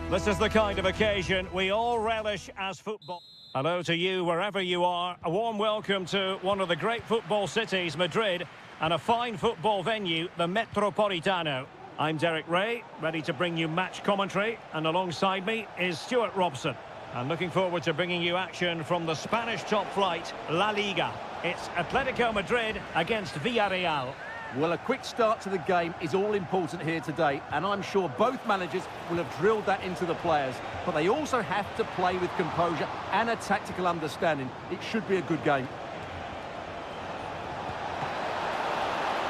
This is the kind of occasion we all relish as football. Hello to you wherever you are. A warm welcome to one of the great football cities, Madrid, and a fine football venue, the Metropolitano. I'm Derek Ray, ready to bring you match commentary, and alongside me is Stuart Robson. And looking forward to bringing you action from the Spanish top flight, La Liga. It's Atletico Madrid against Villarreal. Well, a quick start to the game is all important here today, and I'm sure both managers will have drilled that into the players. But they also have to play with composure and a tactical understanding. It should be a good game.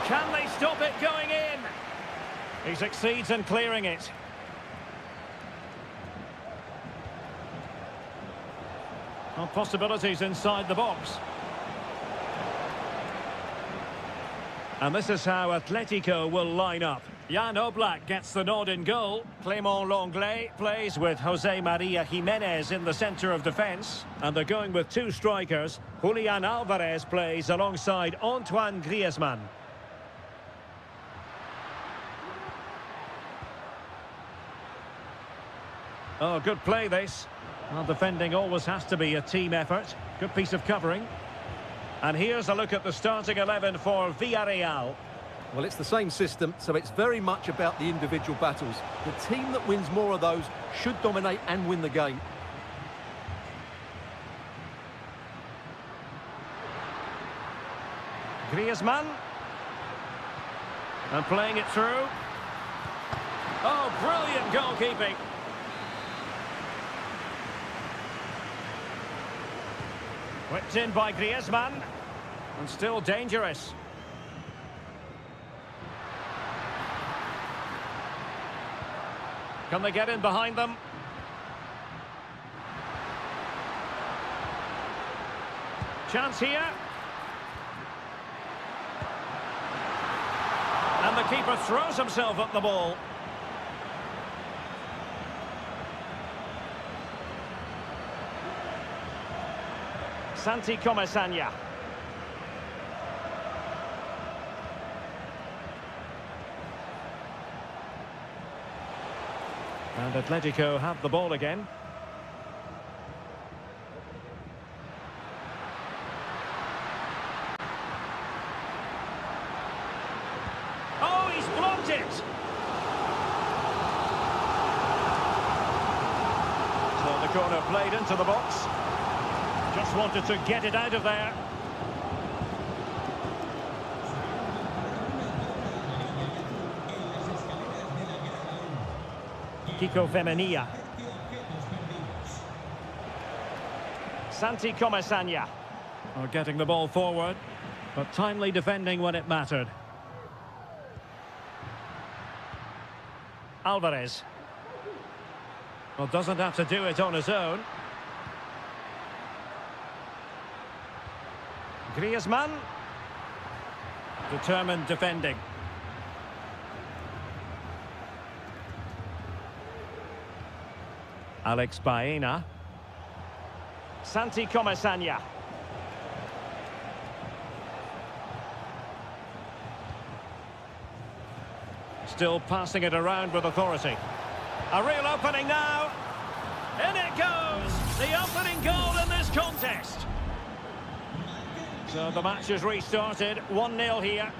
Can they stop it going in? He succeeds in clearing it. Well, possibilities inside the box. And this is how Atletico will line up. Jan Oblak gets the nod in goal. Clément Lenglet plays with Jose Maria Jimenez in the centre of defence. And they're going with two strikers. Julian Alvarez plays alongside Antoine Griezmann. Oh, good play this. Well, defending always has to be a team effort. Good piece of covering. And here's a look at the starting 11 for Villarreal. Well, it's the same system, so it's very much about the individual battles. The team that wins more of those should dominate and win the game. Griezmann. And playing it through. Oh, brilliant goalkeeping. Whipped in by Griezmann. And still dangerous. Can they get in behind them? Chance here. And the keeper throws himself at the ball. Santi Comesaña. And Atletico have the ball again. Oh, he's blocked it! So the corner played into the box. Just wanted to get it out of there. Kiko Femenia. Santi Comesaña. Oh, getting the ball forward, but timely defending when it mattered. Alvarez. Well, doesn't have to do it on his own. Griezmann. Determined defending. Alex Baena. Santi Comesaña. Still passing it around with authority. A real opening now. In it goes! The opening goal in this contest. So the match has restarted. 1-0 here.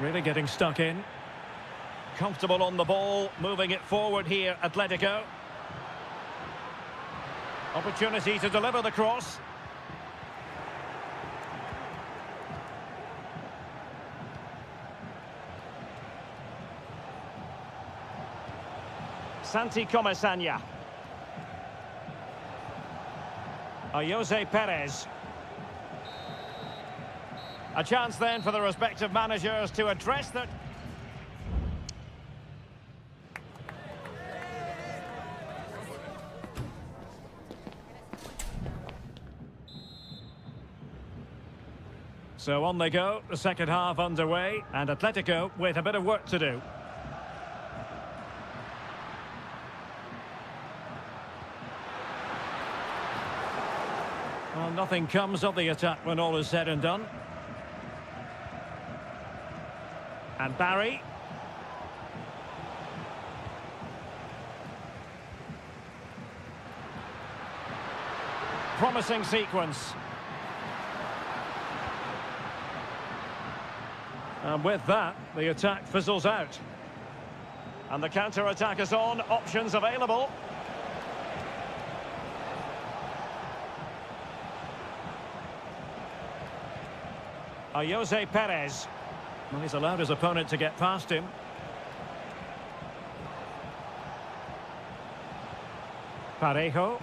Really getting stuck in. Comfortable on the ball, moving it forward here, Atletico. Opportunity to deliver the cross. Santi Comesaña. Jose Perez. A chance then for the respective managers to address that. So on they go, the second half underway, and Atletico with a bit of work to do. Well, nothing comes of the attack when all is said and done. And Barry. Promising sequence. And with that, the attack fizzles out. And the counter-attack is on, options available. Jose Perez. Well, he's allowed his opponent to get past him. Parejo.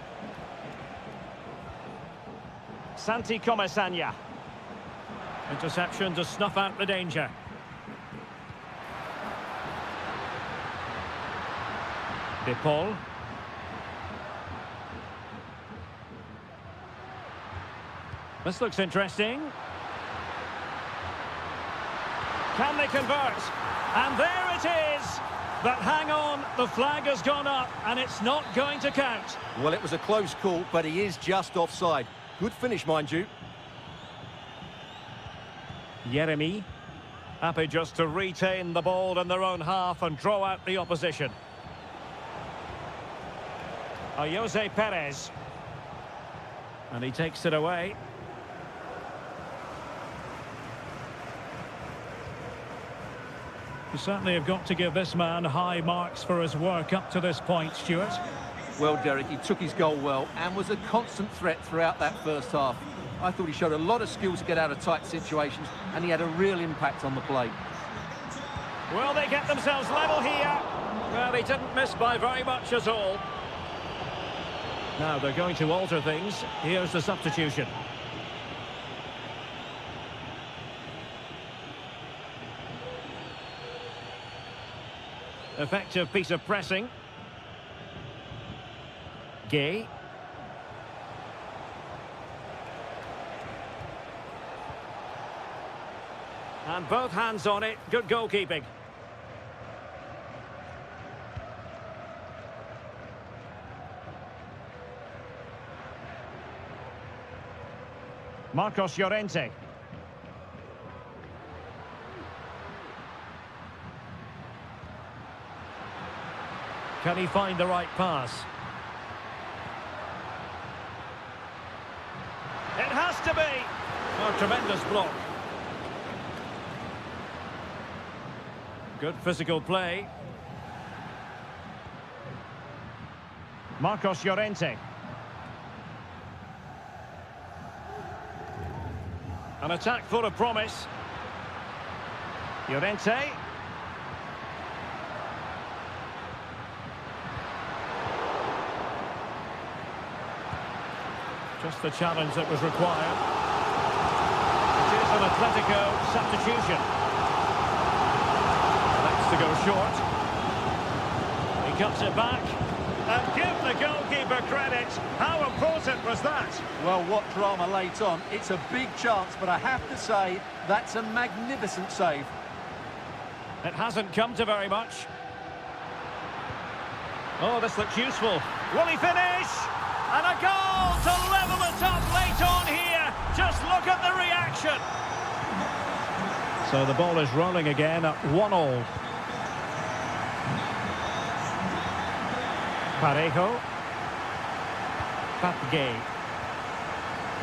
Santi Comesaña. Interception to snuff out the danger. De Paul. This looks interesting. Can they convert? And there it is! But hang on, the flag has gone up and it's not going to count. Well, it was a close call, but he is just offside. Good finish, mind you. Yeremy, happy just to retain the ball in their own half and draw out the opposition. Jose Perez. And he takes it away. You certainly have got to give this man high marks for his work up to this point, Stuart. Well, Derek, he took his goal well and was a constant threat throughout that first half. I thought he showed a lot of skills to get out of tight situations, and he had a real impact on the play. Will they get themselves level here? Well, he didn't miss by very much at all. Now they're going to alter things. Here's the substitution. Effective piece of pressing. Gay. And both hands on it. Good goalkeeping. Marcos Llorente. Can he find the right pass? It has to be! Oh, tremendous block. Good physical play. Marcos Llorente. An attack full of promise. Llorente. Just the challenge that was required. It is an Atletico substitution. Next to go short. He cuts it back. And give the goalkeeper credit. How important was that? Well, what drama late on. It's a big chance, but I have to say, that's a magnificent save. It hasn't come to very much. Oh, this looks useful. Will he finish? And a goal to level it up late on here. Just look at the reaction. So the ball is rolling again at 1-1. Parejo. Papgay.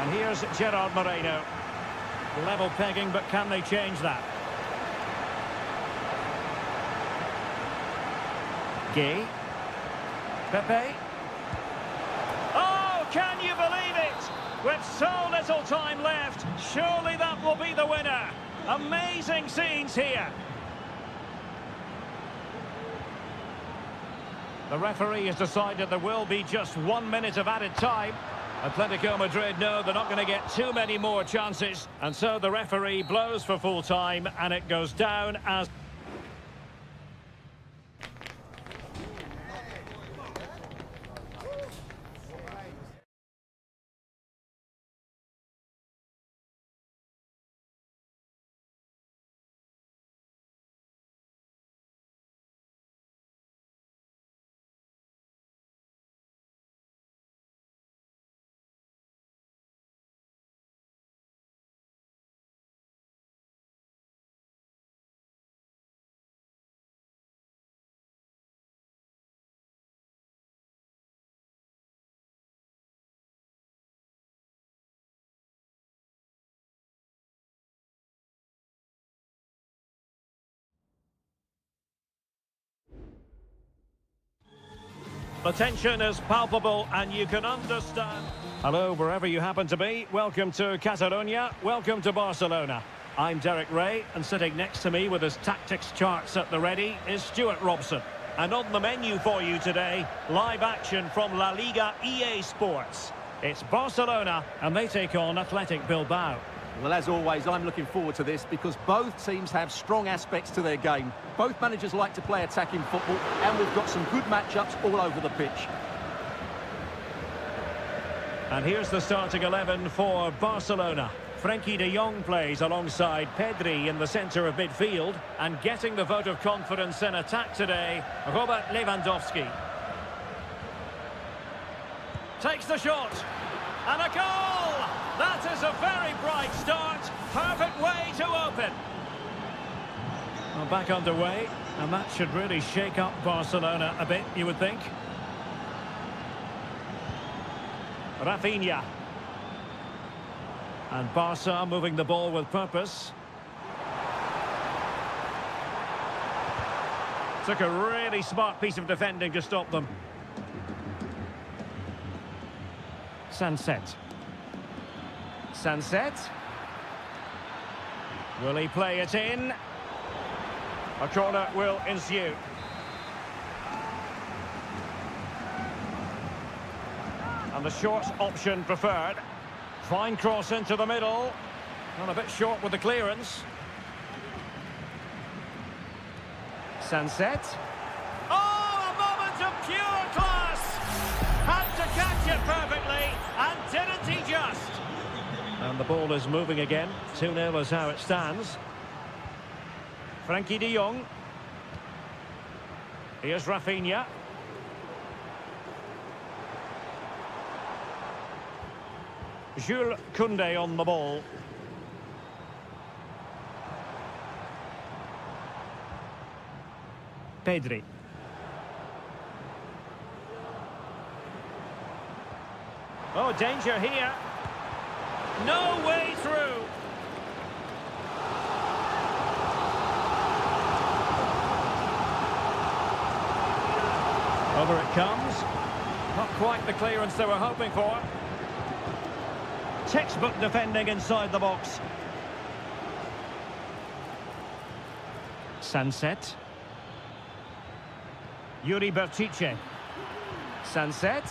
And here's Gerard Moreno. Level pegging, but can they change that? Gay. Pepe. Oh, can you believe it? With so little time left, surely that will be the winner. Amazing scenes here. The referee has decided there will be just 1 minute of added time. Atletico Madrid know they're not going to get too many more chances. And so the referee blows for full time and it goes down as... The tension is palpable and you can understand. Hello, wherever you happen to be. Welcome to Catalonia. Welcome to Barcelona. I'm Derek Ray, and sitting next to me with his tactics charts at the ready is Stuart Robson. And on the menu for you today, live action from La Liga EA Sports. It's Barcelona, and they take on Athletic Bilbao. Well, as always, I'm looking forward to this because both teams have strong aspects to their game. Both managers like to play attacking football, and we've got some good matchups all over the pitch. And here's the starting 11 for Barcelona. Frenkie de Jong plays alongside Pedri in the centre of midfield, and getting the vote of confidence in attack today, Robert Lewandowski. Takes the shot, and a goal! That is a very bright start, perfect way to open. Well, back underway, and that should really shake up Barcelona a bit, you would think. Rafinha. And Barca moving the ball with purpose. Took a really smart piece of defending to stop them. Sunset. Sunset. Will he play it in? A corner will ensue. And the short option preferred. Fine cross into the middle. Not a bit short with the clearance. Sunset. Oh, a moment of pure class! Had to catch it perfectly, and didn't he just? And the ball is moving again. 2-0 is how it stands. Frenkie de Jong. Here's Rafinha. Jules Koundé on the ball. Pedri. Oh, danger here. No way through. Over it comes. Not quite the clearance they were hoping for. Textbook defending inside the box. Sunset. Yuri Bertice. Sunset.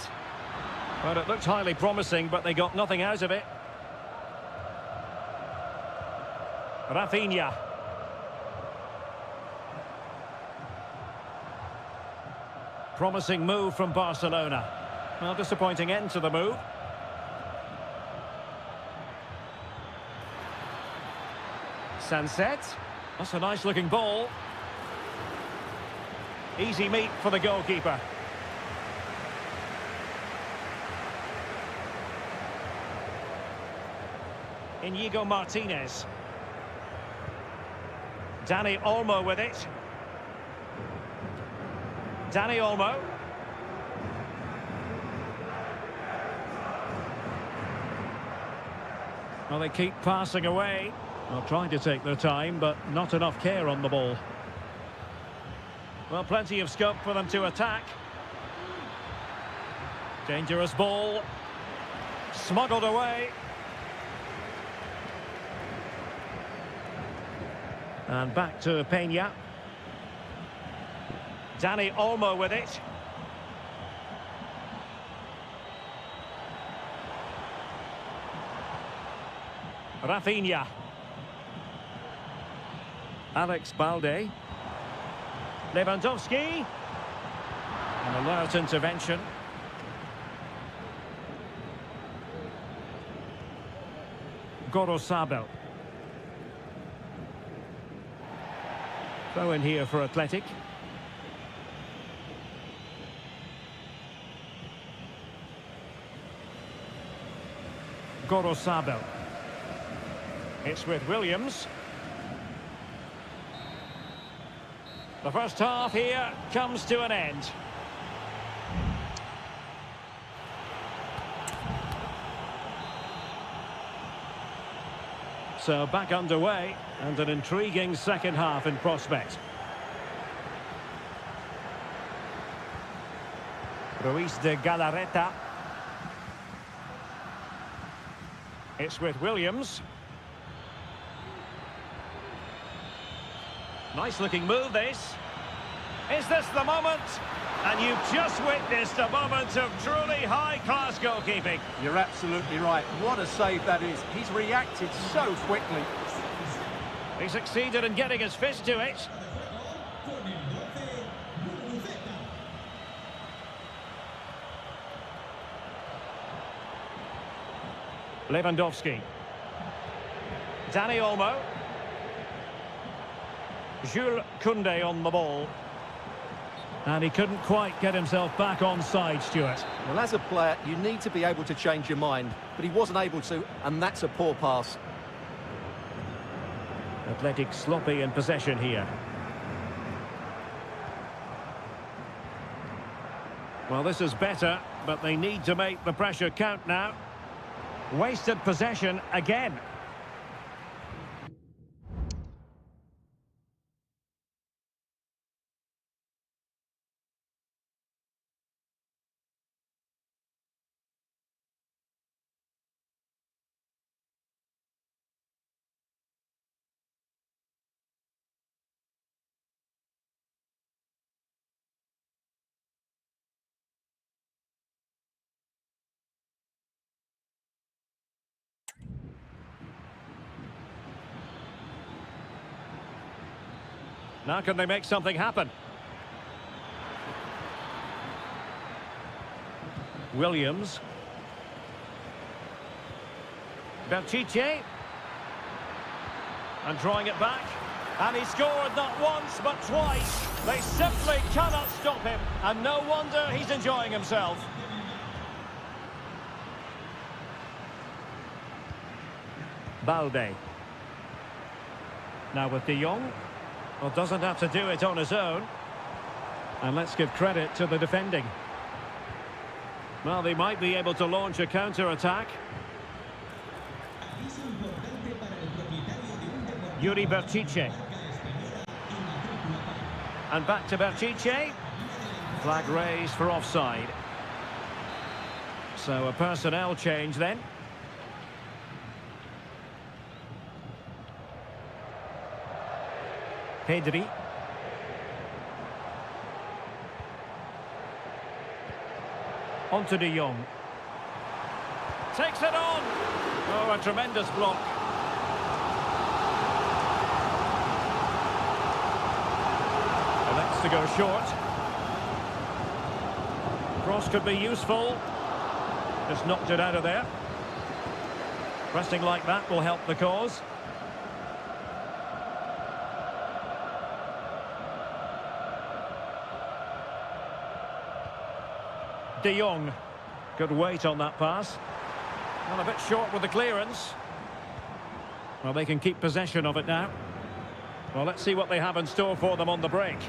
Well, it looked highly promising, but they got nothing out of it. Rafinha. Promising move from Barcelona. Well, disappointing end to the move. Sunset. That's a nice looking ball. Easy meet for the goalkeeper. Inigo Martinez. Dani Olmo with it. Dani Olmo. Well, they keep passing away. Well, trying to take their time, but not enough care on the ball. Well, plenty of scope for them to attack. Dangerous ball. Smuggled away. And back to Peña. Dani Olmo with it. Rafinha. Alex Balde. Lewandowski. An alert intervention. Gorosabel. Throw in here for Athletic. Gorosabel. It's with Williams. The first half here comes to an end. So back underway, and an intriguing second half in prospect. Ruiz de Galarreta. It's with Williams. Nice looking move, this. Is this the moment? And you've just witnessed a moment of truly high-class goalkeeping. You're absolutely right. What a save that is. He's reacted so quickly. He succeeded in getting his fist to it. Lewandowski. Dani Olmo. Jules Koundé on the ball. And he couldn't quite get himself back on side, Stuart. Well, as a player, you need to be able to change your mind, but he wasn't able to, and that's a poor pass. Athletic sloppy in possession here. Well, this is better, but they need to make the pressure count now. Wasted possession again. Now can they make something happen? Williams. Berchiche. And drawing it back. And he scored not once but twice. They simply cannot stop him. And no wonder he's enjoying himself. Balde. Now with De Jong. Well, doesn't have to do it on his own. And let's give credit to the defending. Well, they might be able to launch a counter-attack. Yuri Berchiche. And back to Berchiche. Flag raised for offside. So a personnel change then. Pedri. On to De Jong. Takes it on. Oh, a tremendous block. Elects to go short. Cross could be useful. Just knocked it out of there. Pressing like that will help the cause. De Jong, good weight on that pass. Well, a bit short with the clearance. Well, they can keep possession of it now. Well, let's see what they have in store for them on the break.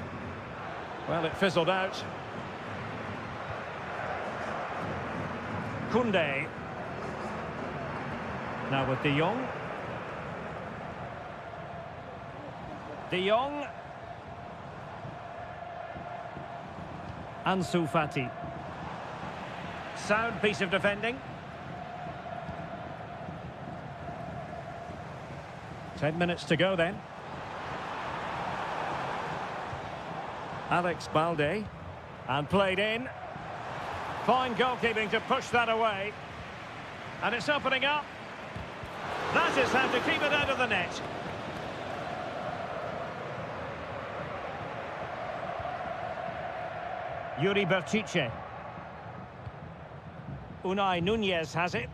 Well, it fizzled out. Koundé. Now with De Jong. De Jong. Ansu Fati. Sound piece of defending. 10 minutes to go then. Alex Balde. And played in. Fine goalkeeping to push that away. And it's opening up. That is how to keep it out of the net. Yuri Berchiche. Unai Nunez has it.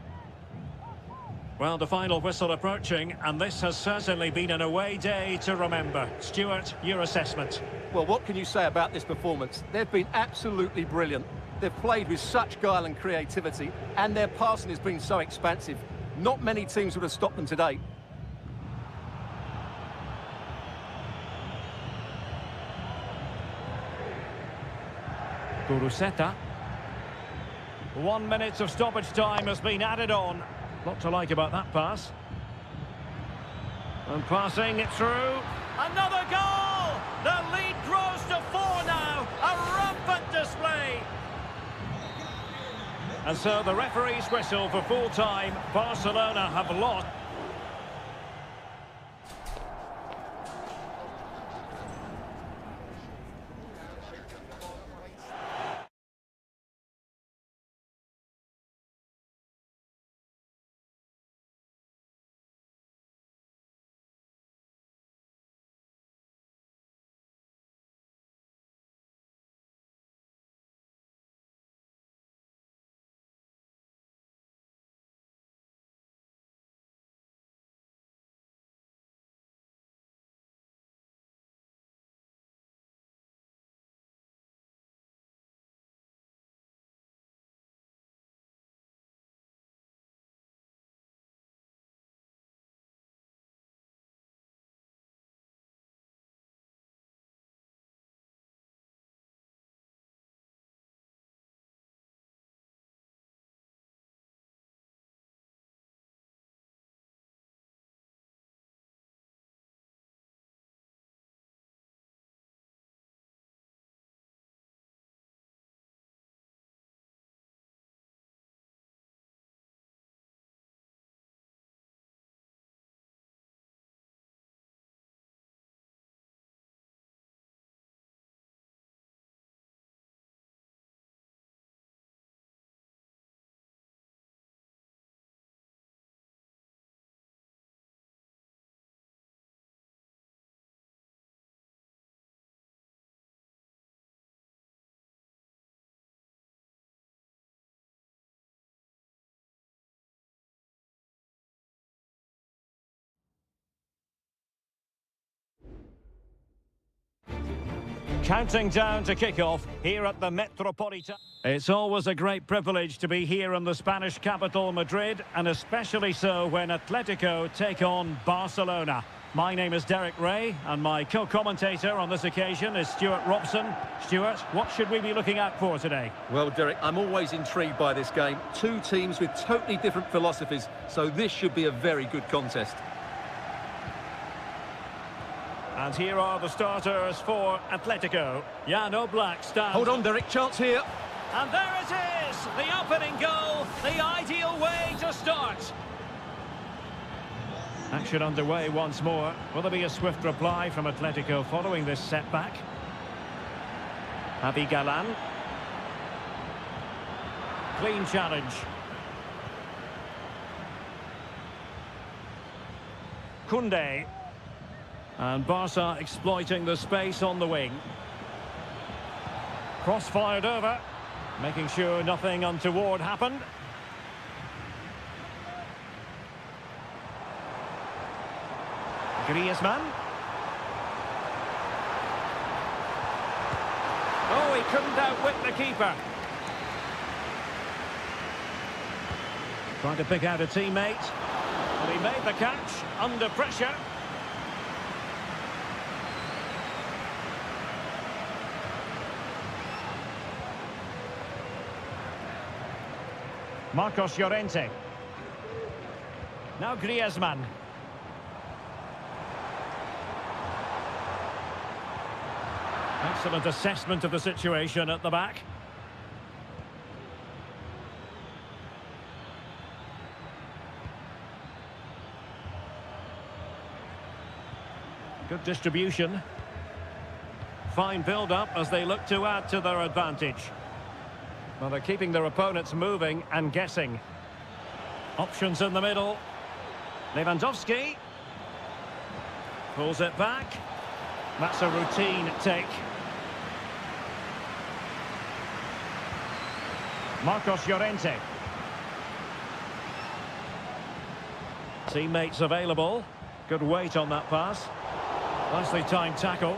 Well, the final whistle approaching, and this has certainly been an away day to remember. Stuart, your assessment. Well, what can you say about this performance? They've been absolutely brilliant. They've played with such guile and creativity, and their passing has been so expansive. Not many teams would have stopped them today. Guruseta. 1 minute of stoppage time has been added on. Lot to like about that pass. And passing it through. Another goal! The lead grows to 4 now. A rampant display. And so the referee's whistle for full time. Barcelona have lost. Counting down to kick-off here at the Metropolitan. It's always a great privilege to be here in the Spanish capital, Madrid, and especially so when Atletico take on Barcelona. My name is Derek Ray, and my co-commentator on this occasion is Stuart Robson. Stuart, what should we be looking out for today? Well, Derek, I'm always intrigued by this game. Two teams with totally different philosophies, so this should be a very good contest. And here are the starters for Atletico. Jan Oblak stands. Hold on, Derek, chance here. And there it is! The opening goal, the ideal way to start. Action underway once more. Will there be a swift reply from Atletico following this setback? Javi Galan. Clean challenge. Koundé. And Barca exploiting the space on the wing. Cross fired over, making sure nothing untoward happened. Griezmann. Oh, he couldn't outwit the keeper. Trying to pick out a teammate. And he made the catch under pressure. Marcos Llorente. Now Griezmann. Excellent assessment of the situation at the back. Good distribution. Fine build-up as they look to add to their advantage. Well, they're keeping their opponents moving and guessing. Options in the middle. Lewandowski. Pulls it back. That's a routine take. Marcos Llorente. Teammates available. Good weight on that pass. Nicely timed tackle.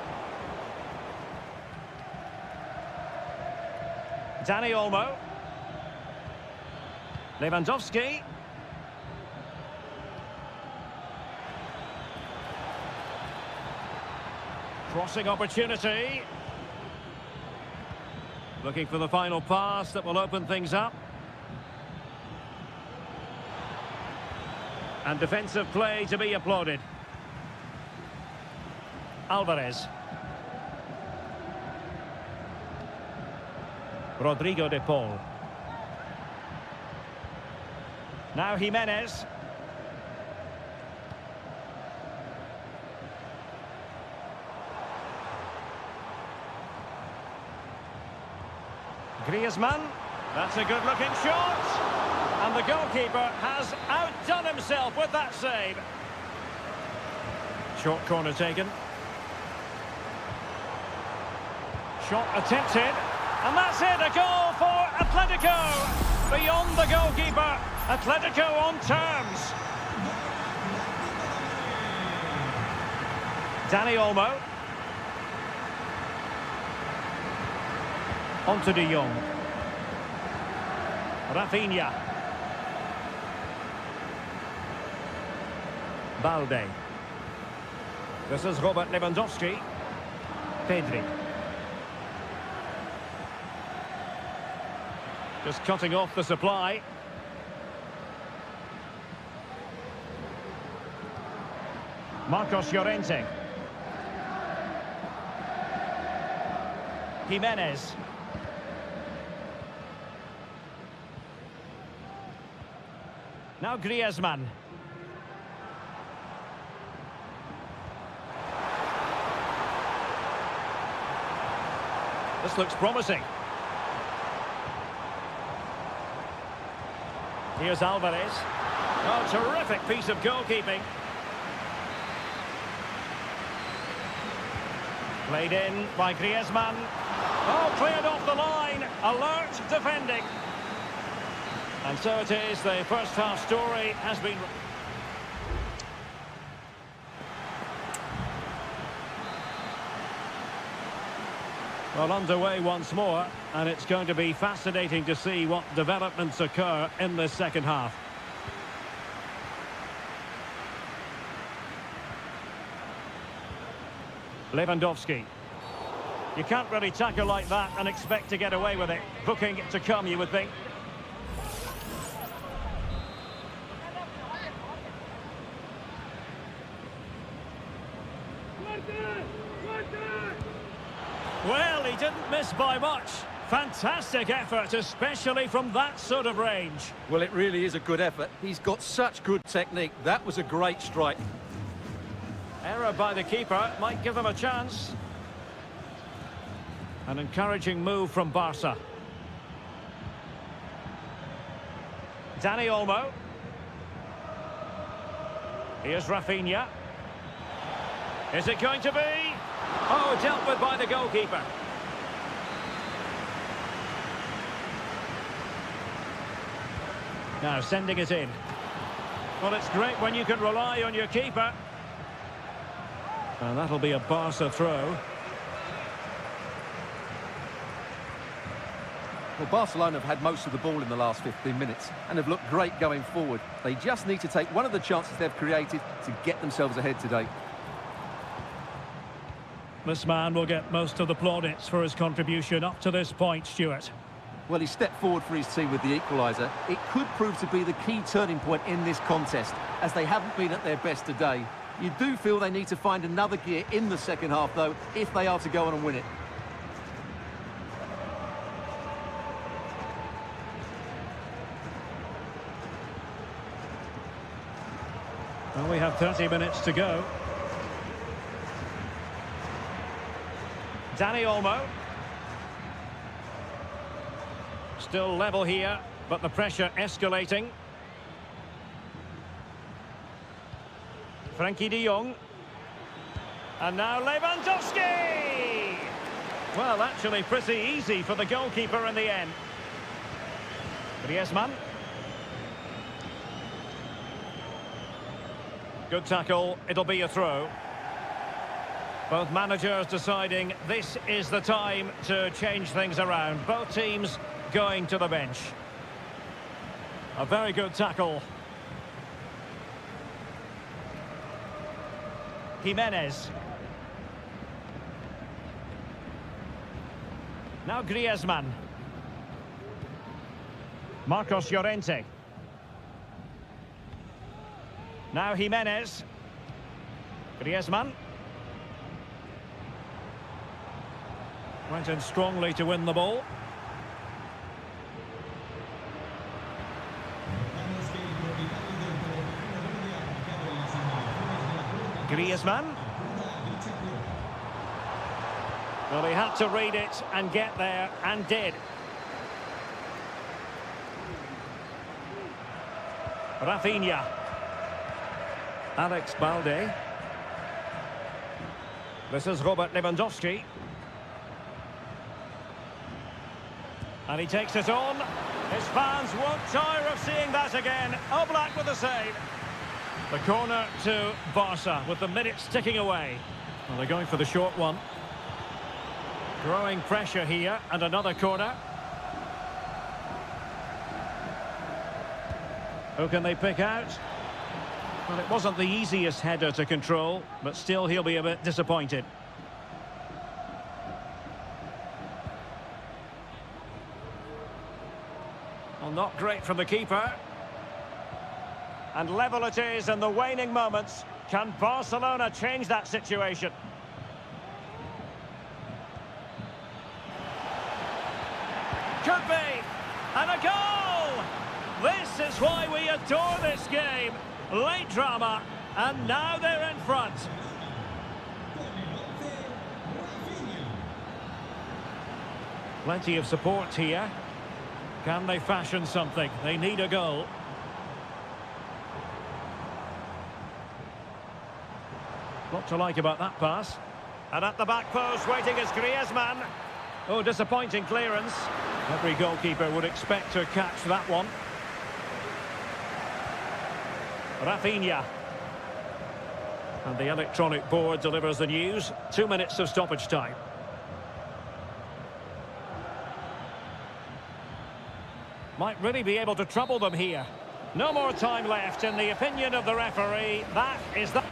Dani Olmo. Lewandowski. Crossing opportunity. Looking for the final pass that will open things up. And defensive play to be applauded. Alvarez. Rodrigo de Paul. Now Jimenez. Griezmann. That's a good-looking shot. And the goalkeeper has outdone himself with that save. Short corner taken. Shot attempted. And that's it, a goal for Atletico. Beyond the goalkeeper, Atletico on terms. Dani Olmo. On to De Jong. Rafinha. Balde. This is Robert Lewandowski. Pedri. Just cutting off the supply. Marcos Llorente. Jimenez. Now Griezmann. This looks promising. Here's Alvarez. Oh, terrific piece of goalkeeping. Played in by Griezmann. Oh, cleared off the line. Alert defending. And so it is, the first half story has been... Well, underway once more, and it's going to be fascinating to see what developments occur in this second half. Lewandowski. You can't really tackle like that and expect to get away with it. Booking to come, you would think. Well, he didn't miss by much. Fantastic effort, especially from that sort of range. Well, it really is a good effort. He's got such good technique. That was a great strike. Error by the keeper might give them a chance. An encouraging move from Barca. Dani Olmo. Here's Rafinha. Is it going to be? Oh, dealt with by the goalkeeper. Now sending it in. Well, it's great when you can rely on your keeper. And that'll be a Barca throw. Well, Barcelona have had most of the ball in the last 15 minutes and have looked great going forward. They just need to take one of the chances they've created to get themselves ahead today. This man will get most of the plaudits for his contribution up to this point, Stuart. Well, he stepped forward for his team with the equaliser. It could prove to be the key turning point in this contest, as they haven't been at their best today. You do feel they need to find another gear in the second half, though, if they are to go on and win it. Well, we have 30 minutes to go. Dani Olmo. Still level here, but the pressure escalating. Frankie de Jong. And now Lewandowski! Well, actually pretty easy for the goalkeeper in the end. Griezmann. Good tackle, it'll be a throw. Both managers deciding this is the time to change things around. Both teams going to the bench. A very good tackle. Jimenez. Now Griezmann. Marcos Llorente. Now Jimenez. Griezmann. Went in strongly to win the ball. Griezmann. Well, he had to read it and get there, and did. Rafinha. Alex Balde. This is Robert Lewandowski. And he takes it on. His fans won't tire of seeing that again. Oblak with the save. The corner to Barca with the minutes ticking away. Well, they're going for the short one. Growing pressure here, and another corner. Who can they pick out? Well, it wasn't the easiest header to control, but still he'll be a bit disappointed. Well, not great from the keeper. And level it is in the waning moments. Can Barcelona change that situation? Could be. And a goal! This is why we adore this game. Late drama, and now they're in front. Plenty of support here. Can they fashion something? They need a goal. Lot to like about that pass. And at the back post, waiting is Griezmann. Oh, disappointing clearance. Every goalkeeper would expect to catch that one. Rafinha. And the electronic board delivers the news. 2 minutes of stoppage time. Might really be able to trouble them here. No more time left, in the opinion of the referee. That is that.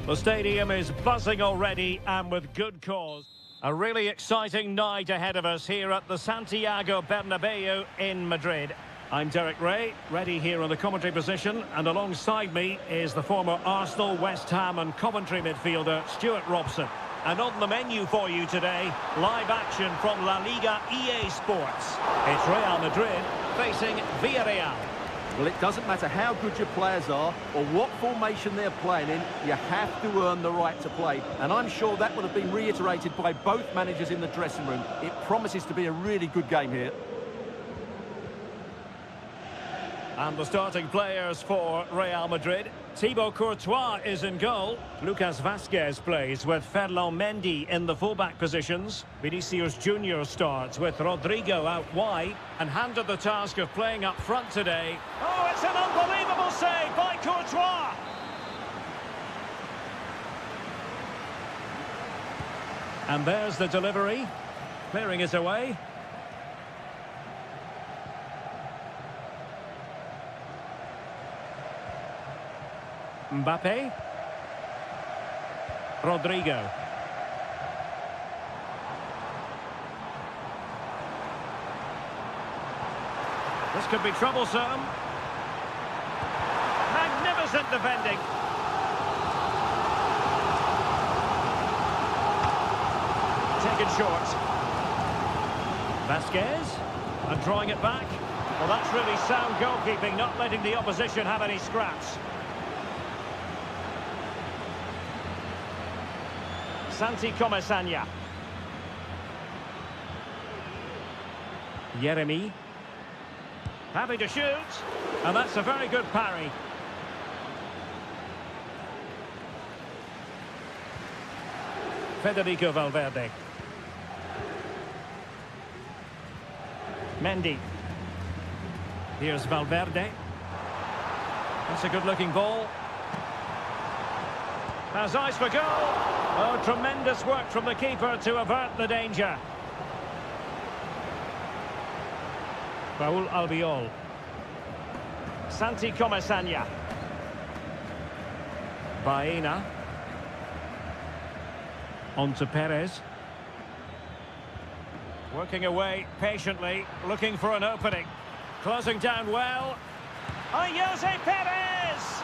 The stadium is buzzing already, and with good cause. A really exciting night ahead of us here at the Santiago Bernabeu in Madrid. I'm Derek Ray, ready here on the commentary position, and alongside me is the former Arsenal, West Ham and Coventry midfielder Stuart Robson. And on the menu for you today, live action from La Liga EA Sports. It's Real Madrid facing Villarreal. Well, it doesn't matter how good your players are or what formation they're playing in, you have to earn the right to play. And I'm sure that would have been reiterated by both managers in the dressing room. It promises to be a really good game here. And the starting players for Real Madrid. Thibaut Courtois is in goal. Lucas Vazquez plays with Ferland Mendy in the fullback positions. Vinicius Junior starts with Rodrigo out wide and handed the task of playing up front today. Oh, it's an unbelievable save by Courtois! And there's the delivery. Clearing it away. Mbappe. Rodrigo. This could be troublesome. Magnificent defending. Taken short. Vasquez. And drawing it back. Well, that's really sound goalkeeping, not letting the opposition have any scraps. Santi Comesaña. Yeremy. Happy to shoot. And that's a very good parry. Federico Valverde. Mendy. Here's Valverde. That's a good-looking ball. Has eyes for goal. Oh, tremendous work from the keeper to avert the danger. Raúl Albiol. Santi Comesaña. Baena. On to Perez. Working away patiently, looking for an opening. Closing down well. Jose Perez!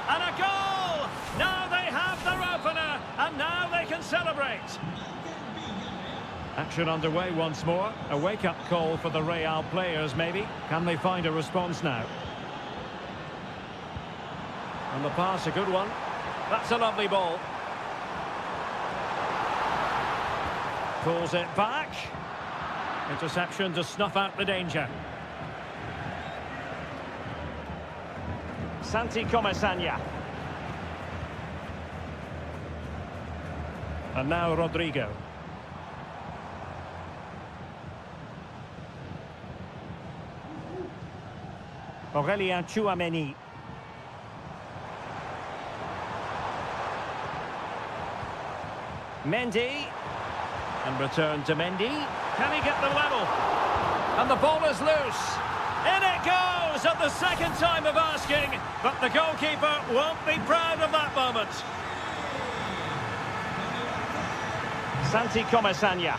And a goal! Now they have their opener, and now they can celebrate. Action underway once more. A wake-up call for the Real players, maybe. Can they find a response now? And the pass, a good one. That's a lovely ball. Pulls it back. Interception to snuff out the danger. Santi Comesaña. And now Rodrigo. Aurélien Tchouaméni. Mendy. And return to Mendy. Can he get the level? And the ball is loose. In it goes at the second time of asking, but the goalkeeper won't be proud of that moment. Santi Comesaña.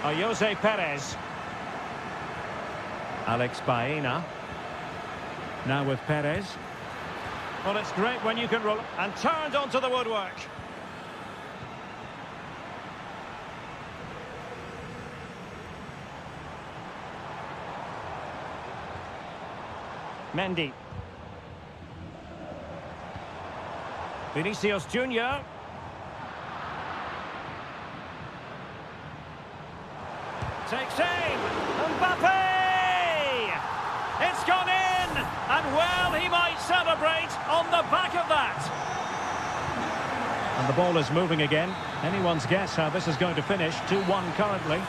Jose Perez. Alex Baena. Now with Perez. Well, it's great when you can roll and turned onto the woodwork. Mendy. Vinicius Junior. Takes aim. Mbappe! It's gone in! And well, he might celebrate on the back of that. And the ball is moving again. Anyone's guess how this is going to finish. 2-1 currently.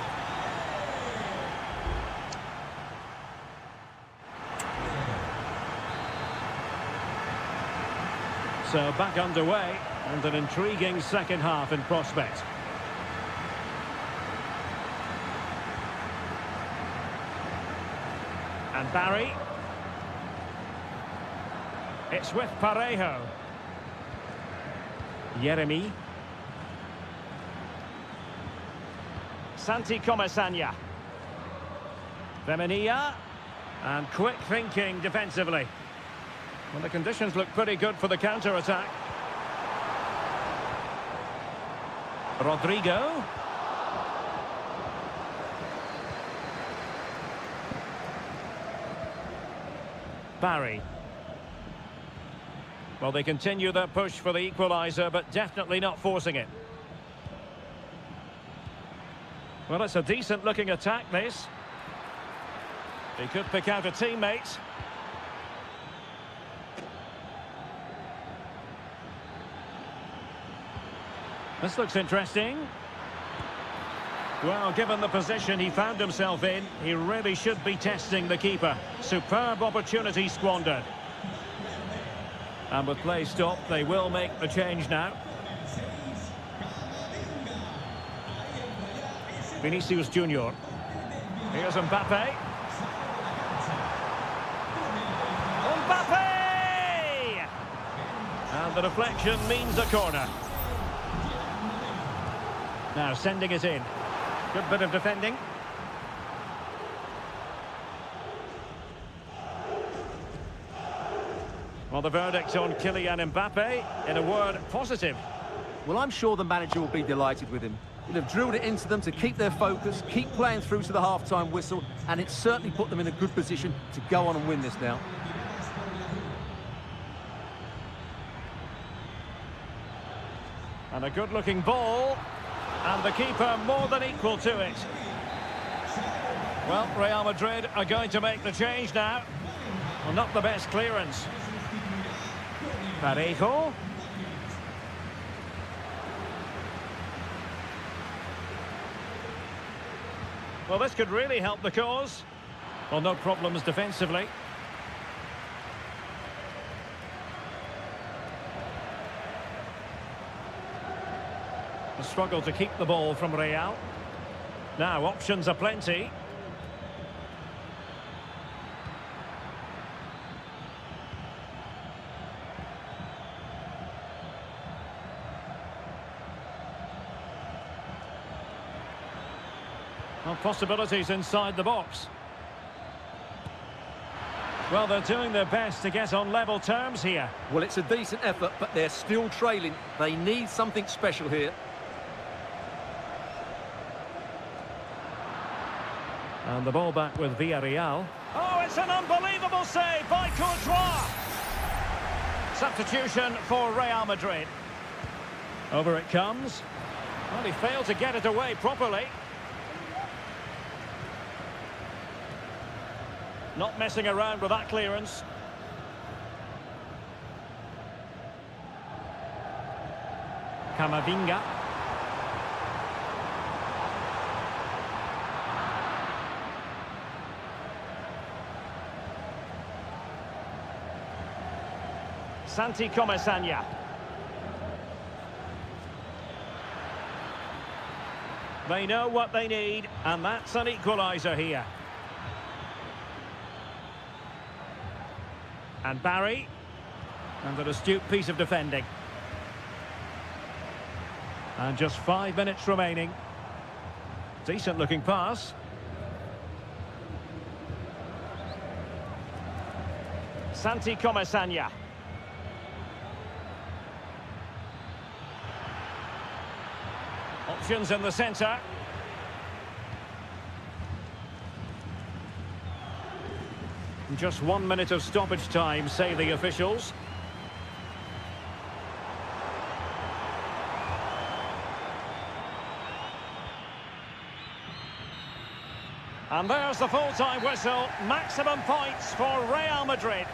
So back underway, and an intriguing second half in prospect. And Barry. It's with Parejo. Yeremy. Santi Comesaña. Femenia. And quick thinking defensively. Well, the conditions look pretty good for the counter-attack. Rodrigo. Barry. Well, they continue their push for the equaliser, but definitely not forcing it. Well, it's a decent-looking attack, this. He could pick out a teammate. This looks interesting. Well, given the position he found himself in, he really should be testing the keeper. Superb opportunity squandered. And with play stopped, they will make the change now. Vinicius Junior. Here's Mbappe. And the deflection means a corner. Now sending it in. Good bit of defending. Well, the verdict on Kylian Mbappe, in a word, positive. Well, I'm sure the manager will be delighted with him. He'll have drilled it into them to keep their focus, keep playing through to the half-time whistle, and it's certainly put them in a good position to go on and win this now. And a good-looking ball, and the keeper more than equal to it. Well, Real Madrid are going to make the change now. Well, not the best clearance. Parejo. Well, this could really help the cause. Well, no problems defensively. A struggle to keep the ball from Real. Now, options are plenty. Well, possibilities inside the box. Well, they're doing their best to get on level terms here. Well, it's a decent effort, but they're still trailing. They need something special here. And the ball back with Villarreal. Oh, it's an unbelievable save by Courtois. Substitution for Real Madrid. Over it comes. Well, he failed to get it away properly. Not messing around with that clearance. Camavinga. Santi Comesaña. They know what they need, and that's an equaliser here. And Barry, and an astute piece of defending. And just 5 minutes remaining. Decent looking pass. Santi Comesaña. Options in the centre. Just 1 minute of stoppage time, say the officials. And there's the full-time whistle. Maximum points for Real Madrid.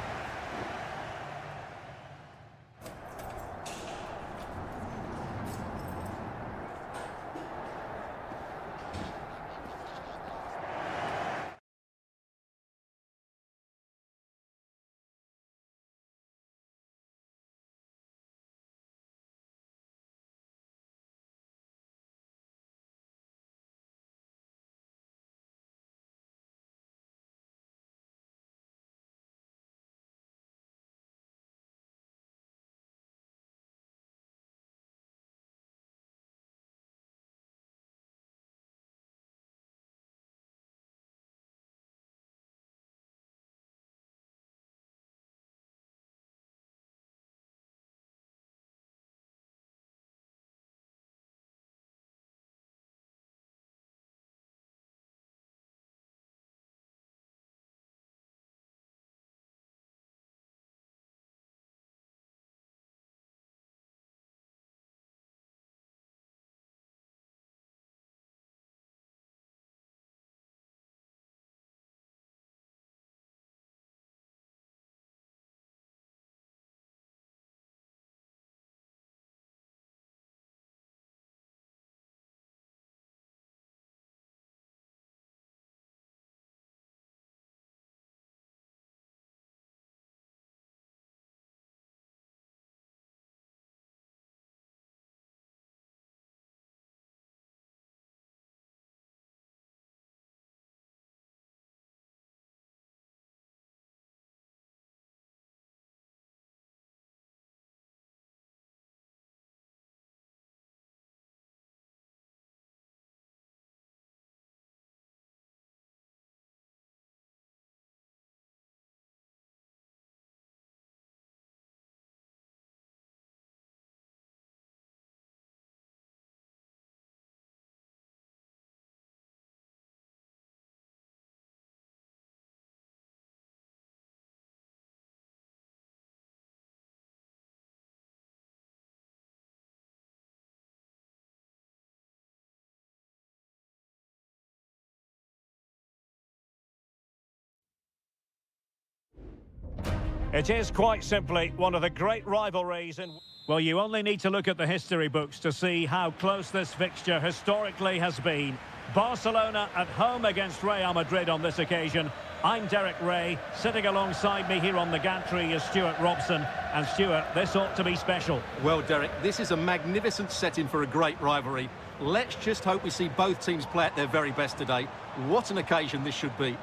It is quite simply one of the great rivalries in... Well, you only need to look at the history books to see how close this fixture historically has been. Barcelona at home against Real Madrid on this occasion. I'm Derek Ray. Sitting alongside me here on the gantry is Stuart Robson. And Stuart, this ought to be special. Well, Derek, this is a magnificent setting for a great rivalry. Let's just hope we see both teams play at their very best today. What an occasion this should be.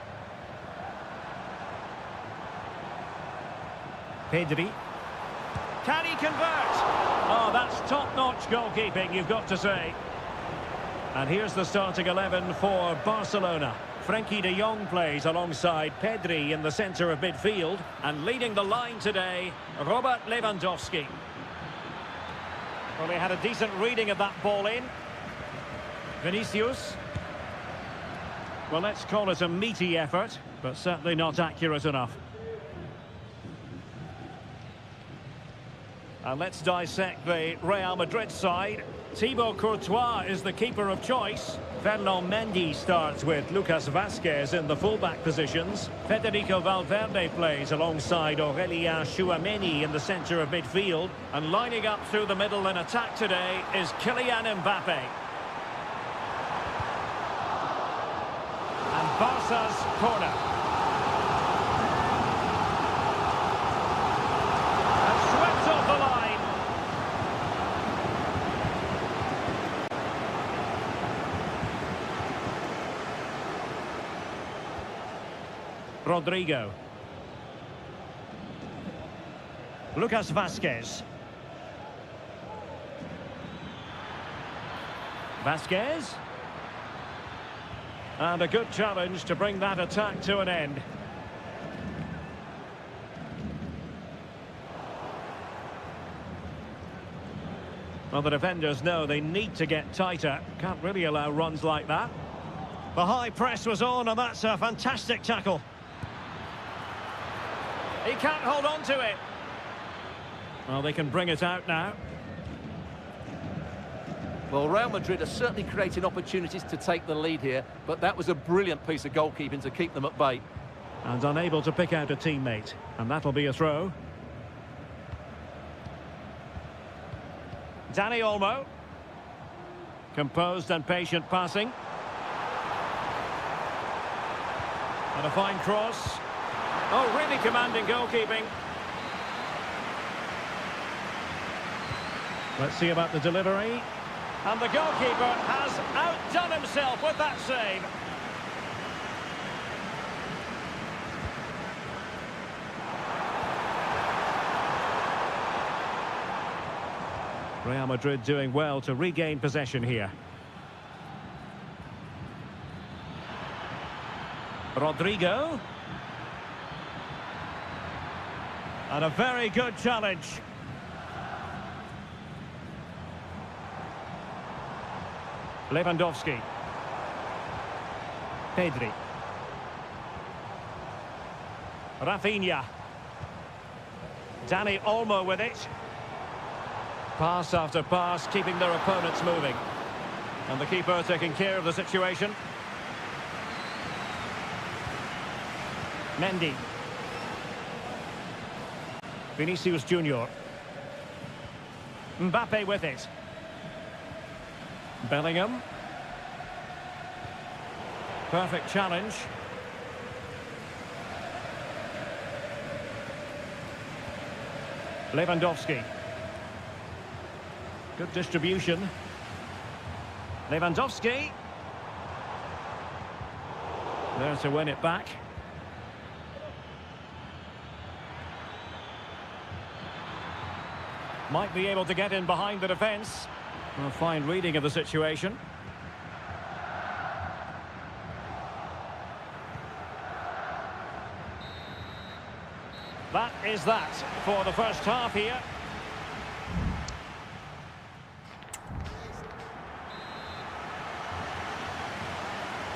Pedri. Can he convert? Oh, that's top-notch goalkeeping, you've got to say. And here's the starting 11 for Barcelona. Frenkie de Jong plays alongside Pedri in the centre of midfield. And leading the line today, Robert Lewandowski. Well, he had a decent reading of that ball in. Vinicius. Well, let's call it a meaty effort, but certainly not accurate enough. And let's dissect the Real Madrid side. Thibaut Courtois is the keeper of choice. Fernand Mendy starts with Lucas Vazquez in the fullback positions. Federico Valverde plays alongside Aurelien Tchouameni in the centre of midfield. And lining up through the middle in attack today is Kylian Mbappe. And Barca's corner. And swept off the line. Rodrigo. Lucas Vazquez. Vazquez. And a good challenge to bring that attack to an end. Well, the defenders know they need to get tighter. Can't really allow runs like that. The high press was on, and that's a fantastic tackle. He can't hold on to it. Well, they can bring it out now. Well, Real Madrid are certainly creating opportunities to take the lead here, but that was a brilliant piece of goalkeeping to keep them at bay. And unable to pick out a teammate. And that'll be a throw. Dani Olmo. Composed and patient passing. And a fine cross. Oh, really commanding goalkeeping. Let's see about the delivery. And the goalkeeper has outdone himself with that save. Real Madrid doing well to regain possession here. Rodrigo. And a very good challenge. Lewandowski. Pedri. Rafinha. Dani Olmo with it. Pass after pass, keeping their opponents moving. And the keeper taking care of the situation. Mendy. Vinicius Junior. Mbappe with it. Bellingham. Perfect challenge. Lewandowski. Good distribution. Lewandowski. There to win it back. Might be able to get in behind the defence. A fine reading of the situation. That is that for the first half here.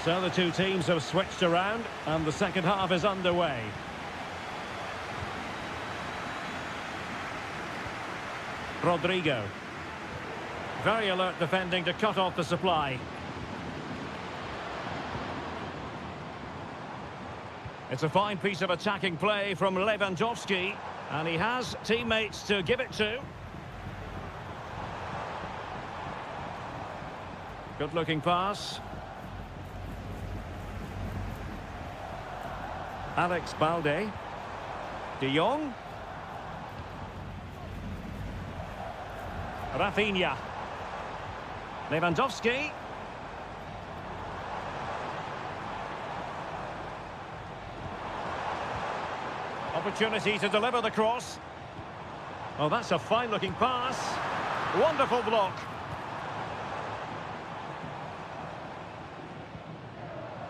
So the two teams have switched around and the second half is underway. Rodrigo. Very alert defending to cut off the supply. It's a fine piece of attacking play from Lewandowski, and he has teammates to give it to. Good-looking pass. Alex Balde. De Jong. Rafinha. Lewandowski. Opportunity to deliver the cross. Oh, that's a fine-looking pass. Wonderful block.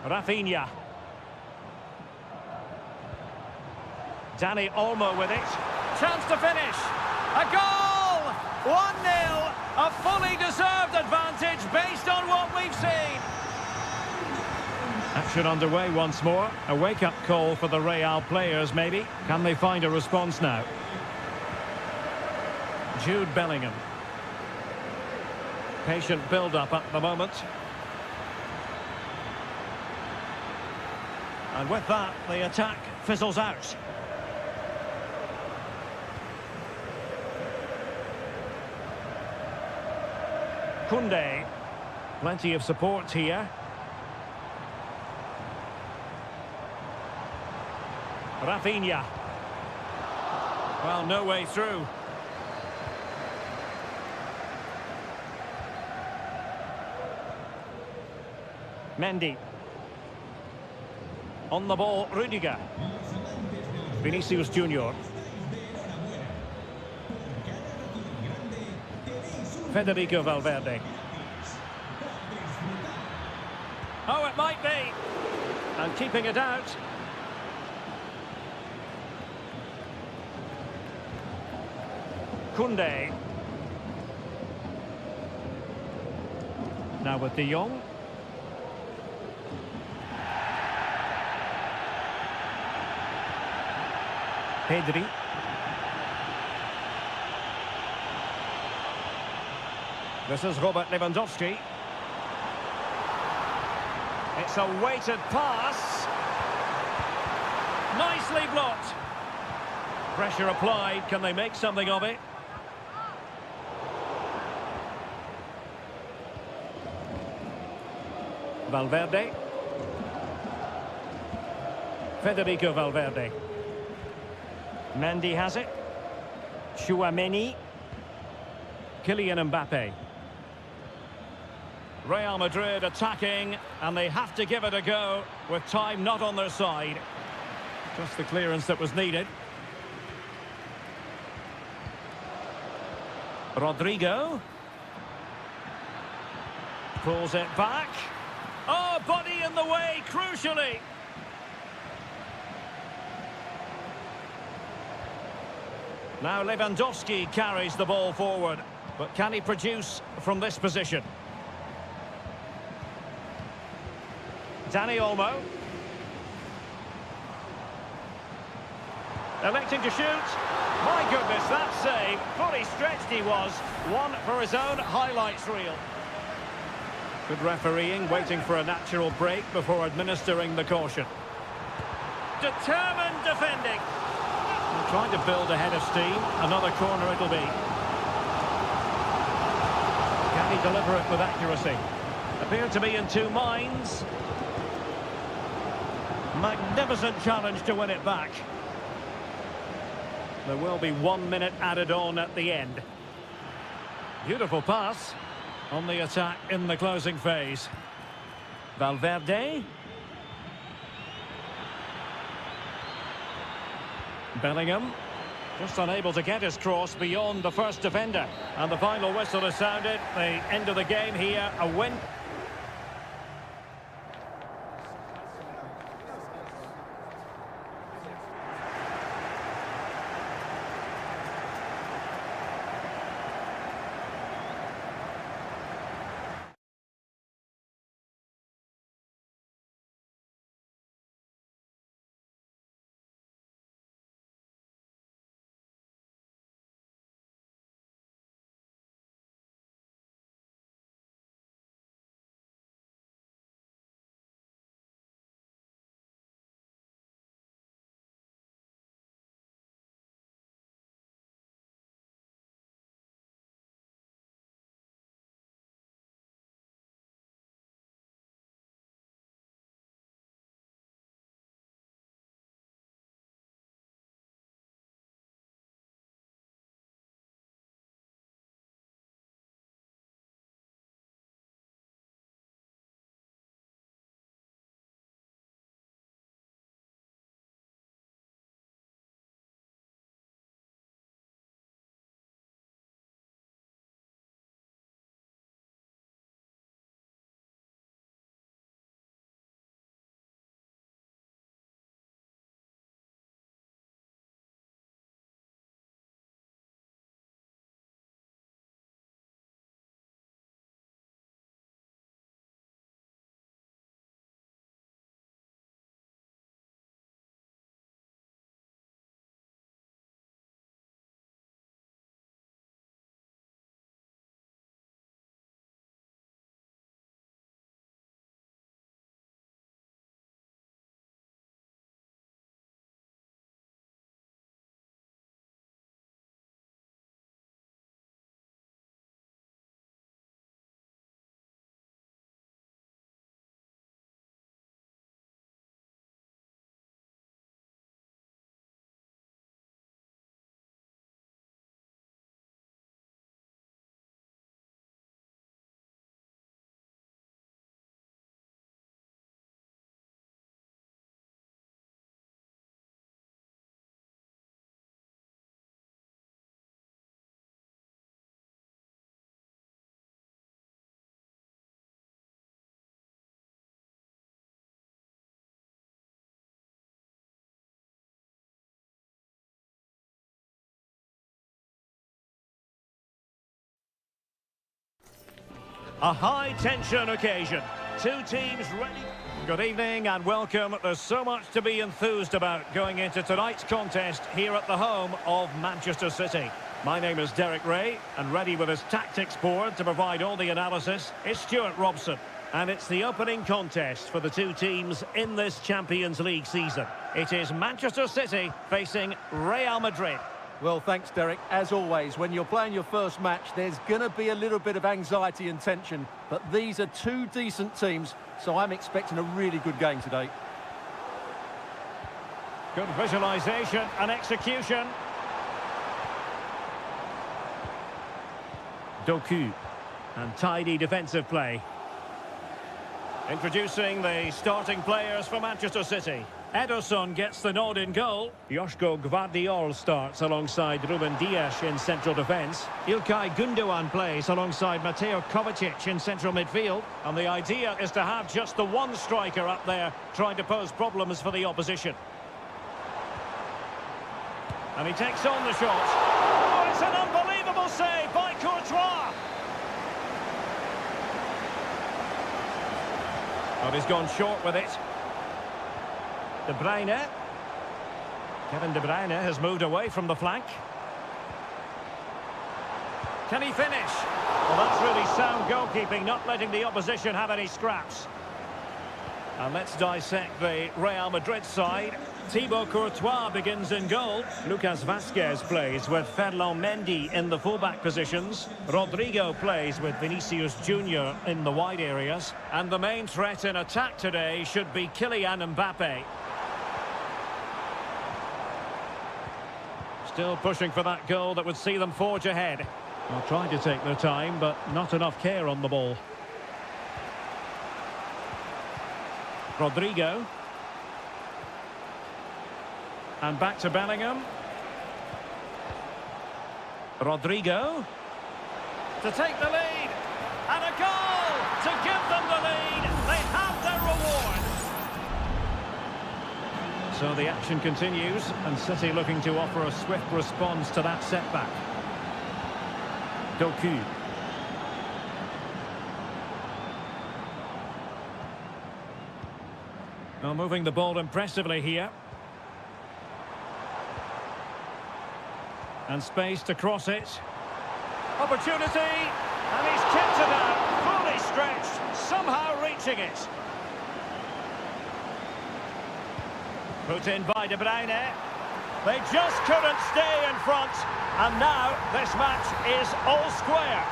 Rafinha. Dani Olmo with it. Chance to finish. A goal! 1-0. A fully deserved advantage based on what we've seen. Action underway once more. A wake-up call for the Real players, maybe. Can they find a response now? Jude Bellingham. Patient build-up at the moment. And with that, the attack fizzles out. Koundé. Plenty of support here. Rafinha. Well, no way through. Mendy. On the ball, Rudiger. Vinicius Junior. Federico Valverde. Oh, it might be. And keeping it out. Koundé. Now with De Jong. Pedri. This is Robert Lewandowski. It's a weighted pass. Nicely blocked. Pressure applied. Can they make something of it? Valverde. Federico Valverde. Mendy has it. Chouameni. Kylian Mbappe. Real Madrid attacking, and they have to give it a go with time not on their side. Just the clearance that was needed. Rodrigo. Pulls it back. Oh, body in the way, crucially. Now Lewandowski carries the ball forward, but can he produce from this position? Dani Olmo. Electing to shoot. My goodness, that save. Fully stretched he was. One for his own highlights reel. Good refereeing, waiting for a natural break before administering the caution. Determined defending. And trying to build a head of steam. Another corner it'll be. Can he deliver it with accuracy? Appear to be in two minds. Magnificent challenge to win it back. There will be 1 minute added on at the end. Beautiful pass on the attack in the closing phase. Valverde. Bellingham. Just unable to get his cross beyond the first defender. And the final whistle is sounded. The end of the game here, a win. A high-tension occasion. Two teams ready. Good evening and welcome. There's so much to be enthused about going into tonight's contest here at the home of Manchester City. My name is Derek Ray, and ready with his tactics board to provide all the analysis is Stuart Robson. And it's the opening contest for the two teams in this Champions League season. It is Manchester City facing Real Madrid. Well, thanks, Derek. As always, when you're playing your first match, there's going to be a little bit of anxiety and tension. But these are two decent teams, so I'm expecting a really good game today. Good visualisation and execution. Doku. And tidy defensive play. Introducing the starting players for Manchester City. Ederson gets the nod in goal. Joško Gvardiol starts alongside Ruben Dias in central defence. İlkay Gündoğan plays alongside Mateo Kovacic in central midfield. And the idea is to have just the one striker up there trying to pose problems for the opposition. And he takes on the shot. Oh, it's an unbelievable save by Courtois. But he's gone short with it. De Bruyne. Kevin De Bruyne has moved away from the flank. Can he finish? Well, that's really sound goalkeeping, not letting the opposition have any scraps. And let's dissect the Real Madrid side. Thibaut Courtois begins in goal. Lucas Vazquez plays with Ferland Mendy in the fullback positions. Rodrigo plays with Vinicius Junior in the wide areas. And the main threat in attack today should be Kylian Mbappe. Still pushing for that goal that would see them forge ahead. Well, trying to take their time, but not enough care on the ball. Rodrigo. And back to Bellingham. Rodrigo. To take the lead. And a goal to give them the lead. They have their reward. So the action continues, and City looking to offer a swift response to that setback. Doku. Well, moving the ball impressively here. And space to cross it. Opportunity, and he's kept it out, fully stretched, somehow reaching it. Put in by De Bruyne. They just couldn't stay in front, and now this match is all square.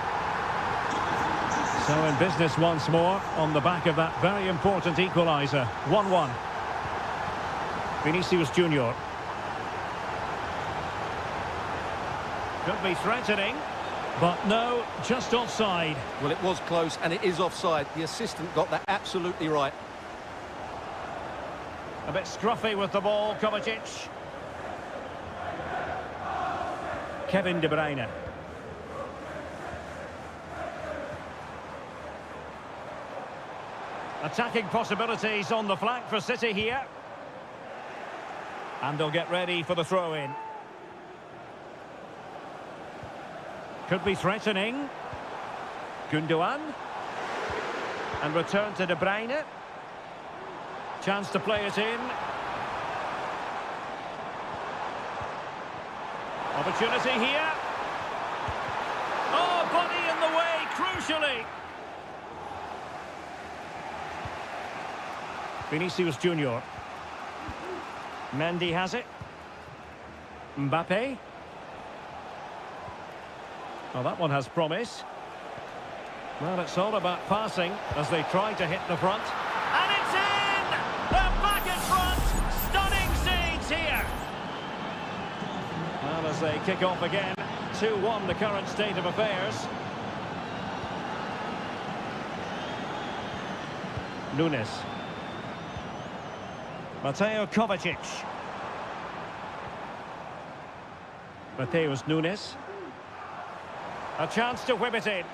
So in business once more, on the back of that very important equaliser. 1-1. Vinicius Junior. Could be threatening, but no, just offside. Well, it was close, and it is offside. The assistant got that absolutely right. A bit scruffy with the ball, Kovacic. Kevin De Bruyne. Attacking possibilities on the flank for City here. And they'll get ready for the throw-in. Could be threatening. Gündoğan. And return to De Bruyne. Chance to play it in. Opportunity here. Oh, body in the way, crucially. Vinicius Junior. Mendy has it. Mbappe. Oh, that one has promise. Well, it's all about passing as they try to hit the front. And it's in! They're back in front! Stunning scenes here! Well, as they kick off again, 2-1 the current state of affairs. Nunes. Mateo Kovacic. Mateus Nunes. A chance to whip it in.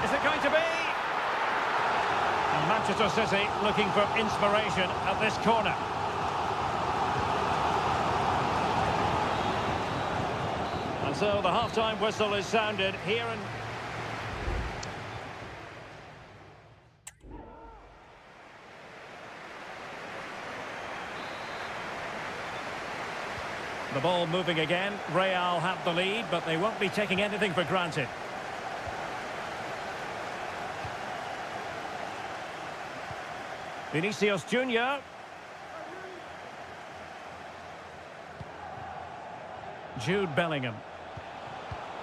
Is it going to be? And Manchester City looking for inspiration at this corner. And And so the half-time whistle is sounded here and... The ball moving again. Real have the lead, but they won't be taking anything for granted. Vinicius Junior. Jude Bellingham.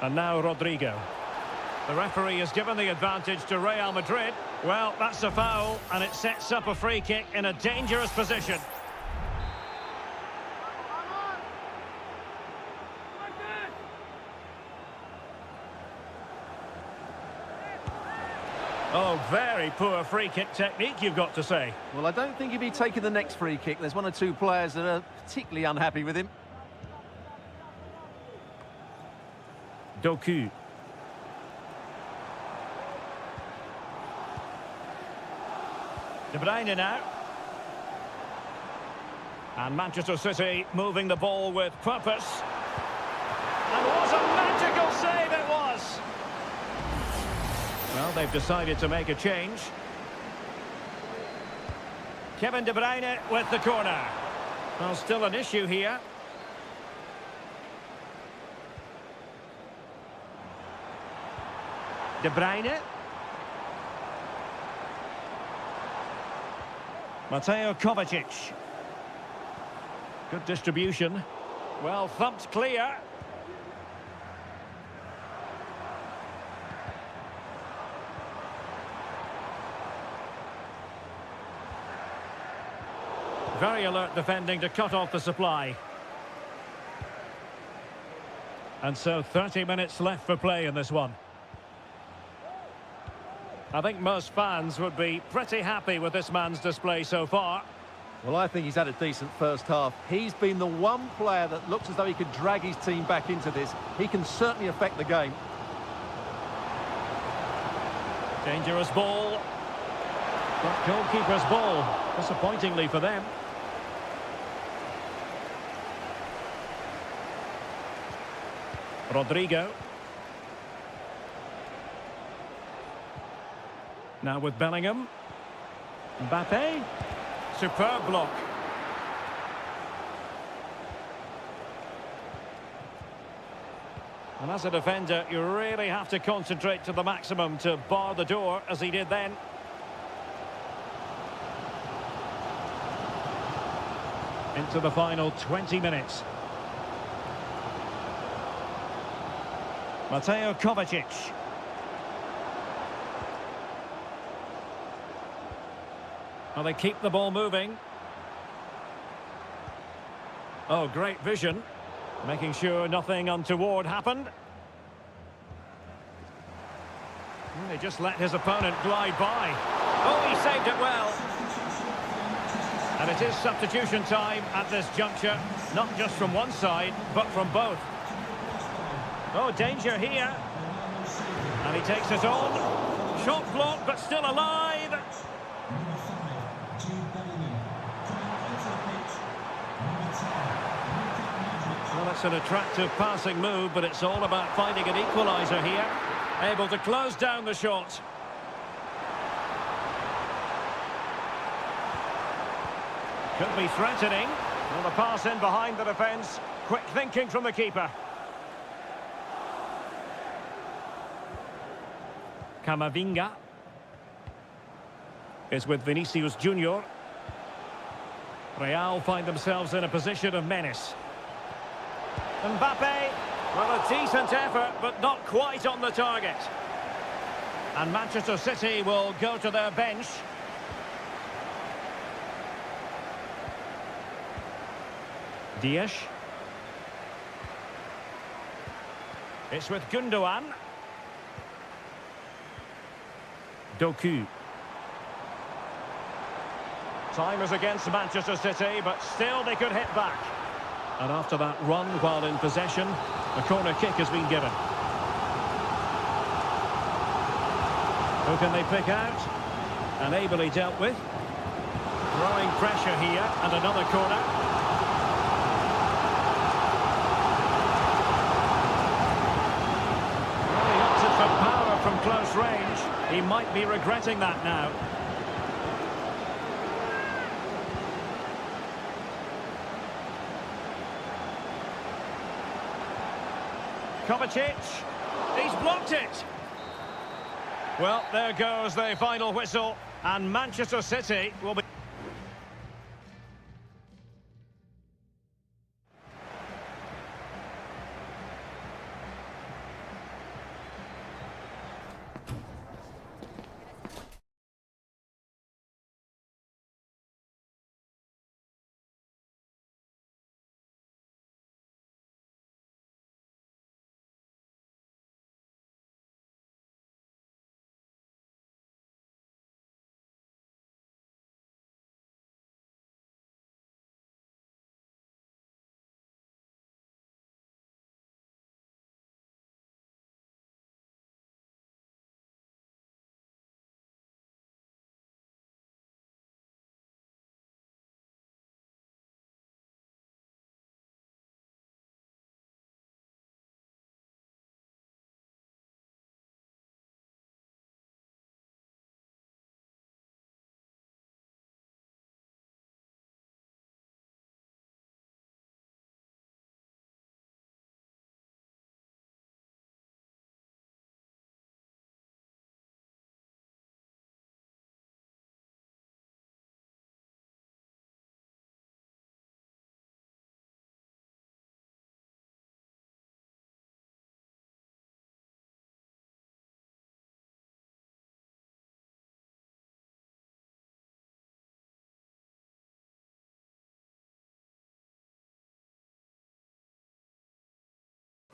And now Rodrigo. The referee has given the advantage to Real Madrid. Well, that's a foul, and it sets up a free kick in a dangerous position. Oh, very poor free kick technique, you've got to say. Well, I don't think he'll be taking the next free kick. There's one or two players that are particularly unhappy with him. Doku. De Bruyne now. And Manchester City moving the ball with purpose. And what a magical save it was! Well, they've decided to make a change. Kevin De Bruyne with the corner. Well, still an issue here. De Bruyne. Mateo Kovacic. Good distribution. Well, thumped clear. Very alert defending to cut off the supply. And so 30 minutes left for play in this one. I think most fans would be pretty happy with this man's display so far. Well, I think he's had a decent first half. He's been the one player that looks as though he could drag his team back into this. He can certainly affect the game. Dangerous ball. But goalkeeper's ball, disappointingly for them. Rodrigo. Now with Bellingham. Mbappe. Superb block. And as a defender, you really have to concentrate to the maximum to bar the door, as he did then. Into the final 20 minutes. Mateo Kovacic. Well, they keep the ball moving. Oh, great vision. Making sure nothing untoward happened. They just let his opponent glide by. Oh, he saved it well. And it is substitution time at this juncture. Not just from one side, but from both. Oh, danger here. And he takes it on. Shot blocked, but still alive. Well, it's an attractive passing move, but it's all about finding an equaliser here. Able to close down the shot. Could be threatening. Well, the pass in behind the defence. Quick thinking from the keeper. Camavinga is with Vinicius Junior. Real find themselves in a position of menace. Mbappe, well, a decent effort, but not quite on the target. And Manchester City will go to their bench. Dias. It's with Gundogan. Doku. Time is against Manchester City, but still they could hit back. And after that run while in possession, a corner kick has been given. Who can they pick out? And ably dealt with. Growing pressure here, and another corner. He might be regretting that now. Kovacic, he's blocked it. Well, there goes the final whistle, and Manchester City will be...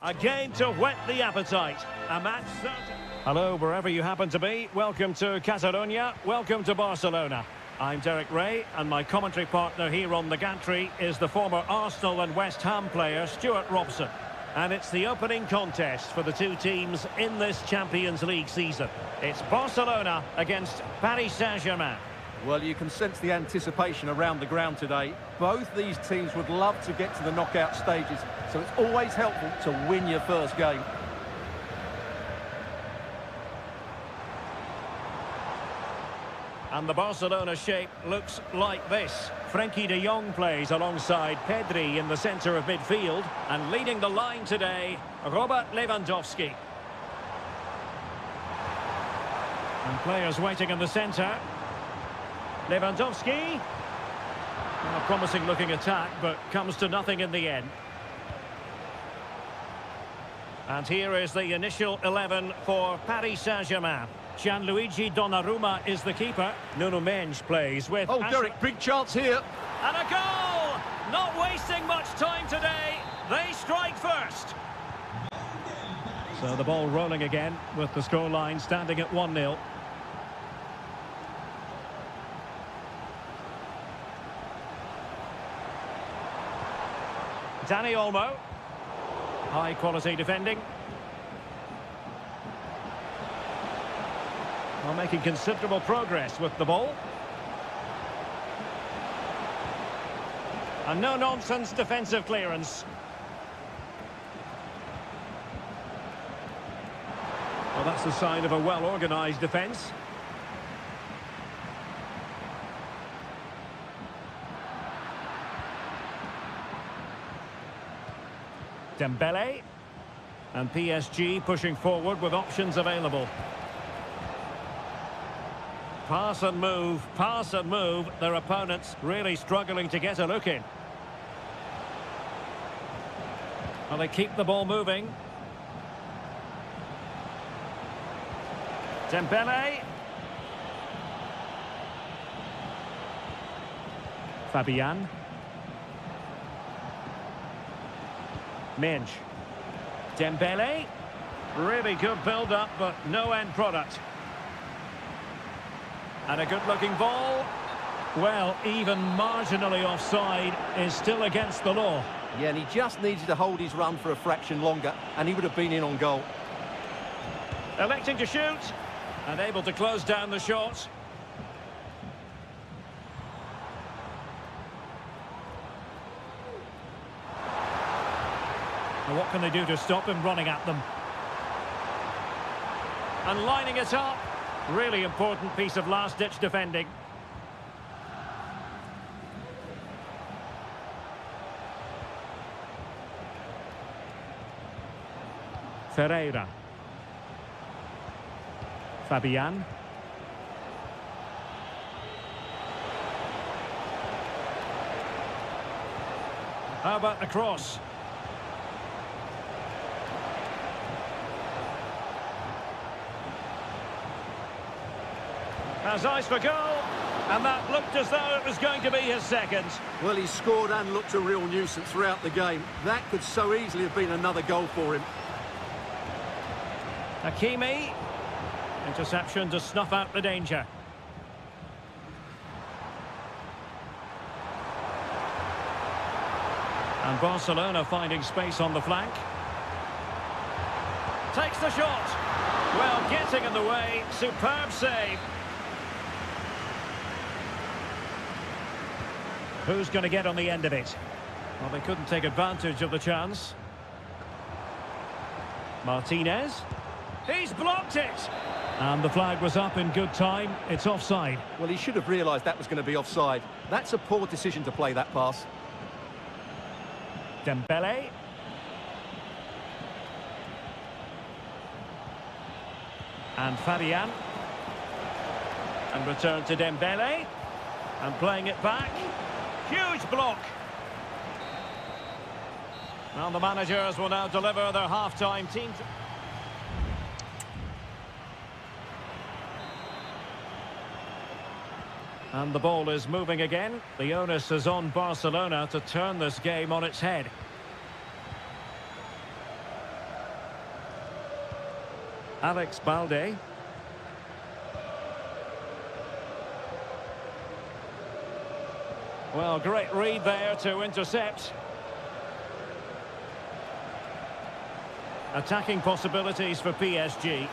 A game to whet the appetite. A match certain. Hello, wherever you happen to be. Welcome to Catalonia. Welcome to Barcelona. I'm Derek Ray, and my commentary partner here on the gantry is the former Arsenal and West Ham player, Stuart Robson. And it's the opening contest for the two teams in this Champions League season. It's Barcelona against Paris Saint-Germain. Well, you can sense the anticipation around the ground today. Both these teams would love to get to the knockout stages, so it's always helpful to win your first game. And the Barcelona shape looks like this. Frenkie de Jong plays alongside Pedri in the centre of midfield, and leading the line today, Robert Lewandowski. And players waiting in the centre. Lewandowski. A promising looking attack, but comes to nothing in the end. And here is the initial 11 for Paris Saint-Germain. Gianluigi Donnarumma is the keeper. Nuno Mendes plays with... Oh, Derek, big chance here. And a goal! Not wasting much time today. They strike first. So the ball rolling again with the scoreline standing at 1-0. Dani Olmo. High quality defending. Well, making considerable progress with the ball. And no-nonsense defensive clearance. Well, that's a sign of a well-organised defence. Dembele. And PSG pushing forward with options available. Pass and move, pass and move. Their opponents really struggling to get a look in. Well, they keep the ball moving. Dembele. Fabian. Mendes. Dembele. Really good build-up, but no end product. And a good-looking ball. Well, even marginally offside is still against the law. Yeah, and he just needed to hold his run for a fraction longer, and he would have been in on goal. Electing to shoot, and able to close down the shot. Now what can they do to stop him running at them? And lining it up. Really important piece of last-ditch defending. Ferreira. Fabian. How about the cross? Has eyes for goal, and that looked as though it was going to be his second. Well, he scored and looked a real nuisance throughout the game. That could so easily have been another goal for him. Hakimi. Interception to snuff out the danger. And Barcelona finding space on the flank. Takes the shot. Well, getting in the way. Superb save. Who's going to get on the end of it? Well, they couldn't take advantage of the chance. Martinez. He's blocked it. And the flag was up in good time. It's offside. Well, he should have realised that was going to be offside. That's a poor decision to play that pass. Dembele. And Fabian. And return to Dembele. And playing it back. Huge block. Well, the managers will now deliver their half-time team. And the ball is moving again. The onus is on Barcelona to turn this game on its head. Alex Balde. Well, great read there to intercept. Attacking possibilities for PSG.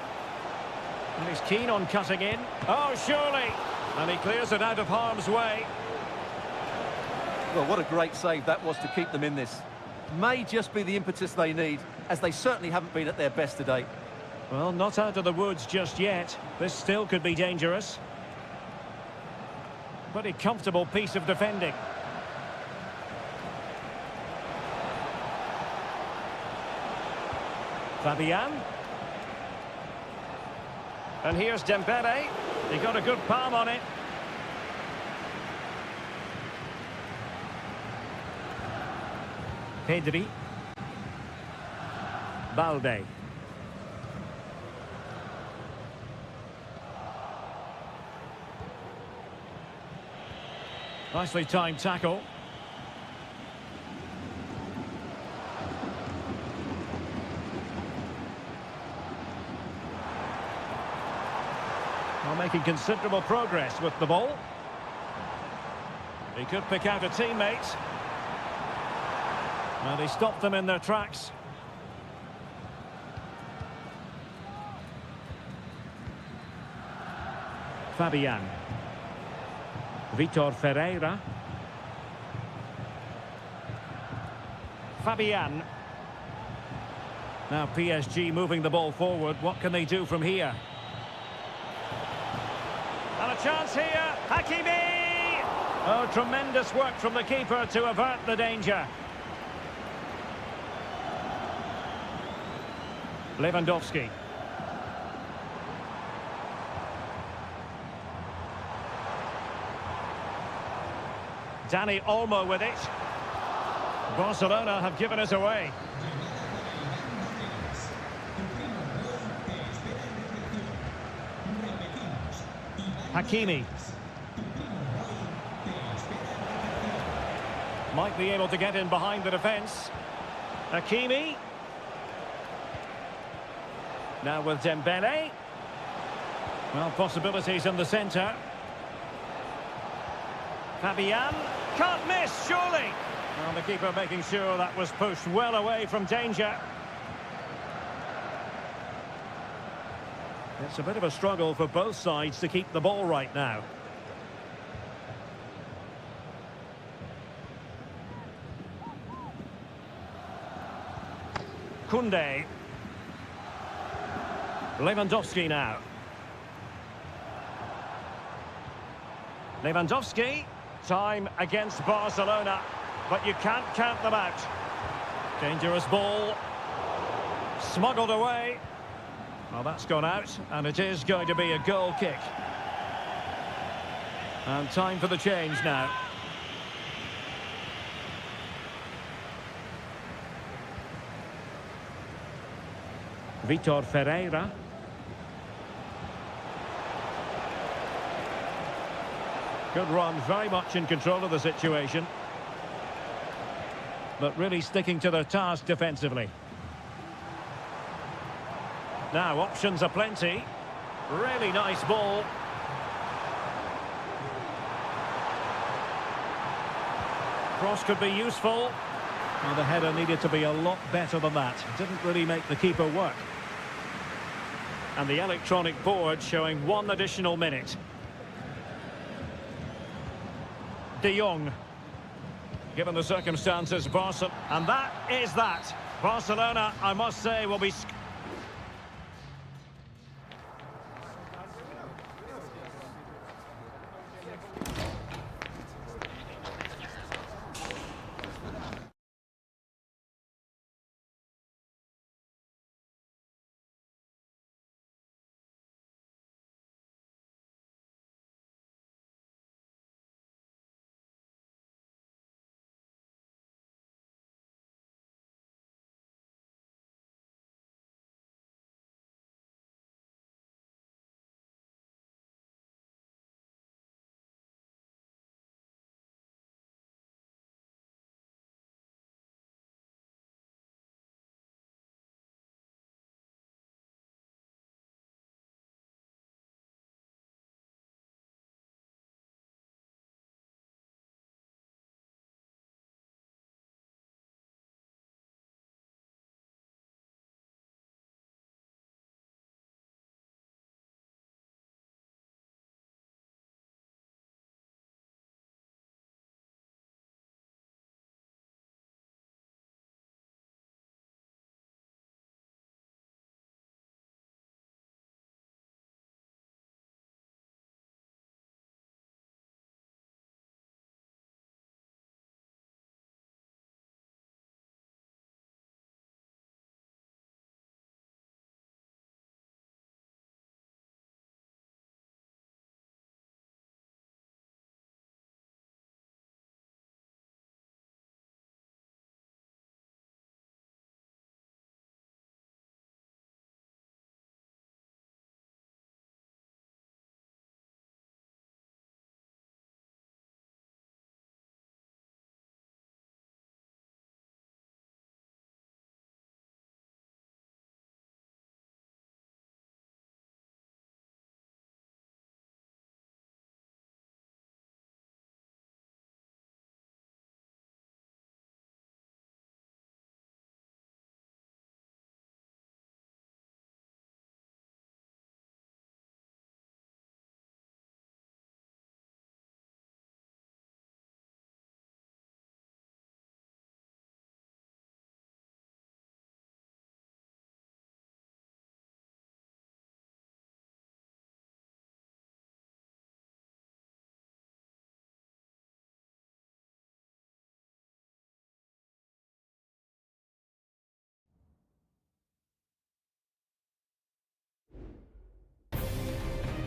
And he's keen on cutting in. Oh, surely! And he clears it out of harm's way. Well, what a great save that was to keep them in this. May just be the impetus they need, as they certainly haven't been at their best today. Well, not out of the woods just yet. This still could be dangerous. Pretty comfortable piece of defending. Fabian. And here's Dembele. He got a good palm on it. Pedri. Balde. Nicely timed tackle. Well, making considerable progress with the ball. He could pick out a teammate. And he stopped them in their tracks. Fabian. Vitor Ferreira. Fabian. Now PSG moving the ball forward. What can they do from here? And a chance here. Hakimi! Oh, tremendous work from the keeper to avert the danger. Lewandowski. Dani Olmo with it. Barcelona have given us away. Hakimi. Might be able to get in behind the defence. Hakimi. Now with Dembele. Well, possibilities in the centre. Fabian. Can't miss, surely. Well, the keeper making sure that was pushed well away from danger. It's a bit of a struggle for both sides to keep the ball right now. Koundé. Lewandowski now. Lewandowski, time against Barcelona, but you can't count them out. Dangerous ball, smuggled away. Well, that's gone out, and it is going to be a goal kick. And time for the change now. Vitor Ferreira. Good run, very much in control of the situation. But really sticking to their task defensively. Now, options are plenty. Really nice ball. Cross could be useful. Well, the header needed to be a lot better than that. Didn't really make the keeper work. And the electronic board showing 1 additional minute. De Jong. Given the circumstances, Barcelona... And that is that. Barcelona, I must say, will be...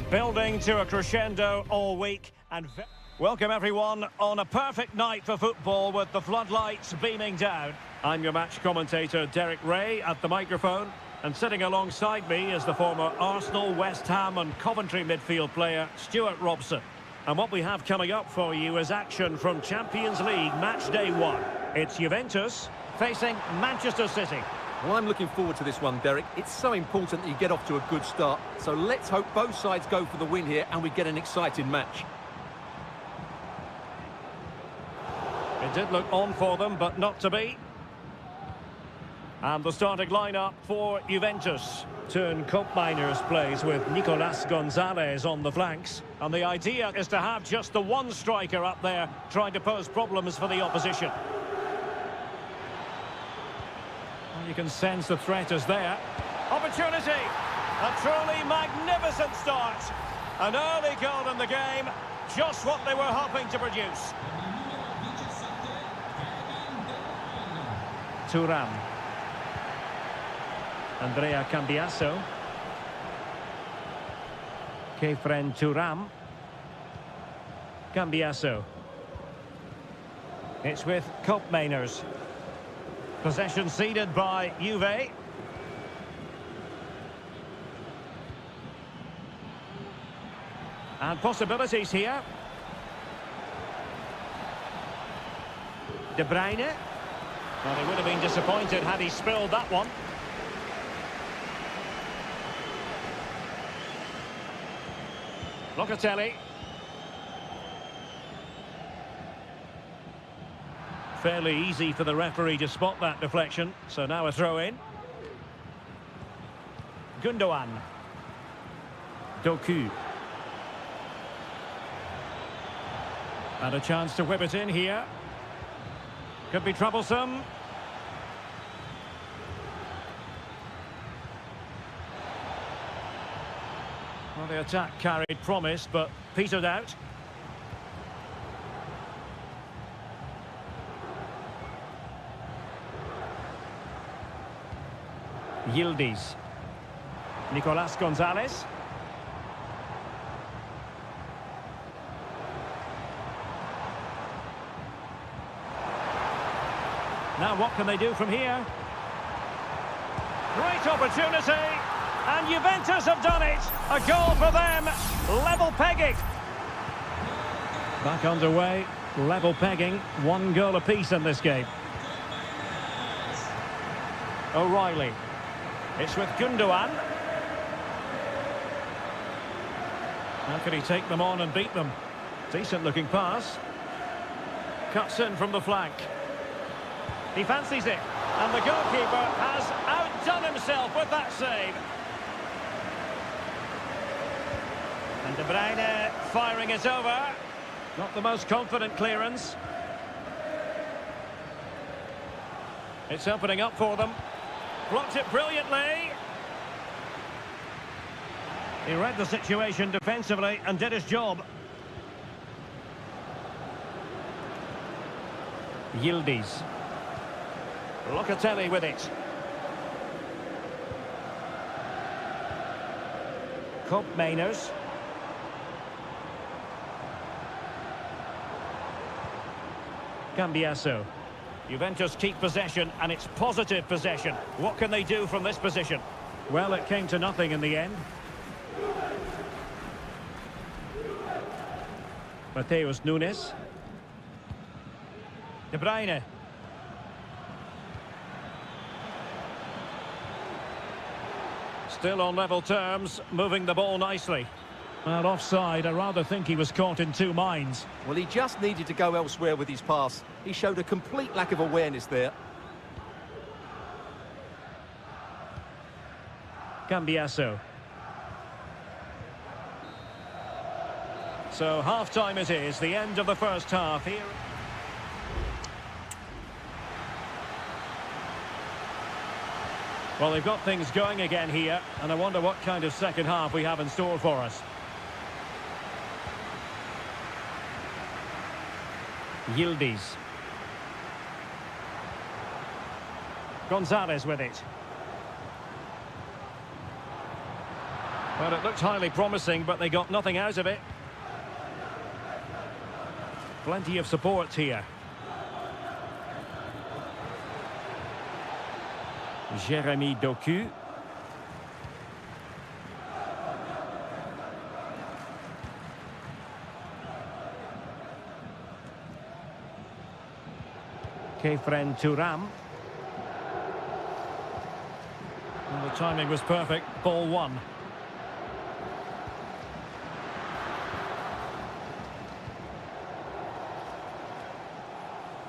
Building to a crescendo all week, and welcome everyone on a perfect night for football with the floodlights beaming down. I'm your match commentator Derek Ray at the microphone, and sitting alongside me is the former Arsenal, West Ham and Coventry midfield player Stuart Robson. And what we have coming up for you is action from Champions League match day 1. It's Juventus facing Manchester City. Well, I'm looking forward to this one, Derek. It's so important that you get off to a good start. So let's hope both sides go for the win here and we get an exciting match. It did look on for them, but not to be. And the starting lineup for Juventus. Turn Koopmeiners plays with Nicolas Gonzalez on the flanks. And the idea is to have just the one striker up there trying to pose problems for the opposition. You can sense the threat is there. Opportunity! A truly magnificent start. An early goal in the game. just what they were hoping to produce. Thuram. Andrea Cambiasso. Kefren Thuram. Cambiasso. It's with Koopmeiners. Possession ceded by Juve. And possibilities here. De Bruyne. Well, he would have been disappointed had he spilled that one. Locatelli. Fairly easy for the referee to spot that deflection, so now a throw in. Gundogan. Doku. And a chance to whip it in here. Could be troublesome. Well, the attack carried promise, but petered out. Yildiz. Nicolas Gonzalez. Now what can they do from here? Great opportunity, and Juventus have done it. A goal for them, level pegging. Back underway, level pegging, 1 goal apiece in this game. O'Reilly. It's with Gundogan. How can he take them on and beat them? Decent looking pass. Cuts in from the flank. He fancies it, and the goalkeeper has outdone himself with that save. And De Bruyne firing it over. Not the most confident clearance. It's opening up for them. Blocked it brilliantly. He read the situation defensively and did his job. Yildiz. Locatelli with it. Koopmeiners. Cambiasso. Juventus keep possession, and it's positive possession. What can they do from this position? Well, it came to nothing in the end. Mateus Nunes. De Bruyne. Still on level terms, moving the ball nicely. Well, offside, I rather think he was caught in two minds. Well, he just needed to go elsewhere with his pass. He showed a complete lack of awareness there. Cambiasso. So half-time it is, the end of the first half here. Well, they've got things going again here, and I wonder what kind of second half we have in store for us. Yildiz. Gonzalez with it. Well, it looked highly promising, but they got nothing out of it. Plenty of support here. Jeremy Doku. Kefren Thuram. And the timing was perfect. Ball one.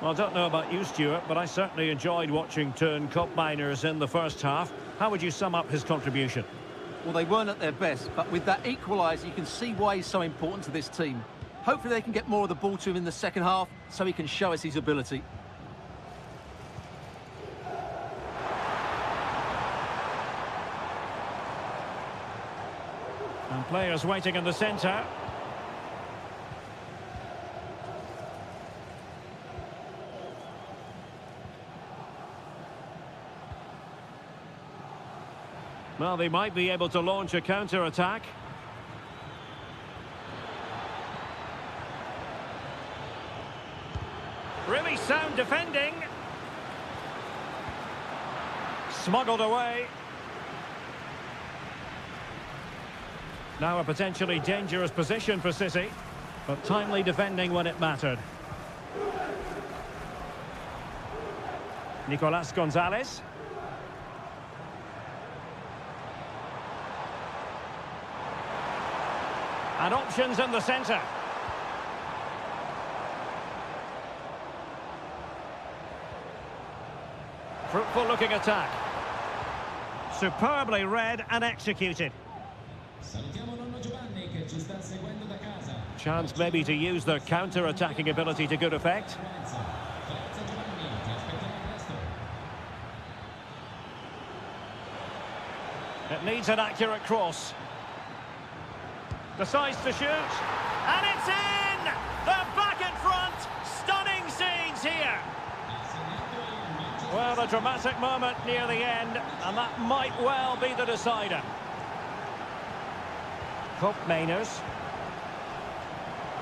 Well, I don't know about you, Stuart, but I certainly enjoyed watching Teun Koopmeiners in the first half. How would you sum up his contribution? Well, they weren't at their best, but with that equaliser, you can see why he's so important to this team. Hopefully they can get more of the ball to him in the second half so he can show us his ability. And players waiting in the centre. Well, they might be able to launch a counter-attack. Really sound defending. Smuggled away. Now a potentially dangerous position for City, but timely defending when it mattered. Nicolas Gonzalez. And options in the centre. Fruitful looking attack. Superbly read and executed. Chance maybe to use their counter-attacking ability to good effect. It needs an accurate cross. Decides to shoot. And it's in! They're back in front! Stunning scenes here! Well, a dramatic moment near the end, and that might well be the decider. Hope Mainers.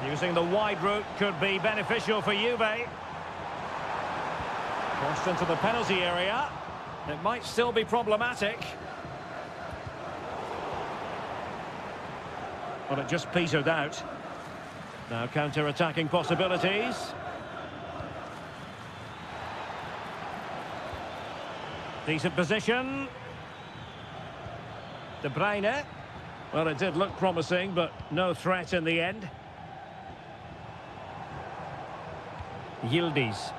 Using the wide route could be beneficial for Juve. Crossed into the penalty area. It might still be problematic. Well, it just petered out. Now counter-attacking possibilities. Decent position. De Bruyne. Well, it did look promising, but no threat in the end. Yildiz.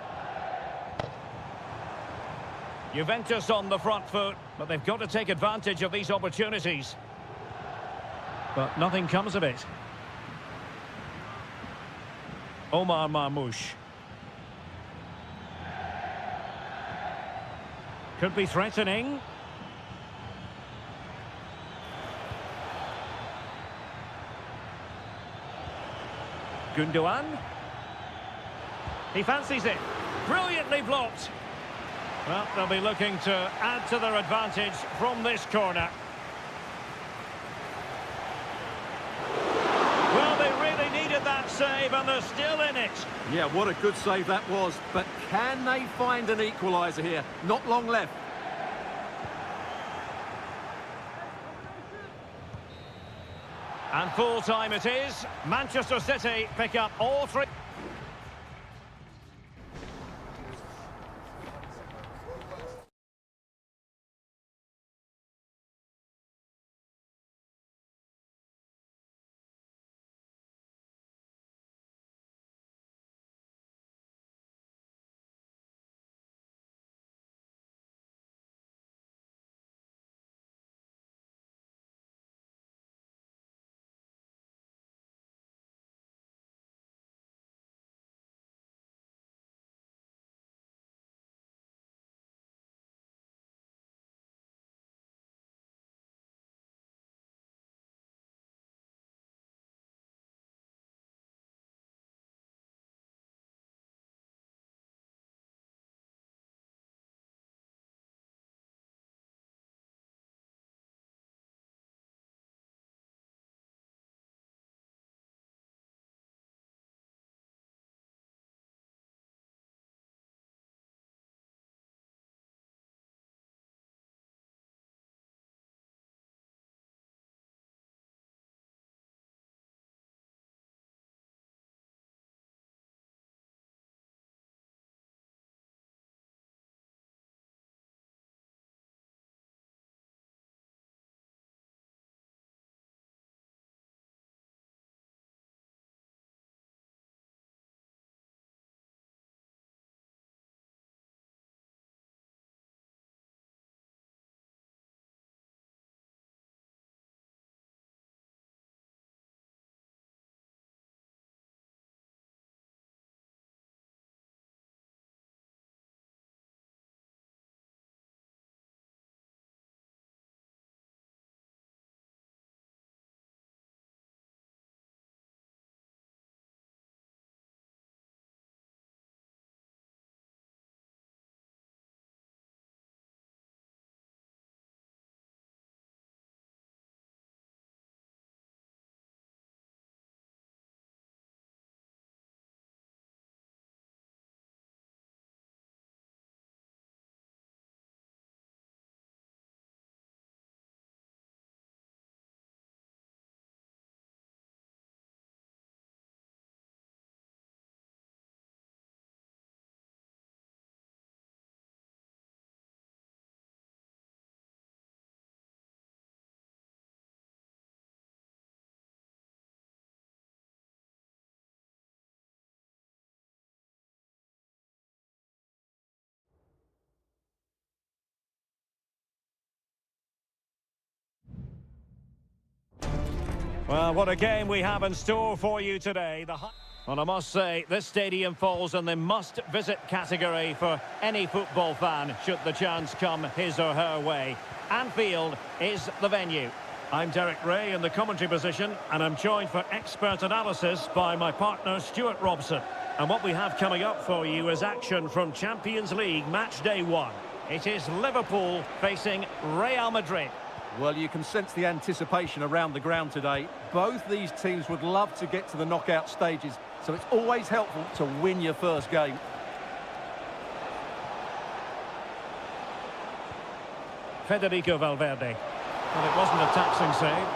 Juventus on the front foot, but they've got to take advantage of these opportunities. But nothing comes of it. Omar Marmoush. Could be threatening. Gundogan. He fancies it. Brilliantly blocked. Well, they'll be looking to add to their advantage from this corner. Well, they really needed that save, and they're still in it. Yeah, what a good save that was. But can they find an equaliser here? Not long left. And full time it is. Manchester City pick up all three. Well, what a game we have in store for you today. Well, I must say, this stadium falls in the must-visit category for any football fan, should the chance come his or her way. Anfield is the venue. I'm Derek Ray in the commentary position, and I'm joined for expert analysis by my partner, Stuart Robson. And what we have coming up for you is action from Champions League Match Day 1. It is Liverpool facing Real Madrid. Well, you can sense the anticipation around the ground today. Both these teams would love to get to the knockout stages, so it's always helpful to win your first game. Federico Valverde. Well, it wasn't a taxing save.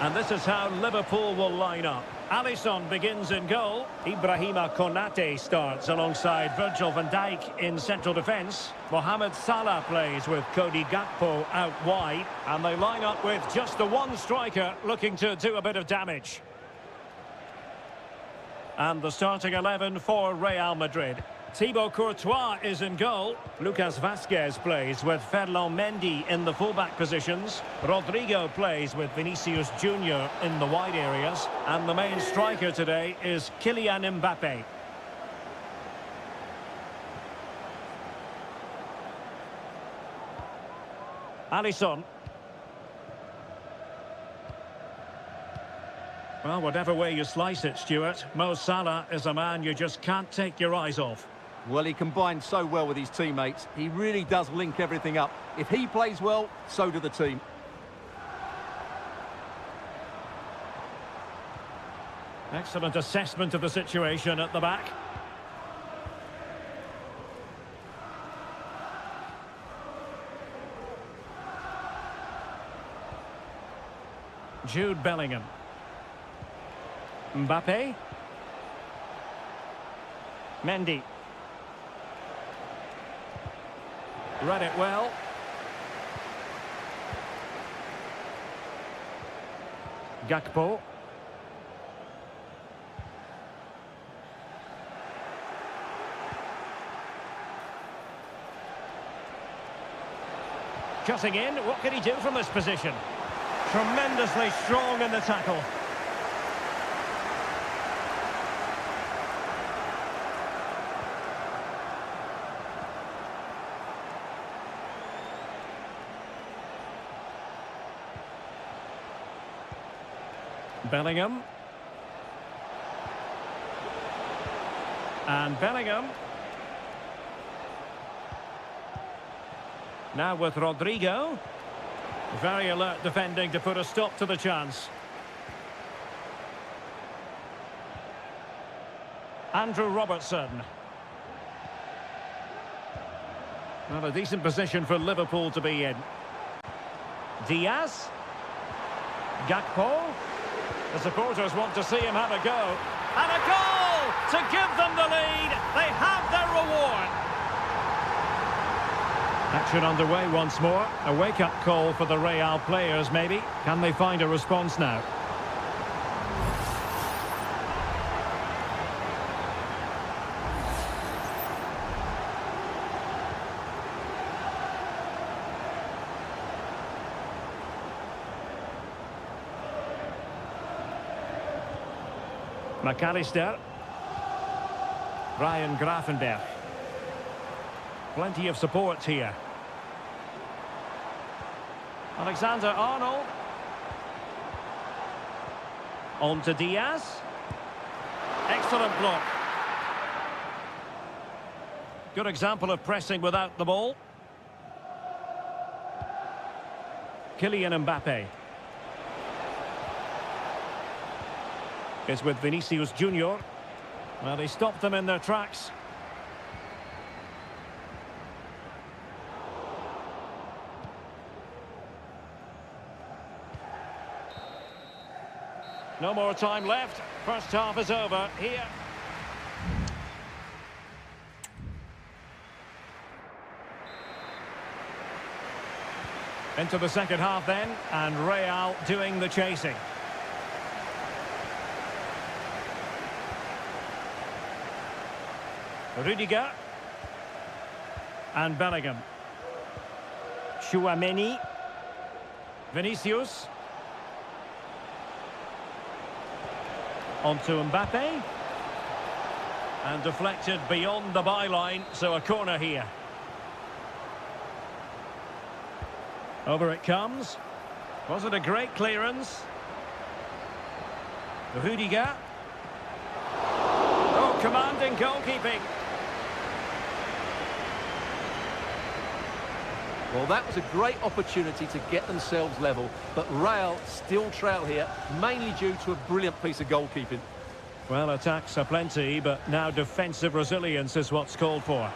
And this is how Liverpool will line up. Alisson begins in goal. Ibrahima Konate starts alongside Virgil van Dijk in central defence. Mohamed Salah plays with Cody Gakpo out wide. And they line up with just the one striker looking to do a bit of damage. And the starting 11 for Real Madrid. Thibaut Courtois is in goal. Lucas Vazquez plays with Ferland Mendy in the fullback positions. Rodrigo plays with Vinicius Junior in the wide areas. And the main striker today is Kylian Mbappe. Alisson. Well, whatever way you slice it, Stuart, Mo Salah is a man you just can't take your eyes off. Well, he combines so well with his teammates. He really does link everything up. If he plays well, so do the team. Excellent assessment of the situation at the back. Jude Bellingham. Mbappe. Mendy. Read it well. Gakpo. Cutting in, what can he do from this position? Tremendously strong in the tackle. Bellingham. And Bellingham. Now with Rodrigo. Very alert defending to put a stop to the chance. Andrew Robertson. Well, a decent position for Liverpool to be in. Diaz. Gakpo. The supporters want to see him have a go. And a goal to give them the lead. They have their reward. Action underway once more. A wake-up call for the Real players, maybe. Can they find a response now? McAllister. Ryan Gravenberch. Plenty of support here. Alexander-Arnold. On to Diaz. Excellent block. Good example of pressing without the ball. Kylian Mbappe. Is with Vinicius Junior. Well, he stopped them in their tracks. No more time left. First half is over here. Into the second half then, and Real doing the chasing. Rudiger. And Bellingham. Chouameni. Vinicius. Onto Mbappe. And deflected beyond the byline, so a corner here. Over it comes. Was it a great clearance? Rudiger. Oh, commanding goalkeeping. Well, that was a great opportunity to get themselves level, but Real still trail here, mainly due to a brilliant piece of goalkeeping. Well, attacks are plenty, but now defensive resilience is what's called for.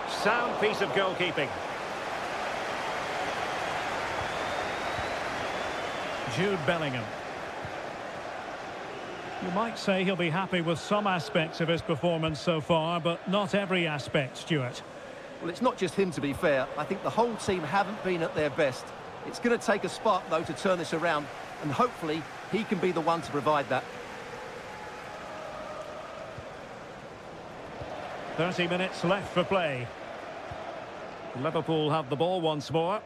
Sound piece of goalkeeping. Jude Bellingham. You might say he'll be happy with some aspects of his performance so far, but not every aspect, Stuart. Well, it's not just him, to be fair. I think the whole team haven't been at their best. It's going to take a spark, though, to turn this around, and hopefully he can be the one to provide that. 30 minutes left for play. Liverpool have the ball once more.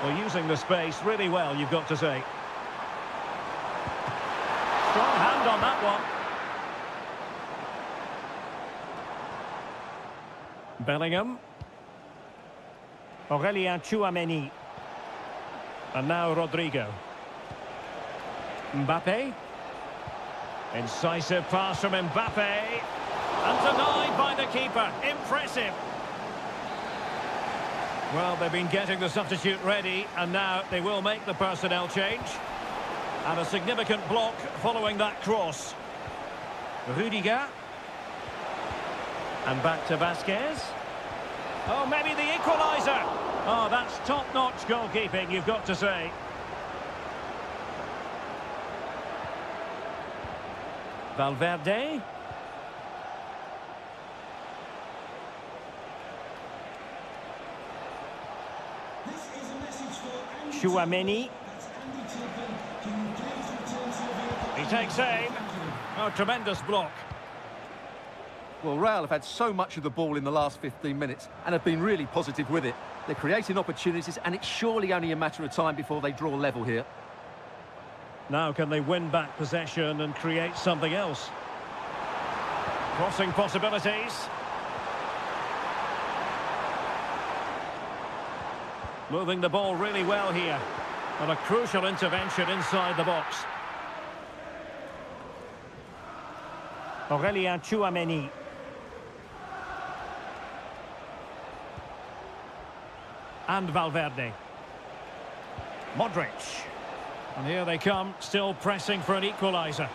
Well, using the space really well, you've got to say. Strong hand on that one. Bellingham. Aurelien Tchouameni. And now Rodrigo. Mbappe. Incisive pass from Mbappe. And denied by the keeper. Impressive. Well, they've been getting the substitute ready, and now they will make the personnel change. And a significant block following that cross. Rudiger. And back to Vasquez. Oh, maybe the equaliser. Oh, that's top-notch goalkeeping, you've got to say. Valverde. Tchouameni. He takes aim. Oh, tremendous block. Well, Real have had so much of the ball in the last 15 minutes and have been really positive with it. They're creating opportunities, and it's surely only a matter of time before they draw level here. Now can they win back possession and create something else? Crossing possibilities. Moving the ball really well here. And a crucial intervention inside the box. Aurelien Tchouameni. And Valverde. Modric. And here they come, still pressing for an equaliser.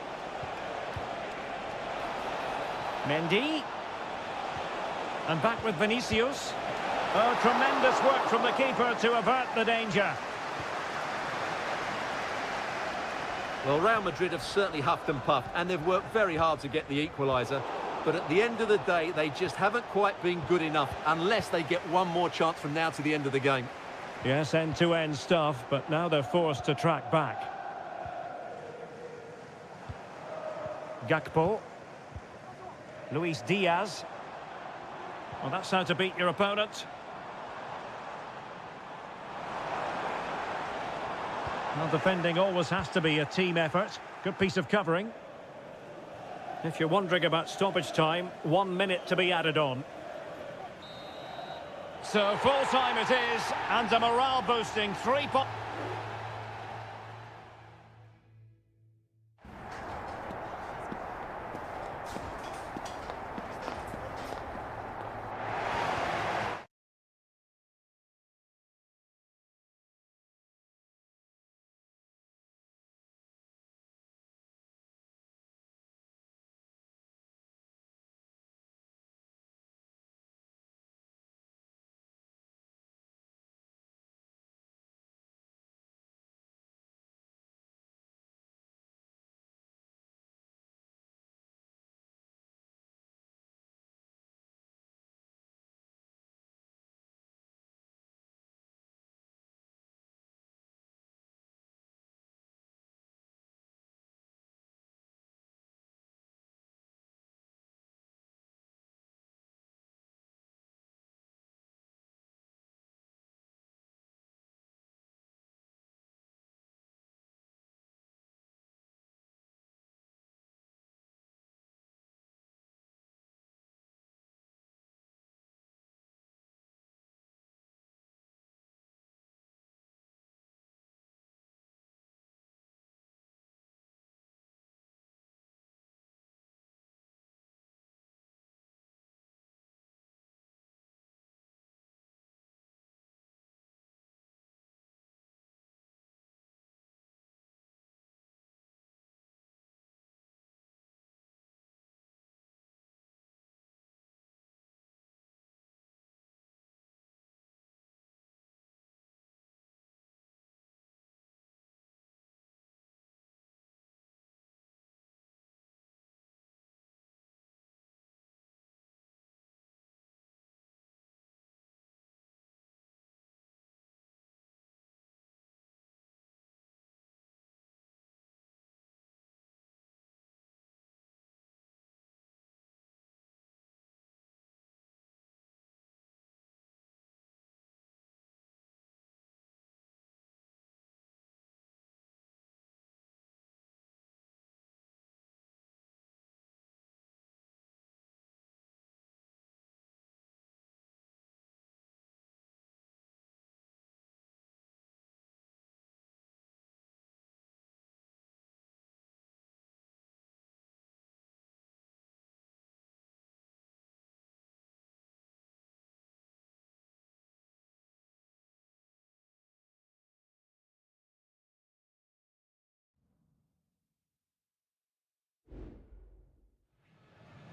Mendy. And back with Vinicius. Oh, tremendous work from the keeper to avert the danger. Well, Real Madrid have certainly huffed and puffed, and they've worked very hard to get the equaliser. But at the end of the day, they just haven't quite been good enough unless they get one more chance from now to the end of the game. Yes, end-to-end stuff, but now they're forced to track back. Gakpo. Luis Diaz. Well, that's how to beat your opponent. Well, defending always has to be a team effort. Good piece of covering. If you're wondering about stoppage time, 1 minute to be added on. So full time it is, and a morale-boosting 3-point...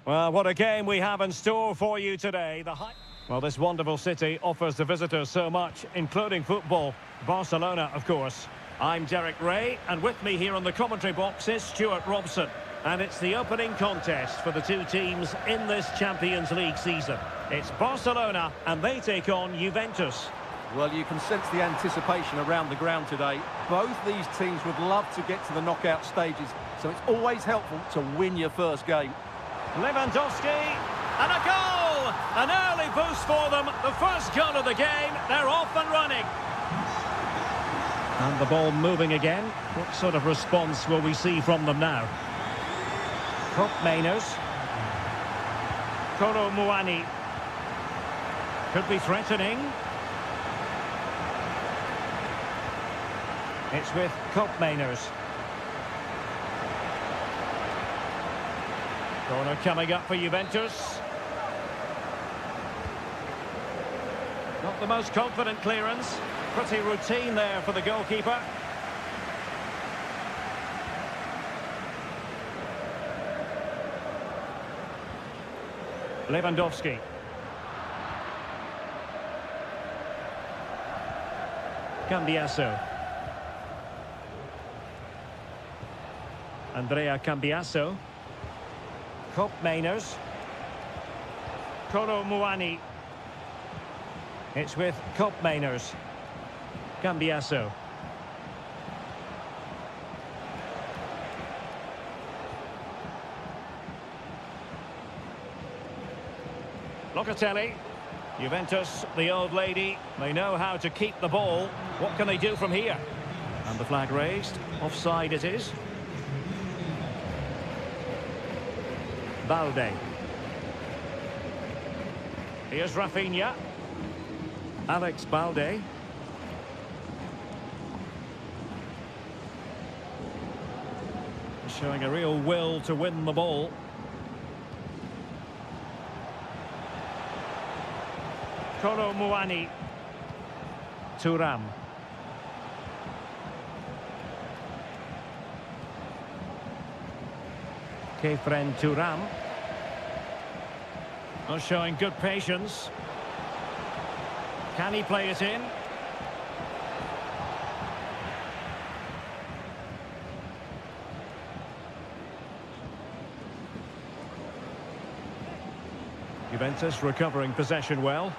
Well, what a game we have in store for you today. Well, this wonderful city offers the visitors so much, including football. Barcelona, of course. I'm Derek Ray, and with me here on the commentary box is Stuart Robson. And it's the opening contest for the two teams in this Champions League season. It's Barcelona, and they take on Juventus. Well, you can sense the anticipation around the ground today. Both these teams would love to get to the knockout stages, so it's always helpful to win your first game. Lewandowski, and a goal! An early boost for them. The first goal of the game. They're off and running. And the ball moving again. What sort of response will we see from them now? Mainers. Kolo Muani. Could be threatening. It's with Mainers. Corner coming up for Juventus. Not the most confident clearance. Pretty routine there for the goalkeeper. Lewandowski. Cambiasso. Andrea Cambiasso. Mainers. Kolo Muani. It's with Mainers. Cambiasso. Locatelli. Juventus, the old lady, they know how to keep the ball. What can they do from here? And the flag raised. Offside it is. Balde. Here's Rafinha. Alex Balde. Showing a real will to win the ball. Kolo Muani. Thuram. Kefren Thuram. Not showing good patience. Can he play it in? Juventus recovering possession well.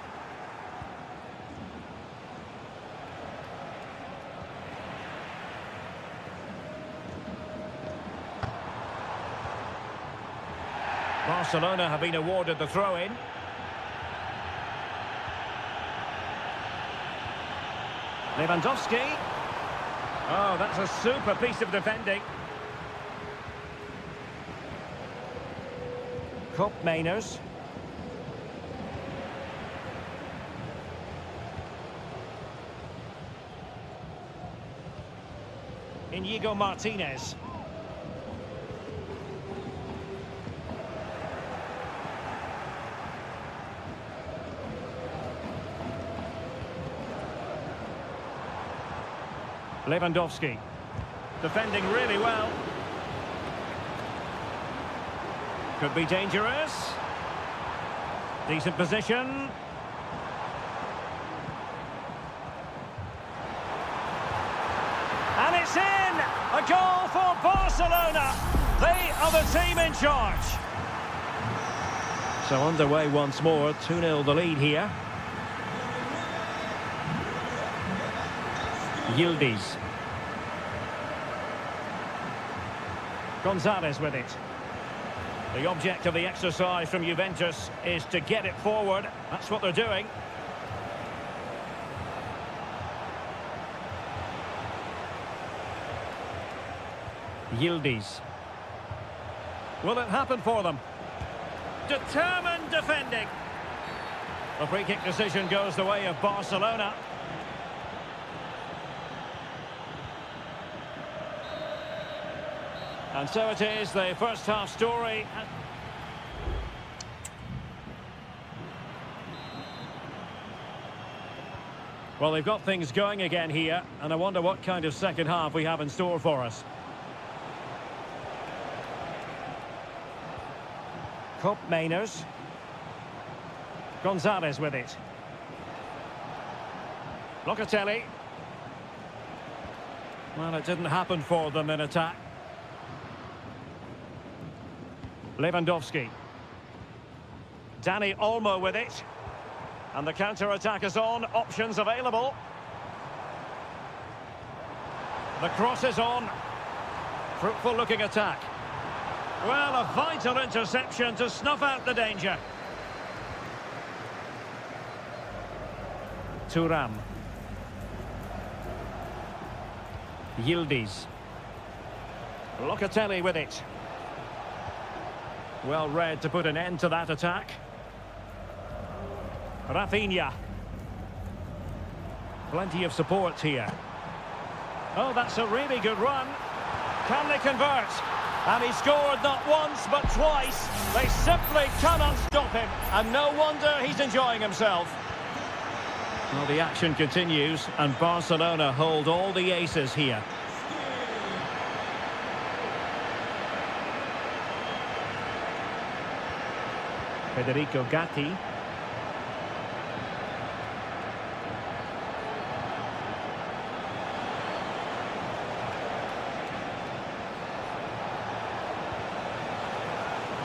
Barcelona have been awarded the throw-in. Lewandowski. Oh, that's a super piece of defending. Mainers. Inigo Martinez. Lewandowski. Defending really well. Could be dangerous. Decent position. And it's in! A goal for Barcelona. They are the team in charge. So underway once more. 2-0 the lead here. Yildiz. Gonzalez with it. The object of the exercise from Juventus is to get it forward. That's what they're doing. Yildiz. Will it happen for them? Determined defending. The free kick decision goes the way of Barcelona. And so it is, the first half story. Well, they've got things going again here, and I wonder what kind of second half we have in store for us. Mainers. Gonzalez with it. Locatelli. Well, it didn't happen for them in attack. Lewandowski. Dani Olmo with it. And the counter-attack is on. Options available. The cross is on. Fruitful-looking attack. Well, a vital interception to snuff out the danger. Thuram. Yildiz. Locatelli with it. Well read to put an end to that attack. Rafinha. Plenty of support here. Oh, that's a really good run. Can they convert? And he scored not once but twice. They simply cannot stop him. And no wonder he's enjoying himself. Well, the action continues and Barcelona hold all the aces here. Federico Gatti.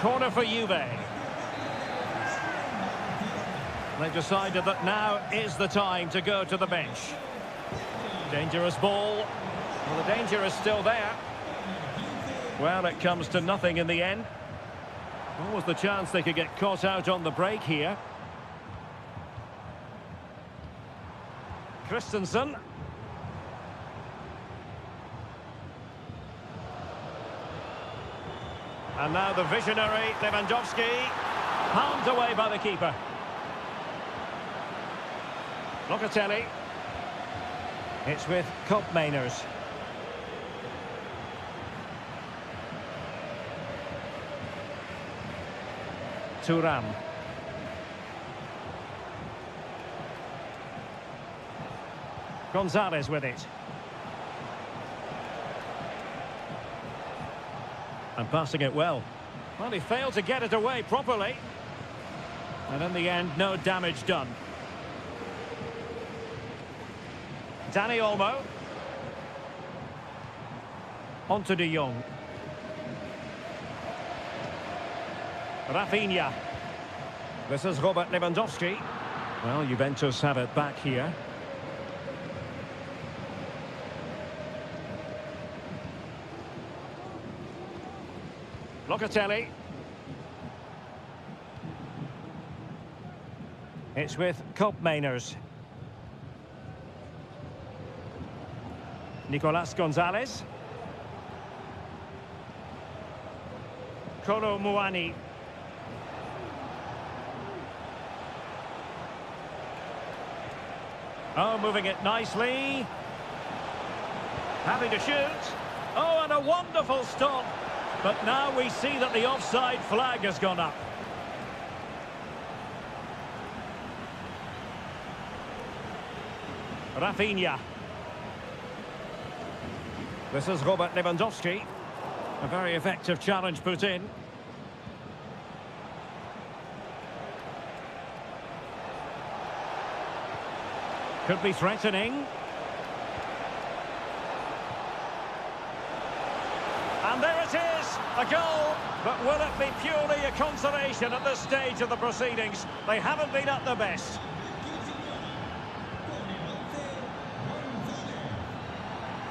Corner for Juve. They've decided that now is the time to go to the bench. Dangerous ball. Well, the danger is still there. Well, it comes to nothing in the end. What was the chance they could get caught out on the break here? Christensen. And now the visionary Lewandowski, palmed away by the keeper. Locatelli. It's with Mainers. Thuram. Gonzalez with it. And passing it well. Well, he failed to get it away properly. And in the end, no damage done. Dani Olmo. On to De Jong. Rafinha. This is Robert Lewandowski. Well, Juventus have it back here. Locatelli. It's with Mainers. Nicolas Gonzalez. Kolo Muani. Oh, moving it nicely. Happy to shoot. Oh, and a wonderful stop. But now we see that the offside flag has gone up. Rafinha. This is Robert Lewandowski. A very effective challenge put in. Could be threatening. And there it is, a goal. But will it be purely a consolation at this stage of the proceedings? They haven't been at their best.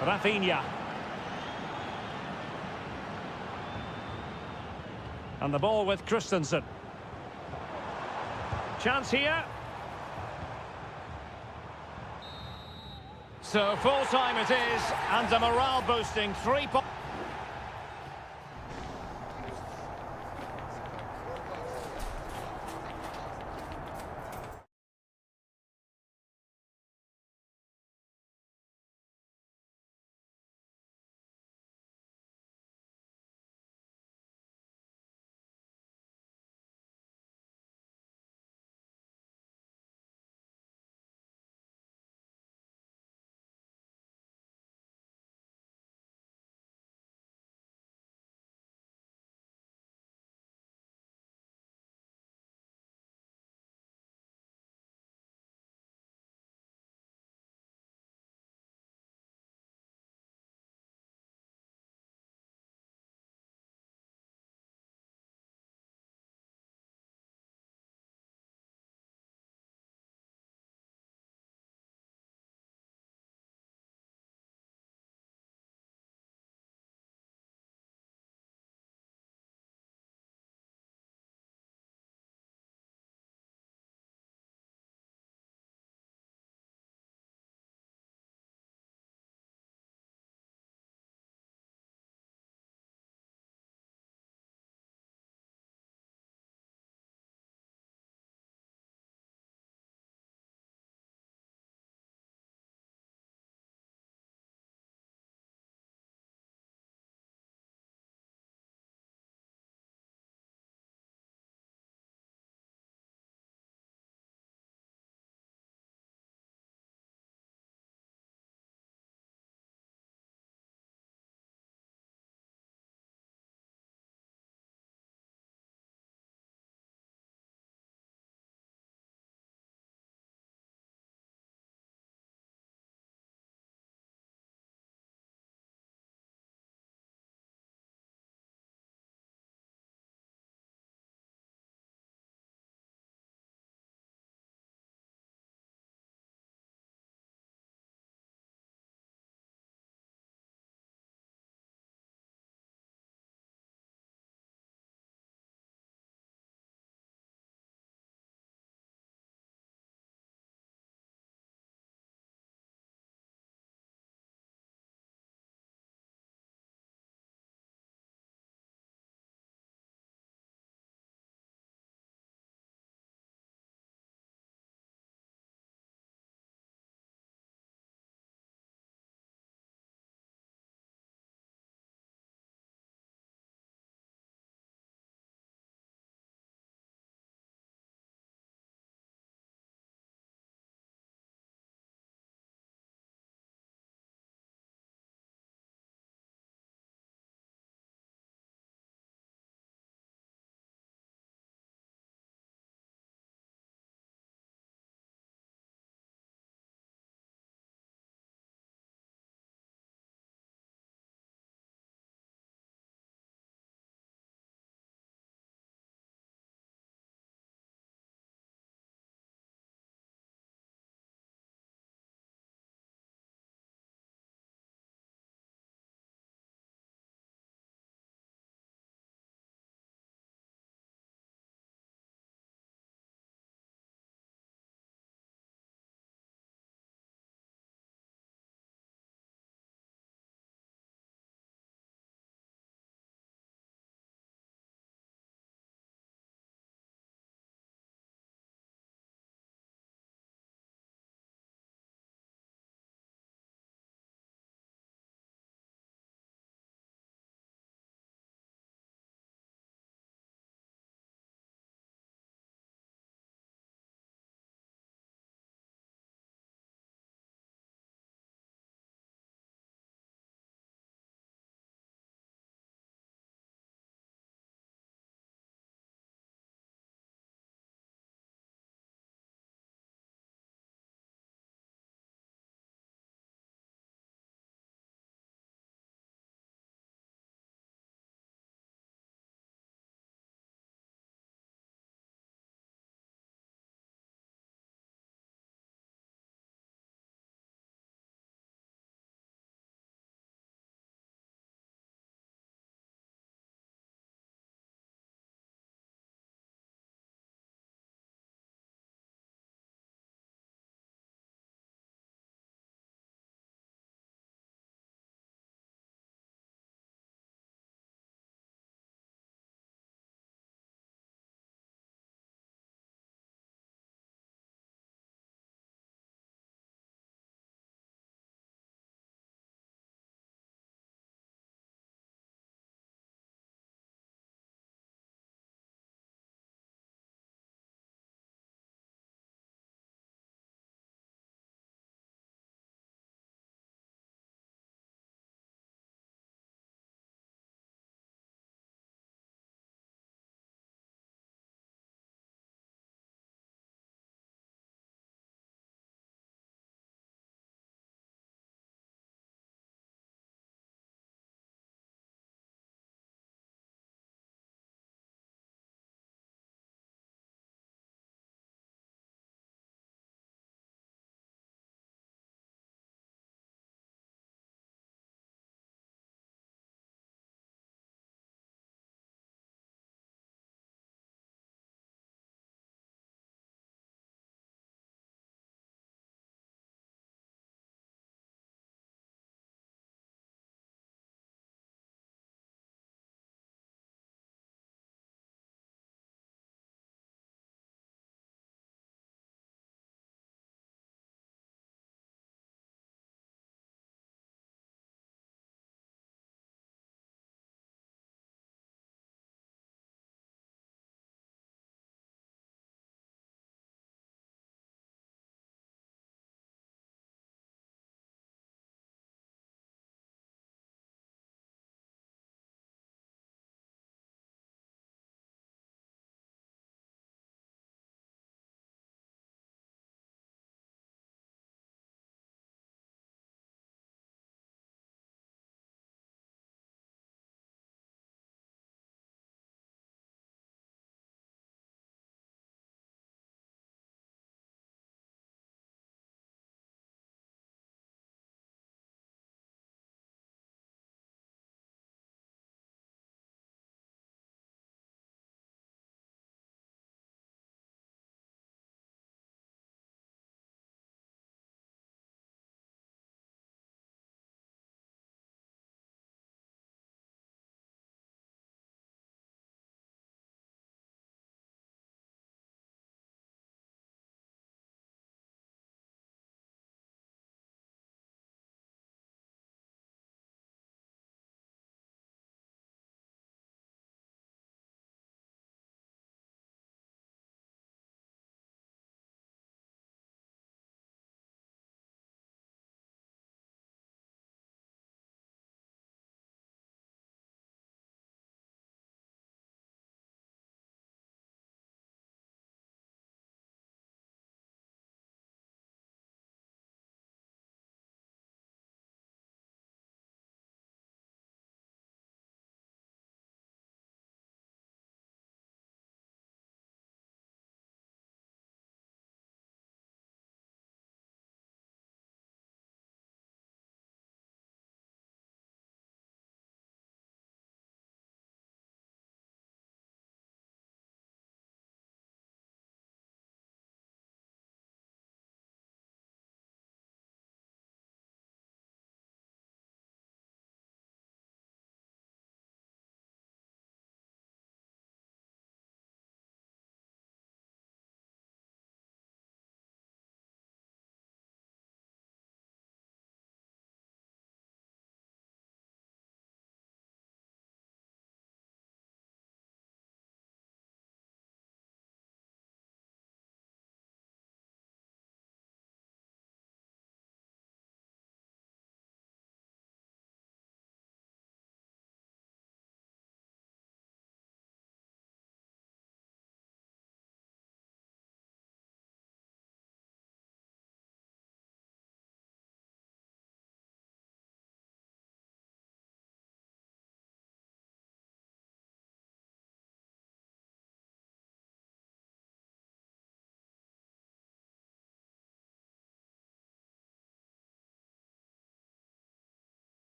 Rafinha. And the ball with Christensen. Chance here. So full time it is, and a morale boosting 3 points.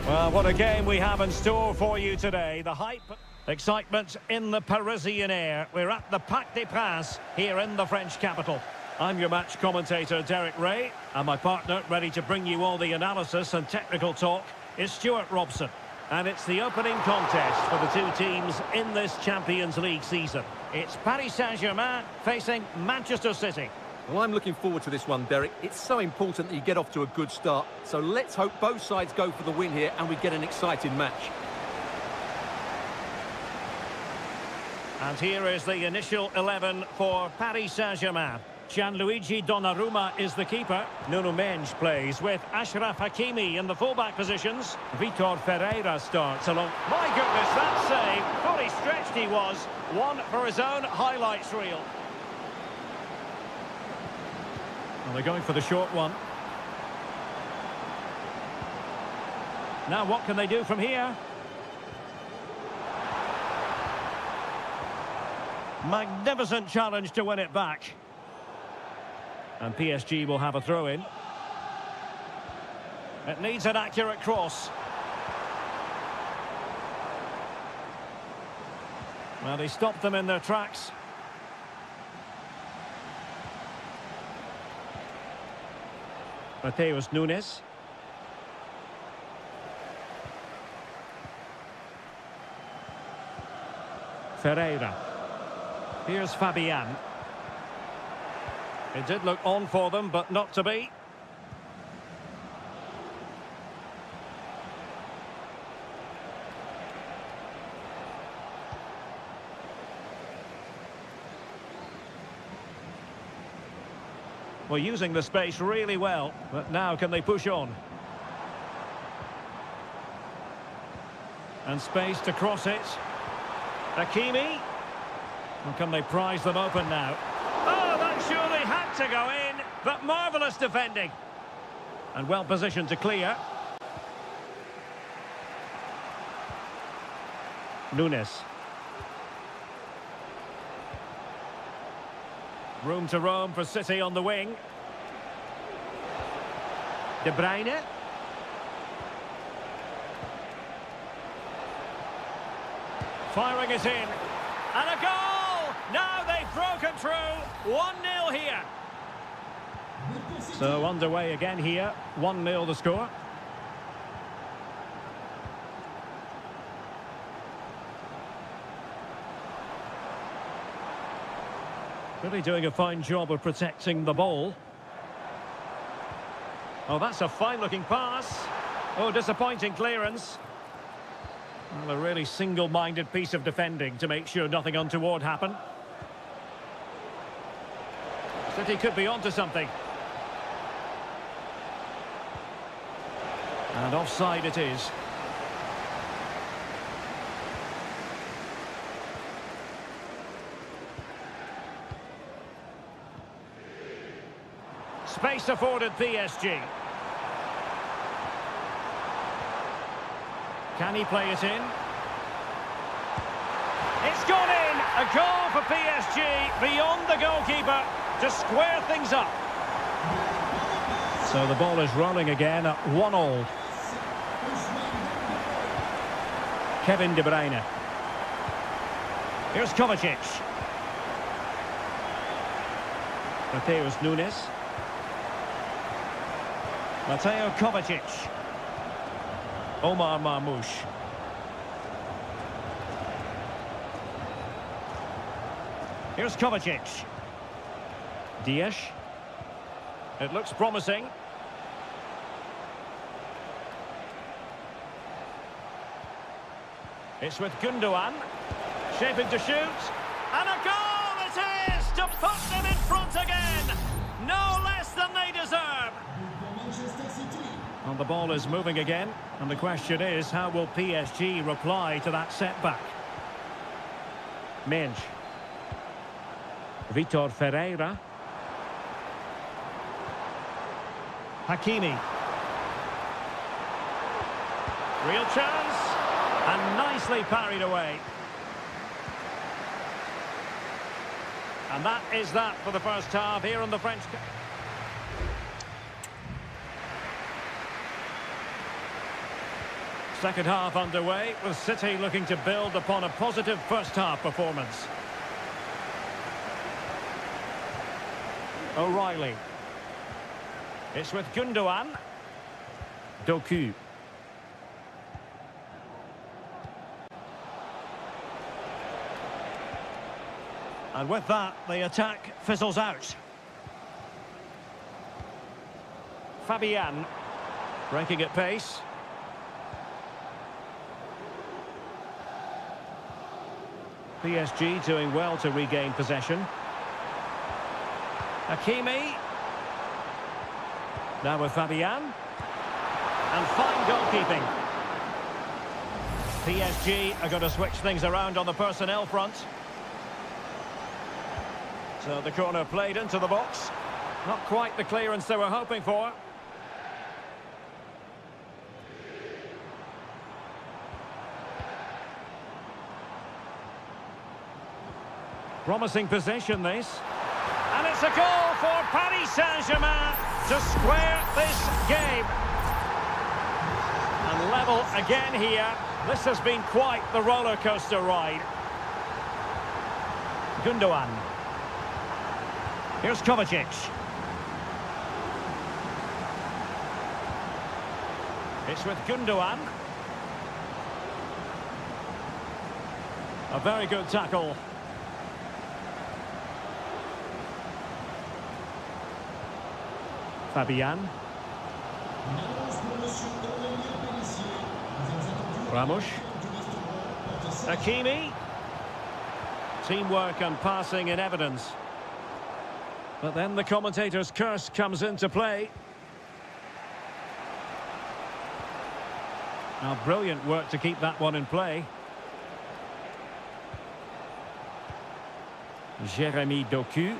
Well, what a game we have in store for you today. The hype, excitement in the Parisian air. We're at the Parc des Princes here in the French capital. I'm your match commentator, Derek Ray, and my partner, ready to bring you all the analysis and technical talk, is Stuart Robson. And it's the opening contest for the two teams in this Champions League season. It's Paris Saint-Germain facing Manchester City. Well, I'm looking forward to this one, Derek. It's so important that you get off to a good start. So let's hope both sides go for the win here and we get an exciting match. And here is the initial 11 for Paris Saint-Germain. Gianluigi Donnarumma is the keeper. Nuno Mendes plays with Achraf Hakimi in the fullback positions. Vitor Ferreira starts along. My goodness, that save! Fully stretched he was. One for his own highlights reel. Well, they're going for the short one. Now what can they do from here? Magnificent challenge to win it back. And PSG will have a throw-in. It needs an accurate cross. Well, he stopped them in their tracks. Mateus Nunes. Ferreira. Here's Fabian. It did look on for them, but not to be. Well, using the space really well, but now can they push on? And space to cross it. Hakimi. And can they prize them open now? Oh, that surely had to go in, but marvellous defending. And well positioned to clear. Nunes. Room to roam for City on the wing. De Bruyne. Firing it in. And a goal! Now they've broken through. 1-0 here. So underway again here. 1-0 the score. Really doing a fine job of protecting the ball. Oh, that's a fine-looking pass. Oh, disappointing clearance. Well, a really single-minded piece of defending to make sure nothing untoward happened. City could be onto something. And offside it is. Space afforded PSG. Can he play it in? It's gone in! A goal for PSG beyond the goalkeeper to square things up. So the ball is rolling again at 1-1. Kevin De Bruyne. Here's Kovacic. Mateus Nunes. Mateo Kovacic. Omar Marmoush. Here's Kovacic. Diaz. It looks promising. It's with Gundogan. Shaping to shoot. And a goal it is to put them in front again. No less than they deserve. And the ball is moving again, and the question is, how will PSG reply to that setback? Mendes. Vitor Ferreira. Hakimi. Real chance, and nicely parried away. And that is that for the first half here on the French... Second half underway, with City looking to build upon a positive first half performance. O'Reilly. It's with Gundogan. Doku. And with that, the attack fizzles out. Fabian. Breaking at pace. PSG doing well to regain possession. Hakimi. Now with Fabian. And fine goalkeeping. PSG are going to switch things around on the personnel front. So the corner played into the box. Not quite the clearance they were hoping for. Promising possession, this. And it's a goal for Paris Saint-Germain to square this game. And level again here. This has been quite the roller coaster ride. Gundogan. Here's Kovacic. It's with Gundogan. A very good tackle. Fabian. Ramos. Hakimi. Teamwork and passing in evidence. But then the commentator's curse comes into play. Now, brilliant work to keep that one in play. Jeremy Doku.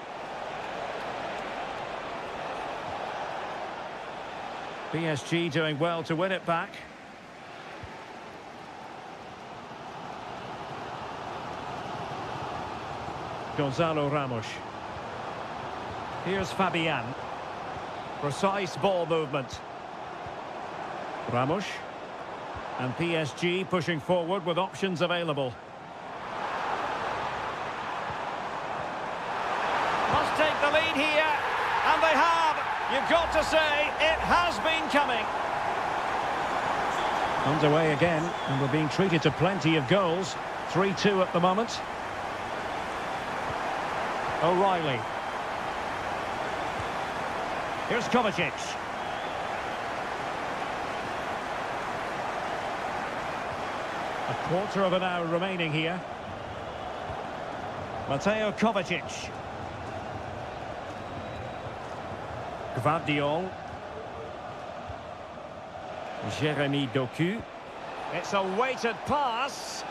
PSG doing well to win it back. Gonzalo Ramos. Here's Fabian. Precise ball movement. Ramos. And PSG pushing forward with options available. Must take the lead here. And they have. You've got to say, it has been coming. Underway again, and we're being treated to plenty of goals. 3-2 at the moment. O'Reilly. Here's Kovacic. A quarter of an hour remaining here. Mateo Kovacic. Gvardiol. Jeremy Doku. It's a weighted pass.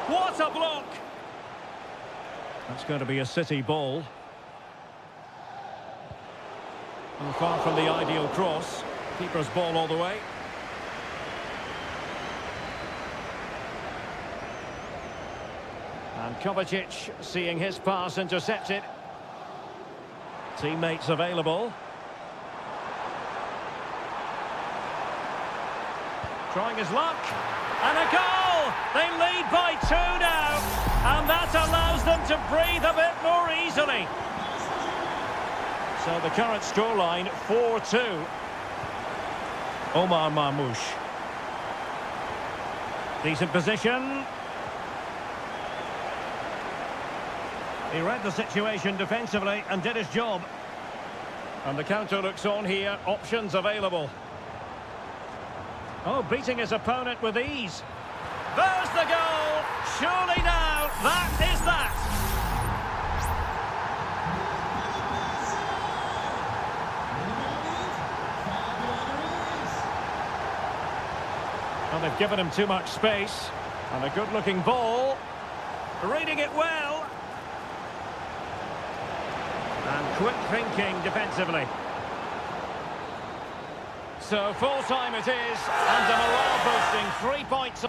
What a block! That's going to be a City ball. And far from the ideal cross. Keeper's ball all the way. And Kovacic seeing his pass intercepted. Teammates available. Trying his luck. And a goal! They lead by 2 now. And that allows them to breathe a bit more easily. So the current scoreline, 4-2. Omar Marmoush. Decent position. He read the situation defensively and did his job. And the counter looks on here. Options available. Oh, beating his opponent with ease. There's the goal. Surely now, that is that. Well, they've given him too much space. And a good-looking ball. Reading it well. And quick thinking defensively. So full time it is, and a morale boosting 3 points.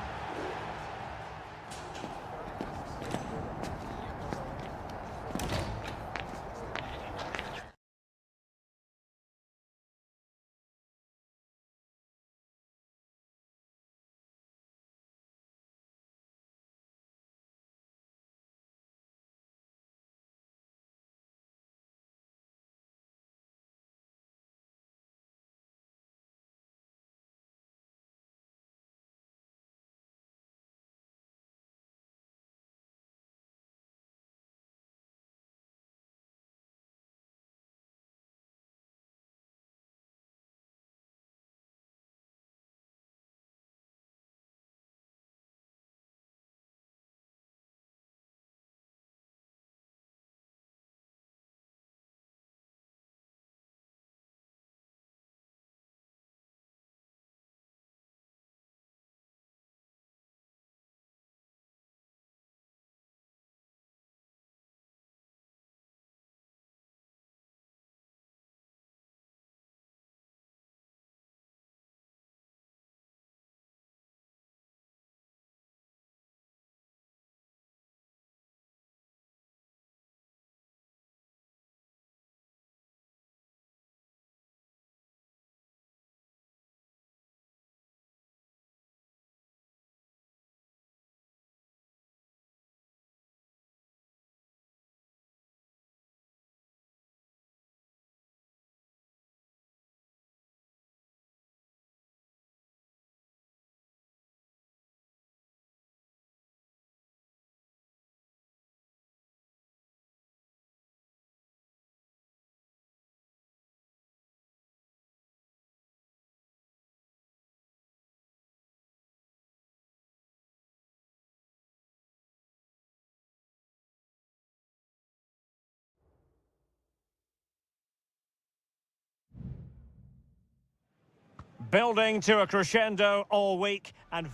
Building to a crescendo all week and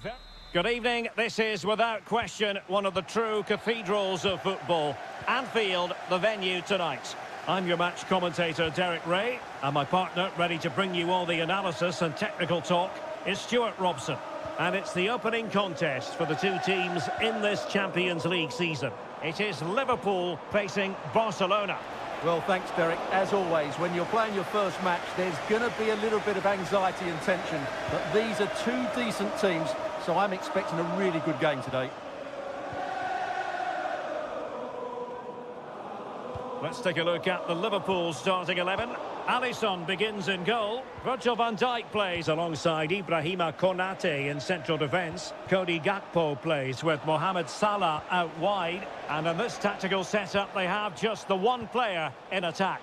good evening. This is without question one of the true cathedrals of football. Anfield, the venue tonight. I'm your match commentator Derek Ray, and my partner ready to bring you all the analysis and technical talk is Stuart Robson. And it's the opening contest for the two teams in this Champions League season. It is Liverpool facing Barcelona. Well, thanks, Derek. As always, when you're playing your first match, there's going to be a little bit of anxiety and tension. But these are two decent teams, so I'm expecting a really good game today. Let's take a look at the Liverpool starting 11. Alisson begins in goal. Virgil van Dijk plays alongside Ibrahima Konate in central defence. Cody Gakpo plays with Mohamed Salah out wide. And in this tactical setup, they have just the one player in attack.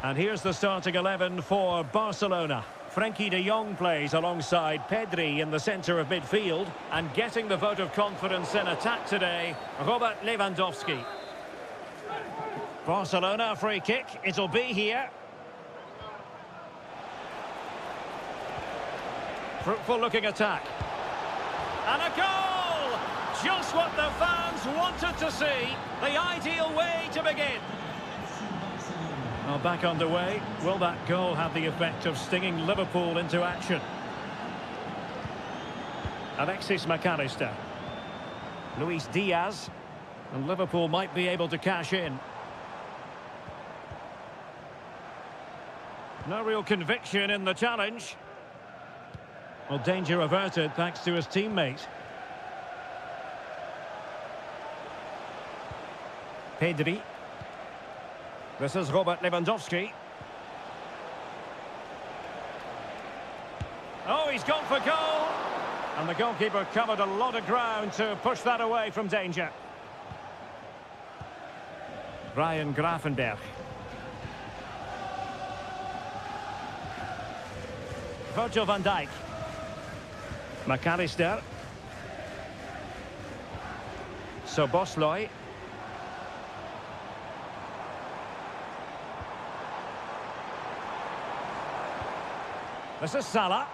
And here's the starting 11 for Barcelona. Frenkie de Jong plays alongside Pedri in the centre of midfield. And getting the vote of confidence in attack today, Robert Lewandowski. Barcelona free kick, it'll be here. Fruitful looking attack. And a goal! Just what the fans wanted to see. The ideal way to begin. Well, back underway. Will that goal have the effect of stinging Liverpool into action? Alexis McAllister. Luis Diaz. And Liverpool might be able to cash in. No real conviction in the challenge. Well, danger averted thanks to his teammate. Pedri. This is Robert Lewandowski. Oh, he's gone for goal. And the goalkeeper covered a lot of ground to push that away from danger. Ryan Gravenberch. Virgil van Dijk. McAllister. Szoboszlai. This is Salah.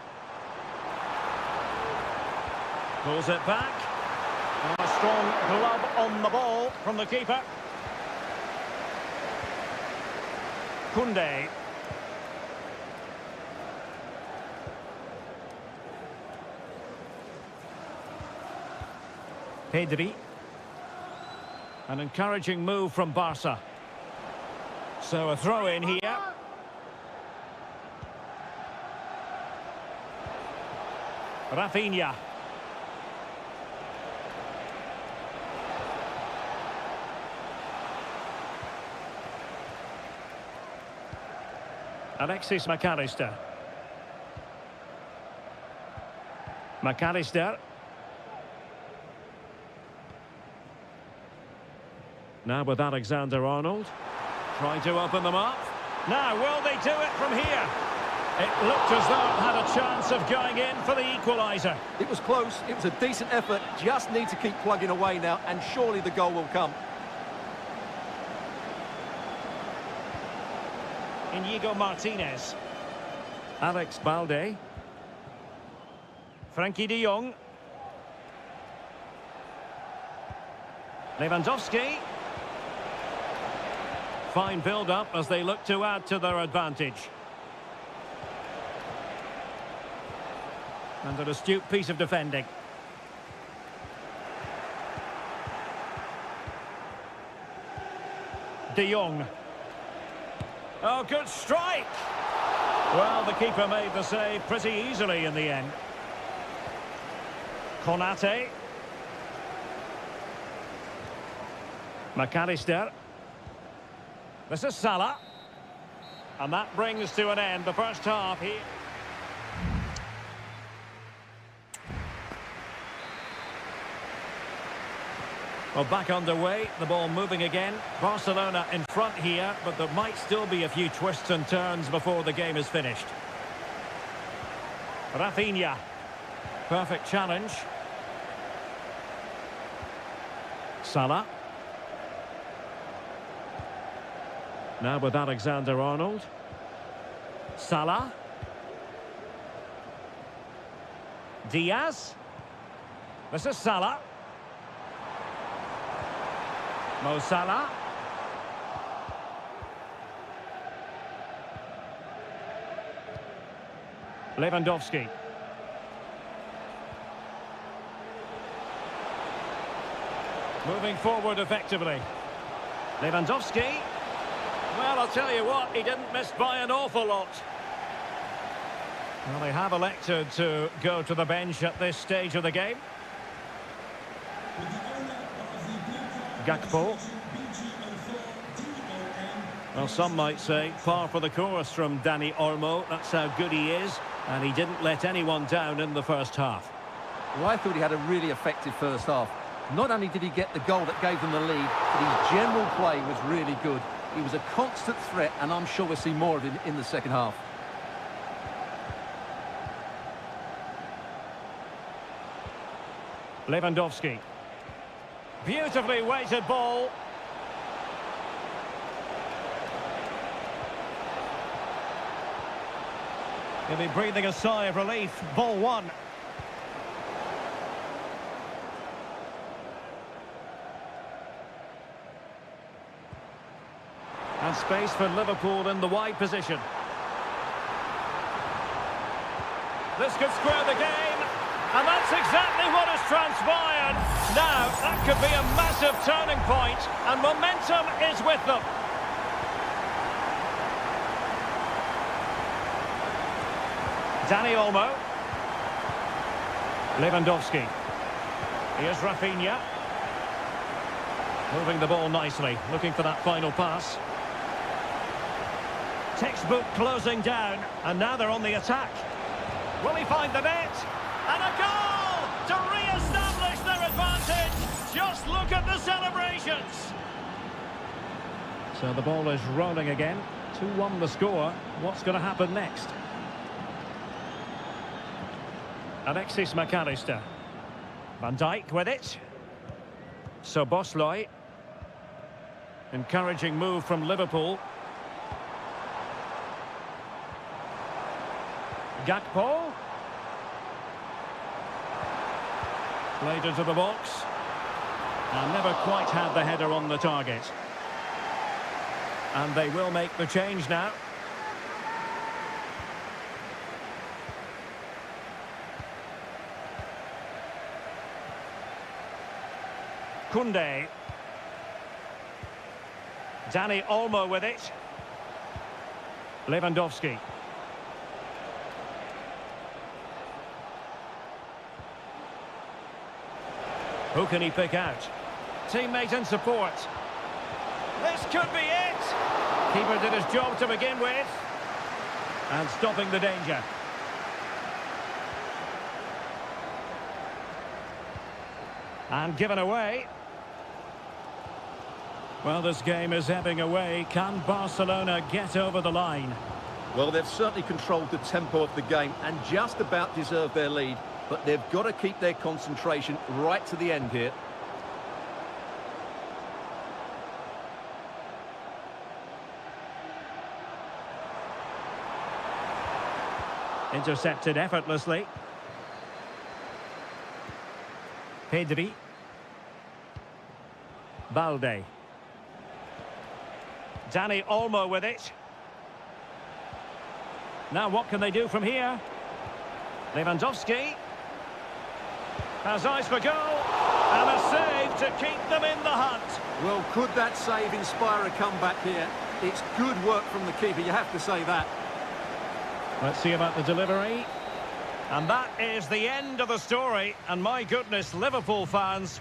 Pulls it back. And a strong glove on the ball from the keeper. Koundé. Pedri. An encouraging move from Barca. So a throw in here. Rafinha. Alexis McAllister. McAllister. Now with Alexander-Arnold. Trying to open them up. Now, will they do it from here? It looked as though it had a chance of going in for the equaliser. It was close. It was a decent effort. Just need to keep plugging away now, and surely the goal will come. Inigo Martinez. Alex Balde. Frenkie de Jong. Lewandowski. Fine build-up as they look to add to their advantage. And an astute piece of defending. De Jong. Oh, good strike! Well, the keeper made the save pretty easily in the end. Konate. McAllister. This is Salah. And that brings to an end the first half here. Well, back underway, the ball moving again. Barcelona in front here, but there might still be a few twists and turns before the game is finished. Rafinha. Perfect challenge. Now with Alexander-Arnold. Salah. Diaz. This is Salah. Mo Salah. Lewandowski. Moving forward effectively. Lewandowski. Well, I'll tell you what, he didn't miss by an awful lot. Well, they have elected to go to the bench at this stage of the game. Gakpo. Well, some might say par for the course from Dani Olmo. That's how good he is, and he didn't let anyone down in the first half. Well, I thought he had a really effective first half. Not only did he get the goal that gave them the lead, but his general play was really good. He was a constant threat, and I'm sure we'll see more of him in the second half. Lewandowski. Beautifully weighted ball. He'll be breathing a sigh of relief. Ball one. And space for Liverpool in the wide position. This could square the game. And that's exactly what has transpired. Now, that could be a massive turning point, and momentum is with them. Dani Olmo. Lewandowski. Here's Rafinha. Moving the ball nicely, looking for that final pass. Textbook closing down, and now they're on the attack. Will he find the net? And a goal to re-establish their advantage. Just look at the celebrations. So the ball is rolling again. 2-1 the score. What's going to happen next? Alexis McAllister. Van Dijk with it. Szoboszlai. Encouraging move from Liverpool. Gakpo. Played into the box. And never quite had the header on the target. And they will make the change now. Koundé. Dani Olmo with it. Lewandowski. Who can he pick out? Teammate in support. This could be it. Keeper did his job to begin with. And stopping the danger. And given away. Well, this game is ebbing away. Can Barcelona get over the line? Well, they've certainly controlled the tempo of the game and just about deserved their lead. But they've got to keep their concentration right to the end here. Intercepted effortlessly. Pedri. Balde. Dani Olmo with it. Now what can they do from here? Lewandowski. Has eyes for goal. And a save to keep them in the hunt. Well, could that save inspire a comeback here? It's good work from the keeper, you have to say that. Let's see about the delivery. And that is the end of the story. And my goodness, Liverpool fans,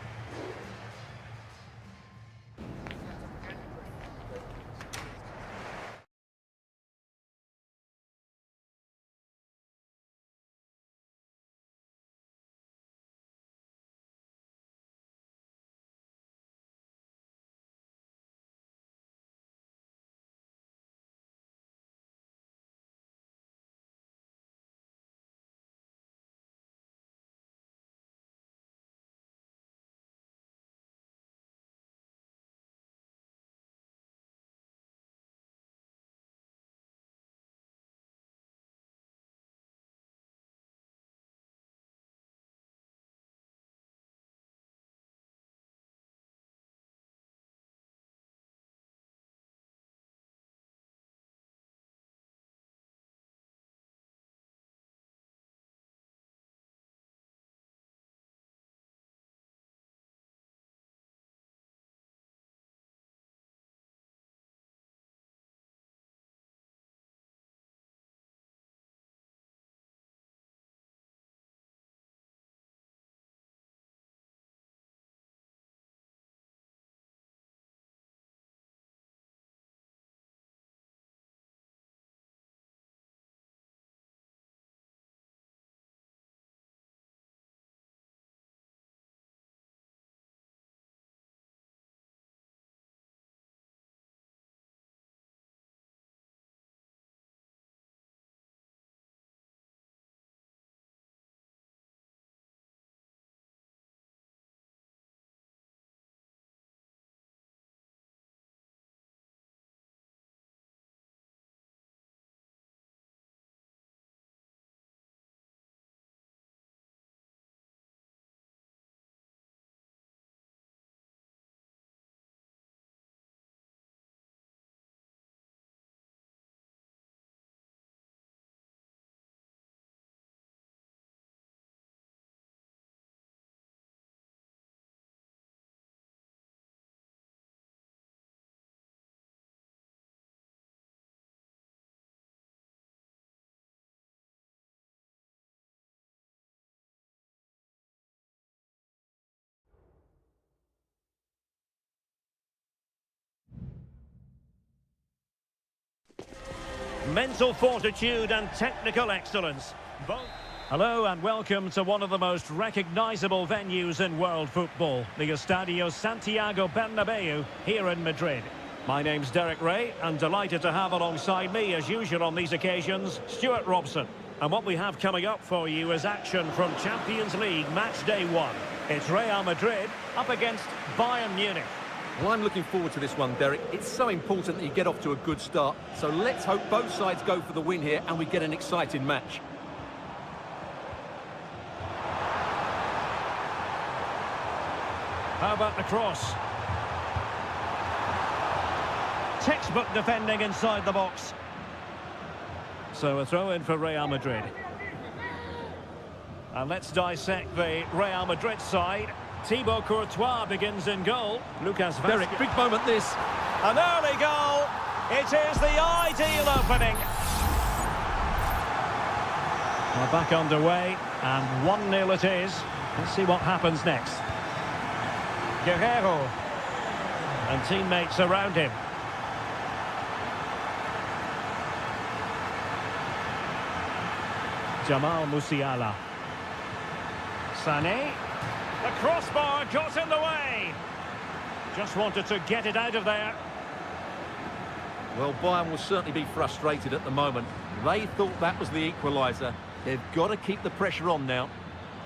mental fortitude and technical excellence. Hello and welcome to one of the most recognisable venues in world football, the Estadio Santiago Bernabeu here in Madrid. My name's Derek Ray, and delighted to have alongside me, as usual on these occasions, Stuart Robson. And what we have coming up for you is action from Champions League match day 1. It's Real Madrid up against Bayern Munich. Well, I'm looking forward to this one, Derek. It's so important that you get off to a good start. So let's hope both sides go for the win here and we get an exciting match. How about the cross? Textbook defending inside the box. So a throw in for Real Madrid. And let's dissect the Real Madrid side. Thibaut Courtois begins in goal. Lucas Vazquez. Derek, big moment this. An early goal. It is the ideal opening. We're back underway, and 1-0 it is. Let's see what happens next. Guerrero. And teammates around him. Jamal Musiala. Sané. The crossbar got in the way. Just wanted to get it out of there. Well, Bayern will certainly be frustrated at the moment. They thought that was the equaliser. They've got to keep the pressure on now.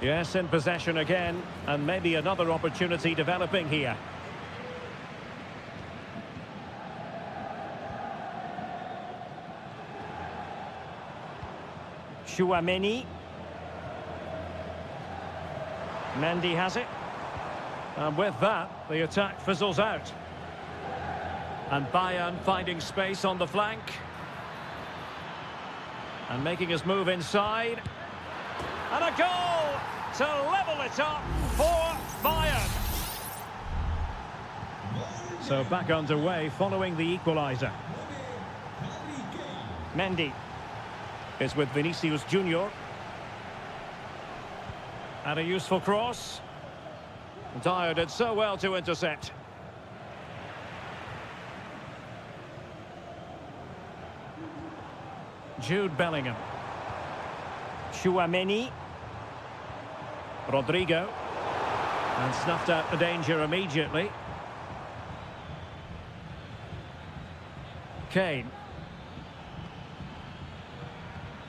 Yes, in possession again, and maybe another opportunity developing here. Chouameni. Mendy has it. And with that, the attack fizzles out. And Bayern finding space on the flank. And making his move inside. And a goal to level it up for Bayern. So back underway following the equaliser. Mendy is with Vinicius Junior. And a useful cross. Dyer did so well to intercept. Jude Bellingham. Chouameni. Rodrigo. And snuffed out the danger immediately. Kane.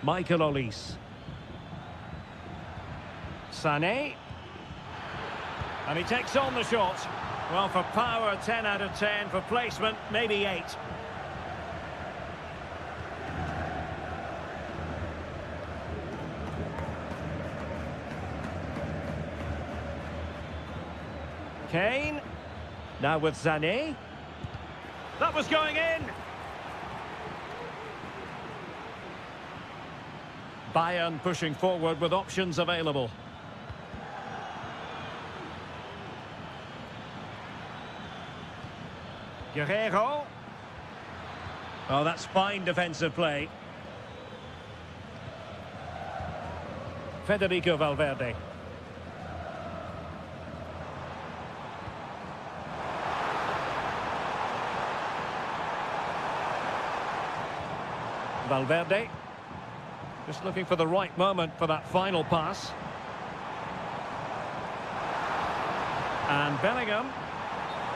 Michael Olise. Sané. And he takes on the shot. Well, for power, 10 out of 10. For placement, maybe 8. Kane. Now with Sané. That was going in. Bayern pushing forward with options available. Guerrero. Oh, that's fine defensive play. Federico Valverde. Valverde. Just looking for the right moment for that final pass. And Bellingham.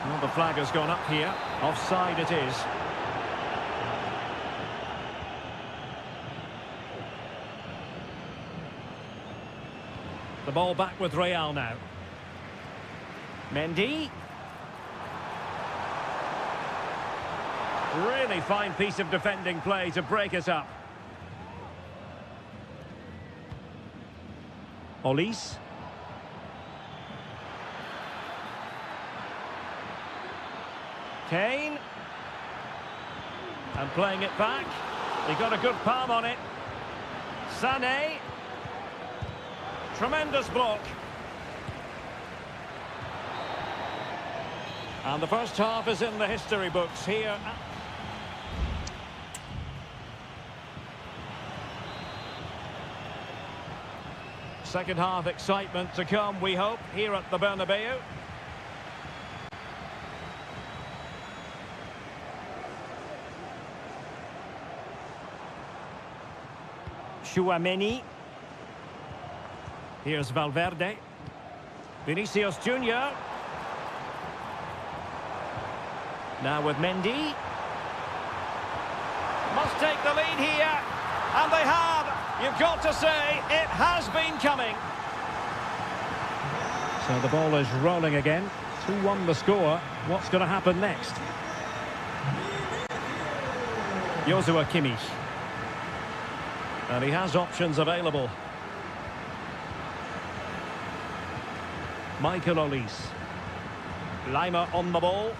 Well, the flag has gone up here. Offside it is. The ball back with Real now. Mendy. Really fine piece of defending play to break it up. Olise. Kane. And playing it back. He got a good palm on it. Sané. Tremendous block. And the first half is in the history books here. Second half excitement to come, we hope, here at the Bernabeu. Chouameni. Here's Valverde. Vinicius Junior. Now with Mendy. Must take the lead here. And they have. You've got to say, it has been coming. So the ball is rolling again. 2-1 the score. What's going to happen next? Joshua Kimmich. And he has options available. Michael Olise. Lima on the ball.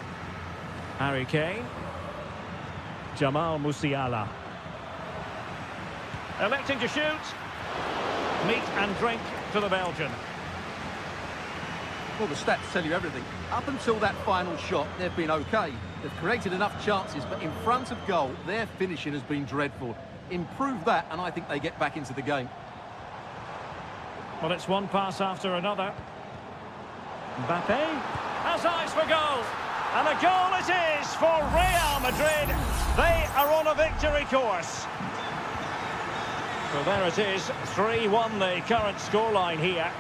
Harry Kane. Jamal Musiala. Electing to shoot. Meat and drink to the Belgian. Well, the stats tell you everything. Up until that final shot, they've been okay. They've created enough chances, but in front of goal, their finishing has been dreadful. Improve that, and I think they get back into the game. Well, it's one pass after another. Mbappe has eyes for goal. And a goal it is for Real Madrid. They are on a victory course. So there it is, 3-1 the current scoreline here.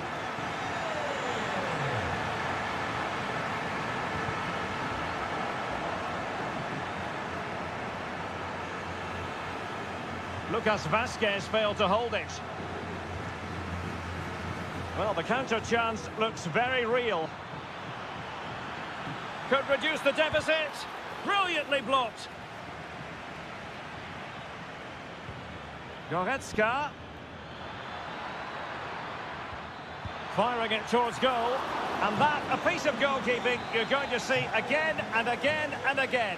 Lucas Vazquez failed to hold it. Well, the counter chance looks very real. Could reduce the deficit. Brilliantly blocked. Goretzka. Firing it towards goal. And that, a piece of goalkeeping you're going to see again and again and again.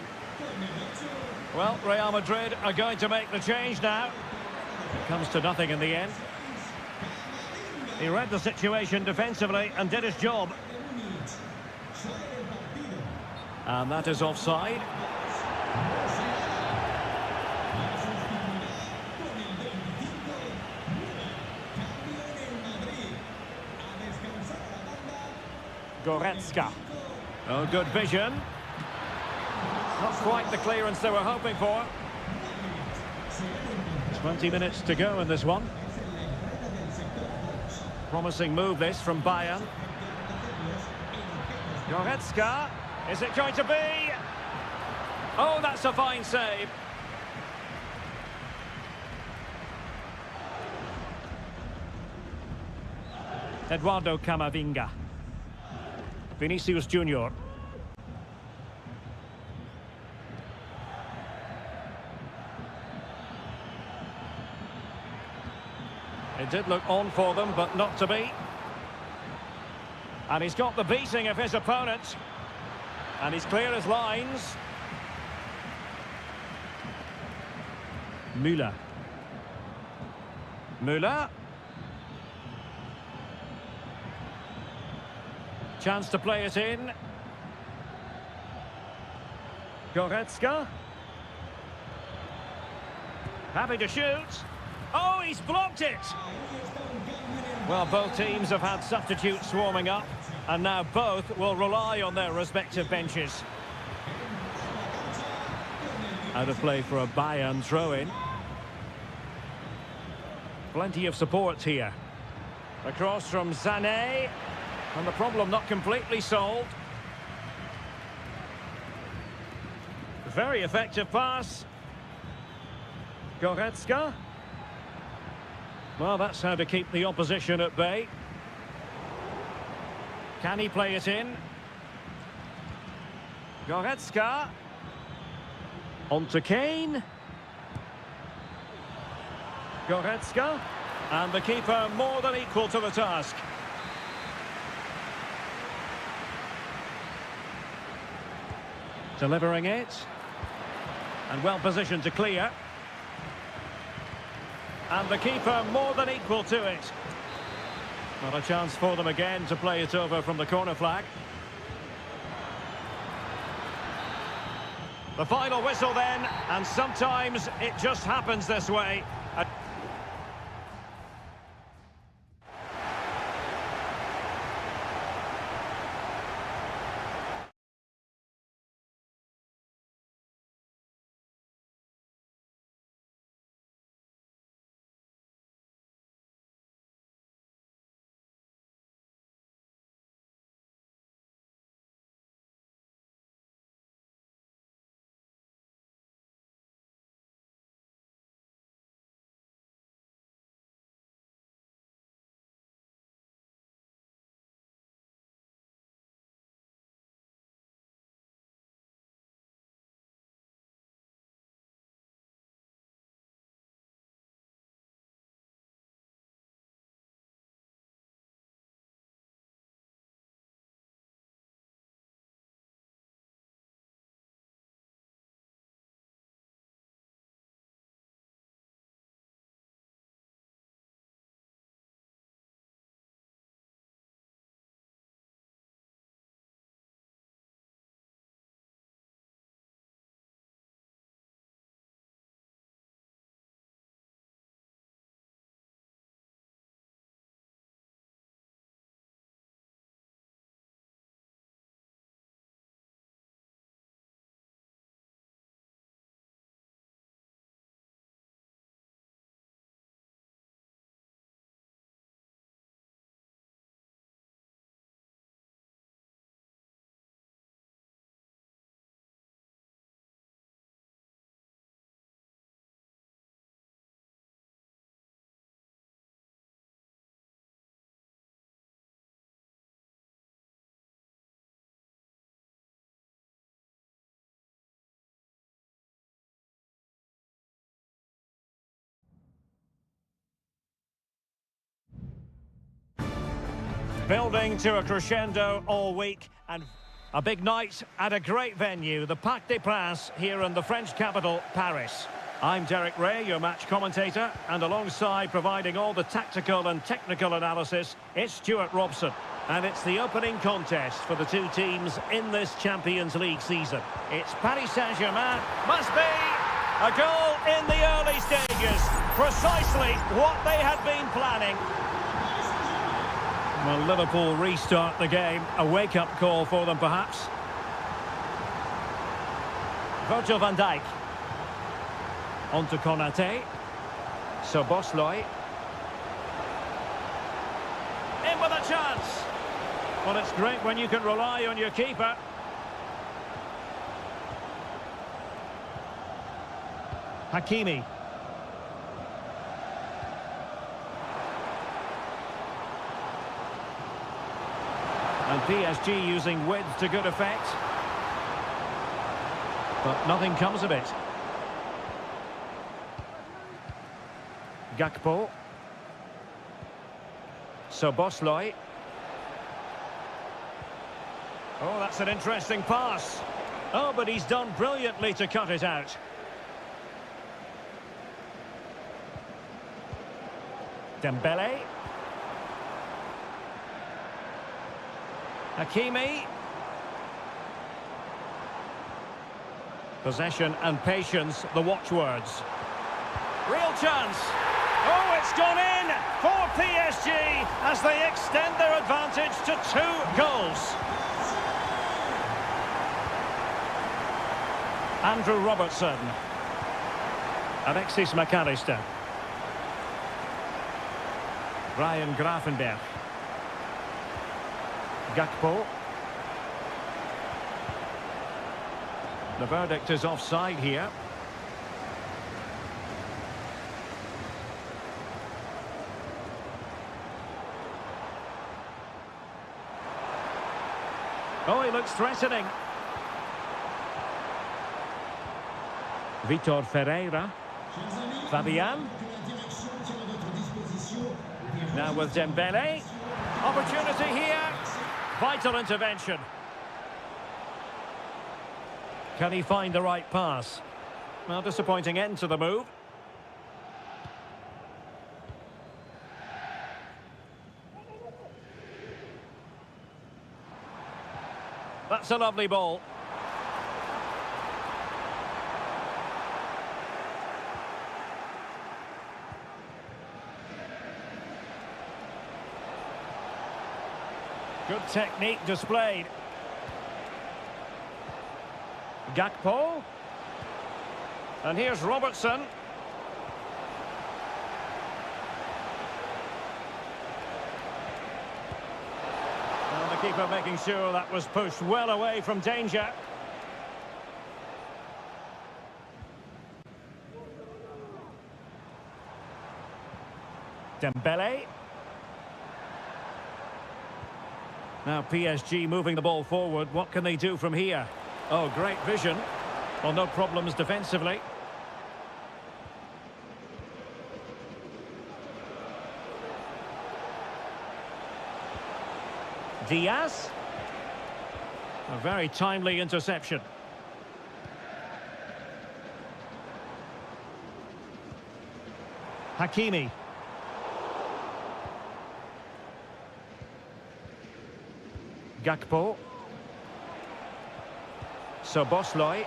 Well, Real Madrid are going to make the change now. It comes to nothing in the end. He read the situation defensively and did his job. And that is offside. Goretzka. Oh, good vision. Not quite the clearance they were hoping for. 20 minutes to go in this one. Promising move this from Bayern. Goretzka. Is it going to be? Oh, that's a fine save. Eduardo Camavinga. Vinicius Junior. It did look on for them, but not to be. And he's got the beating of his opponent. And he's clear as lines. Müller. Müller. Chance to play it in. Goretzka. Happy to shoot. Oh, he's blocked it. Well, both teams have had substitutes swarming up, and now both will rely on their respective benches. Out of play for a Bayern throw-in. Plenty of support here. Across from Sané, and the problem not completely solved. Very effective pass. Goretzka. Well, that's how to keep the opposition at bay. Can he play it in? Goretzka. On to Kane. Goretzka. And the keeper more than equal to the task. Delivering it. And well positioned to clear. And the keeper more than equal to it. Not a chance for them again to play it over from the corner flag. The final whistle then, and sometimes it just happens this way. Building to a crescendo all week, and a big night at a great venue, the Parc des Princes here in the French capital, Paris. I'm Derek Ray, your match commentator, and alongside providing all the tactical and technical analysis, it's Stuart Robson. And it's the opening contest for the two teams in this Champions League season. It's Paris Saint-Germain, must be a goal in the early stages. Precisely what they had been planning. Well, Liverpool restart the game. A wake-up call for them, perhaps. Virgil van Dijk. On to Konate. Szoboszlai. In with a chance. Well, it's great when you can rely on your keeper. Hakimi. And PSG using width to good effect. But nothing comes of it. Gakpo. Szoboszlai. Oh, that's an interesting pass. Oh, but he's done brilliantly to cut it out. Dembele. Hakimi. Possession and patience, the watchwords. Real chance. Oh, it's gone in for PSG as they extend their advantage to 2 goals. Andrew Robertson. Alexis McAllister. Ryan Gravenberch. Gakpo. The verdict is offside here. Oh, he looks threatening. Vitor Ferreira. Fabian. Now with Dembele. Opportunity here. Vital intervention. Can he find the right pass? Well, disappointing end to the move. That's a lovely ball. Good technique displayed. Gakpo. And here's Robertson. And the keeper making sure that was pushed well away from danger. Dembele. Now PSG moving the ball forward. What can they do from here? Oh, great vision. Well, no problems defensively. Diaz. A very timely interception. Hakimi. Gakpo. Szoboszlai.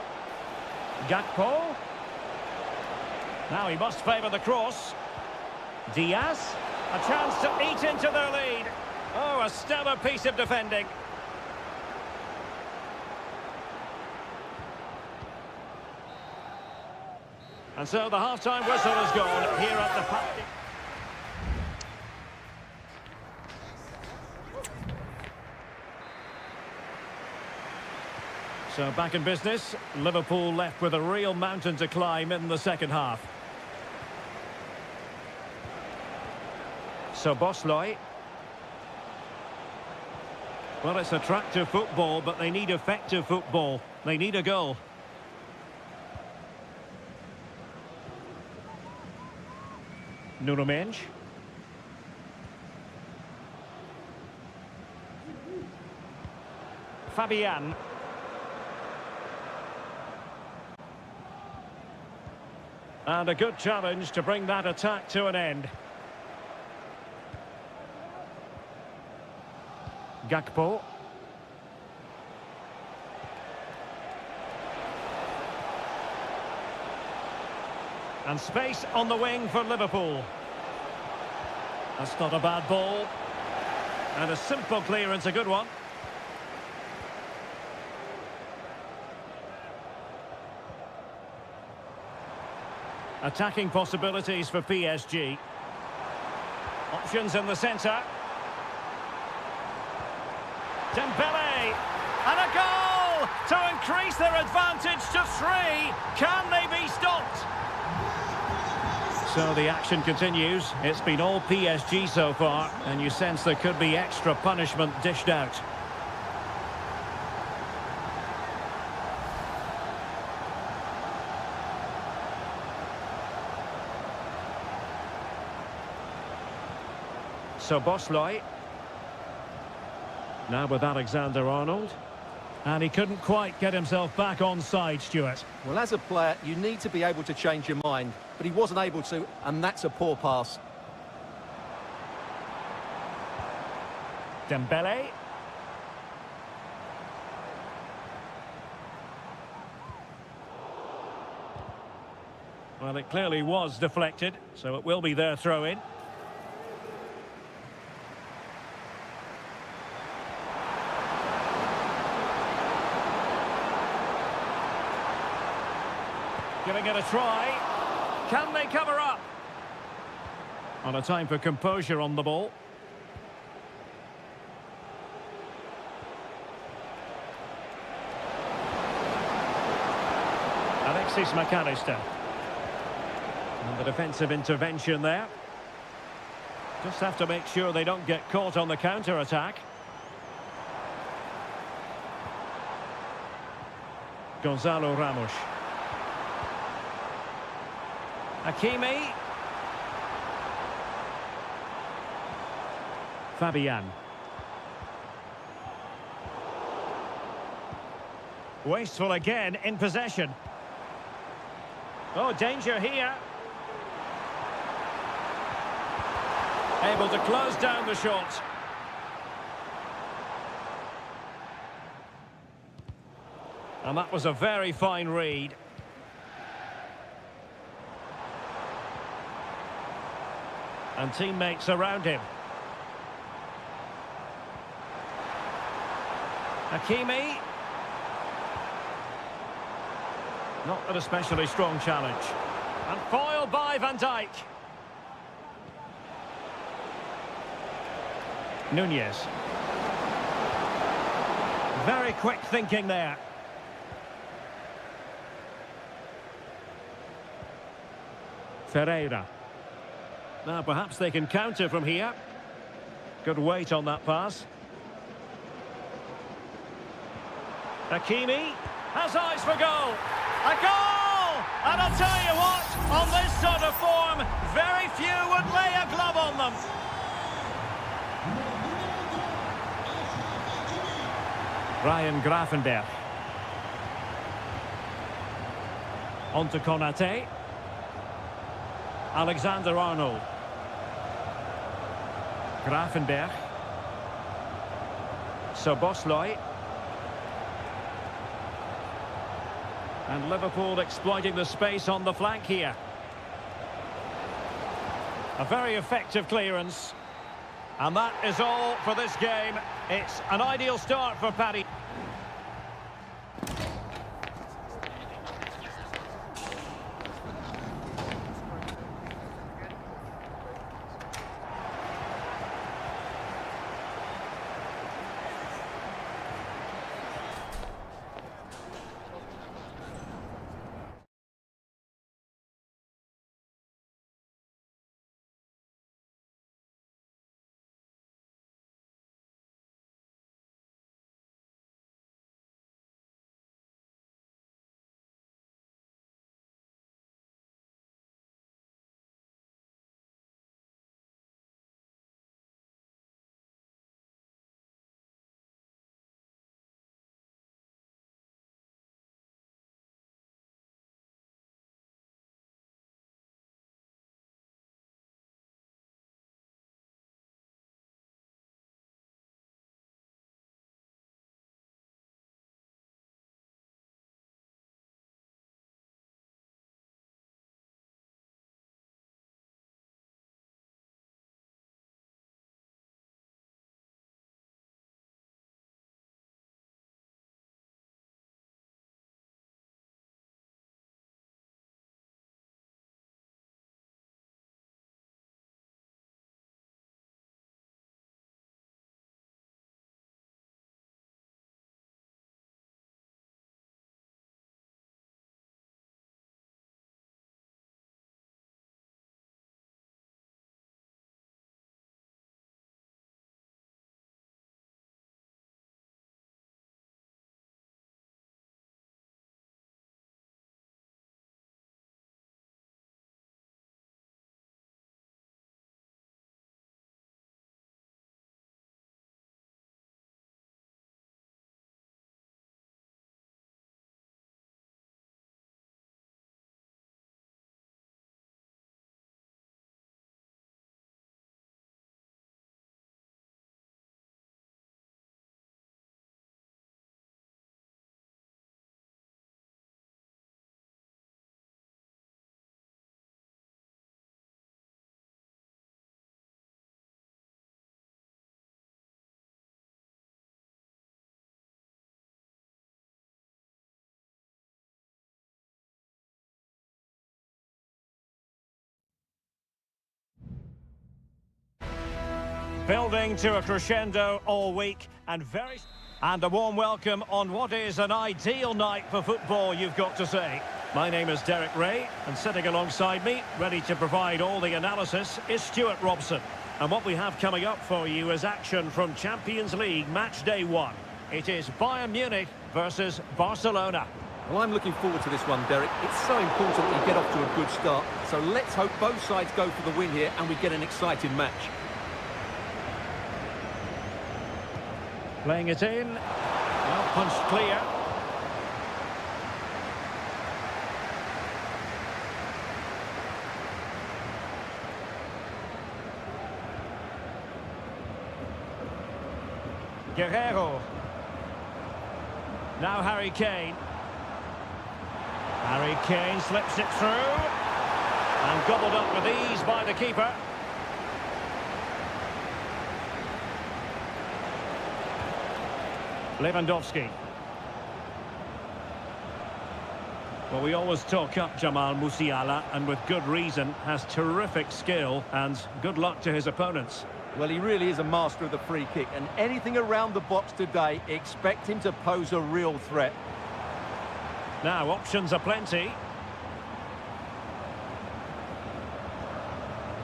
Gakpo. Now he must favour the cross. Diaz. A chance to eat into their lead. Oh, a stellar piece of defending. And so the half-time whistle is gone here at the Parc. So back in business, Liverpool left with a real mountain to climb in the second half. Szoboszlai. Well, it's attractive football, but they need effective football. They need a goal. Nuno Mendes. Fabian. And a good challenge to bring that attack to an end. Gakpo. And space on the wing for Liverpool. That's not a bad ball. And a simple clearance, a good one. Attacking possibilities for PSG. Options in the centre. Dembele! And a goal to increase their advantage to 3. Can they be stopped? So the action continues. It's been all PSG so far, and you sense there could be extra punishment dished out. So Bosley. Now with Alexander-Arnold. And he couldn't quite get himself back on side, Stuart. Well, as a player, you need to be able to change your mind, but he wasn't able to, and that's a poor pass. Dembele. Well, it clearly was deflected, so it will be their throw-in. Giving it a try. Can they cover up? On a time for composure on the ball. Alexis McAllister. And the defensive intervention there. Just have to make sure they don't get caught on the counter-attack. Gonzalo Ramos. Hakimi. Fabian. Wasteful again in possession. Oh, danger here. Able to close down the shot. And that was a very fine read. And teammates around him. Hakimi. Not an especially strong challenge. And foiled by Van Dijk. Nunez. Very quick thinking there. Ferreira. Now perhaps they can counter from here. Good weight on that pass. Hakimi has eyes for goal. A goal! And I'll tell you what, on this sort of form, very few would lay a glove on them. Ryan Gravenberch. On to Konate. Alexander-Arnold. Gravenberch. Szoboszlai. And Liverpool exploiting the space on the flank here. A very effective clearance. And that is all for this game. It's an ideal start for Paddy. Building to a crescendo all week and a warm welcome on what is an ideal night for football, you've got to say. My name is Derek Ray, and sitting alongside me, ready to provide all the analysis, is Stuart Robson. And what we have coming up for you is action from Champions League match day 1. It is Bayern Munich versus Barcelona. Well, I'm looking forward to this one, Derek. It's so important that you get off to a good start. So let's hope both sides go for the win here and we get an exciting match. Playing it in. Well, punched clear. Guerrero. Now Harry Kane. Harry Kane slips it through. And gobbled up with ease by the keeper. Lewandowski. Well, we always talk up Jamal Musiala, and with good reason, has terrific skill, and good luck to his opponents. Well, he really is a master of the free kick, and anything around the box today, expect him to pose a real threat. Now, options are plenty.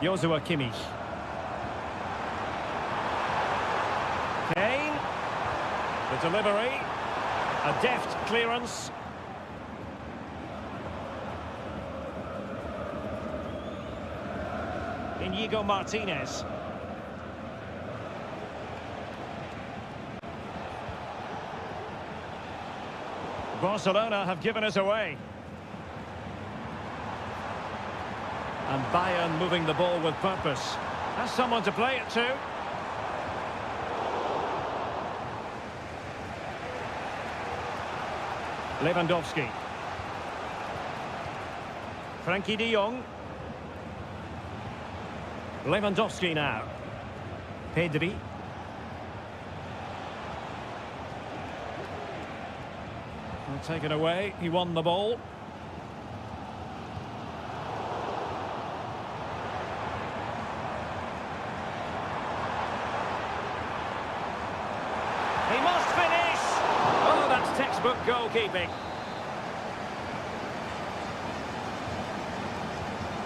Joshua Kimmich. Kane. The delivery. A deft clearance. Inigo Martinez. Barcelona have given us away. And Bayern moving the ball with purpose. Has someone to play it to. Lewandowski. Frankie de Jong. Lewandowski now. Pedri. Taken away, he won the ball. He must finish! Oh, that's textbook goalkeeping.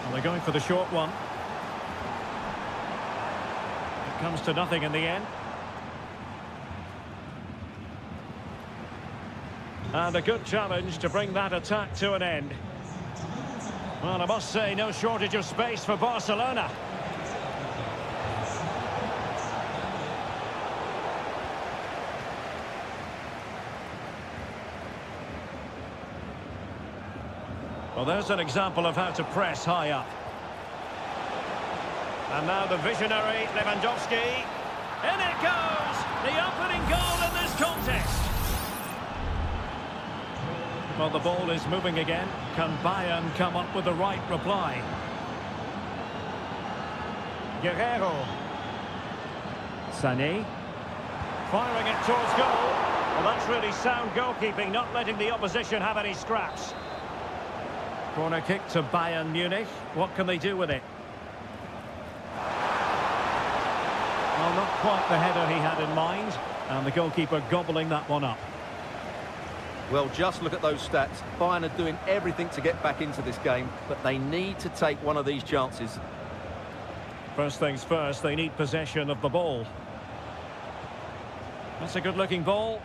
Well, they're going for the short one. It comes to nothing in the end. And a good challenge to bring that attack to an end. Well, I must say, no shortage of space for Barcelona. Well, there's an example of how to press high up. And now the visionary Lewandowski. In it goes! The opening goal in this contest. Well, the ball is moving again. Can Bayern come up with the right reply? Guerrero. Sané. Firing it towards goal. Well, that's really sound goalkeeping, not letting the opposition have any scraps. Corner kick to Bayern Munich. What can they do with it? Well, not quite the header he had in mind. And the goalkeeper gobbling that one up. Well, just look at those stats. Bayern are doing everything to get back into this game, but they need to take one of these chances. First things first, they need possession of the ball. That's a good-looking ball.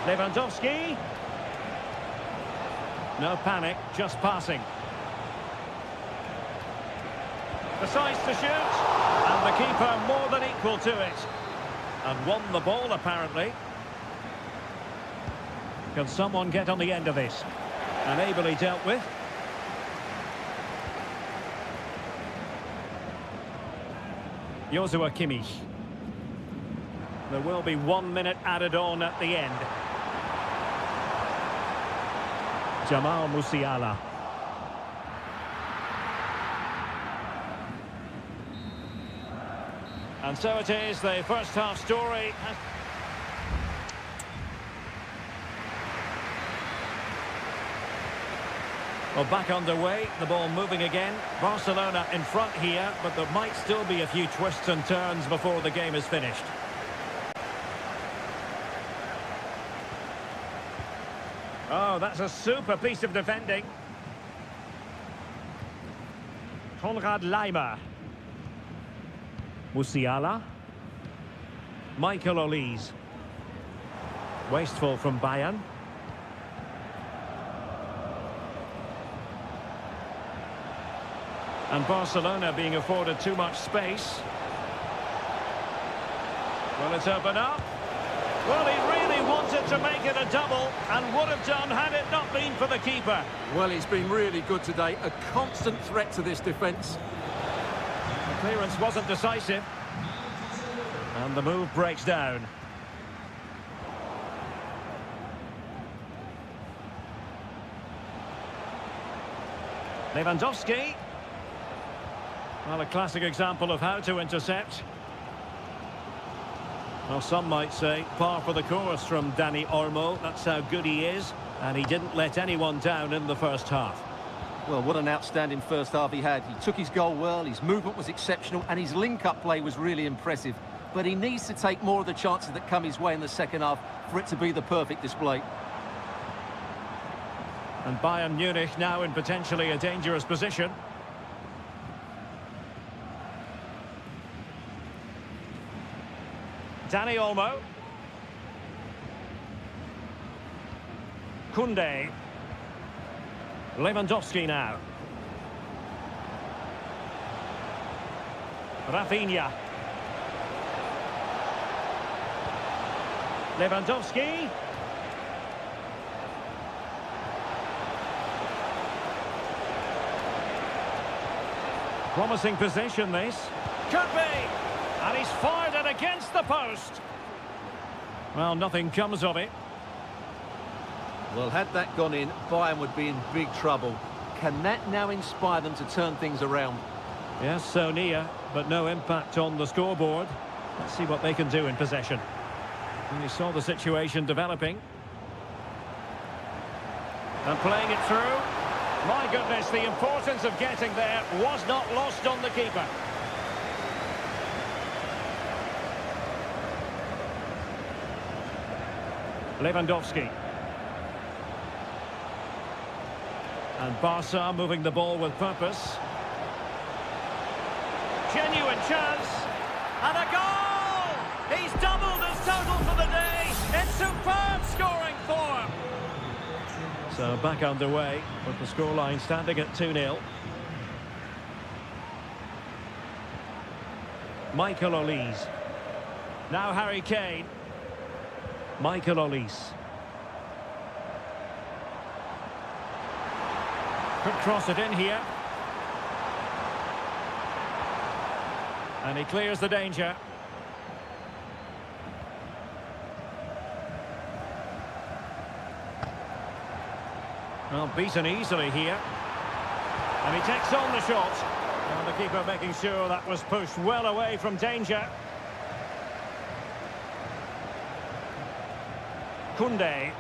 Lewandowski. No panic, just passing. Decides to shoot, and the keeper more than equal to it. And won the ball, apparently. Can someone get on the end of this? And ably dealt with. Joshua Kimmich. There will be 1 minute added on at the end. Jamal Musiala. And so it is, the first half story. Well, back underway, the ball moving again. Barcelona in front here, but there might still be a few twists and turns before the game is finished. Oh, that's a super piece of defending. Konrad Laimer. Musiala. Michael Olise. Wasteful from Bayern. And Barcelona being afforded too much space. Will it open up? Well, he really wanted to make it a double and would have done had it not been for the keeper. Well, he's been really good today. A constant threat to this defence. The clearance wasn't decisive. And the move breaks down. Lewandowski. Well, a classic example of how to intercept. Well, some might say par for the course from Dani Olmo. That's how good he is. And he didn't let anyone down in the first half. Well, what an outstanding first half he had. He took his goal well, his movement was exceptional, and his link-up play was really impressive. But he needs to take more of the chances that come his way in the second half for it to be the perfect display. And Bayern Munich now in potentially a dangerous position. Dani Olmo. Koundé. Lewandowski now. Rafinha. Lewandowski. Promising position, this. Could be. And he's fired it against the post. Well, nothing comes of it. Well, had that gone in, Bayern would be in big trouble. Can that now inspire them to turn things around? Yes, so near, but no impact on the scoreboard. Let's see what they can do in possession. And you saw the situation developing. And playing it through. My goodness, the importance of getting there was not lost on the keeper. Lewandowski. And Barca moving the ball with purpose. Genuine chance. And a goal! He's doubled his total for the day. In superb scoring form. So back underway with the scoreline standing at 2-0. Michael Olise. Now Harry Kane. Michael Olise. Could cross it in here. And he clears the danger. Well, beaten easily here. And he takes on the shot. And the keeper making sure that was pushed well away from danger. Koundé.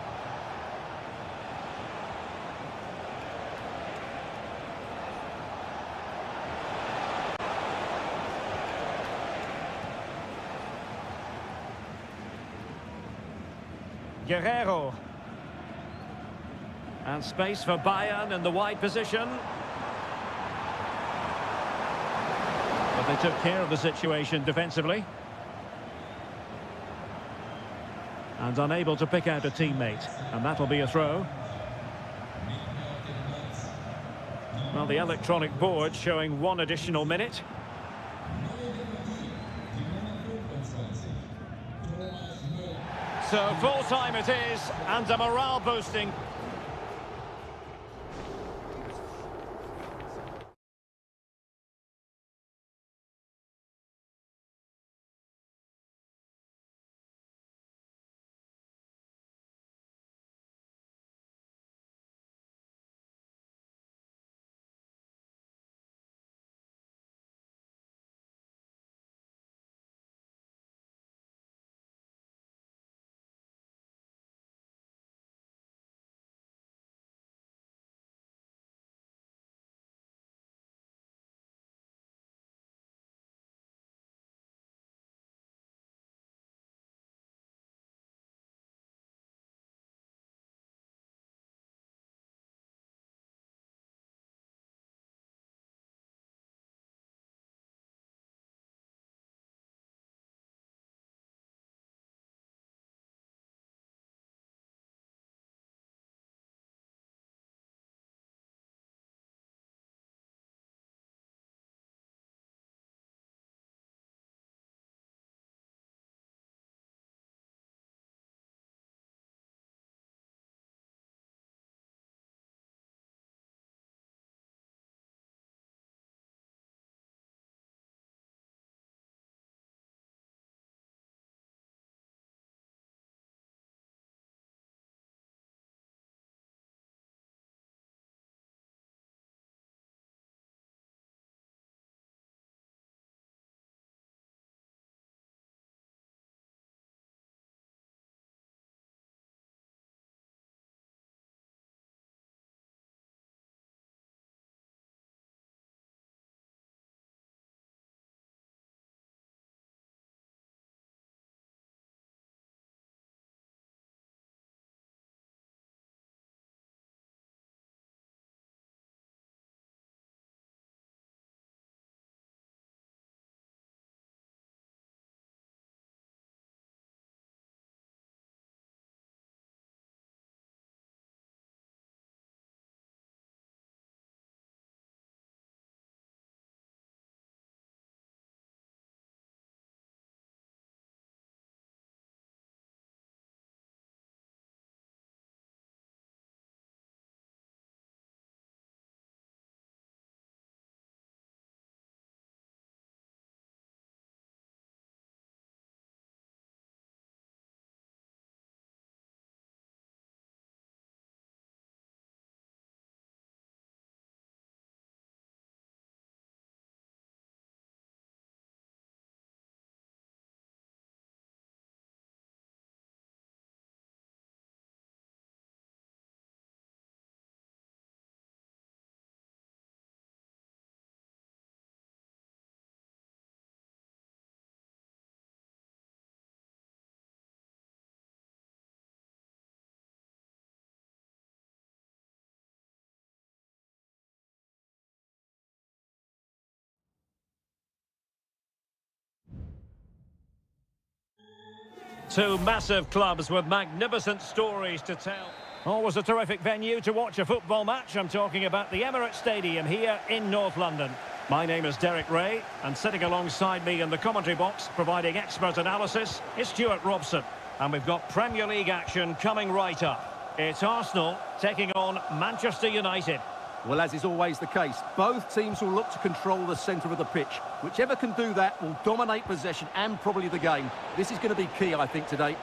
Guerrero. And space for Bayern in the wide position. But they took care of the situation defensively. And unable to pick out a teammate. And that'll be a throw. Well, the electronic board showing 1 additional minute. So full time it is, and a morale boosting Two massive clubs with magnificent stories to tell. Always a terrific venue to watch a football match. I'm talking about the Emirates Stadium here in North London. My name is Derek Ray, and sitting alongside me in the commentary box, providing expert analysis, is Stuart Robson. And we've got Premier League action coming right up. It's Arsenal taking on Manchester United. Well, as is always the case, both teams will look to control the centre of the pitch. Whichever can do that will dominate possession and probably the game. This is going to be key, I think, today.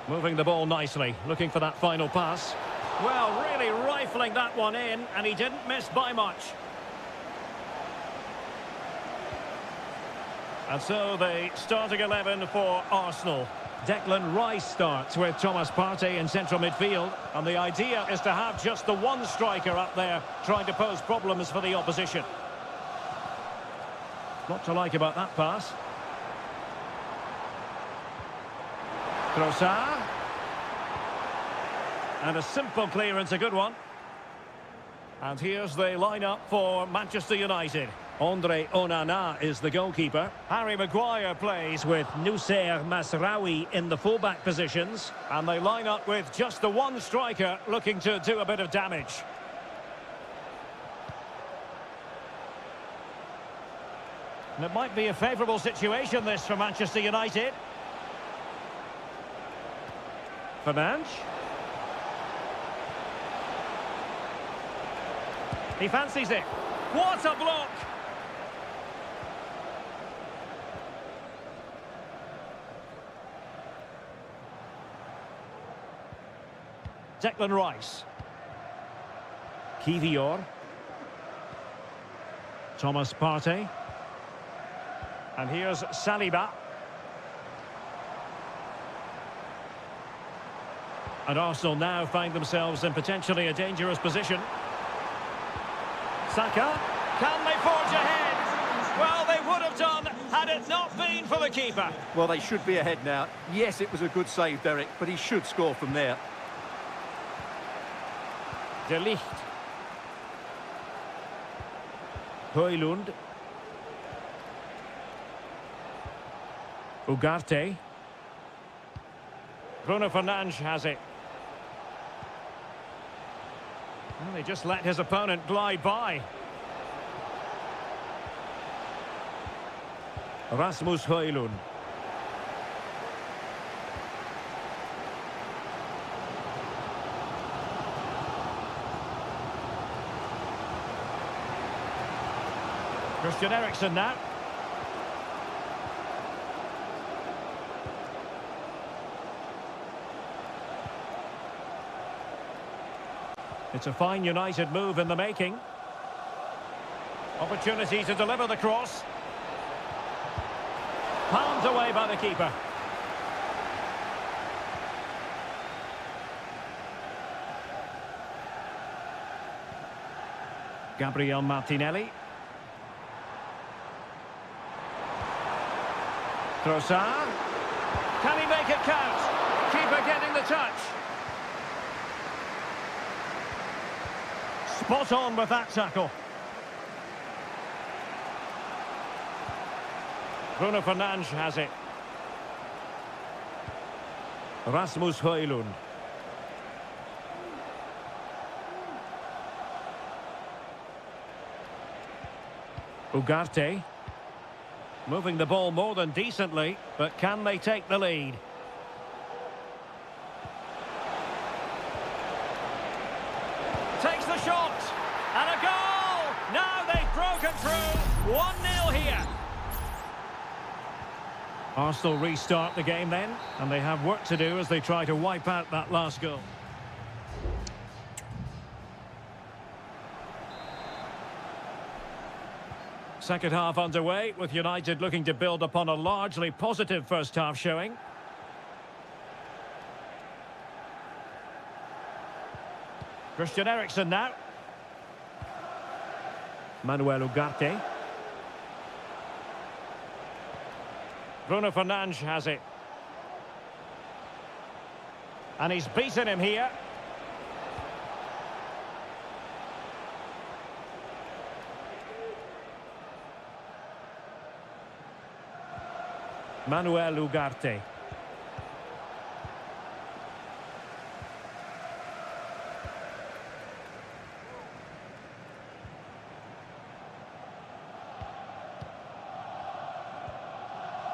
Moving the ball nicely, looking for that final pass. Well, really rifling that one in, and he didn't miss by much. And so the starting 11 for Arsenal. Declan Rice starts with Thomas Partey in central midfield, and the idea is to have just the one striker up there trying to pose problems for the opposition. What to like about that pass. Trossard. And a simple clearance, a good one. And here's the lineup for Manchester United. Andre Onana is the goalkeeper. Harry Maguire plays with Noussair Masraoui in the fullback positions. And they line up with just the one striker looking to do a bit of damage. And it might be a favourable situation, this, for Manchester United. Fernandes. He fancies it. What a block! Declan Rice. Kivior. Thomas Partey. And here's Saliba. And Arsenal now find themselves in potentially a dangerous position. Saka. Can they forge ahead? Well, they would have done had it not been for the keeper. Well, they should be ahead now. Yes, it was a good save, Derek, but he should score from there. De Ligt. Højlund. Ugarte. Bruno Fernandes has it. Well, he just let his opponent glide by. Rasmus Højlund. Christian Eriksen now. It's a fine United move in the making. Opportunity to deliver the cross. Palmed away by the keeper. Gabriel Martinelli. Trossard. Can he make it count? Keeper getting the touch. Spot on with that tackle. Bruno Fernandes has it. Rasmus Højlund. Ugarte. Moving the ball more than decently, but can they take the lead? Takes the shot, and a goal! Now they've broken through, 1-0 here. Arsenal restart the game then, and they have work to do as they try to wipe out that last goal. Second half underway, with United looking to build upon a largely positive first half showing. Christian Eriksen now. Manuel Ugarte. Bruno Fernandes has it. And he's beaten him here. Manuel Ugarte.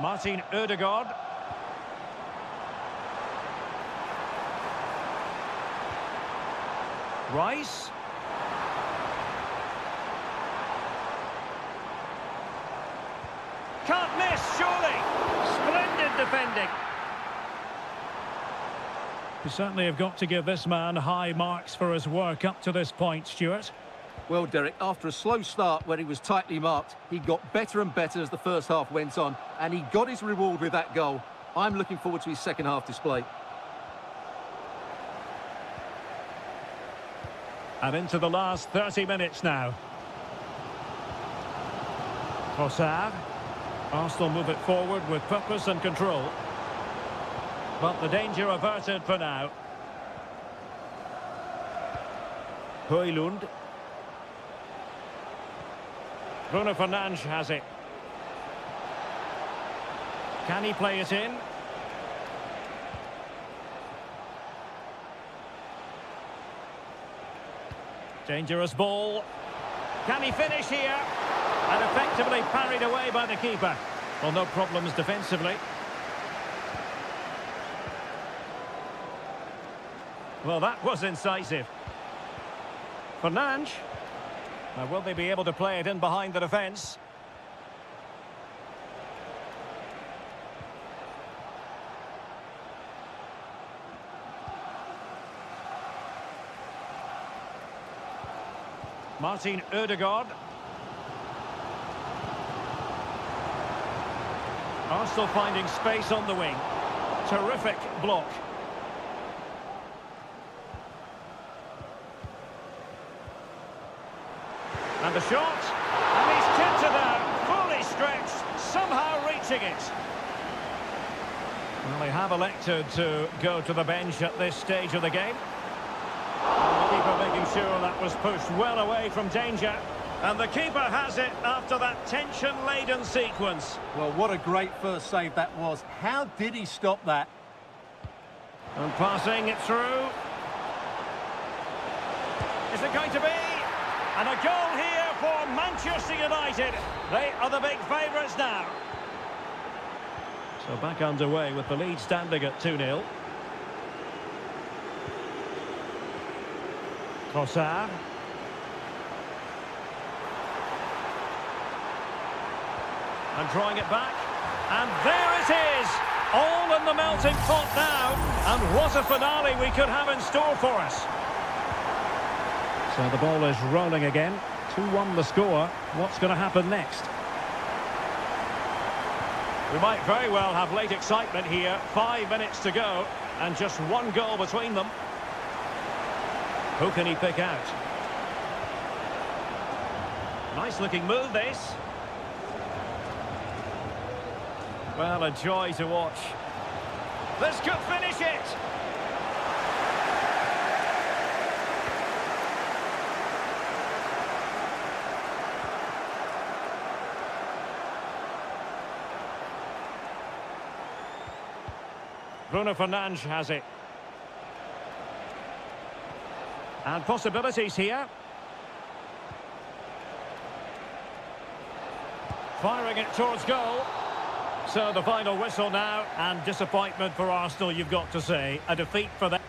Martin Ødegaard. Rice. Can't miss, surely. Splendid defending. You certainly have got to give this man high marks for his work up to this point, Stuart. Well, Derek, after a slow start when he was tightly marked, he got better and better as the first half went on, and he got his reward with that goal. I'm looking forward to his second half display. And into the last 30 minutes now. Trossard. Arsenal move it forward with purpose and control. But the danger averted for now. Højlund. Bruno Fernandes has it. Can he play it in? Dangerous ball. Can he finish here? And effectively parried away by the keeper. Well, no problems defensively. Well, that was incisive. Fernandes. Now, will they be able to play it in behind the defence? Martin Ødegaard. Arsenal finding space on the wing. Terrific block. And the shot. And he's tipped it out. Fully stretched. Somehow reaching it. Well, they have elected to go to the bench at this stage of the game. And the keeper making sure that was pushed well away from danger. And the keeper has it after that tension-laden sequence. Well, what a great first save that was. How did he stop that? And passing it through. Is it going to be? And a goal here for Manchester United. They are the big favourites now. So back underway with the lead standing at 2-0. Trossard. And drawing it back. And there it is! All in the melting pot now. And what a finale we could have in store for us. So the ball is rolling again. 2-1 the score. What's going to happen next? We might very well have late excitement here. 5 minutes to go. And just one goal between them. Who can he pick out? Nice looking move, this. Well, a joy to watch. This could finish it. Bruno Fernandes has it. And possibilities here. Firing it towards goal. So the final whistle now, and disappointment for Arsenal, you've got to say. A defeat for them.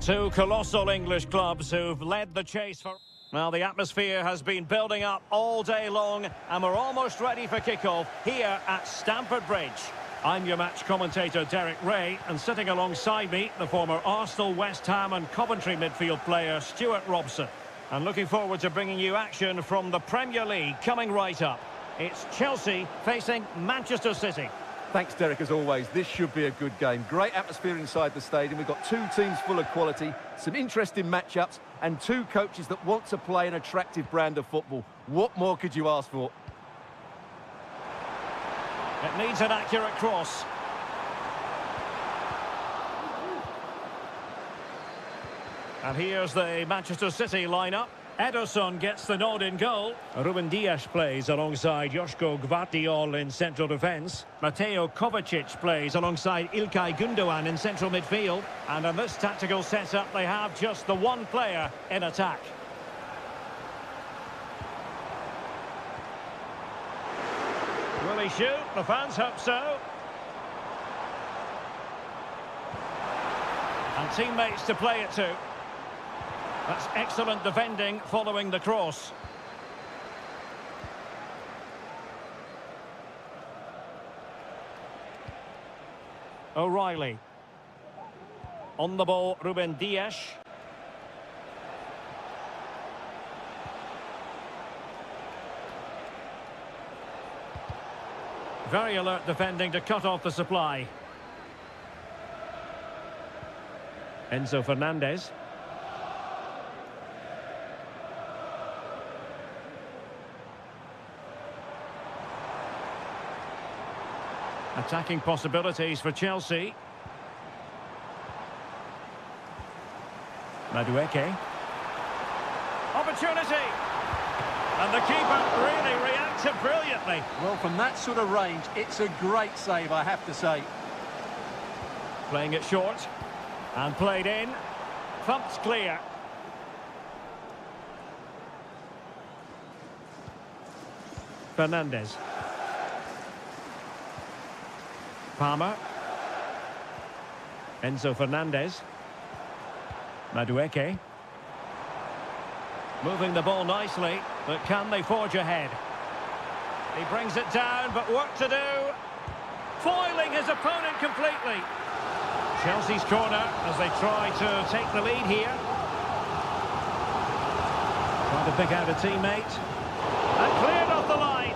Two colossal English clubs who've led the chase for... Well, the atmosphere has been building up all day long, and we're almost ready for kickoff here at Stamford Bridge. I'm your match commentator, Derek Ray, and sitting alongside me, the former Arsenal, West Ham and Coventry midfield player, Stuart Robson. And looking forward to bringing you action from the Premier League coming right up. It's Chelsea facing Manchester City. Thanks, Derek, as always. This should be a good game. Great atmosphere inside the stadium. We've got two teams full of quality, some interesting matchups, and two coaches that want to play an attractive brand of football. What more could you ask for? It needs an accurate cross. And here's the Manchester City lineup. Ederson gets the nod in goal. Ruben Dias plays alongside Joško Gvardiol in central defence. Mateo Kovacic plays alongside Ilkay Gundogan in central midfield. And in this tactical setup, they have just the one player in attack. Will he shoot? The fans hope so. And teammates to play it to. That's excellent defending following the cross. O'Reilly. On the ball, Ruben Dias. Very alert defending to cut off the supply. Enzo Fernandez. Attacking possibilities for Chelsea. Madueke. Opportunity! And the keeper really reacted brilliantly. Well, from that sort of range, it's a great save, I have to say. Playing it short. And played in. Thumped clear. Fernandez. Palmer. Enzo Fernandez. Madueke. Moving the ball nicely, but can they forge ahead? He brings it down, but work to do. Foiling his opponent completely. Chelsea's corner as they try to take the lead here. Trying to pick out a teammate. And cleared off the line.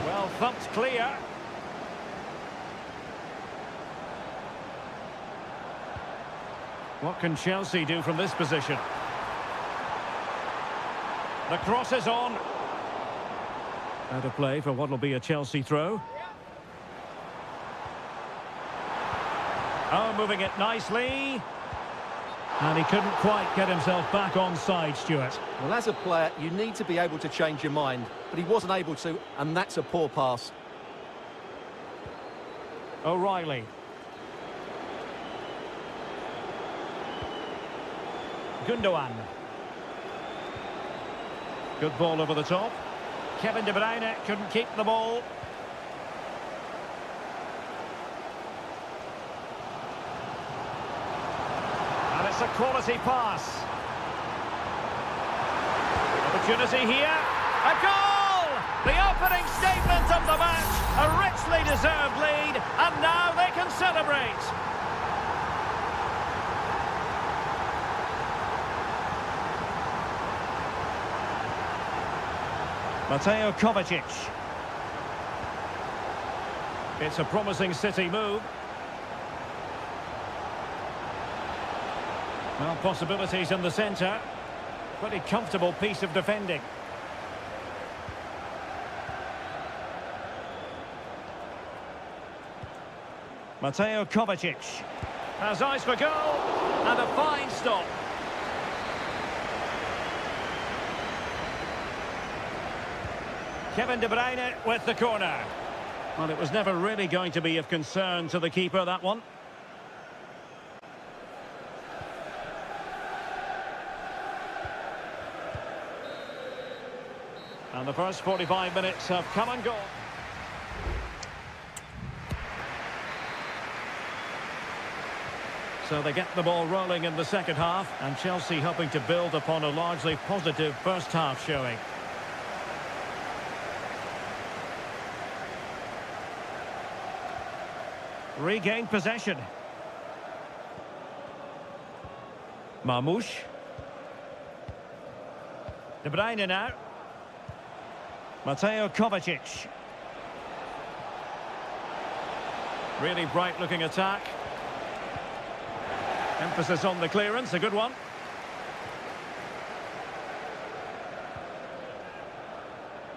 Well, thumped clear. What can Chelsea do from this position? The cross is on. Out of play for what will be a Chelsea throw. Oh, moving it nicely. And he couldn't quite get himself back on side, Stuart. Well, as a player, you need to be able to change your mind, but he wasn't able to, and that's a poor pass. O'Reilly. Gundogan. Good ball over the top. Kevin De Bruyne couldn't keep the ball. And it's a quality pass. Opportunity here. A goal! The opening statement of the match. A richly deserved lead. And now they can celebrate. Mateo Kovacic. It's a promising City move. Well, possibilities in the centre. Pretty comfortable piece of defending. Mateo Kovacic has eyes for goal, and a fine stop. Kevin De Bruyne with the corner. Well, it was never really going to be of concern to the keeper, that one. And the first 45 minutes have come and gone. So they get the ball rolling in the second half, and Chelsea hoping to build upon a largely positive first half showing. Regained possession. Marmoush. De Bruyne now. Mateo Kovacic. Really bright looking attack. Emphasis on the clearance, a good one.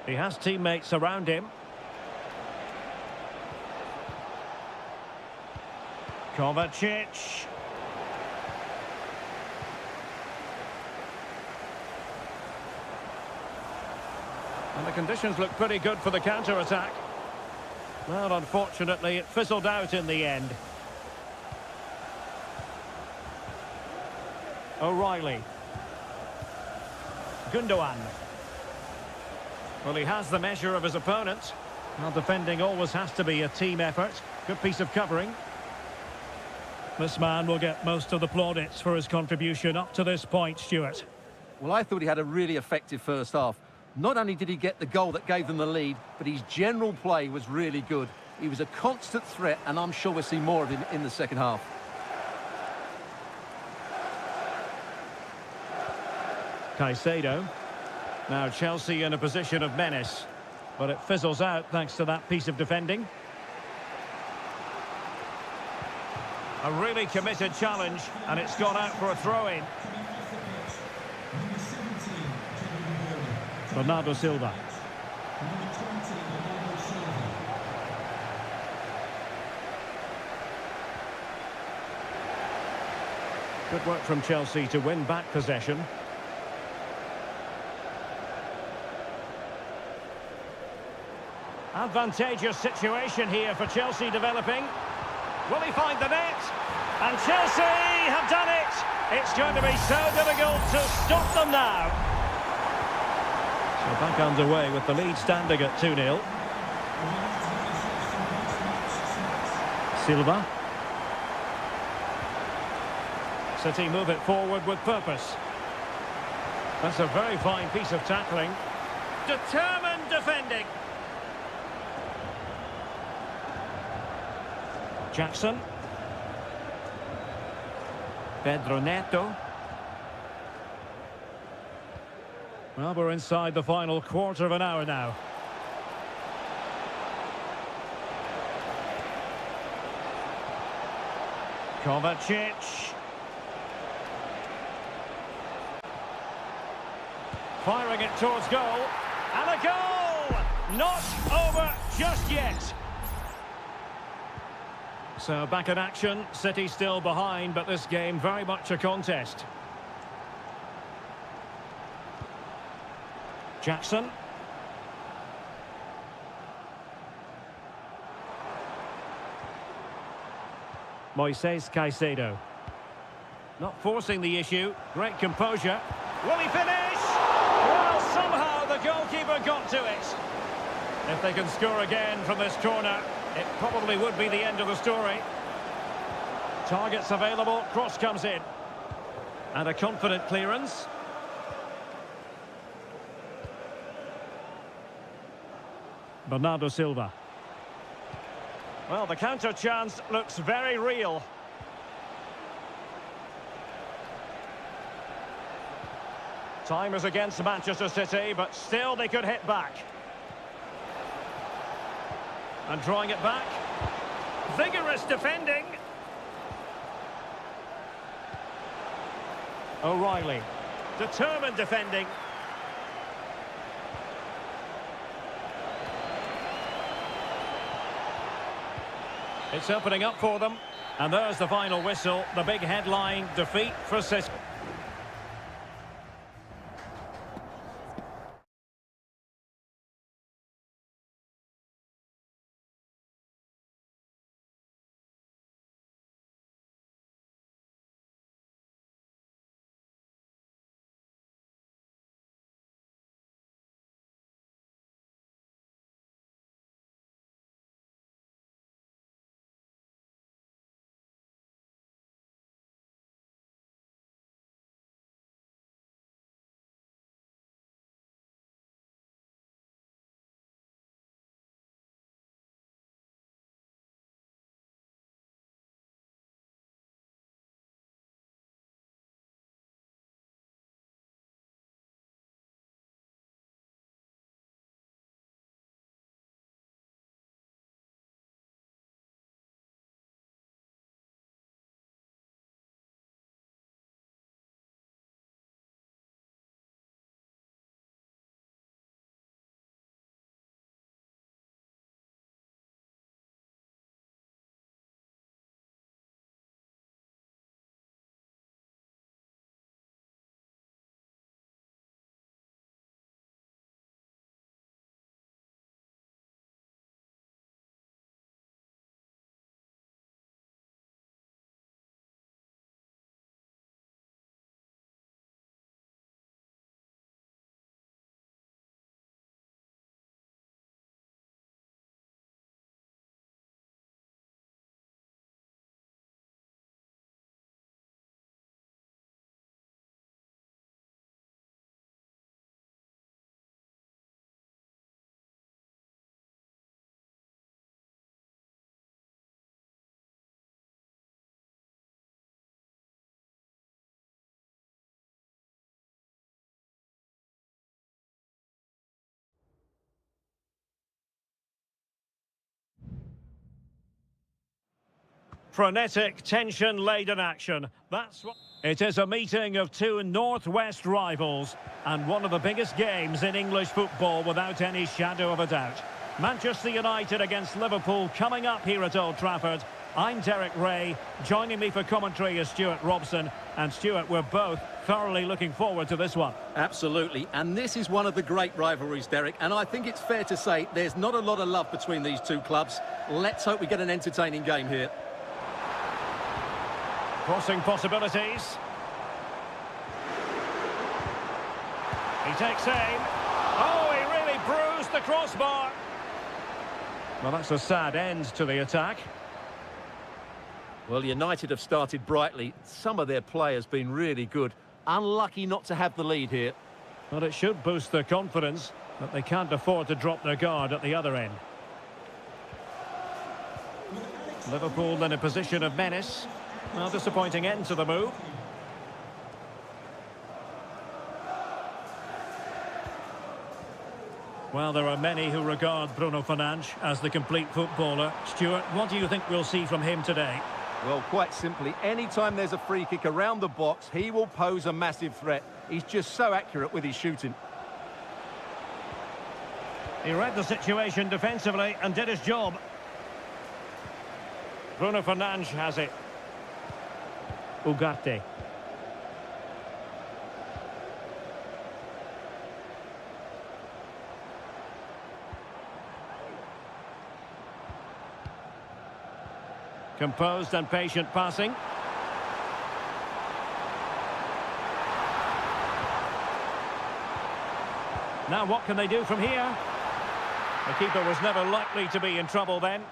He has teammates around him. Kovacic. And the conditions look pretty good for the counter-attack. Well, unfortunately, it fizzled out in the end. O'Reilly. Gundogan. Well, he has the measure of his opponent. Well, defending always has to be a team effort. Good piece of covering. This man will get most of the plaudits for his contribution up to this point, Stuart. Well, I thought he had a really effective first half. Not only did he get the goal that gave them the lead, but his general play was really good. He was a constant threat, and I'm sure we'll see more of him in the second half. Caicedo. Now Chelsea in a position of menace, but it fizzles out thanks to that piece of defending. A really committed challenge, and it's gone out for a throw-in. Bernardo Silva. Good work from Chelsea to win back possession. Advantageous situation here for Chelsea developing. Will he find the net? And Chelsea have done it! It's going to be so difficult to stop them now. So back underway with the lead standing at 2-0. Silva. City move it forward with purpose. That's a very fine piece of tackling. Determined defending. Jackson. Pedro Neto. Well, we're inside the final quarter of an hour now. Kovacic. Firing it towards goal. And a goal! Not over just yet. So back in action, City still behind, but this game very much a contest. Jackson. Moises Caicedo. Not forcing the issue, great composure. Will he finish? Well, somehow the goalkeeper got to it. If they can score again from this corner, it probably would be the end of the story. Targets available, cross comes in. And a confident clearance. Bernardo Silva. Well, the counter chance looks very real. Time is against Manchester City, but still they could hit back. And drawing it back. Vigorous defending. O'Reilly. Determined defending. It's opening up for them. And there's the final whistle. The big headline, defeat for City. Frenetic, tension-laden action. That's what... It is a meeting of two northwest rivals and one of the biggest games in English football without any shadow of a doubt. Manchester United against Liverpool coming up here at Old Trafford. I'm Derek Ray. Joining me for commentary is Stuart Robson. And Stuart, we're both thoroughly looking forward to this one. Absolutely, and this is one of the great rivalries, Derek, and I think it's fair to say there's not a lot of love between these two clubs. Let's hope we get an entertaining game here. Crossing possibilities. He takes aim. Oh, he really bruised the crossbar. Well, that's a sad end to the attack. Well, United have started brightly. Some of their players been really good. Unlucky not to have the lead here. But it should boost their confidence, but they can't afford to drop their guard at the other end. Liverpool in a position of menace. Well, disappointing end to the move. Well, there are many who regard Bruno Fernandes as the complete footballer. Stuart, what do you think we'll see from him today? Well, quite simply, anytime there's a free kick around the box, he will pose a massive threat. He's just so accurate with his shooting. He read the situation defensively and did his job. Bruno Fernandes has it. Ugarte. Composed and patient passing. Now what can they do from here? The keeper was never likely to be in trouble then.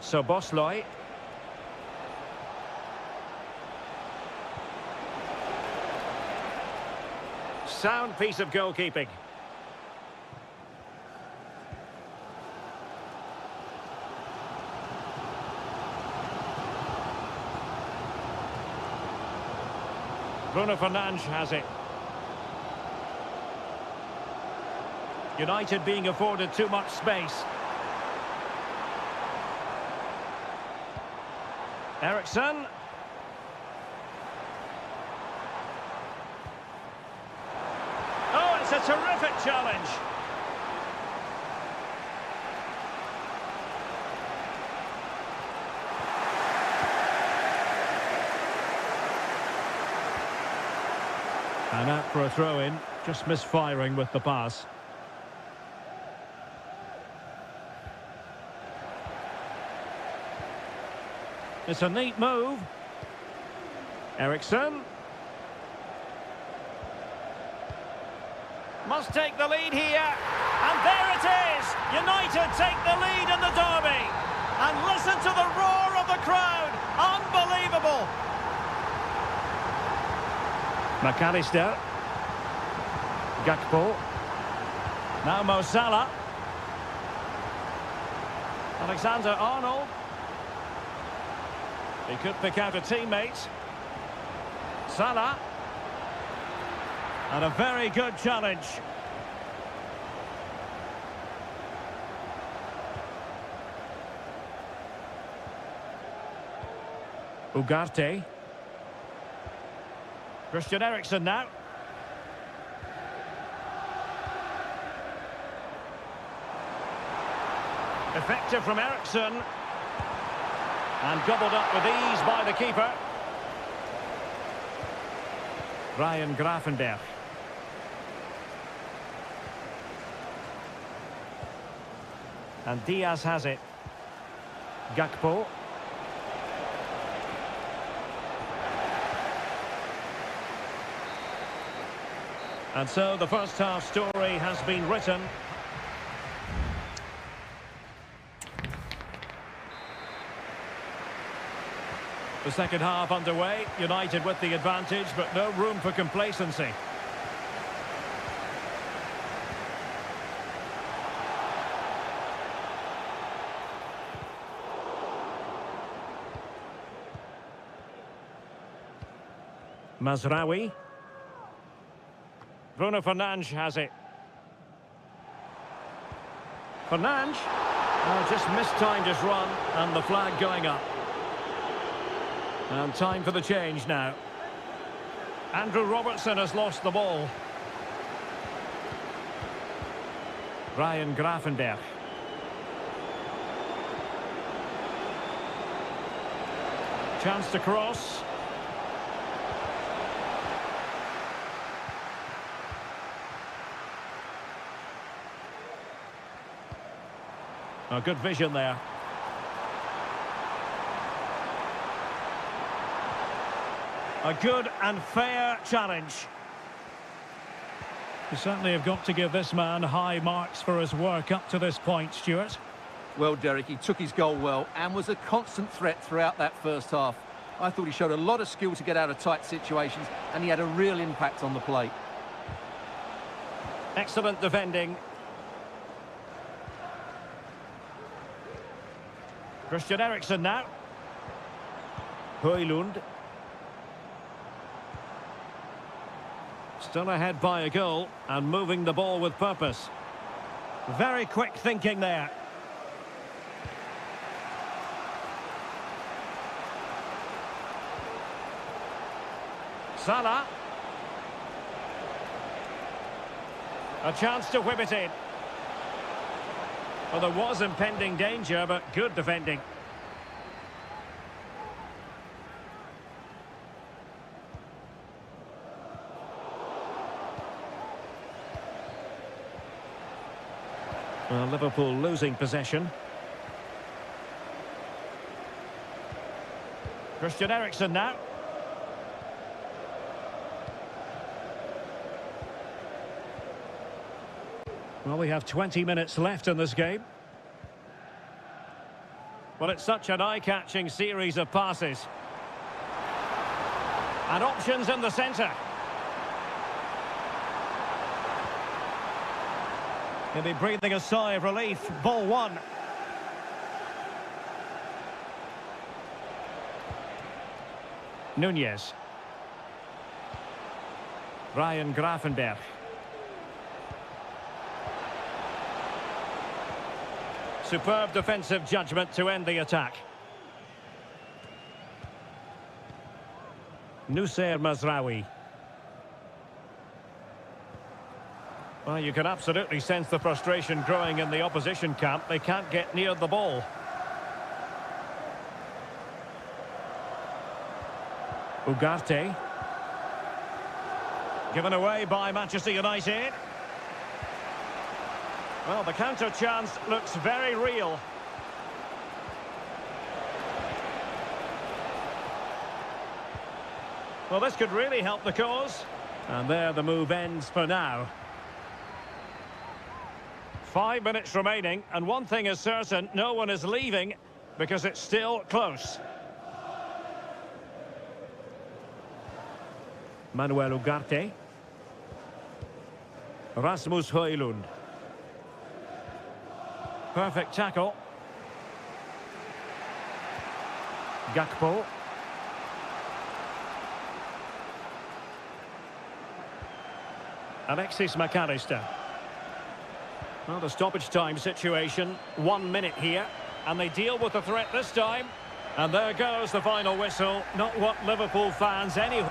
Szoboszlai. Sound piece of goalkeeping. Bruno Fernandes has it. United being afforded too much space. Eriksson. Oh, it's a terrific challenge. And out for a throw-in, just misfiring with the pass. It's a neat move. Eriksson. Must take the lead here. And there it is! United take the lead in the derby. And listen to the roar of the crowd. Unbelievable. McAllister. Gakpo. Now Mo Salah. Alexander-Arnold. He could pick out a teammate. Salah. And a very good challenge. Ugarte. Christian Eriksen now. Effective from Eriksen. And gobbled up with ease by the keeper. Ryan Gravenberch. And Diaz has it. Gakpo. And so the first half story has been written. The second half underway, United with the advantage, but no room for complacency. Mazraoui. Bruno Fernandes has it. Fernandes. Oh, just mistimed his run and the flag going up. And time for the change now. Andrew Robertson has lost the ball. Ryan Gravenberch. Chance to cross. A good vision there. A good and fair challenge. You certainly have got to give this man high marks for his work up to this point, Stuart. Well, Derek, he took his goal well and was a constant threat throughout that first half. I thought he showed a lot of skill to get out of tight situations, and he had a real impact on the plate. Excellent defending. Christian Eriksen now. Højlund. Still ahead by a goal and moving the ball with purpose. Very quick thinking there. Salah. A chance to whip it in. Well, there was impending danger, but good defending. Well, Liverpool losing possession. Christian Eriksen now. Well, we have 20 minutes left in this game. Well, it's such an eye-catching series of passes. And options in the centre. He'll be breathing a sigh of relief. Ball one. Nunez. Ryan Gravenberch. Superb defensive judgment to end the attack. Nusayr Mazraoui. Well, you can absolutely sense the frustration growing in the opposition camp. They can't get near the ball. Ugarte. Given away by Manchester United. Well, the counter chance looks very real. Well, this could really help the cause. And there the move ends for now. 5 minutes remaining, and one thing is certain, no one is leaving because it's still close. Manuel Ugarte. Rasmus Højlund. Perfect tackle. Gakpo. Alexis McAllister. Well, the stoppage time situation, 1 minute here, and they deal with the threat this time. And there goes the final whistle. Not what Liverpool fans anyway.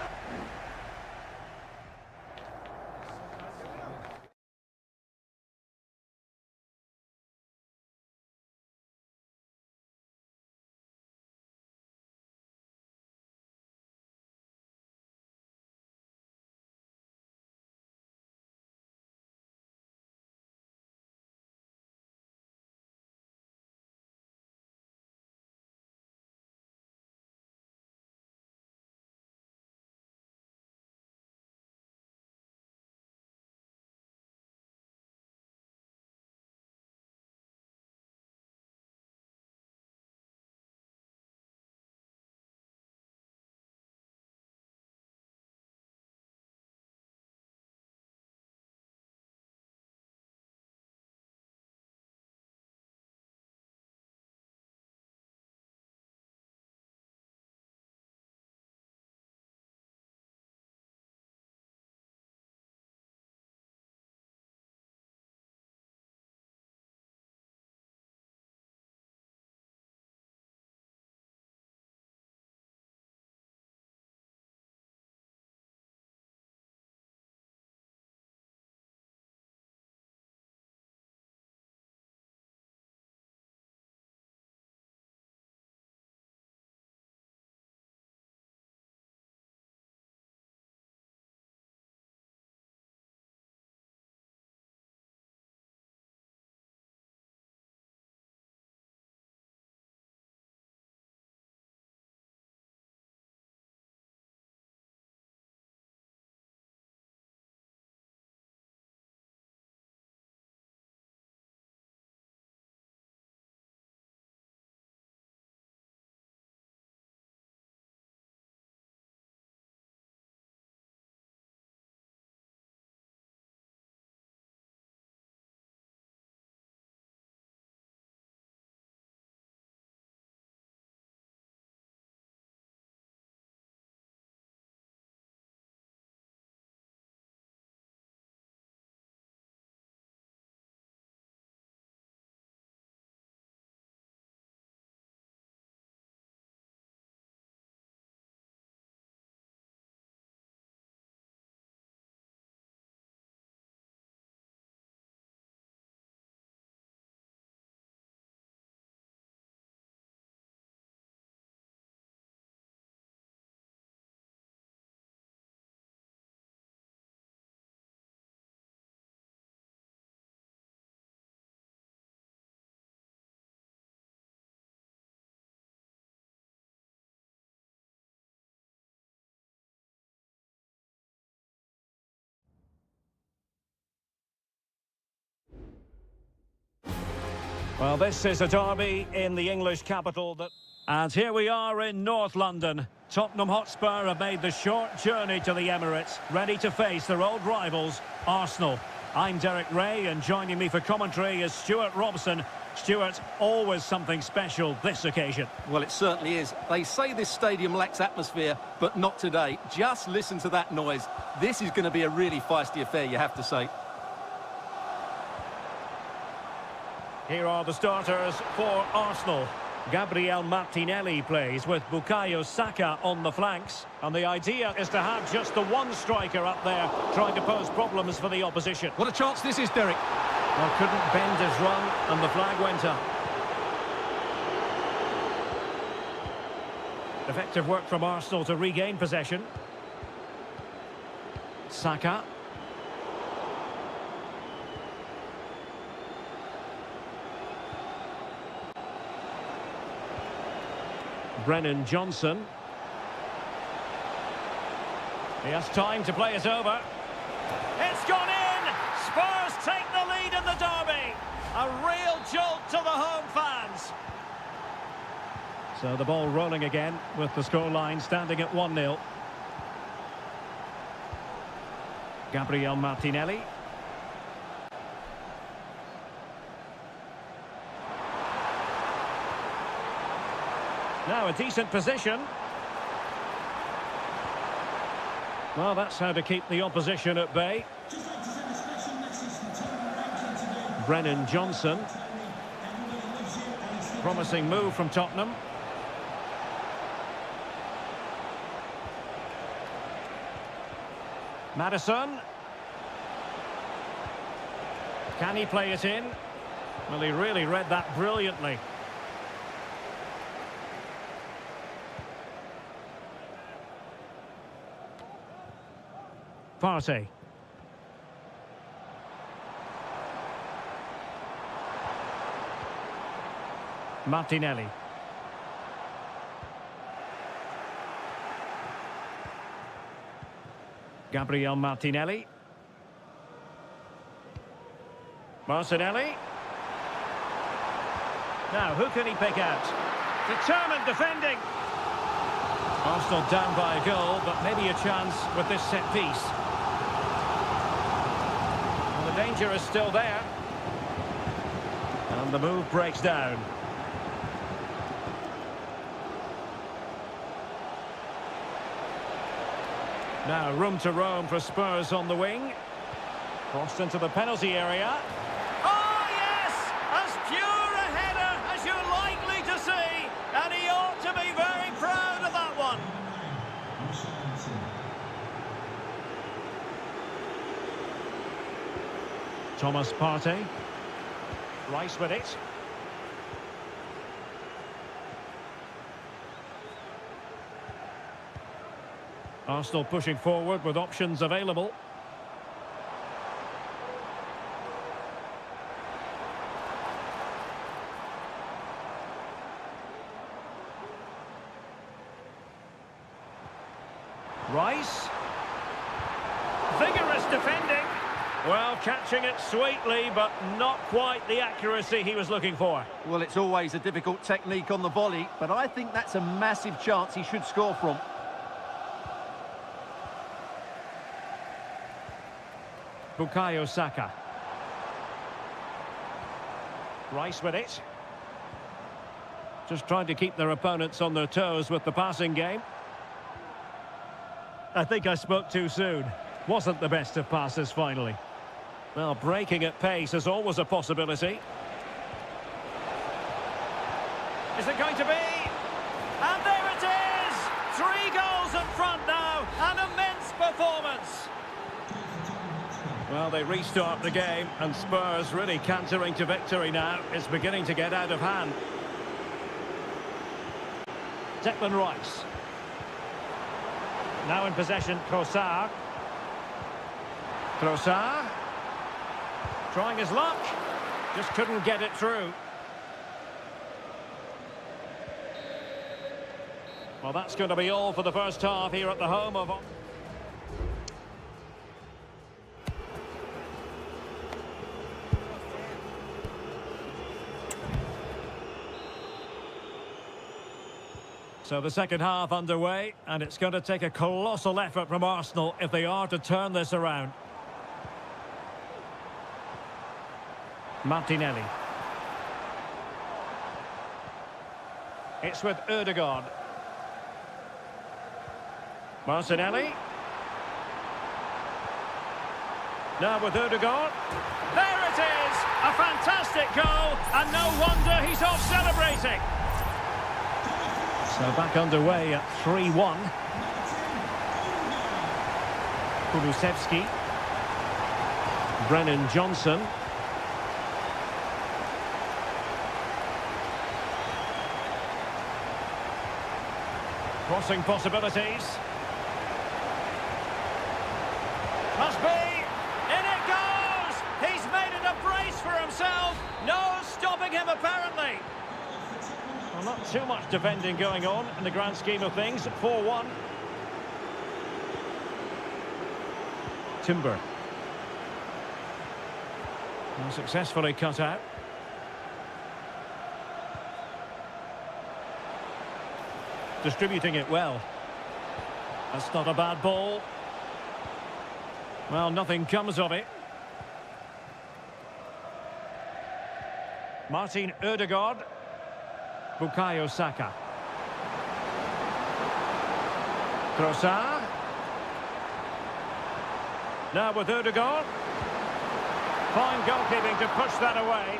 Well, this is a derby in the English capital. And here we are in North London. Tottenham Hotspur have made the short journey to the Emirates, ready to face their old rivals, Arsenal. I'm Derek Ray, and joining me for commentary is Stuart Robson. Stuart, always something special this occasion. Well, it certainly is. They say this stadium lacks atmosphere, but not today. Just listen to that noise. This is going to be a really feisty affair, you have to say. Here are the starters for Arsenal. Gabriel Martinelli plays with Bukayo Saka on the flanks. And the idea is to have just the one striker up there trying to pose problems for the opposition. What a chance this is, Derek. Well, couldn't bend his run, and the flag went up. Effective work from Arsenal to regain possession. Saka. Brennan Johnson. He has time to play it over. It's gone in! Spurs take the lead in the derby. A real jolt to the home fans. So the ball rolling again with the scoreline standing at 1-0. Gabriel Martinelli. Now a decent position. Well, that's how to keep the opposition at bay. Brennan Johnson. Promising move from Tottenham. Maddison. Can he play it in? Well, he really read that brilliantly. Partey. Martinelli. Gabriel Martinelli. Martinelli. Now, who can he pick out? Determined defending. Arsenal down by a goal, but maybe a chance with this set piece. Well, the danger is still there. And the move breaks down. Now room to roam for Spurs on the wing. Crossed into the penalty area. Oh yes! As pure a header as you're likely to see. And he ought to be very proud of that one. Thomas Partey. Rice with it. Arsenal pushing forward with options available. Rice. Vigorous defending. Well, catching it sweetly, but not quite the accuracy he was looking for. Well, it's always a difficult technique on the volley, but I think that's a massive chance he should score from. Bukayo Saka. Rice with it. Just trying to keep their opponents on their toes with the passing game. I think I spoke too soon. Wasn't the best of passes finally. Well, breaking at pace is always a possibility. Is it going to be? And there it is! 3 goals in front now. An immense performance. Well, they restart the game, and Spurs really cantering to victory now. It's beginning to get out of hand. Declan Rice. Now in possession, Trossard. Trossard. Trying his luck. Just couldn't get it through. Well, that's going to be all for the first half here at the home of... So the second half underway, and it's going to take a colossal effort from Arsenal if they are to turn this around. Martinelli. It's with Ødegaard. Martinelli. Now with Ødegaard. There it is! A fantastic goal, and no wonder he's off celebrating. So back underway at 3-1. Kulusevski. Brennan Johnson. Crossing possibilities. Must be. In it goes! He's made it a brace for himself. No stopping him, apparently. Well, not too much defending going on in the grand scheme of things. 4-1. Timber. And successfully cut out. Distributing it well. That's not a bad ball. Well, nothing comes of it. Martin Ødegaard. Bukayo Saka. Trossard. Now with Ødegaard. Fine goalkeeping to push that away.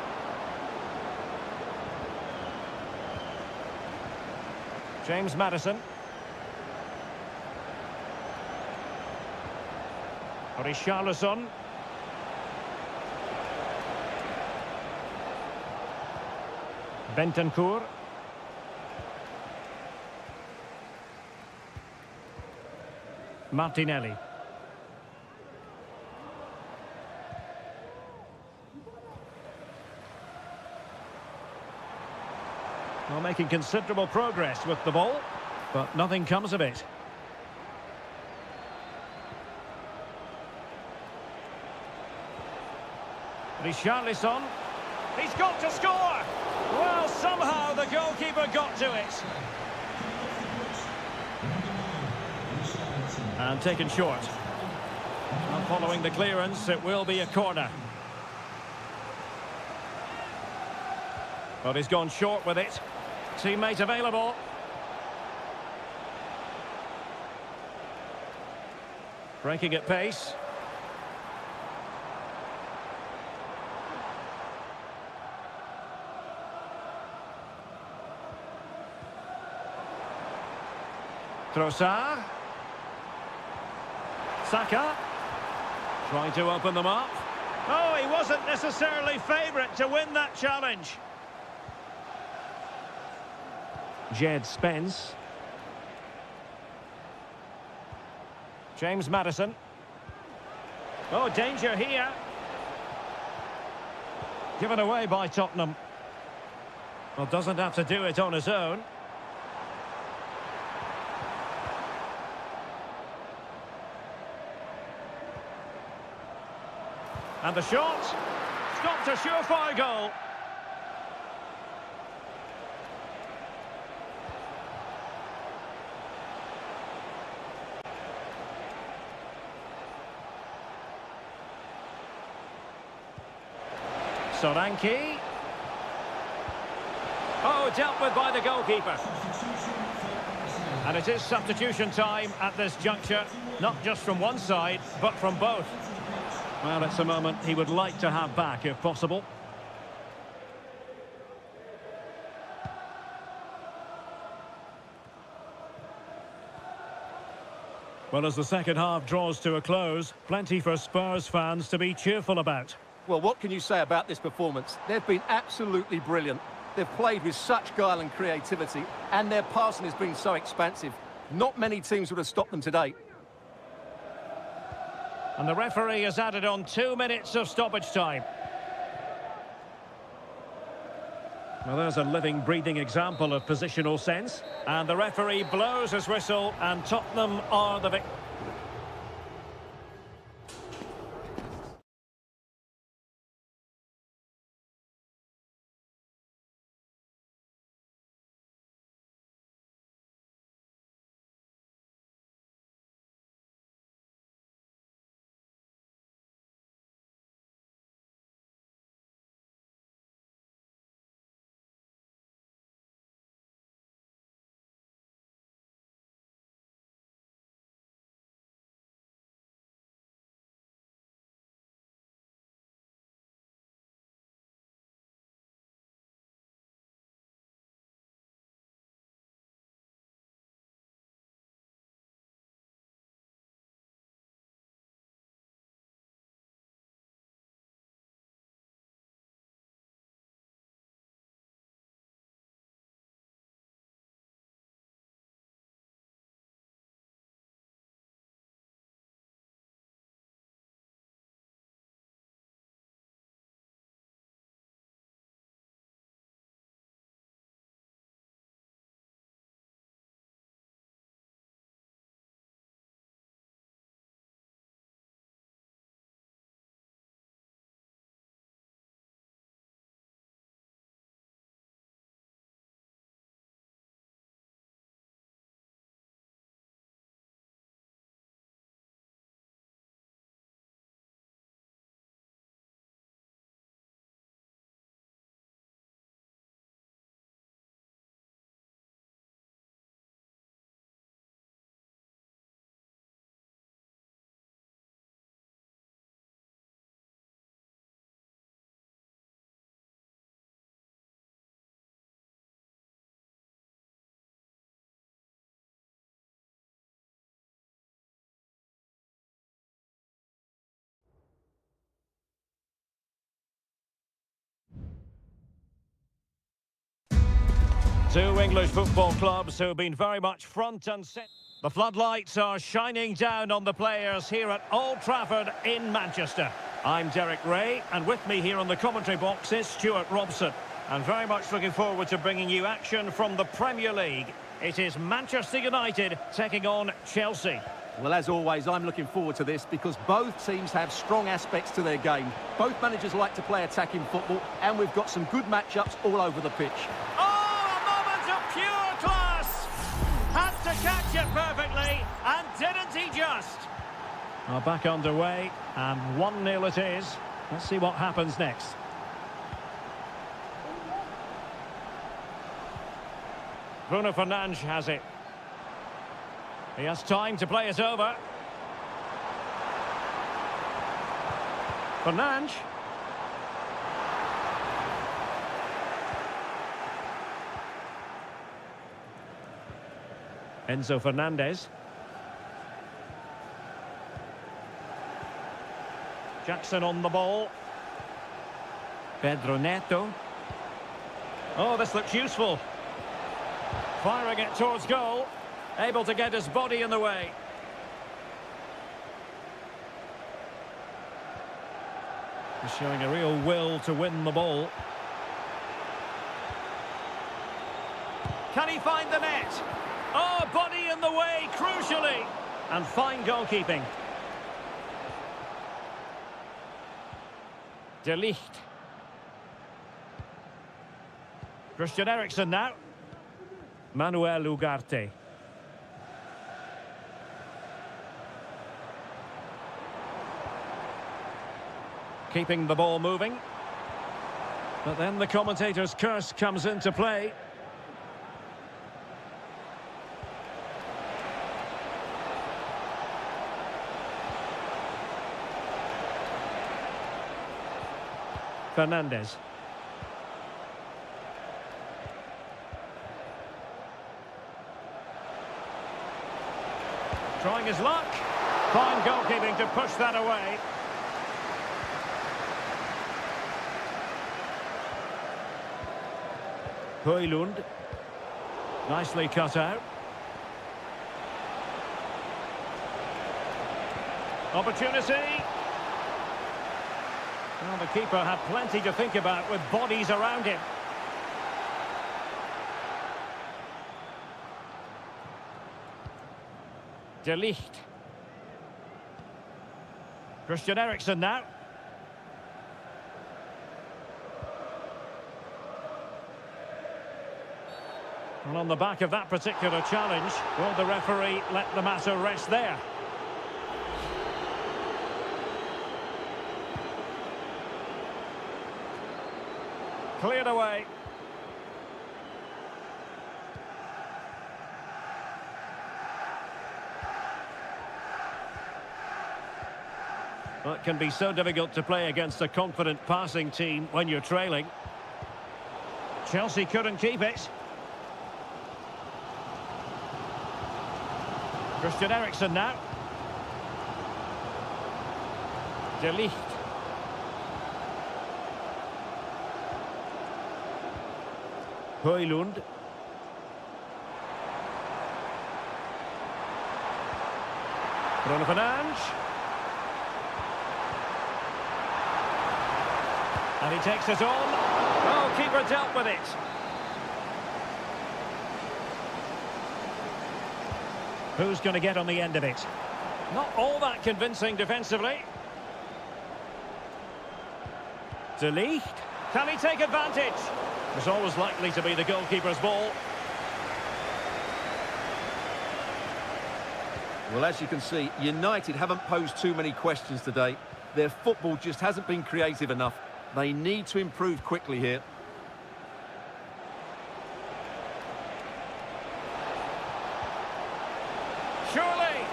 James Maddison. Richarlison. Bentancur. Martinelli. Well, making considerable progress with the ball, but nothing comes of it. Richarlison. He's got to score! Well, somehow the goalkeeper got to it. And taken short. And following the clearance, it will be a corner. But he's gone short with it. Teammate available. Breaking at pace. Trossard. Saka. Trying to open them up. Oh, he wasn't necessarily favourite to win that challenge. Jed Spence. James Maddison. Oh, danger here. Given away by Tottenham. Well, doesn't have to do it on his own. And the shot. Stopped a surefire goal. Solanke. Oh, dealt with by the goalkeeper. And it is substitution time at this juncture, not just from one side, but from both. Well, it's a moment he would like to have back, if possible. Well, as the second half draws to a close, plenty for Spurs fans to be cheerful about. Well, what can you say about this performance? They've been absolutely brilliant. They've played with such guile and creativity, and their passing has been so expansive. Not many teams would have stopped them today. And the referee has added on 2 minutes of stoppage time. Well, there's a living, breathing example of positional sense. And the referee blows his whistle, and Tottenham are the victors. Two English football clubs who have been very much front and center. The floodlights are shining down on the players here at Old Trafford in Manchester. I'm Derek Ray, and with me here on the commentary box is Stuart Robson. And very much looking forward to bringing you action from the Premier League. It is Manchester United taking on Chelsea. Well, as always, I'm looking forward to this because both teams have strong aspects to their game. Both managers like to play attacking football, and we've got some good matchups all over the pitch. Oh, a moment of pure class! Had to catch it perfectly, and didn't he just? Well, back underway, and 1-0 it is. Let's see what happens next. Bruno Fernandes has it. He has time to play it over. Fernandes. Enzo Fernandez. Jackson on the ball. Pedro Neto. Oh, this looks useful. Firing it towards goal. Able to get his body in the way. He's showing a real will to win the ball. Can he find the net? Oh, body in the way, crucially. And fine goalkeeping. De Ligt. Christian Eriksen now. Manuel Ugarte. Keeping the ball moving. But then the commentator's curse comes into play. Fernandez. Trying his luck. Fine goalkeeping to push that away. Højlund. Nicely cut out. Opportunity. Well, the keeper had plenty to think about with bodies around him. De Ligt. Christian Eriksen now. And on the back of that particular challenge, will the referee let the matter rest there? Cleared away. Well, it can be so difficult to play against a confident passing team when you're trailing. Chelsea couldn't keep it. Christian Eriksen now. De Ligt. Højlund. Bruno Fernandes. And he takes it on. Oh, keeper dealt with it. Who's going to get on the end of it? Not all that convincing defensively. De Ligt. Can he take advantage? It's always likely to be the goalkeeper's ball. Well, as you can see, United haven't posed too many questions today. Their football just hasn't been creative enough. They need to improve quickly here. Surely!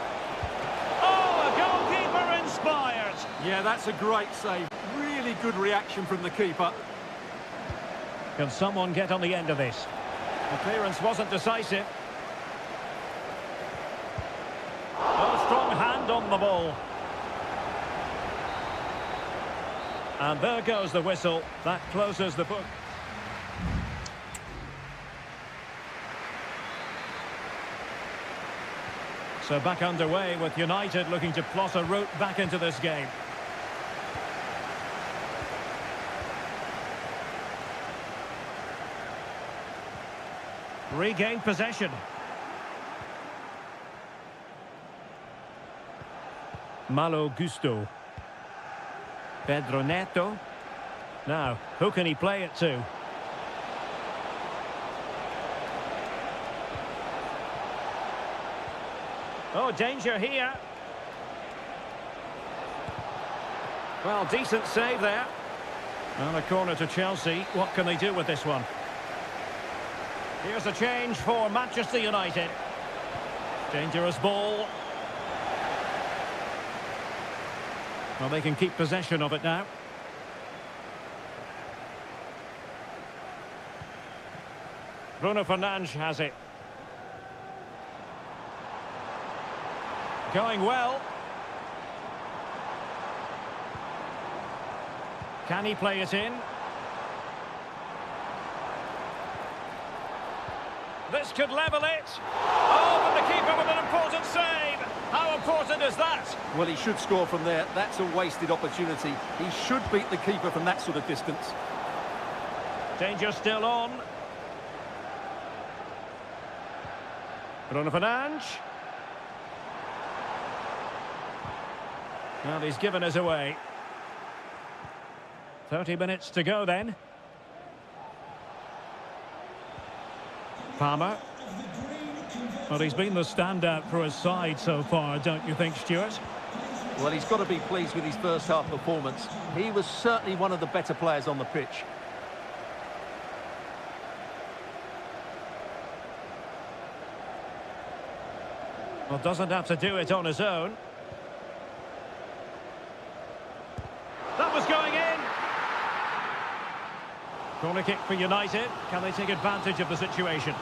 Oh, a goalkeeper inspired! Yeah, that's a great save. Really good reaction from the keeper. Can someone get on the end of this? The clearance wasn't decisive. Oh, strong hand on the ball. And there goes the whistle. That closes the book. So back underway with United looking to plot a route back into this game. Regained possession. Malo Gusto. Pedro Neto. Now, who can he play it to? Oh, danger here. Well, decent save there. And a corner to Chelsea. What can they do with this one? Here's a change for Manchester United. Dangerous ball. Well, they can keep possession of it now. Bruno Fernandes has it. Going well. Can he play it in? This could level it. Oh, but the keeper with an important save. How important is that? Well, he should score from there. That's a wasted opportunity. He should beat the keeper from that sort of distance. Danger still on. Bruno Fernandes. Well, he's given us away. 30 minutes to go then. Palmer. Well, he's been the standout for his side so far, don't you think, Stuart? Well, he's got to be pleased with his first half performance. He was certainly one of the better players on the pitch. Well, doesn't have to do it on his own. That was going in. Corner kick for United. Can they take advantage of the situation?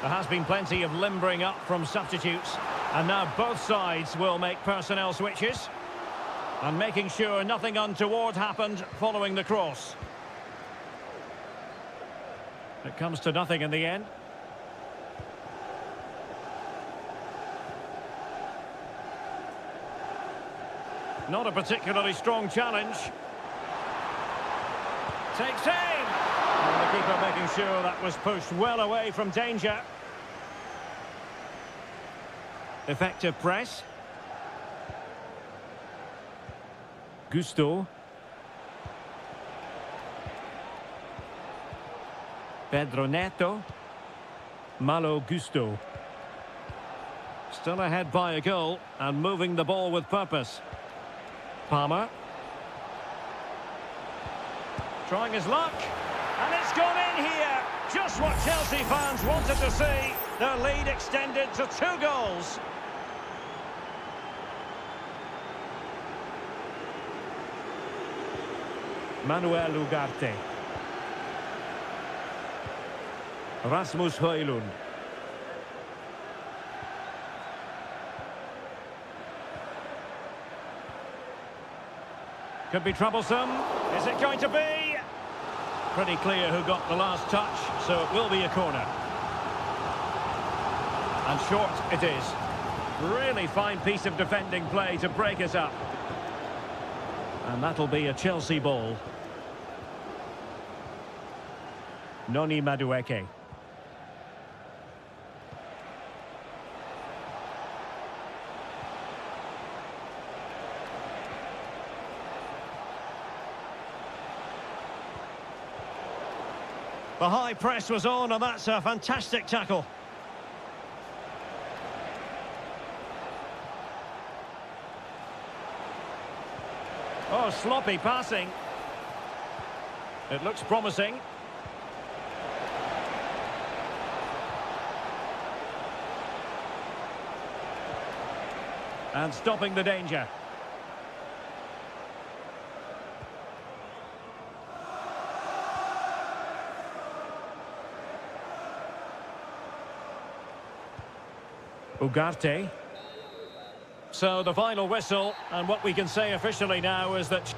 There has been plenty of limbering up from substitutes. And now both sides will make personnel switches. And making sure nothing untoward happened following the cross. It comes to nothing in the end. Not a particularly strong challenge. Takes aim. And the keeper making sure that was pushed well away from danger. Effective press. Gusto. Pedro Neto. Malo Gusto. Still ahead by a goal and moving the ball with purpose. Palmer. Trying his luck. And it's gone in here. Just what Chelsea fans wanted to see. Their lead extended to 2 goals. Manuel Ugarte. Rasmus Højlund. Could be troublesome. Is it going to be? Pretty clear who got the last touch, so it will be a corner. And short it is. Really fine piece of defending play to break us up. And that'll be a Chelsea ball. Noni Madueke. The high press was on, and that's a fantastic tackle. Oh, sloppy passing. It looks promising. And stopping the danger. Ugarte. So the final whistle, and what we can say officially now is that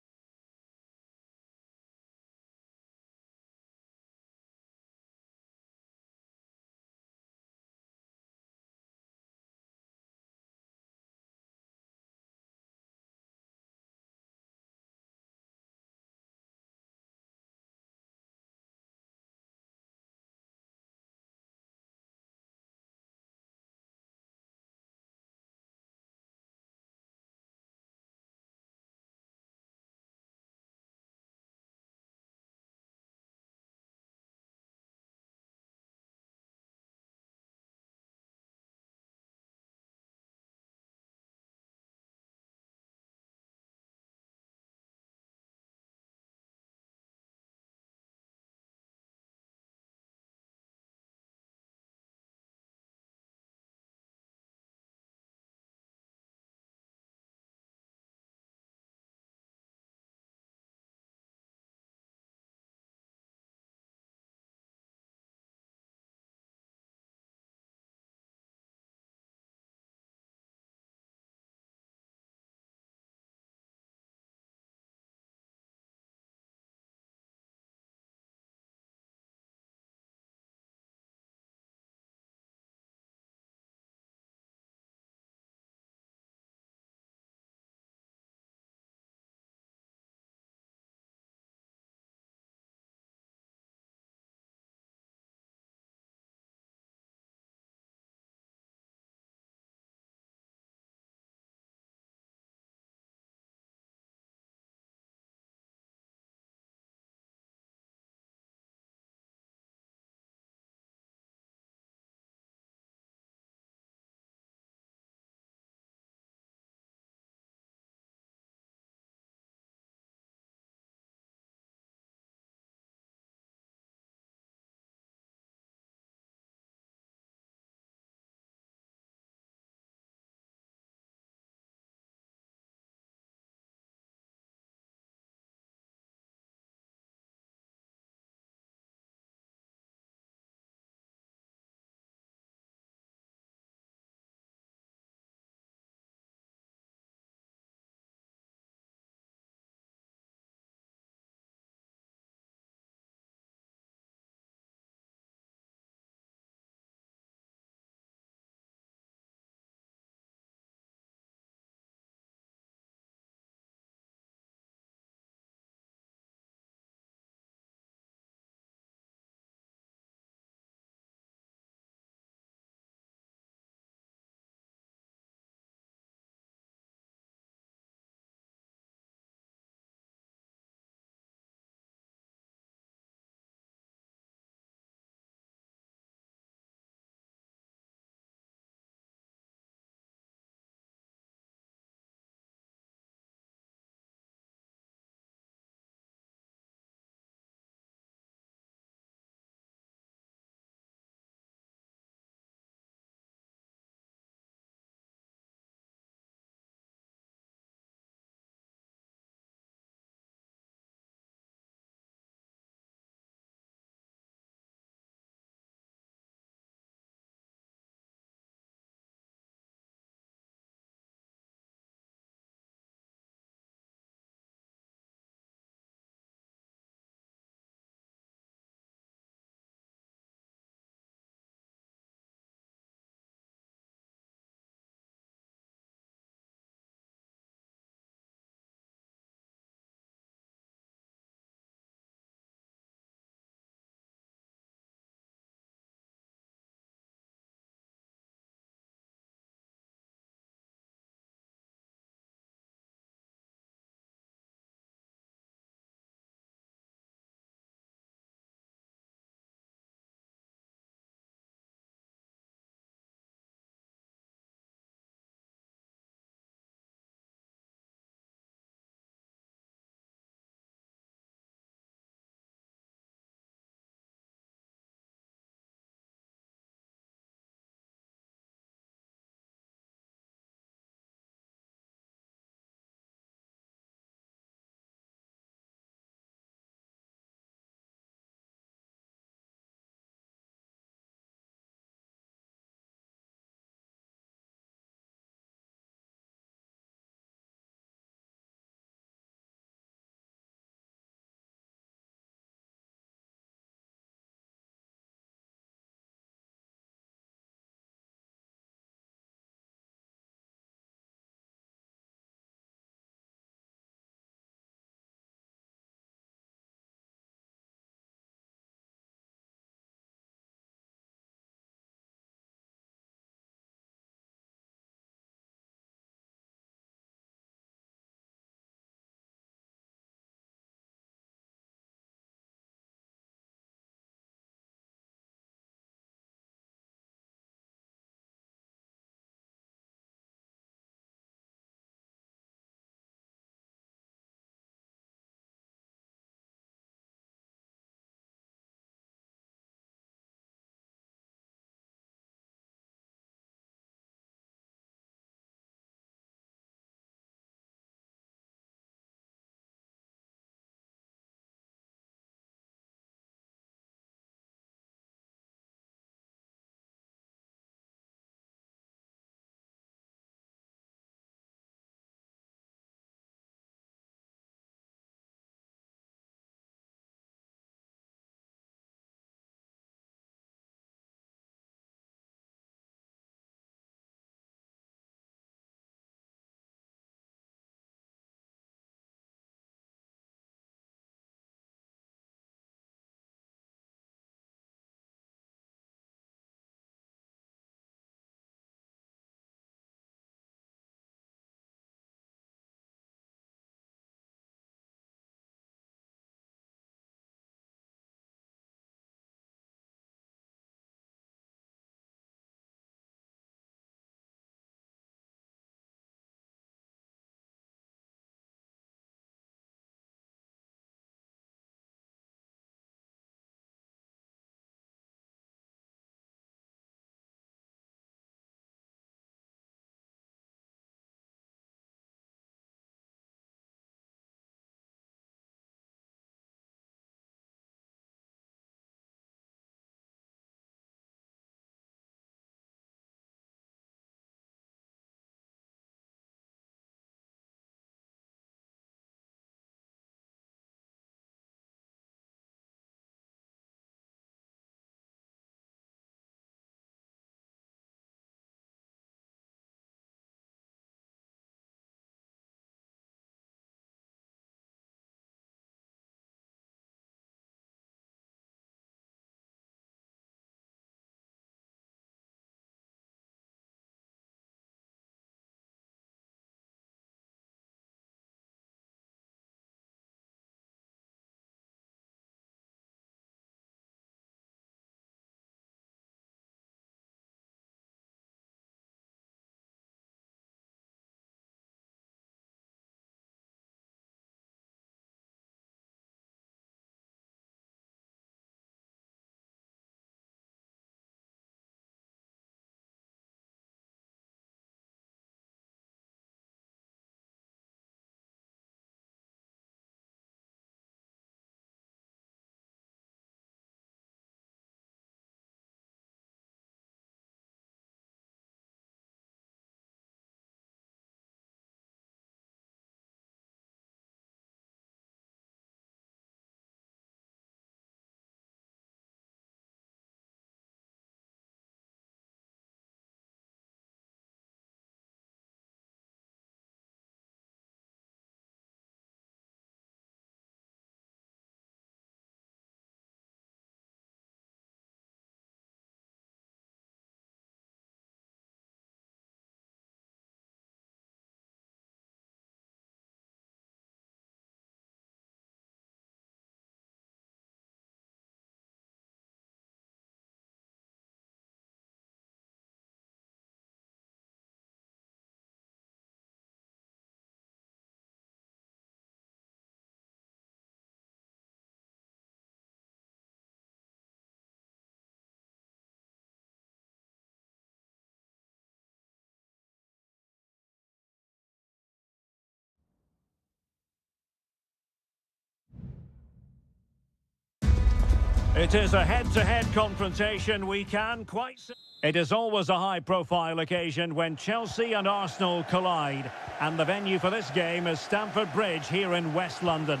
It is a head-to-head confrontation. We can quite... It is always a high-profile occasion when Chelsea and Arsenal collide. And the venue for this game is Stamford Bridge here in West London.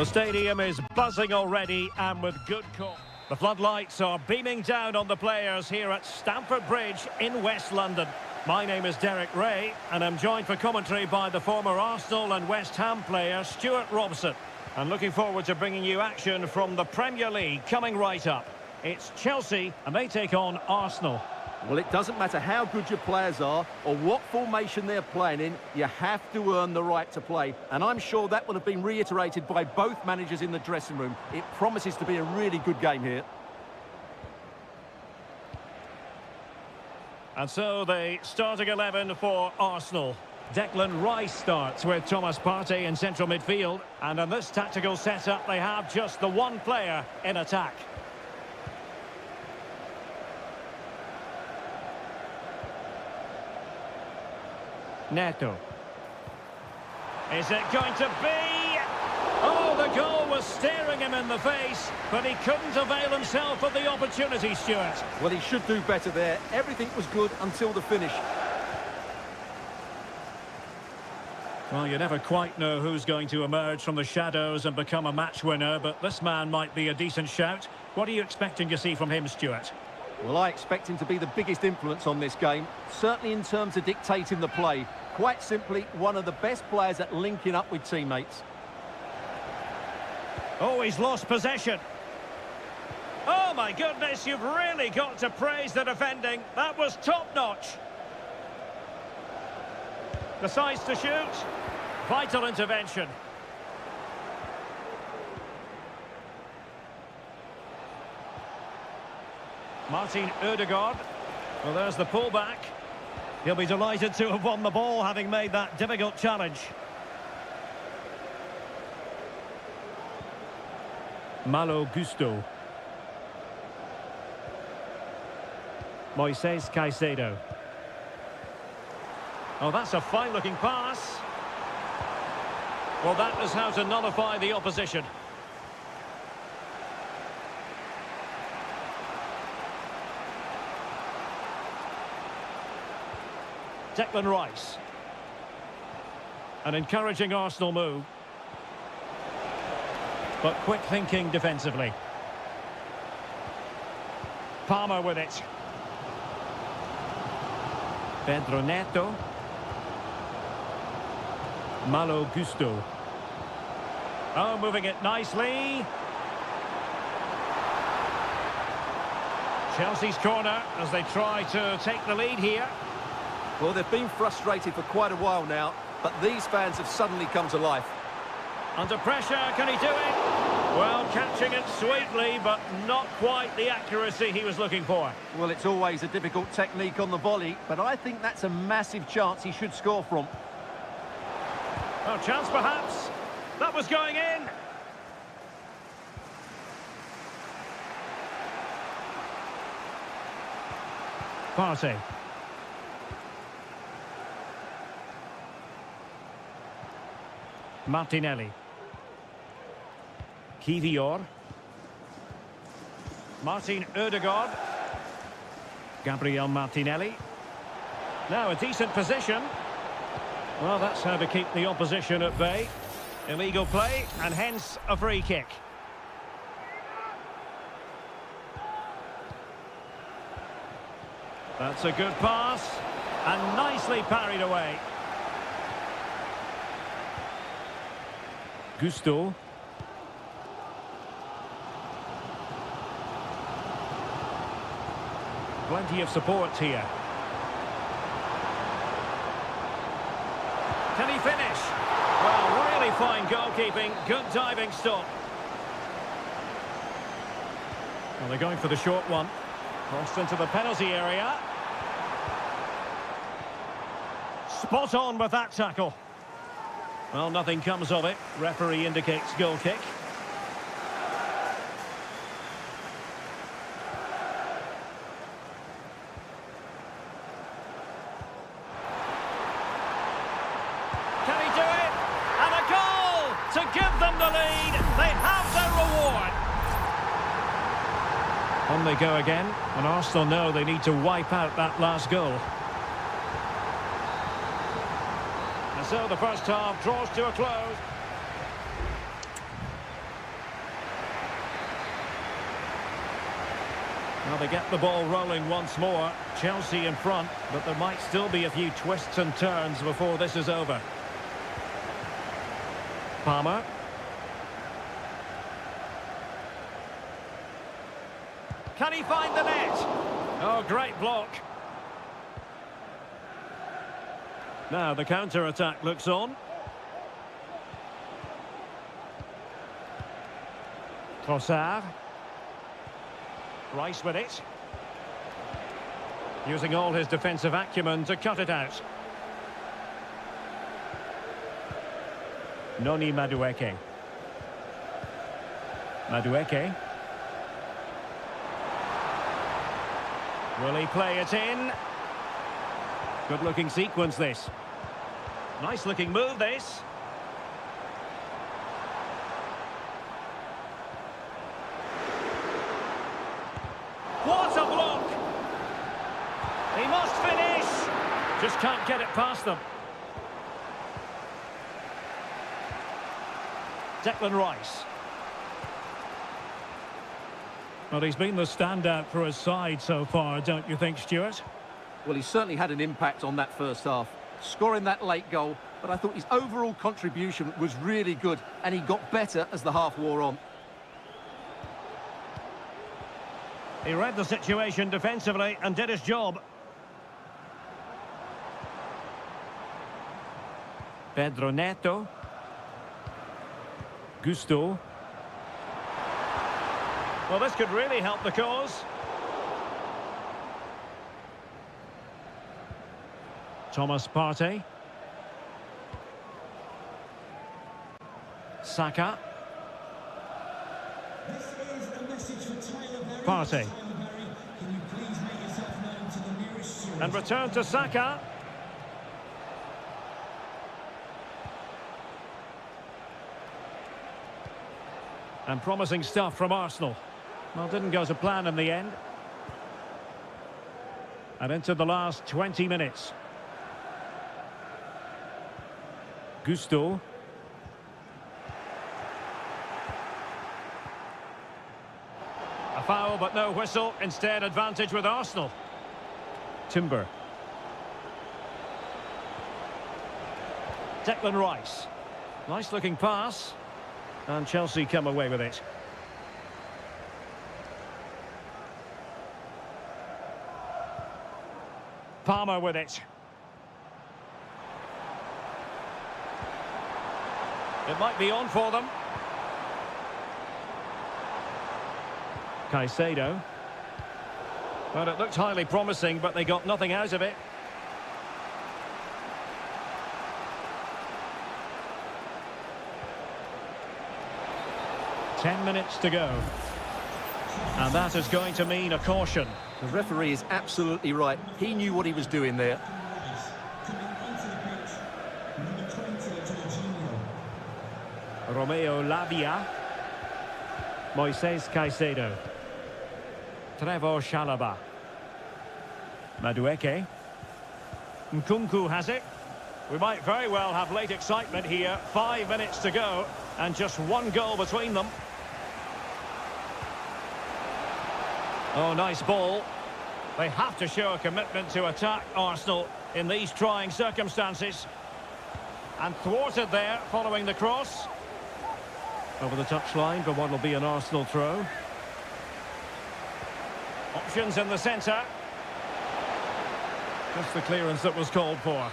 The stadium is buzzing already and with good cause. The floodlights are beaming down on the players here at Stamford Bridge in West London. My name is Derek Ray and I'm joined for commentary by the former Arsenal and West Ham player Stuart Robson. And looking forward to bringing you action from the Premier League coming right up. It's Chelsea and they take on Arsenal. Well, it doesn't matter how good your players are or what formation they're playing in, you have to earn the right to play. And I'm sure that will have been reiterated by both managers in the dressing room. It promises to be a really good game here. And so the starting 11 for Arsenal. Declan Rice starts with Thomas Partey in central midfield. And in this tactical setup, they have just the one player in attack. Neto. Is it going to be? Oh, the goal was staring him in the face, but he couldn't avail himself of the opportunity, Stuart. Well, he should do better there. Everything was good until the finish. Well, you never quite know who's going to emerge from the shadows and become a match winner, but this man might be a decent shout. What are you expecting to see from him, Stuart? Well, I expect him to be the biggest influence on this game, certainly in terms of dictating the play. Quite simply, one of the best players at linking up with teammates. Oh, he's lost possession. Oh, my goodness, you've really got to praise the defending. That was top-notch. Decides to shoot. Vital intervention. Martin Ødegaard. Well, there's the pullback. He'll be delighted to have won the ball, having made that difficult challenge. Malo Gusto. Moises Caicedo. Oh, that's a fine-looking pass. Well, that is how to nullify the opposition. Declan Rice. An encouraging Arsenal move. But quick thinking defensively. Palmer with it. Pedro Neto. Malo Gusto. Oh, moving it nicely. Chelsea's corner as they try to take the lead here. Well, they've been frustrated for quite a while now, but these fans have suddenly come to life. Under pressure, can he do it? Well, catching it sweetly, but not quite the accuracy he was looking for. Well, it's always a difficult technique on the volley, but I think that's a massive chance he should score from. Oh, chance perhaps. That was going in. Partey. Martinelli. Kivior. Martin Ødegaard. Gabriel Martinelli. Now a decent position. Well, that's how to keep the opposition at bay. Illegal play and hence a free kick. That's a good pass and nicely parried away. Gusto. Plenty of support here. Can he finish? Well, really fine goalkeeping. Good diving stop. Well, they're going for the short one. Crossed into the penalty area. Spot on with that tackle. Well, nothing comes of it. Referee indicates goal kick. Can he do it? And a goal to give them the lead. They have their reward. On they go again, and Arsenal know they need to wipe out that last goal. And so the first half draws to a close. Well, they get the ball rolling once more. Chelsea in front, but there might still be a few twists and turns before this is over. Palmer. Can he find the net? Oh, great block. Now the counter-attack looks on. Trossard. Rice with it. Using all his defensive acumen to cut it out. Noni Madueke. Madueke. Will he play it in? Good-looking sequence, this. Nice-looking move, this. What a block! He must finish! Just can't get it past them. Declan Rice. Well, he's been the standout for his side so far, don't you think, Stuart? Well, he certainly had an impact on that first half, scoring that late goal, but I thought his overall contribution was really good, and he got better as the half wore on. He read the situation defensively and did his job. Pedro Neto. Gusto. Well, this could really help the cause. Thomas Partey. Saka. Partey. And return to Saka. And promising stuff from Arsenal. Well, didn't go to plan in the end. And into the last 20 minutes. Gusto. A foul, but no whistle. Instead, advantage with Arsenal. Timber. Declan Rice. Nice-looking pass. And Chelsea come away with it. Palmer with it. It might be on for them. Caicedo. Well, it looked highly promising, but they got nothing out of it. Ten minutes to go. And that is going to mean a caution. The referee is absolutely right. He knew what he was doing there. Romeo Lavia. Moises Caicedo. Trevor Chalobah. Madueke. Nkunku has it. We might very well have late excitement here. 5 minutes to go and just one goal between them. Oh, nice ball. They have to show a commitment to attack Arsenal in these trying circumstances. And thwarted there following the cross. Over the touchline for what will be an Arsenal throw. Options in the centre. Just the clearance that was called for.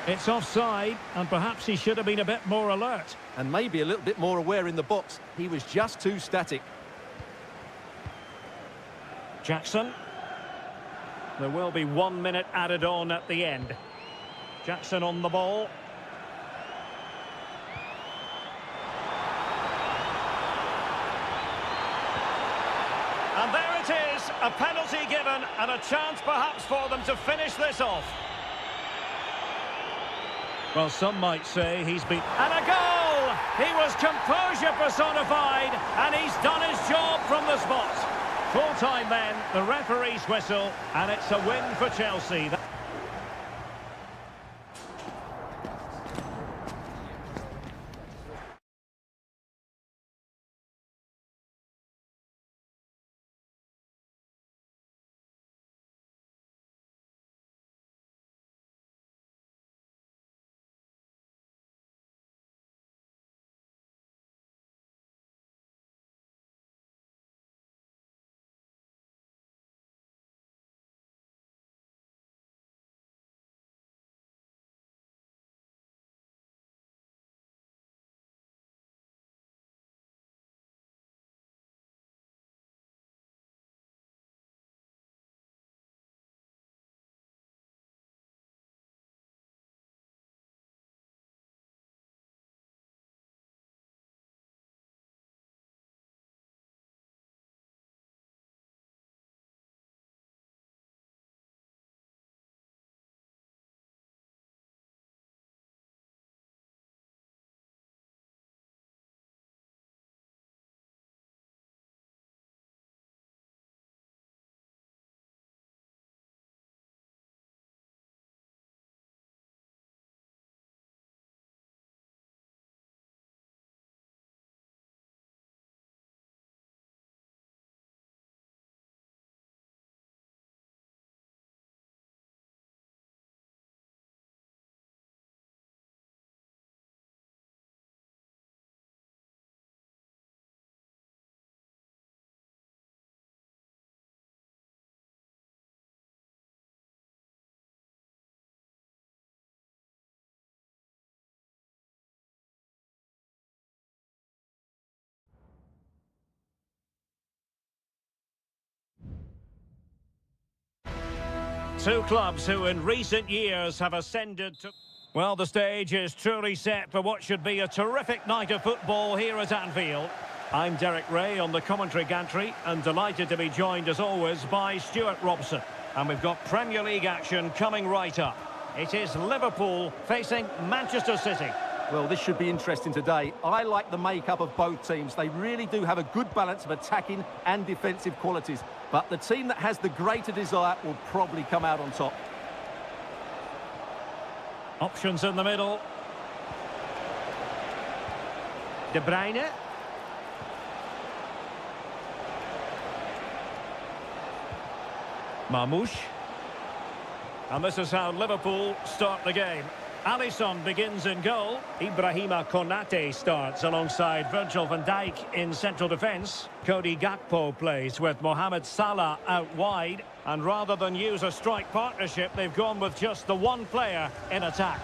It's offside, and perhaps he should have been a bit more alert. And maybe a little bit more aware in the box. He was just too static. Jackson. There will be 1 minute added on at the end. Jackson on the ball. And there it is, a penalty given and a chance perhaps for them to finish this off. Well, some might say he's been... And a goal! He was composure personified, and he's done his job from the spot. Full time then, the referee's whistle, and it's a win for Chelsea. Two clubs who in recent years have ascended to... Well, the stage is truly set for what should be a terrific night of football here at Anfield. I'm Derek Ray on the commentary gantry and delighted to be joined as always by Stuart Robson. And we've got Premier League action coming right up. It is Liverpool facing Manchester City. Well, this should be interesting today. I like the makeup of both teams. They really do have a good balance of attacking and defensive qualities. But the team that has the greater desire will probably come out on top. Options in the middle. De Bruyne. Marmoush. And this is how Liverpool start the game. Alisson begins in goal. Ibrahima Konate starts alongside Virgil van Dijk in central defence. Cody Gakpo plays with Mohamed Salah out wide. And rather than use a strike partnership, they've gone with just the one player in attack.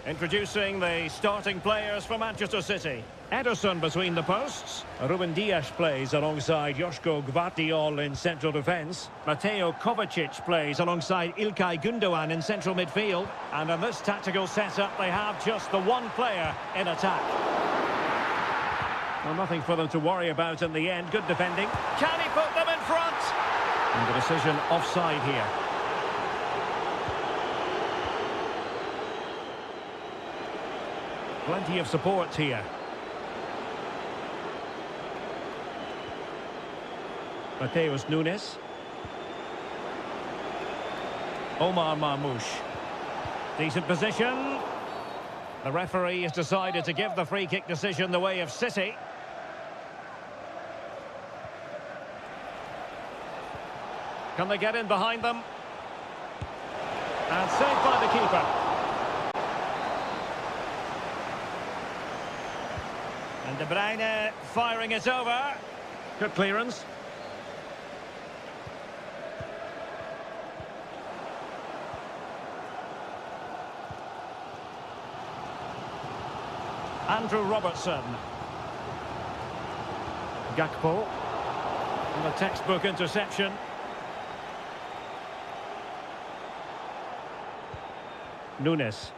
Introducing the starting players for Manchester City. Ederson between the posts. Ruben Dias plays alongside Joško Gvardiol in central defence. Mateo Kovacic plays alongside Ilkay Gundogan in central midfield. And in this tactical setup, they have just the one player in attack. Well, nothing for them to worry about in the end. Good defending. Can he put them in front? And the decision offside here. Plenty of support here. Mateus Nunes. Omar Marmoush. Decent position. The referee has decided to give the free kick decision the way of City. Can they get in behind them? And saved by the keeper. And De Bruyne firing it over. Good clearance. Andrew Robertson. Gakpo. And the textbook interception. Nunes.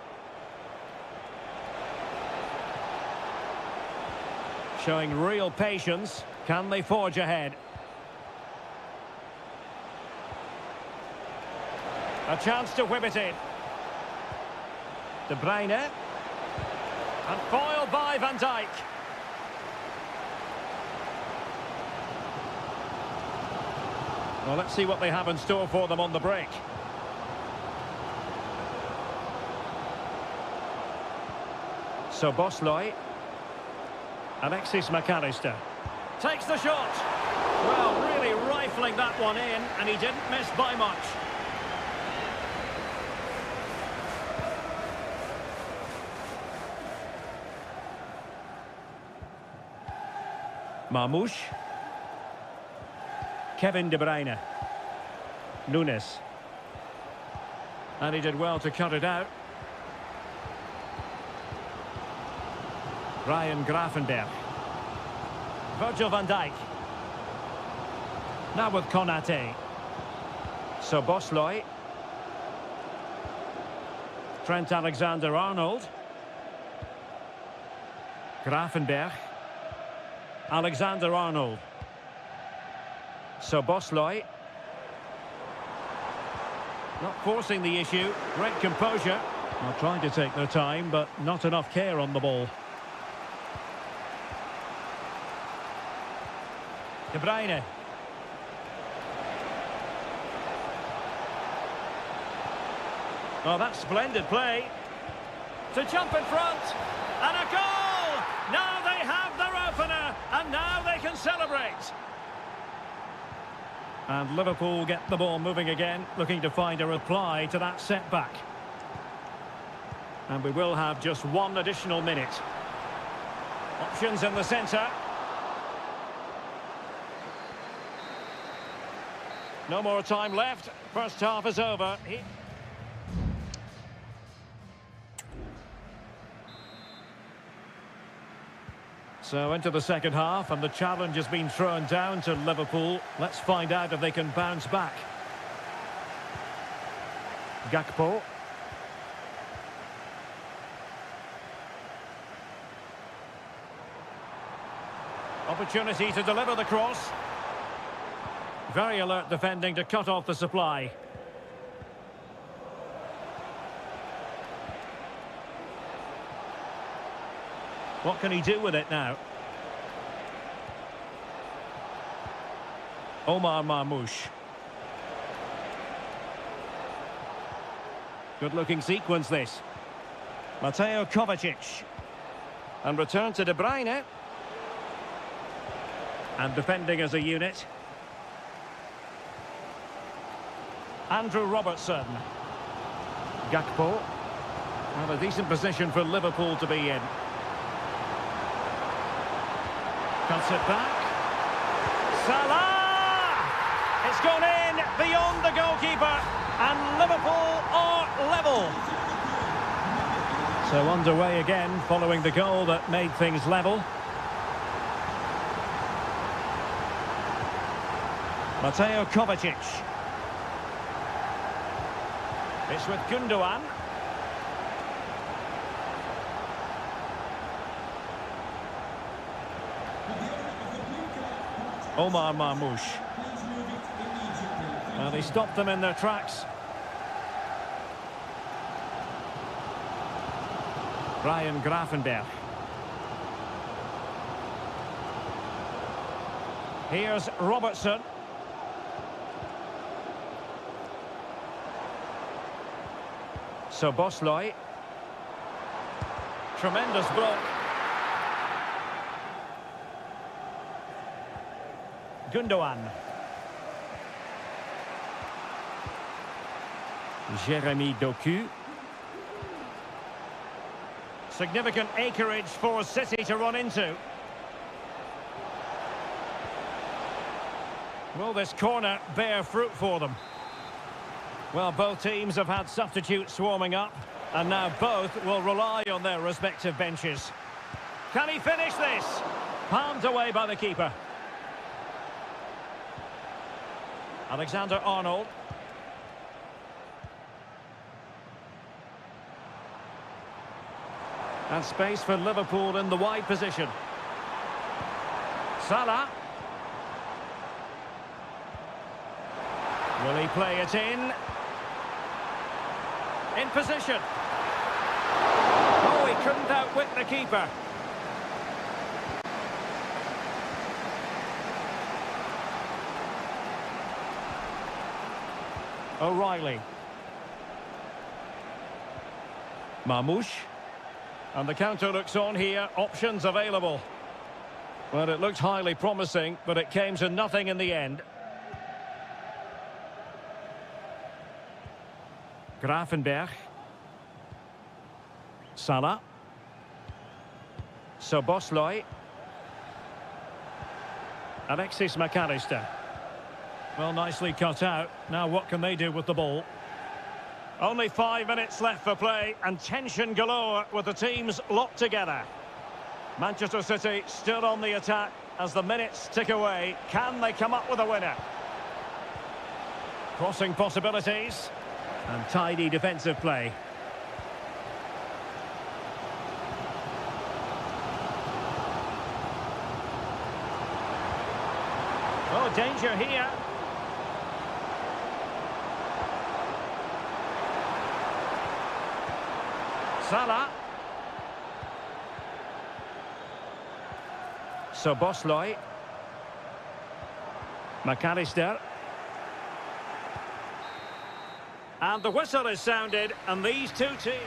Showing real patience. Can they forge ahead? A chance to whip it in. De Bruyne. And foiled by Van Dijk. Well, let's see what they have in store for them on the break. So Bosley. Alexis McAllister takes the shot. Well, really rifling that one in, and he didn't miss by much. Marmoush. Kevin De Bruyne. Nunes. And he did well to cut it out. Ryan Gravenberch. Virgil van Dijk. Now with Konate. So Bosley. Trent Alexander-Arnold. Gravenberch. Alexander-Arnold. So Bosley. Not forcing the issue. Great composure. Not trying to take their time, but not enough care on the ball. De Bruyne. Well, that's splendid play. To jump in front. And a goal! Now they have their opener. And now they can celebrate. And Liverpool get the ball moving again, looking to find a reply to that setback. And we will have just one additional minute. Options in the centre. No more time left. First half is over. So into the second half, and the challenge has been thrown down to Liverpool. Let's find out if they can bounce back. Gakpo. Opportunity to deliver the cross. Very alert defending to cut off the supply. What can he do with it now? Omar Marmoush. Good-looking sequence, this. Mateo Kovacic. And return to De Bruyne. And defending as a unit. Andrew Robertson. Gakpo. Well, a decent position for Liverpool to be in. Cuts it back. Salah! It's gone in beyond the goalkeeper. And Liverpool are level. So underway again following the goal that made things level. Mateo Kovacic. It's with Gundogan. Omar Marmoush. Well, he stopped them in their tracks. Ryan Gravenberch. Here's Robertson. So Bosloy. Tremendous block. Gundogan. Jeremy Doku. Significant acreage for City to run into. Will this corner bear fruit for them? Well, both teams have had substitutes warming up, and now both will rely on their respective benches. Can he finish this? Palmed away by the keeper. Alexander-Arnold. And space for Liverpool in the wide position. Salah. Will he play it in? In position. Oh, he couldn't outwit the keeper. O'Reilly. Marmoush. And the counter looks on here. Options available. Well, it looked highly promising, but it came to nothing in the end. Gravenberch. Salah. Szoboszlai. Alexis McAllister. Well, nicely cut out. Now what can they do with the ball? Only 5 minutes left for play and tension galore with the teams locked together. Manchester City still on the attack as the minutes tick away. Can they come up with a winner? Crossing possibilities and tidy defensive play. Oh, danger here. Salah. Szoboszlai. McAllister. And the whistle is sounded, and these two teams...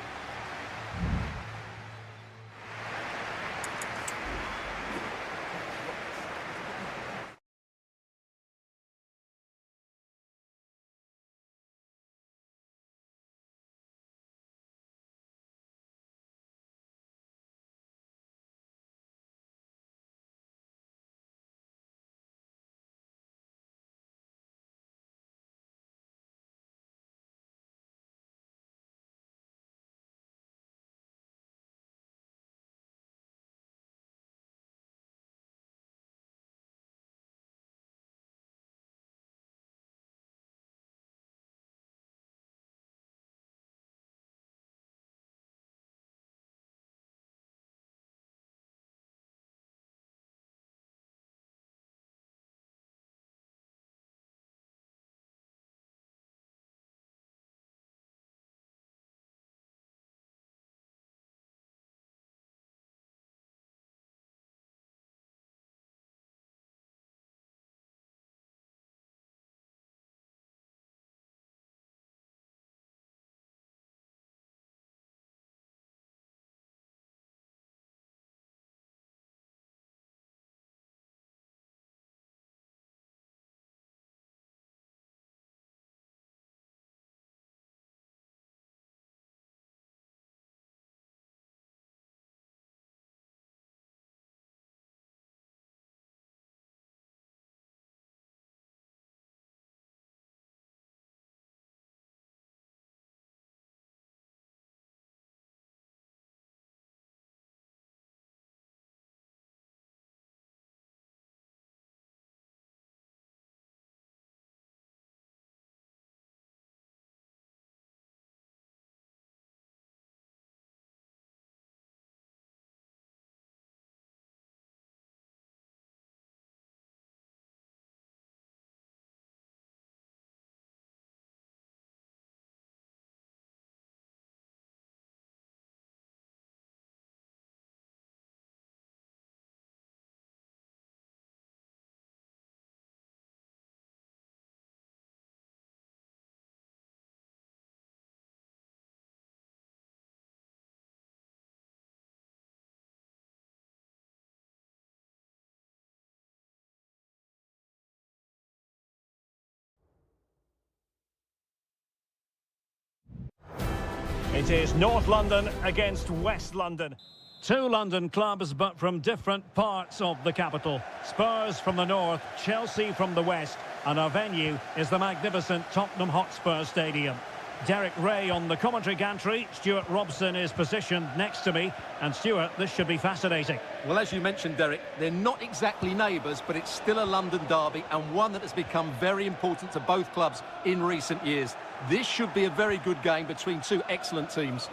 It is North London against West London. Two London clubs, but from different parts of the capital. Spurs from the north, Chelsea from the west, and our venue is the magnificent Tottenham Hotspur Stadium. Derek Ray on the commentary gantry. Stuart Robson is positioned next to me. And Stuart, this should be fascinating. Well, as you mentioned, Derek, they're not exactly neighbours, but it's still a London derby and one that has become very important to both clubs in recent years. This should be a very good game between two excellent teams.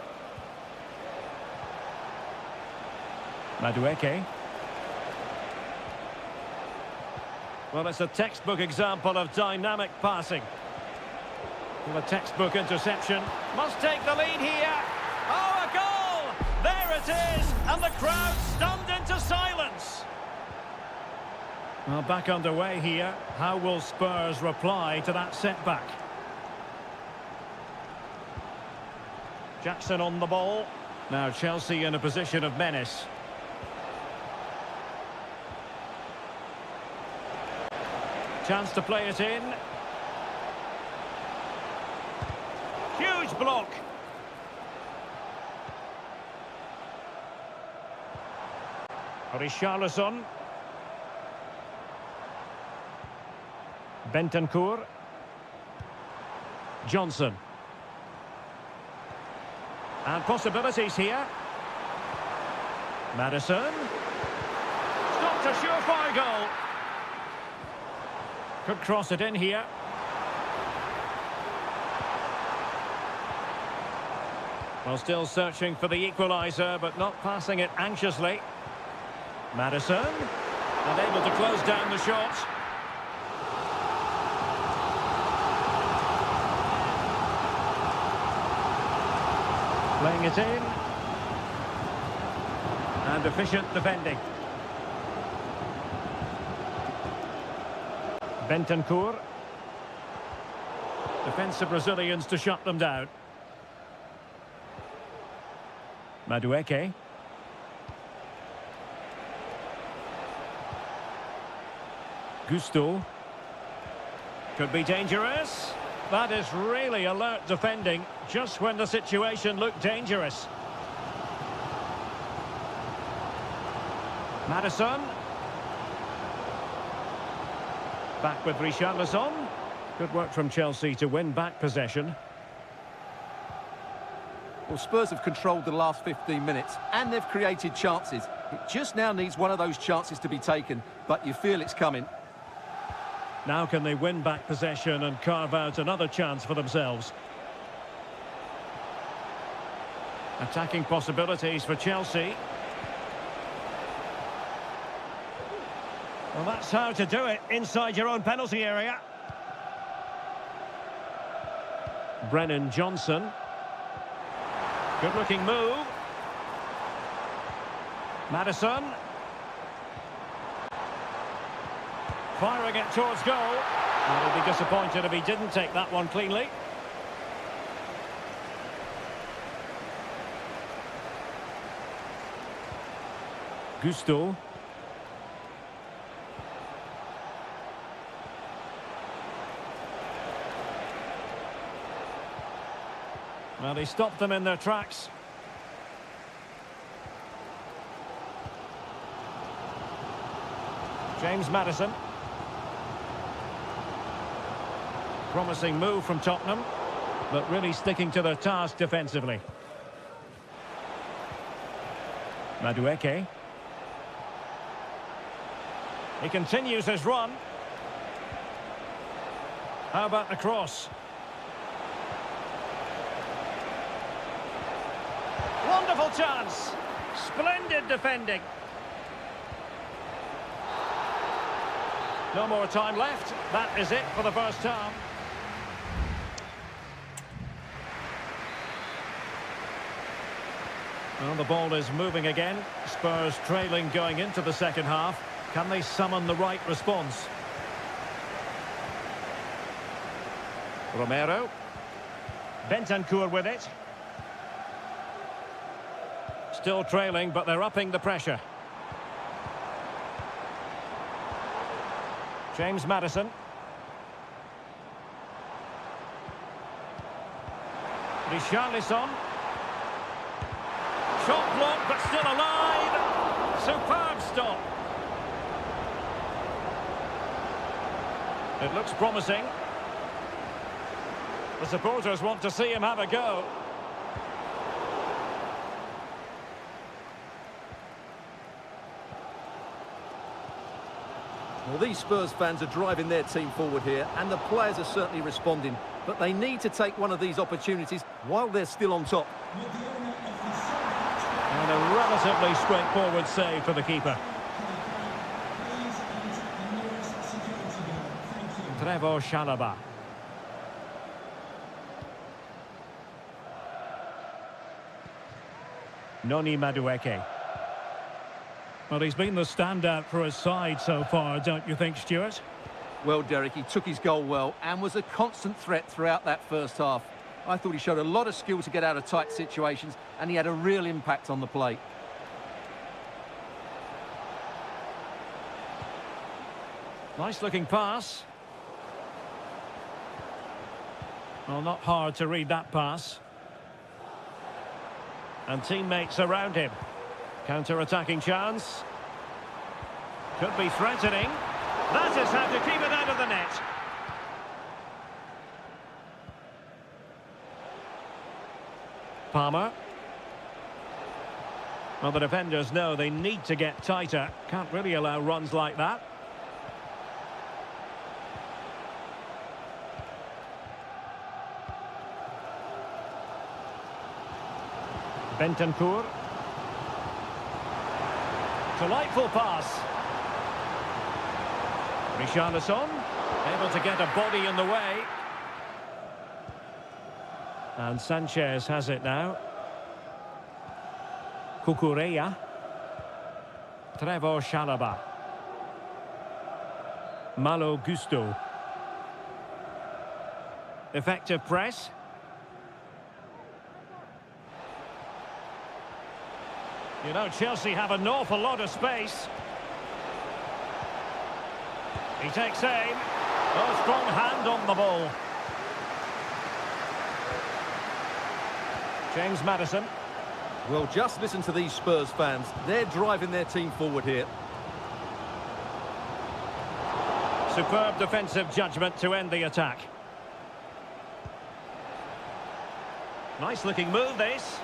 Madueke. Well, it's a textbook example of dynamic passing. Well, a textbook interception. Must take the lead here. Oh, a goal! There it is! And the crowd stunned into silence. Well, back underway here. How will Spurs reply to that setback? Jackson on the ball. Now Chelsea in a position of menace. Chance to play it in. Huge block. Richarlison. Bentancur. Johnson. And possibilities here. Madison. Stopped a surefire goal. Could cross it in here. Well, still searching for the equaliser, but not passing it anxiously. Madison. Unable to close down the shot. Playing it in. And efficient defending. Bentancur. Defensive Brazilians to shut them down. Madueke. Gusto. Could be dangerous. That is really alert defending, just when the situation looked dangerous. Madison. Back with Richarlison. Good work from Chelsea to win back possession. Well, Spurs have controlled the last 15 minutes and they've created chances. It just now needs one of those chances to be taken, but you feel it's coming. Now can they win back possession and carve out another chance for themselves? Attacking possibilities for Chelsea. Well, that's how to do it inside your own penalty area. Brennan Johnson. Good-looking move. Madison. Firing it towards goal. And he'll be disappointed if he didn't take that one cleanly. Gusto. Well, he stopped them in their tracks. James Madison. Promising move from Tottenham, but really sticking to their task defensively. Madueke. He continues his run. How about the cross? Wonderful chance. Splendid defending. No more time left. That is it for the first half. Well, the ball is moving again. Spurs trailing going into the second half. Can they summon the right response? Romero. Bentancur with it. Still trailing, but they're upping the pressure. James Madison. Richarlison. shot blocked, but still alive. Superb stop. It looks promising. The supporters want to see him have a go. Well, these Spurs fans are driving their team forward here, and the players are certainly responding. But they need to take one of these opportunities while they're still on top. And a relatively straightforward save for the keeper. Trevoh Chalobah. Noni Madueke. Well, he's been the standout for his side so far, don't you think, Stuart? Well, Derek, he took his goal well and was a constant threat throughout that first half. I thought he showed a lot of skill to get out of tight situations, and he had a real impact on the play. Nice-looking pass. Well, not hard to read that pass. And teammates around him. Counter-attacking chance. Could be threatening. That is how to keep it out of the net. Palmer. Well, the defenders know they need to get tighter. Can't really allow runs like that. Bentancur. Delightful pass. Richarlison, able to get a body in the way. And Sanchez has it now. Cucurella. Trevoh Chalobah. Malo Gusto. Effective press. You know, Chelsea have an awful lot of space. He takes aim. Oh, strong hand on the ball. James Maddison. Well, just listen to these Spurs fans. They're driving their team forward here. Superb defensive judgment to end the attack. Nice looking move, this.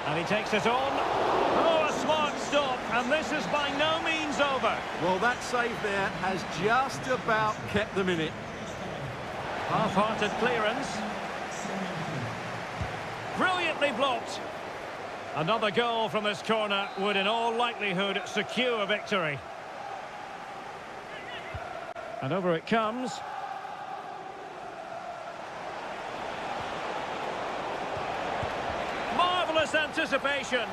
And he takes it on. Oh, a smart stop. And this is by no means over. Well, that save there has just about kept them in it. Half-hearted clearance. Brilliantly blocked. Another goal from this corner would in all likelihood secure a victory. And over it comes. Marvellous anticipation.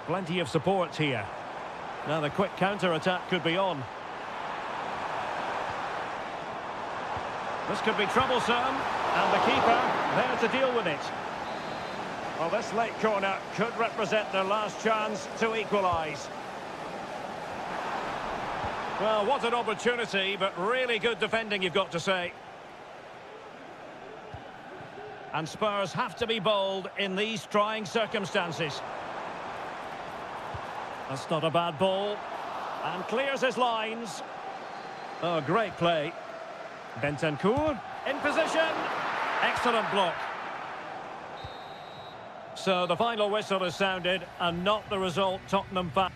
Plenty of support here. Now the quick counter-attack could be on. This could be troublesome, and the keeper there to deal with it. Well, this late corner could represent their last chance to equalise. Well, what an opportunity, but really good defending, you've got to say. And Spurs have to be bold in these trying circumstances. That's not a bad ball. And clears his lines. Oh, great play. Bentancur in position. Excellent block. So the final whistle is sounded, and not the result Tottenham fans.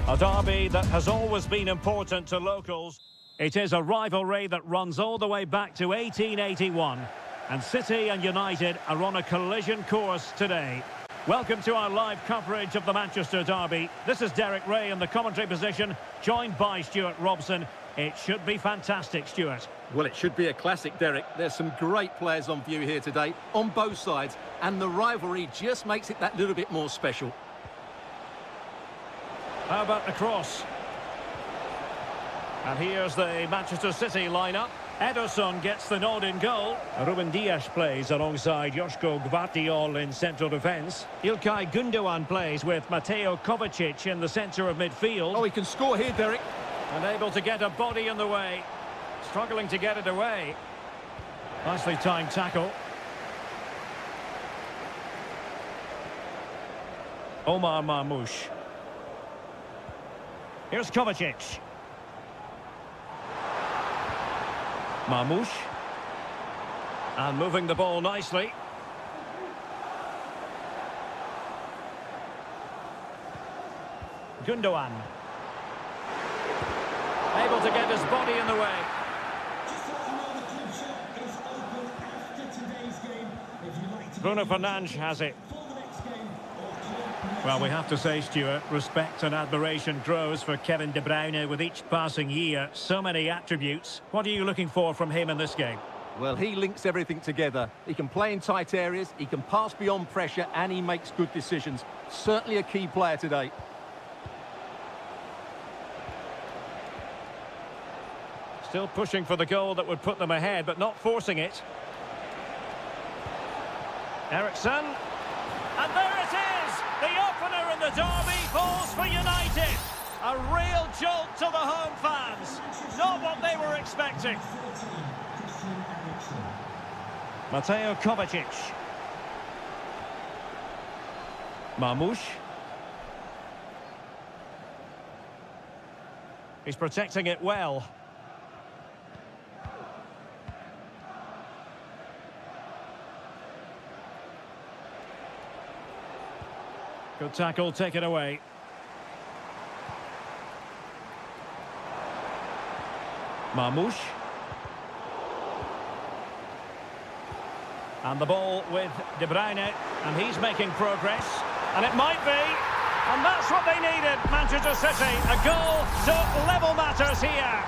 A derby that has always been important to locals. It is a rivalry that runs all the way back to 1881. And City and United are on a collision course today. Welcome to our live coverage of the Manchester derby. This is Derek Ray in the commentary position, joined by Stuart Robson. It should be fantastic, Stuart. Well, it should be a classic, Derek. There's some great players on view here today, on both sides, and the rivalry just makes it that little bit more special. How about the cross? And here's the Manchester City lineup. Ederson gets the nod in goal. Ruben Dias plays alongside Joško Gvardiol in central defence. Ilkay Gundogan plays with Mateo Kovacic in the centre of midfield. Oh, he can score here, Derek. Unable to get a body in the way. Struggling to get it away. Nicely timed tackle. Omar Marmoush. Here's Kovacic. Marmoush. And moving the ball nicely. Gundogan. Able to get his body in the way. Bruno Fernandes has it. Well, we have to say, Stuart, respect and admiration grows for Kevin De Bruyne with each passing year. So many attributes. What are you looking for from him in this game? Well, he links everything together. He can play in tight areas, he can pass beyond pressure, and he makes good decisions. Certainly a key player today. Still pushing for the goal that would put them ahead, but not forcing it. Eriksson. And there it is! The opener in the derby falls for United. A real jolt to the home fans. Not what they were expecting. Mateo Kovacic. Marmoush. He's protecting it well. Good tackle, taken away. Marmoush. And the ball with De Bruyne, and he's making progress. And it might be, and that's what they needed, Manchester City. A goal to level matters here.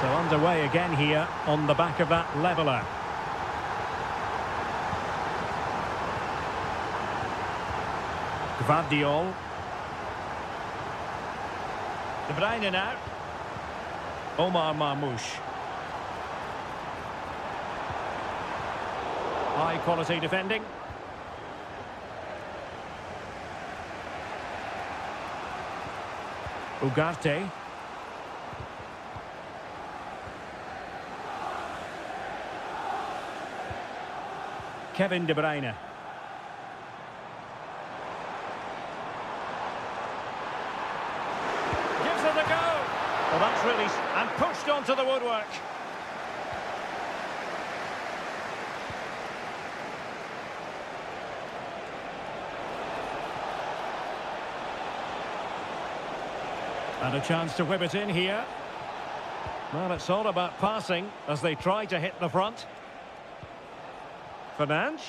So underway again here on the back of that leveller. Gvardiol. De Bruyne now. Omar Marmoush. High quality defending. Ugarte. Kevin De Bruyne. Well, that's really... and pushed onto the woodwork. And a chance to whip it in here. Well, it's all about passing as they try to hit the front. Fernandes.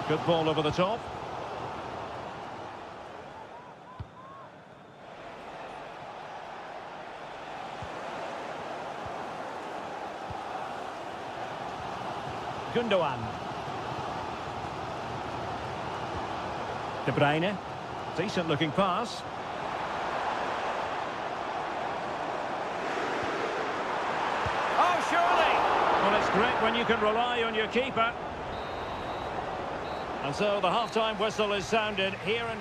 Good ball over the top. Gundogan. De Bruyne. Decent looking pass. Oh, surely! Well, it's great when you can rely on your keeper. And so the half-time whistle is sounded here and...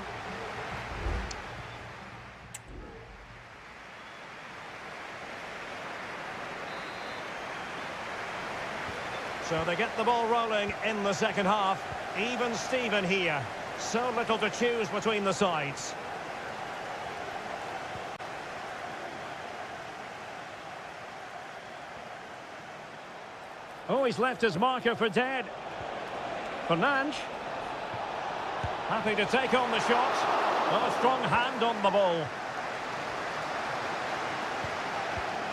So they get the ball rolling in the second half. Even Steven here. So little to choose between the sides. Oh, he's left his marker for dead. Fernandes. Happy to take on the shot. Oh, a strong hand on the ball.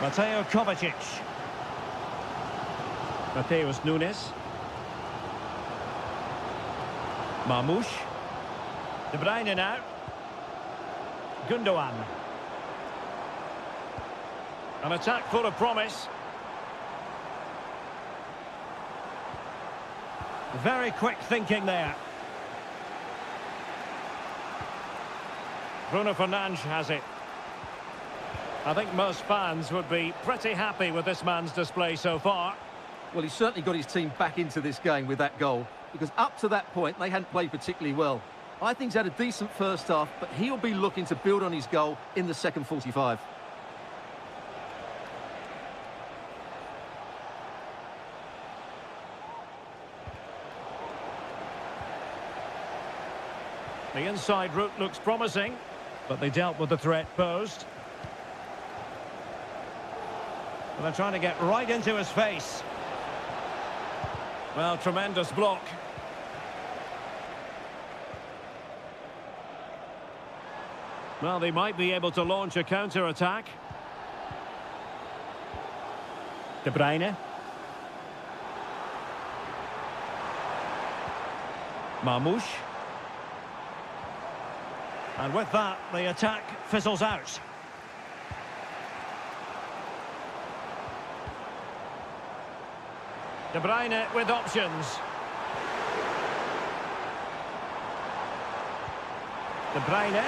Mateo Kovacic. Mateus Nunes. Marmoush. De Bruyne now. Gundogan. An attack full of promise. Very quick thinking there. Bruno Fernandes has it. I think most fans would be pretty happy with this man's display so far. Well, he's certainly got his team back into this game with that goal, because up to that point, they hadn't played particularly well. I think he's had a decent first half, but he'll be looking to build on his goal in the second 45. The inside route looks promising, but they dealt with the threat posed. And they're trying to get right into his face. Well, tremendous block. Well, they might be able to launch a counter-attack. De Bruyne. Marmoush. And with that, the attack fizzles out. De Bruyne with options. De Bruyne.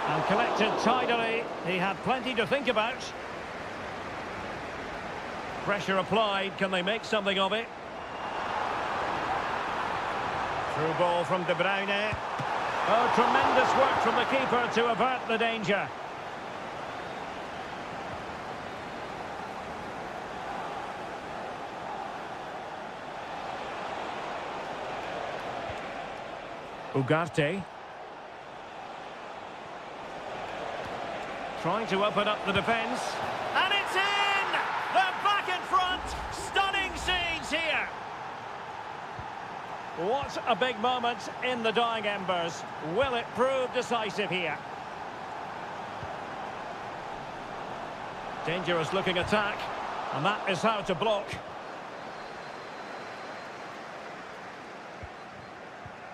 And collected tidily. He had plenty to think about. Pressure applied. Can they make something of it? Through ball from De Bruyne. Oh, tremendous work from the keeper to avert the danger. Ugarte. Trying to open up the defence. And it's in! They're back in front! Stunning scenes here! What a big moment in the dying embers. Will it prove decisive here? Dangerous looking attack. And that is how to block.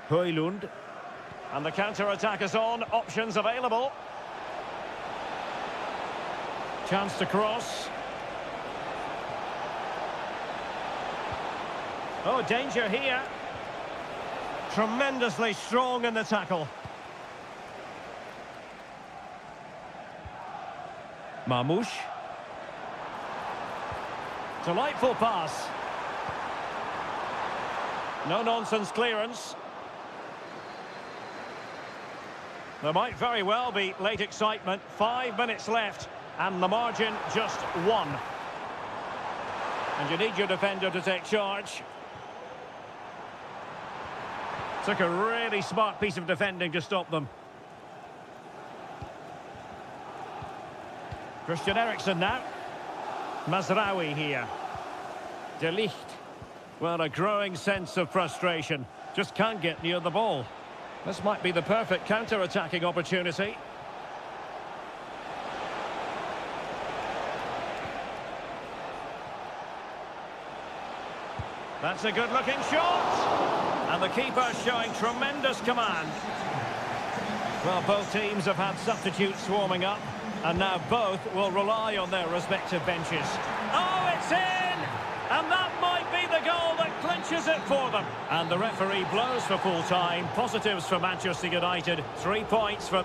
Højlund. And the counter-attack is on. Options available. Chance to cross. Oh, danger here. Tremendously strong in the tackle. Marmoush. Delightful pass. No-nonsense clearance. There might very well be late excitement. 5 minutes left. And the margin just 1. And you need your defender to take charge. Took a really smart piece of defending to stop them. Christian Eriksen now. Mazraoui here. De Ligt. Well, a growing sense of frustration. Just can't get near the ball. This might be the perfect counter-attacking opportunity. That's a good-looking shot! And the keeper showing tremendous command. Well, both teams have had substitutes warming up, and now both will rely on their respective benches. Oh, it's in! And that might be the goal that clinches it for them. And the referee blows for full time. Positives for Manchester United. 3 points for...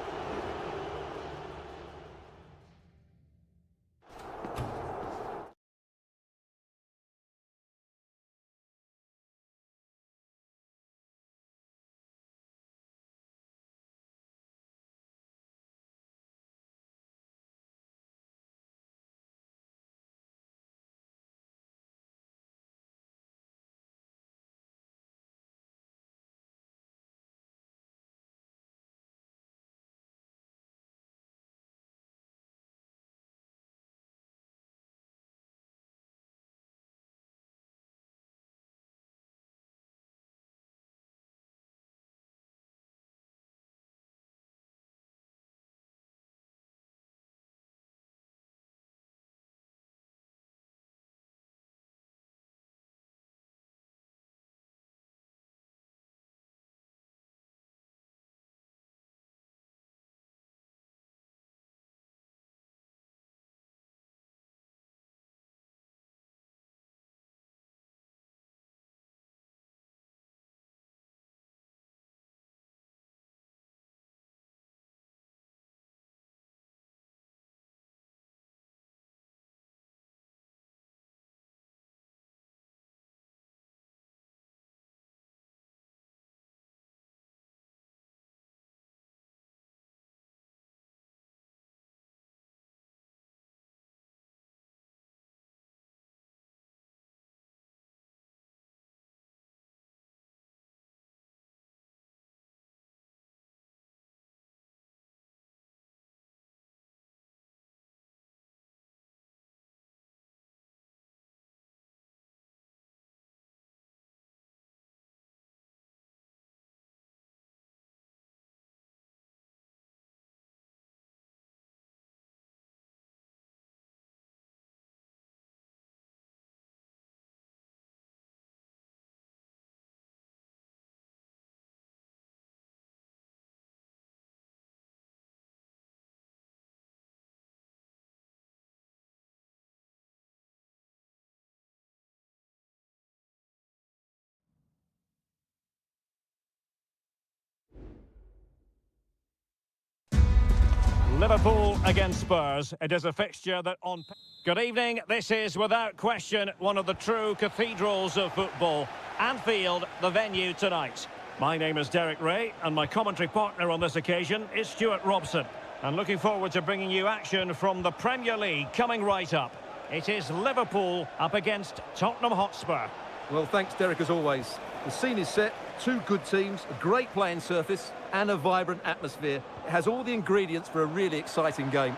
Liverpool against Spurs. It is a fixture that on... Good evening. This is, without question, one of the true cathedrals of football. Anfield, the venue tonight. My name is Derek Ray, and my commentary partner on this occasion is Stuart Robson. And looking forward to bringing you action from the Premier League coming right up. It is Liverpool up against Tottenham Hotspur. Well, thanks, Derek, as always. The scene is set. Two good teams, a great playing surface, and a vibrant atmosphere. It has all the ingredients for a really exciting game.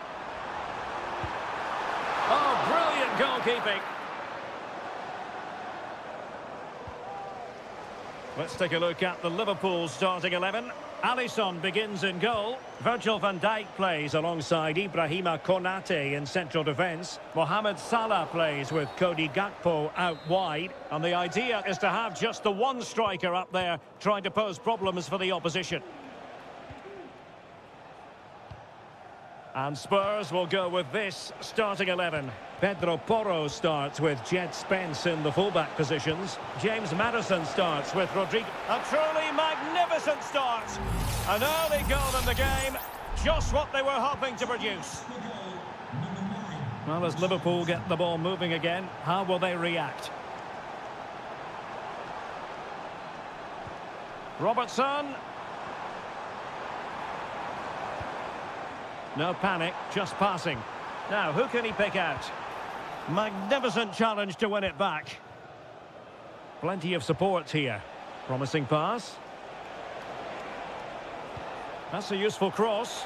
Oh, brilliant goalkeeping. Let's take a look at the Liverpool starting 11. Alisson begins in goal. Virgil van Dijk plays alongside Ibrahima Konate in central defence. Mohamed Salah plays with Cody Gakpo out wide. And the idea is to have just the one striker up there trying to pose problems for the opposition. And Spurs will go with this starting 11. Pedro Porro starts with Jed Spence in the fullback positions. James Maddison starts with Rodrigo. A truly magnificent start. An early goal in the game. Just what they were hoping to produce. Well, as Liverpool get the ball moving again, how will they react? Robertson. No panic, just passing. Now, who can he pick out? Magnificent challenge to win it back. Plenty of support here. Promising pass. That's a useful cross.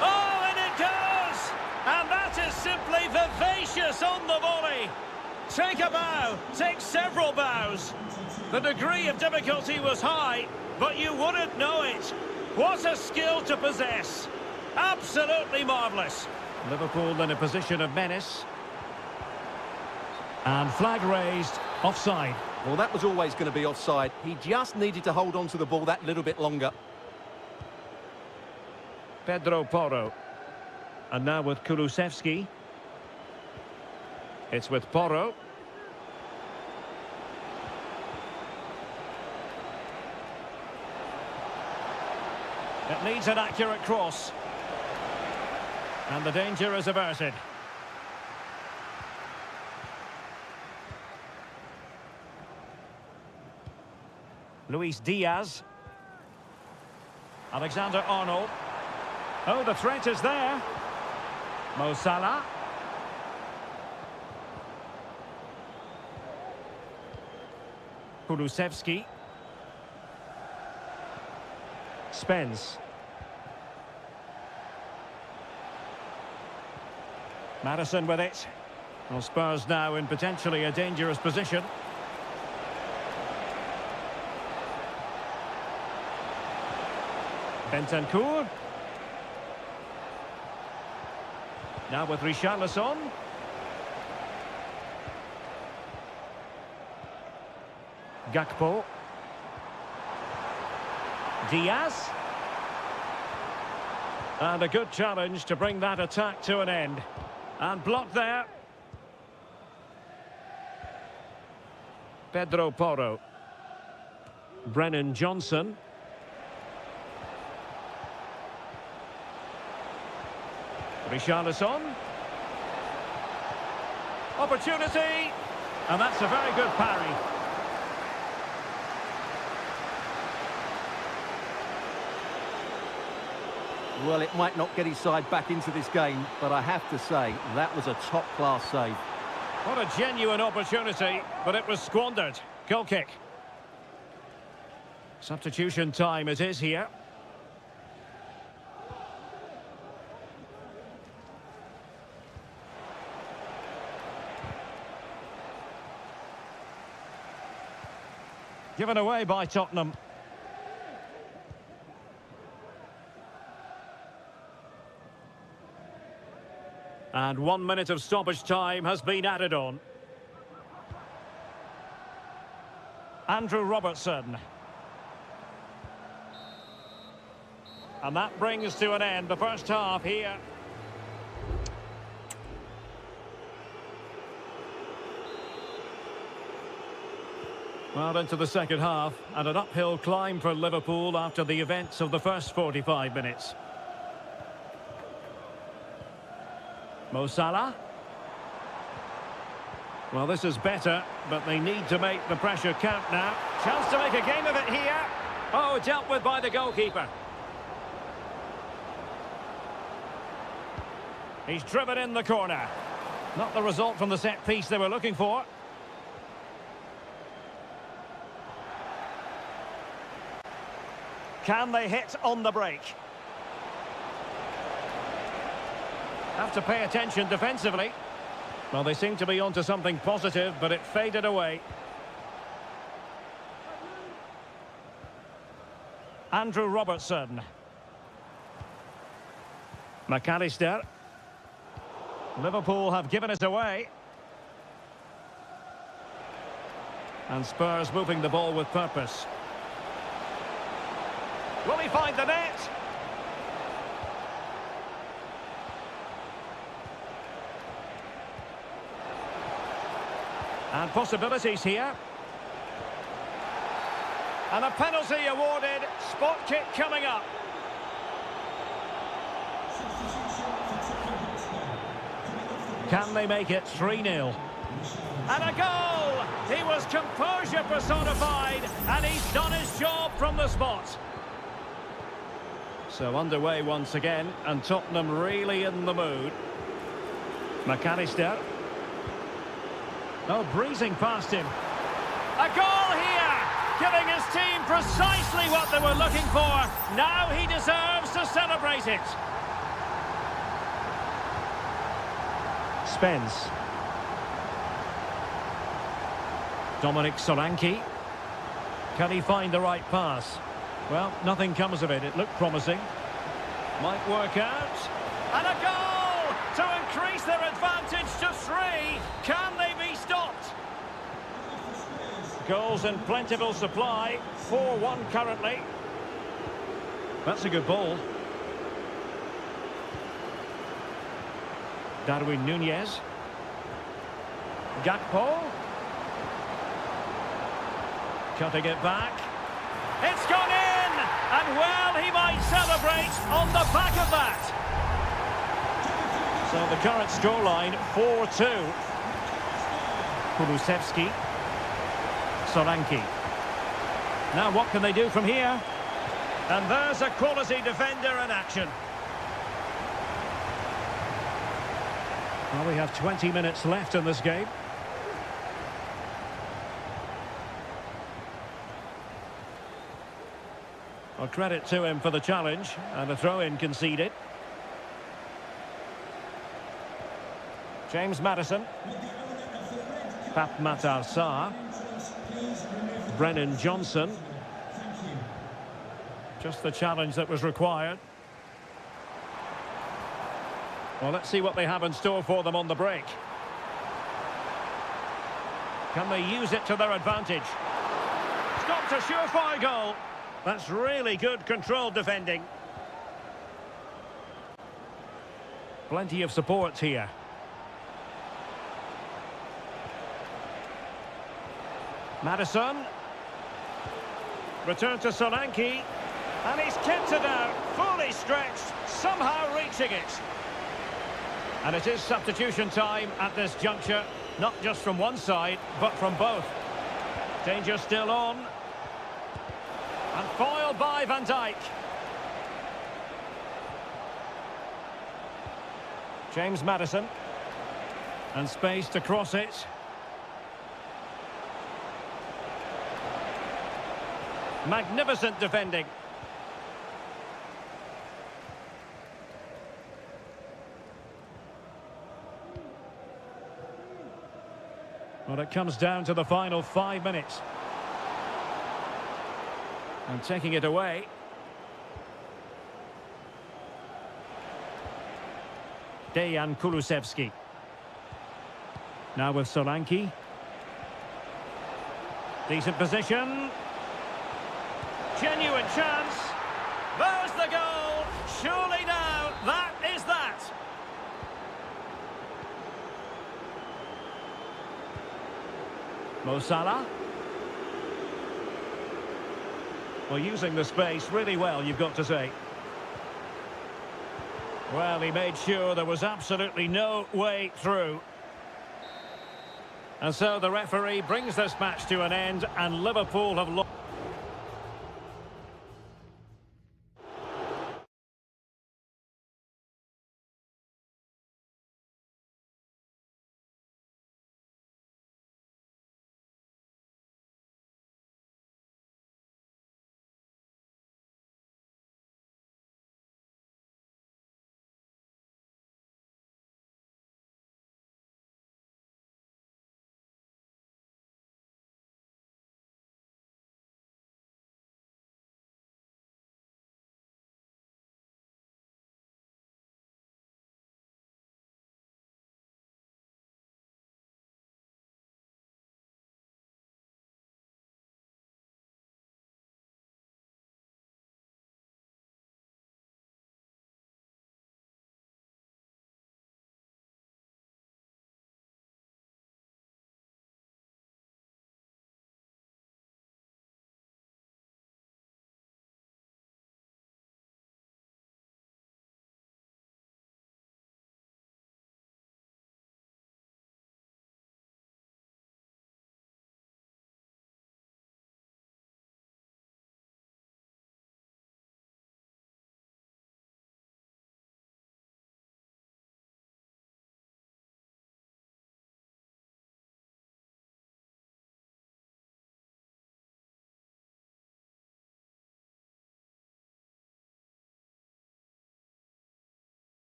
Oh, and it goes! And that is simply vivacious on the volley. Take a bow, take several bows. The degree of difficulty was high, but you wouldn't know it. What a skill to possess. Absolutely marvellous. Liverpool in a position of menace. And flag raised, offside. Well, that was always going to be offside. He just needed to hold on to the ball that little bit longer. Pedro Porro. And now with Kulusevski. It's with Porro. It needs an accurate cross. And the danger is averted. Luis Diaz. Alexander-Arnold. Oh, the threat is there. Mo Salah. Kulusevski. Spence. Maddison with it. Well, Spurs now in potentially a dangerous position. Bentancur. Now with Richarlison. Gakpo. Diaz. And a good challenge to bring that attack to an end. And blocked there. Pedro Porro. Brennan Johnson. Richarlison. Opportunity. And that's a very good parry. Well, it might not get his side back into this game, but I have to say, that was a top-class save. What a genuine opportunity, but it was squandered. Goal kick. Substitution time it is here. Given away by Tottenham. And 1 minute of stoppage time has been added on. Andrew Robertson. And that brings to an end the first half here. Well, into the second half, and an uphill climb for Liverpool after the events of the first 45 minutes. Mo Salah. Well, this is better, but they need to make the pressure count now. Chance to make a game of it here. Oh, dealt with by the goalkeeper. He's driven in the corner. Not the result from the set piece they were looking for. Can they hit on the break? Have to pay attention defensively. Well, they seem to be onto something positive, but it faded away. Andrew Robertson. McAllister. Liverpool have given it away. And Spurs moving the ball with purpose. Will he find the net? And possibilities here. And a penalty awarded. Spot kick coming up. Can they make it 3-0? And a goal! He was composure personified, and he's done his job from the spot. So underway once again, and Tottenham really in the mood. McAllister. Oh, breezing past him. A goal here! Giving his team precisely what they were looking for. Now he deserves to celebrate it. Spence. Dominic Solanke. Can he find the right pass? Well, nothing comes of it. It looked promising. Might work out. And a goal to increase their advantage to 3. Can they be stopped? Goals in plentiful supply. 4-1 currently. That's a good ball. Darwin Nunez. Gakpo. Cutting it back. It's gone in! And well, he might celebrate on the back of that. So the current scoreline, 4-2. Kulusevski. Solanke. Now what can they do from here? And there's a quality defender in action. Well, we have 20 minutes left in this game. Well, credit to him for the challenge, and a throw-in conceded. James Maddison. Pap Matar Sarr. Brennan Johnson. Just the challenge that was required. Well, let's see what they have in store for them on the break. Can they use it to their advantage? Stopped a surefire goal. That's really good controlled defending. Plenty of support here. Maddison. Return to Solanke. And he's kept it out, fully stretched, somehow reaching it. And it is substitution time at this juncture, not just from one side, but from both. Danger still on. And foiled by Van Dijk. James Maddison. And space to cross it. Magnificent defending. Well, it comes down to the final 5 minutes. And taking it away. Dejan Kulusevski. Now with Solanke. Decent position. Genuine chance. There's the goal. Surely now, that is that. Mo Salah. Well, using the space really well, you've got to say. Well, he made sure there was absolutely no way through. And so the referee brings this match to an end, and Liverpool have lost.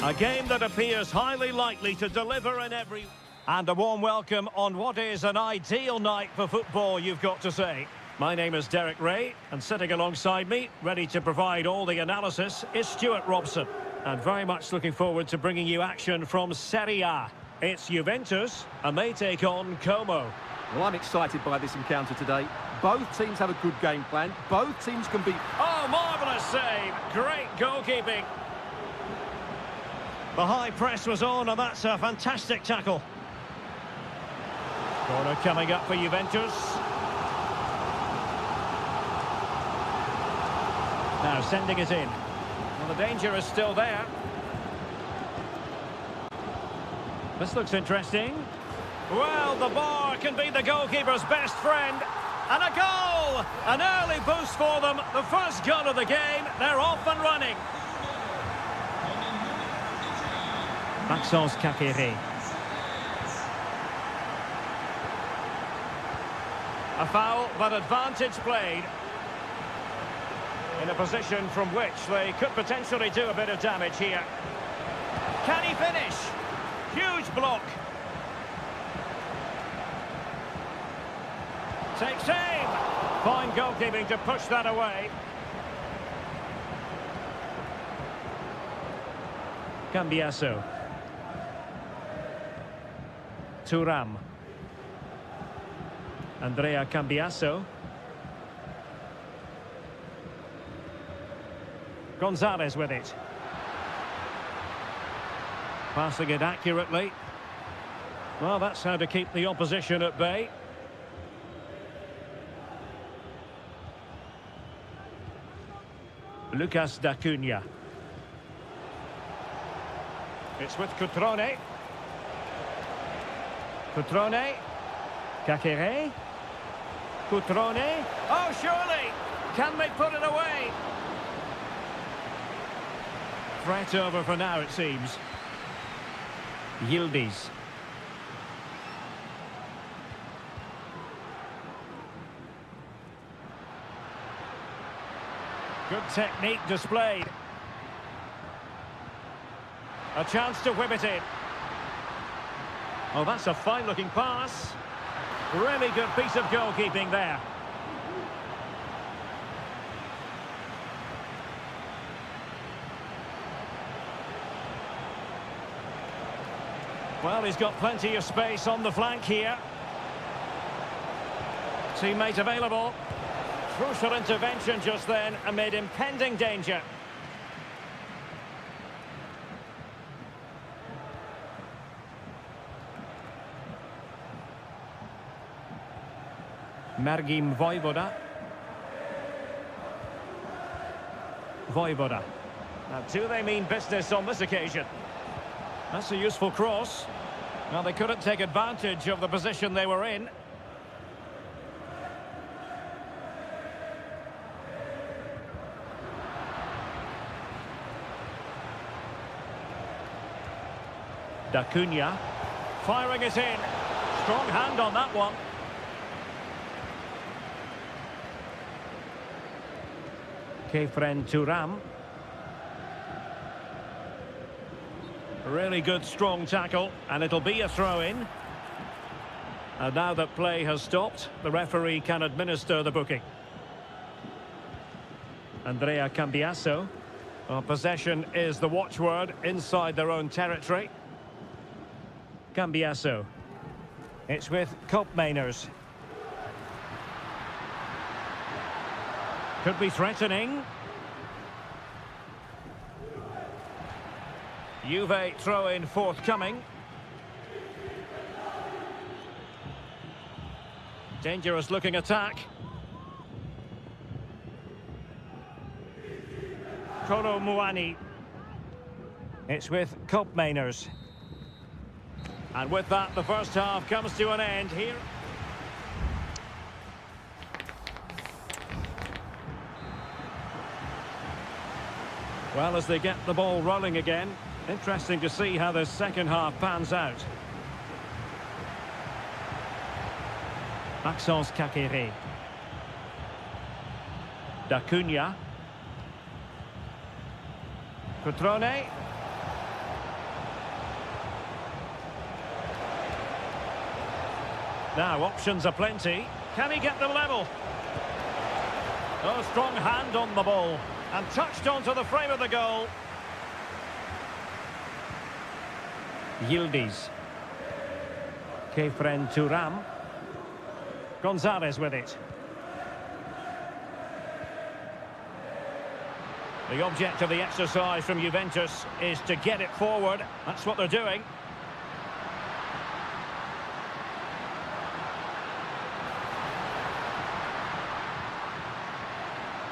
A game that appears highly likely to deliver in every... And a warm welcome on what is an ideal night for football, you've got to say. My name is Derek Ray, and sitting alongside me, ready to provide all the analysis, is Stuart Robson. And very much looking forward to bringing you action from Seria. It's Juventus, and they take on Como. Well, I'm excited by this encounter today. Both teams have a good game plan. Both teams can be... Oh, marvellous save. Great goalkeeping. The high press was on, and that's a fantastic tackle. Corner coming up for Juventus. Now sending it in. Well, the danger is still there. This looks interesting. Well, the bar can be the goalkeeper's best friend. And a goal! An early boost for them. The first goal of the game. They're off and running. Maxence Kakere. A foul, but advantage played. In a position from which they could potentially do a bit of damage here. Can he finish? Huge block. Takes aim. Fine goalkeeping to push that away. Cambiasso. Thuram. Andrea Cambiasso. Gonzalez with it. Passing it accurately. Well, that's how to keep the opposition at bay. Lucas D'Acunha. It's with Cutrone. Cutrone. Kakere. Cutrone. Oh, surely! Can they put it away? Threat over for now, it seems. Yildiz. Good technique displayed. A chance to whip it in. Oh, that's a fine-looking pass. Really good piece of goalkeeping there. Well, he's got plenty of space on the flank here. Teammate available. Crucial intervention just then amid impending danger. Mergim Voivoda. Voivoda. Now, do they mean business on this occasion? That's a useful cross. Now, they couldn't take advantage of the position they were in. D'Acunha. Firing it in. Strong hand on that one. Kefren Turam. Really good strong tackle, and it'll be a throw-in. And now that play has stopped, the referee can administer the booking. Andrea Cambiasso. Well, possession is the watchword inside their own territory. Cambiasso. It's with Koopmeiners. Could be threatening. Juve throw-in forthcoming. Dangerous looking attack. Koro Muani. It's with Koopmeiners. And with that, the first half comes to an end here. Well, as they get the ball rolling again, interesting to see how this second half pans out. Maxence Kakere. D'Acunha. Cotrone. Now, options are plenty. Can he get them level? Oh, strong hand on the ball. And touched onto the frame of the goal. Yildiz. Kefren Turam. Gonzalez with it. The object of the exercise from Juventus is to get it forward. That's what they're doing.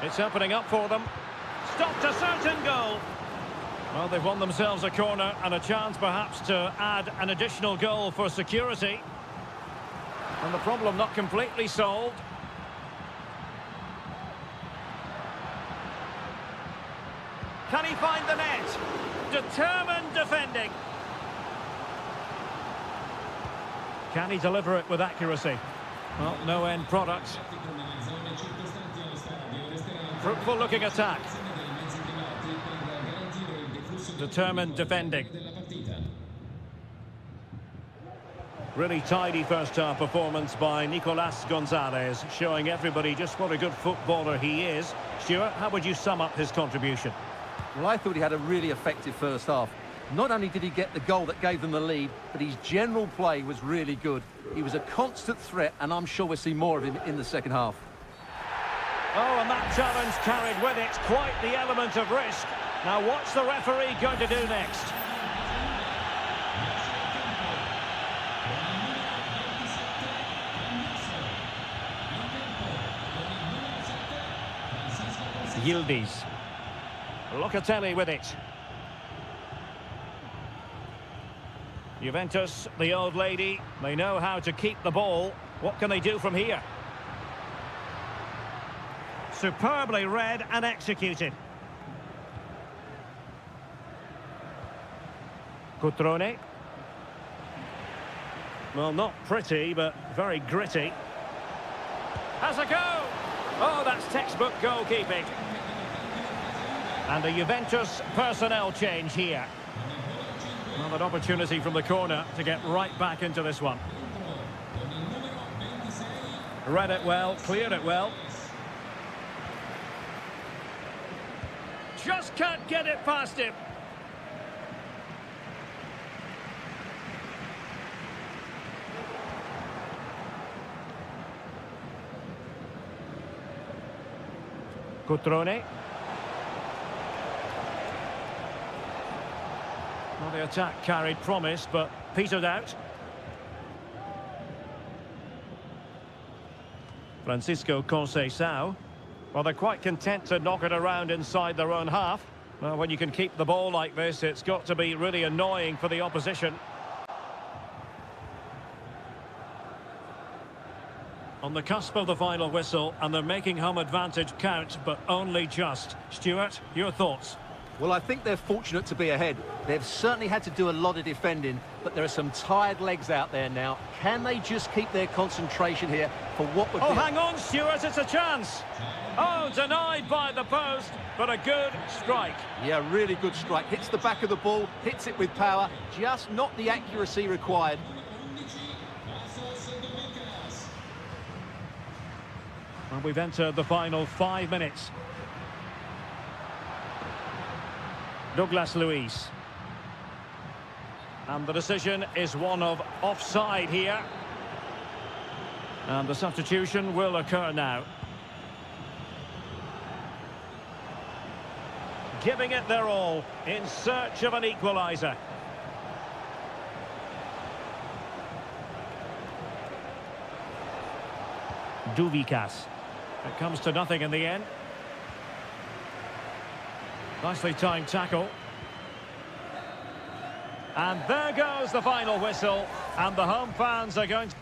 It's opening up for them. Stopped a certain goal. Well, they've won themselves a corner and a chance perhaps to add an additional goal for security. And the problem not completely solved. Can he find the net? Determined defending. Can he deliver it with accuracy? Well, no end product. Fruitful looking attack. Determined defending. Really tidy first half performance by Nicolas Gonzalez, showing everybody just what a good footballer he is. Stuart, how would you sum up his contribution? Well, I thought he had a really effective first half. Not only did he get the goal that gave them the lead, but his general play was really good. He was a constant threat, and I'm sure we'll see more of him in the second half. Oh, and that challenge carried with it quite the element of risk. Now, what's the referee going to do next? Yildiz. Locatelli with it. Juventus, the old lady, they know how to keep the ball. What can they do from here? Superbly read and executed. Cotrone. Well, not pretty, but very gritty. Has a go! Oh, that's textbook goalkeeping. And a Juventus personnel change here. Well, an opportunity from the corner to get right back into this one. Read it well, cleared it well. Just can't get it past him. Cotrone. Well, the attack carried promise, but petered out. Francisco Conceição. Well, they're quite content to knock it around inside their own half. Well, when you can keep the ball like this, it's got to be really annoying for the opposition. On the cusp of the final whistle, and they're making home advantage count, but only just. Stuart, your thoughts? Well, I think they're fortunate to be ahead. They've certainly had to do a lot of defending, but there are some tired legs out there now. Can they just keep their concentration here for what would be... Oh, hang on, Stuart, it's a chance. Oh, denied by the post, but a good strike. Yeah, really good strike. Hits the back of the ball, hits it with power, just not the accuracy required. Well, we've entered the final 5 minutes. Douglas Luiz. And the decision is one of offside here. And the substitution will occur now. Giving it their all in search of an equaliser. Duvikas. It comes to nothing in the end. Nicely timed tackle. And there goes the final whistle. And the home fans are going to...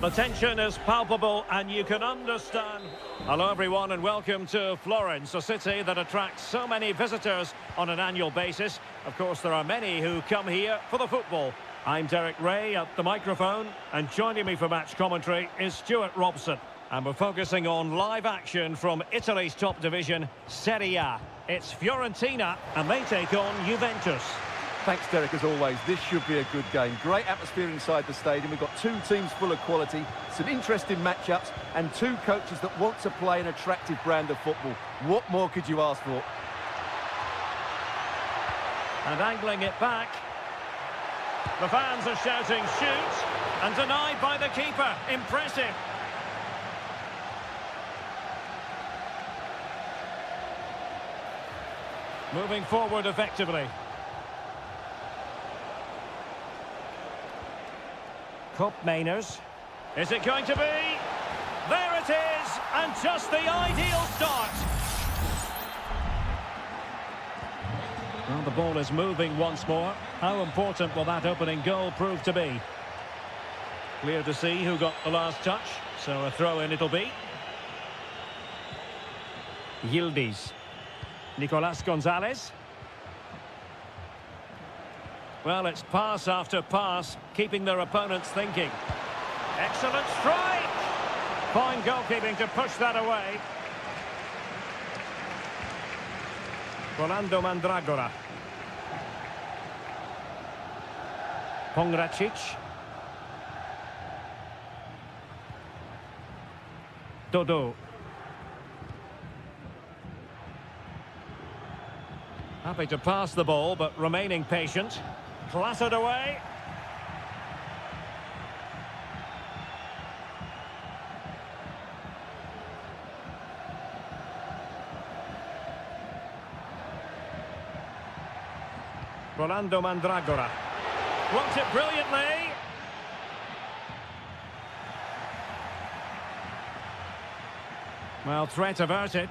The tension is palpable and you can understand. Hello everyone and welcome to Florence, a city that attracts so many visitors on an annual basis. Of course, there are many who come here for the football. I'm Derek Ray at the microphone, and joining me for match commentary is Stuart Robson. And we're focusing on live action from Italy's top division, Seria. It's Fiorentina and they take on Juventus. Thanks, Derek, as always. This should be a good game. Great atmosphere inside the stadium. We've got two teams full of quality, some interesting matchups, and two coaches that want to play an attractive brand of football. What more could you ask for? And angling it back. The fans are shouting, shoot! And denied by the keeper. Impressive. Moving forward effectively. Cup Mainers. Is it going to be? There it is, and just the ideal start. Well, the ball is moving once more. How important will that opening goal prove to be? Clear to see who got the last touch, so a throw-in it'll be. Yildiz. Nicolas Gonzalez. Well, it's pass after pass, keeping their opponents thinking. Excellent strike! Fine goalkeeping to push that away. Rolando Mandragora. Pongracic. Dodo. Happy to pass the ball, but remaining patient. Clattered away. Rolando Mandragora. Blocked it brilliantly. Well, threat averted.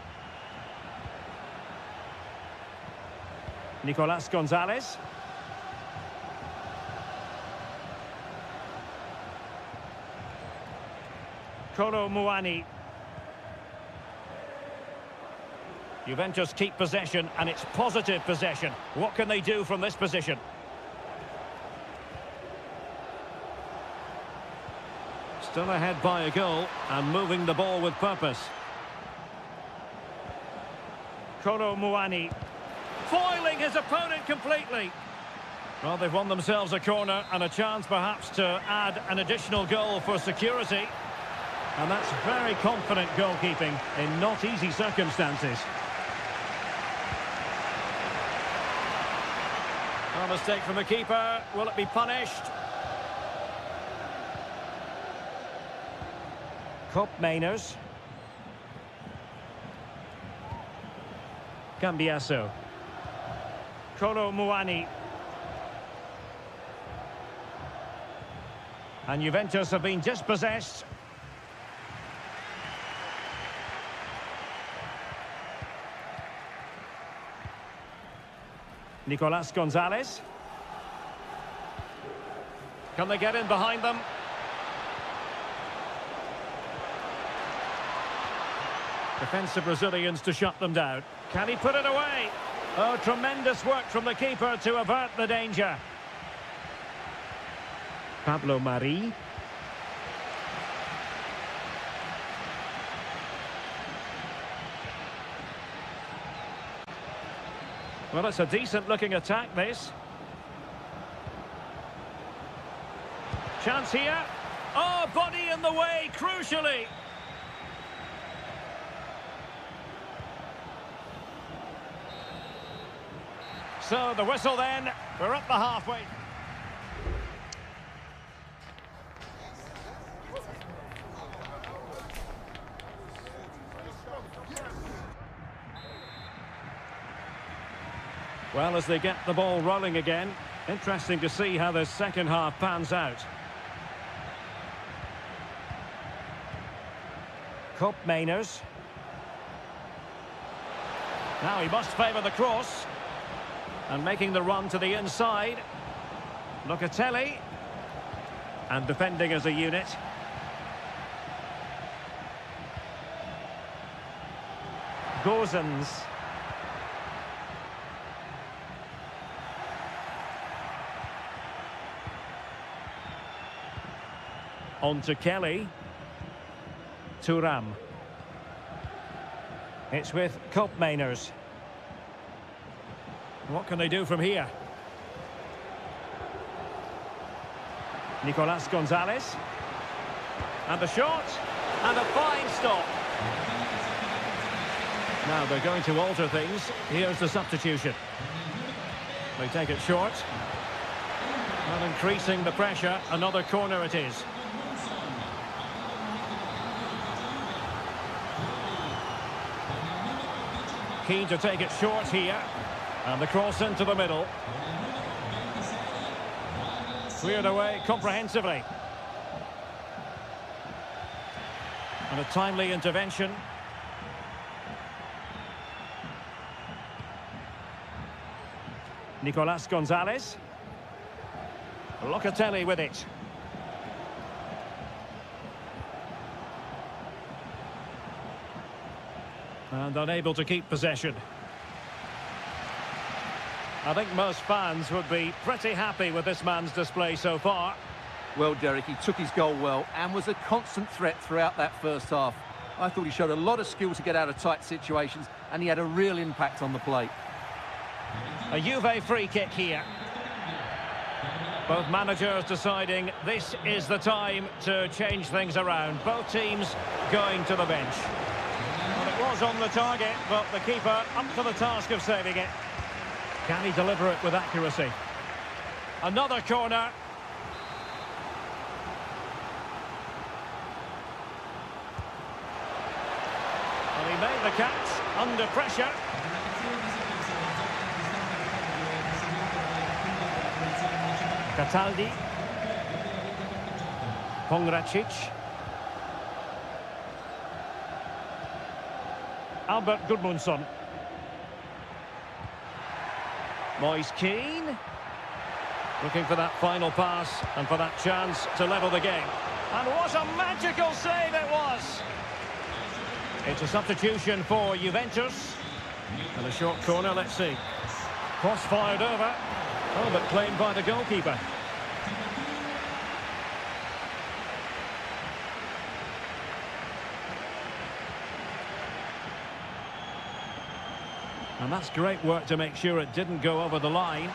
Nicolas Gonzalez. Kolo Muani. Juventus keep possession, and it's positive possession. What can they do from this position? Still ahead by a goal, and moving the ball with purpose. Kolo Muani. Foiling his opponent completely. Well, they've won themselves a corner and a chance perhaps to add an additional goal for security. And that's very confident goalkeeping in not easy circumstances. A mistake from the keeper. Will it be punished? Cup Mainers. Cambiasso. Kolo Muani. And Juventus have been dispossessed. Nicolas Gonzalez. Can they get in behind them? Defensive Brazilians to shut them down. Can he put it away? Oh, tremendous work from the keeper to avert the danger. Pablo Mari. Well, it's a decent-looking attack, this. Chance here. Oh, body in the way, crucially. So, the whistle then. We're up the halfway. Well, as they get the ball rolling again, interesting to see how the second half pans out. Cup Mainers. Now he must favour the cross. And making the run to the inside. Locatelli. And defending as a unit. Gozens. On to Kelly. Thuram. It's with Cup Mainers. What can they do from here? Nicolas Gonzalez. And the shot. And a fine stop. Now they're going to alter things. Here's the substitution. They take it short. Well, increasing the pressure. Another corner it is. Keen to take it short here. And the cross into the middle. Cleared away comprehensively. And a timely intervention. Nicolas Gonzalez. Locatelli with it. And unable to keep possession. I think most fans would be pretty happy with this man's display so far. Well, Derek, he took his goal well and was a constant threat throughout that first half. I thought he showed a lot of skill to get out of tight situations, and he had a real impact on the plate. A Juve free kick here. Both managers deciding this is the time to change things around. Both teams going to the bench. Well, it was on the target, but the keeper up to the task of saving it. Can he deliver it with accuracy? Another corner. And he made the catch under pressure. Cataldi. Pongracic. Albert Gudmundsson. Moise Keane. Looking for that final pass and for that chance to level the game. And what a magical save it was! It's a substitution for Juventus. And a short corner, let's see. Cross fired over. Oh, but claimed by the goalkeeper. And that's great work to make sure it didn't go over the line.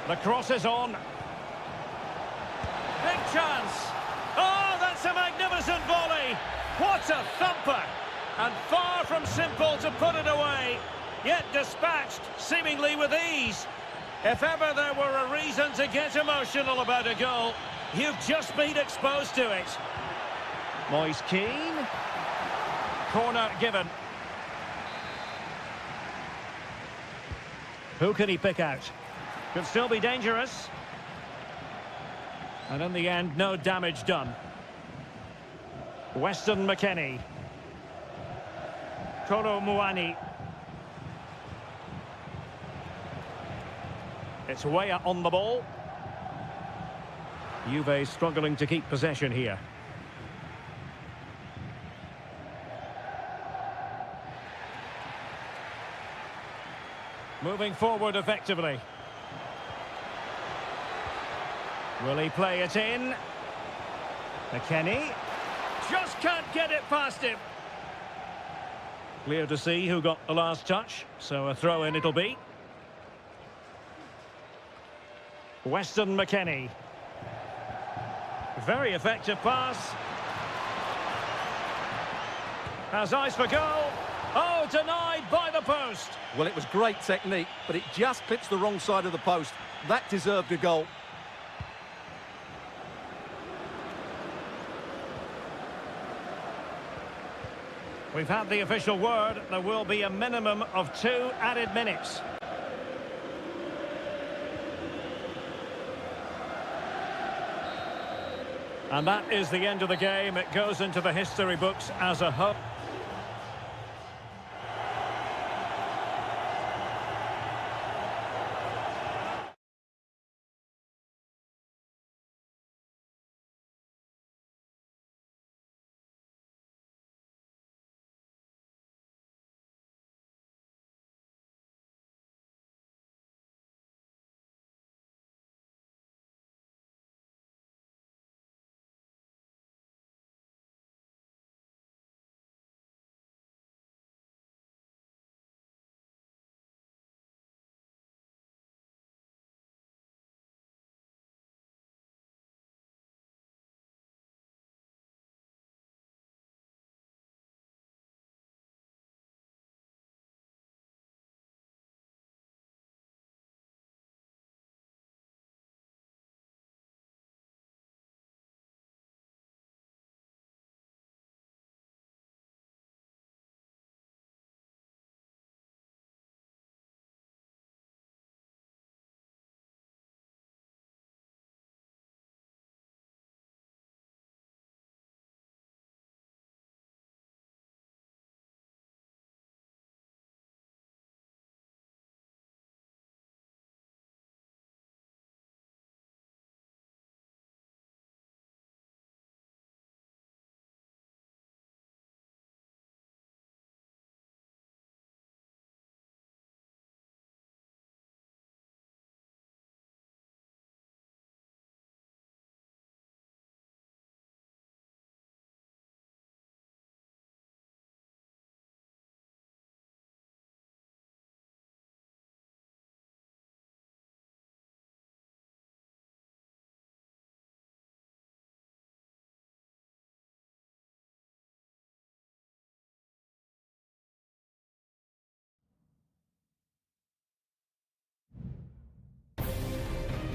The cross is on. Big chance. Oh, that's a magnificent volley. What a thumper. And far from simple to put it away. Yet dispatched, seemingly with ease. If ever there were a reason to get emotional about a goal, you've just been exposed to it. Moise Keane. Corner given. Who can he pick out? Could still be dangerous. And in the end, no damage done. Weston McKennie. Kolo Muani. It's Weah on the ball. Juve struggling to keep possession here. Moving forward effectively. Will he play it in? McKennie. Just can't get it past him. Clear to see who got the last touch, so a throw in it'll be. Weston McKennie. Very effective pass. Has eyes for goal. Oh, denied by the post. Well, it was great technique, but it just clips the wrong side of the post. That deserved a goal. We've had the official word. There will be a minimum of 2 added minutes. And that is the end of the game. It goes into the history books as a hub.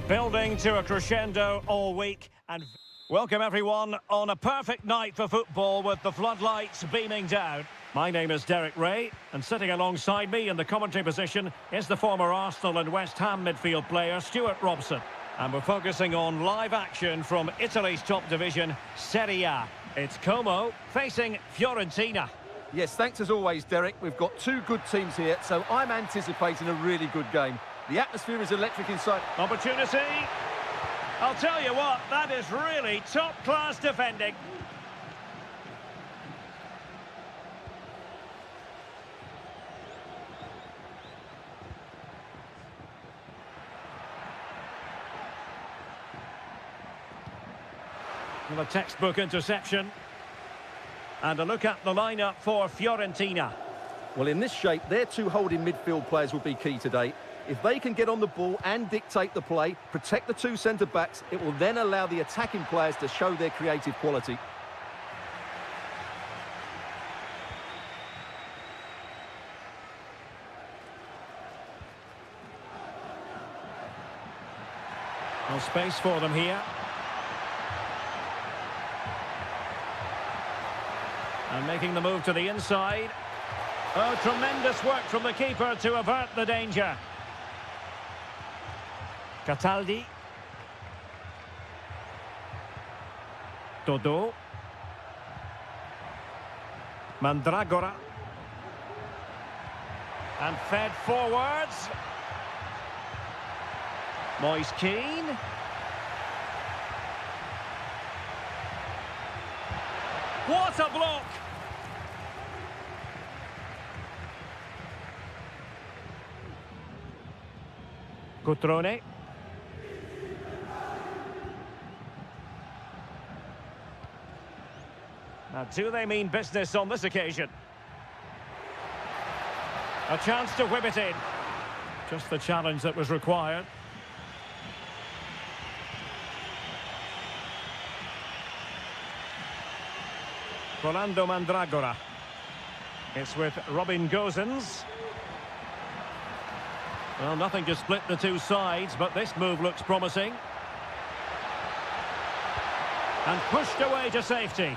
Building to a crescendo all week and welcome everyone on a perfect night for football with the floodlights beaming down. My name is Derek Ray and sitting alongside me in the commentary position is the former Arsenal and West Ham midfield player Stuart Robson. And we're focusing on live action from Italy's top division, Seria. It's Como facing Fiorentina. Yes, thanks as always, Derek. We've got two good teams here, so I'm anticipating a really good game. The atmosphere is electric inside. Opportunity. I'll tell you what, that is really top-class defending. With a textbook interception. And a look at the lineup for Fiorentina. Well, in this shape, their two holding midfield players will be key today. If they can get on the ball and dictate the play, protect the two centre-backs, it will then allow the attacking players to show their creative quality. No space for them here. And making the move to the inside. Oh, tremendous work from the keeper to avert the danger. Cataldi. Dodo. Mandragora. And fed forwards. Moise Keane. What a block! Cutrone. Now, do they mean business on this occasion? A chance to whip it in. Just the challenge that was required. Rolando Mandragora. It's with Robin Gosens. Well, nothing to split the two sides, but this move looks promising. And pushed away to safety.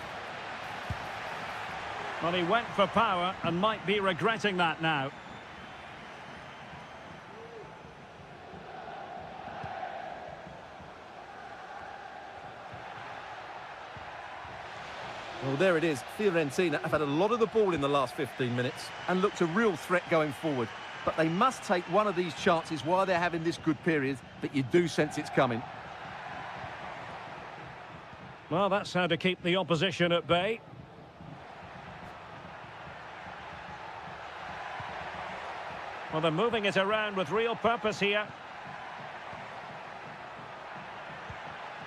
Well, he went for power and might be regretting that now. Well, there it is. Fiorentina have had a lot of the ball in the last 15 minutes and looked a real threat going forward. But they must take one of these chances while they're having this good period, but you do sense it's coming. Well, that's how to keep the opposition at bay. Well, they're moving it around with real purpose here.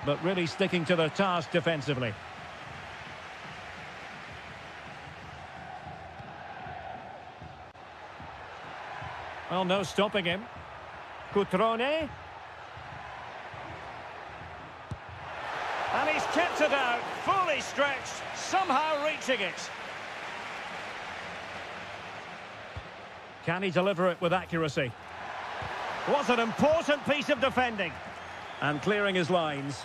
But really sticking to their task defensively. Well, no stopping him. Cutrone. And he's kept it out, fully stretched, somehow reaching it. Can he deliver it with accuracy? What an important piece of defending. And clearing his lines.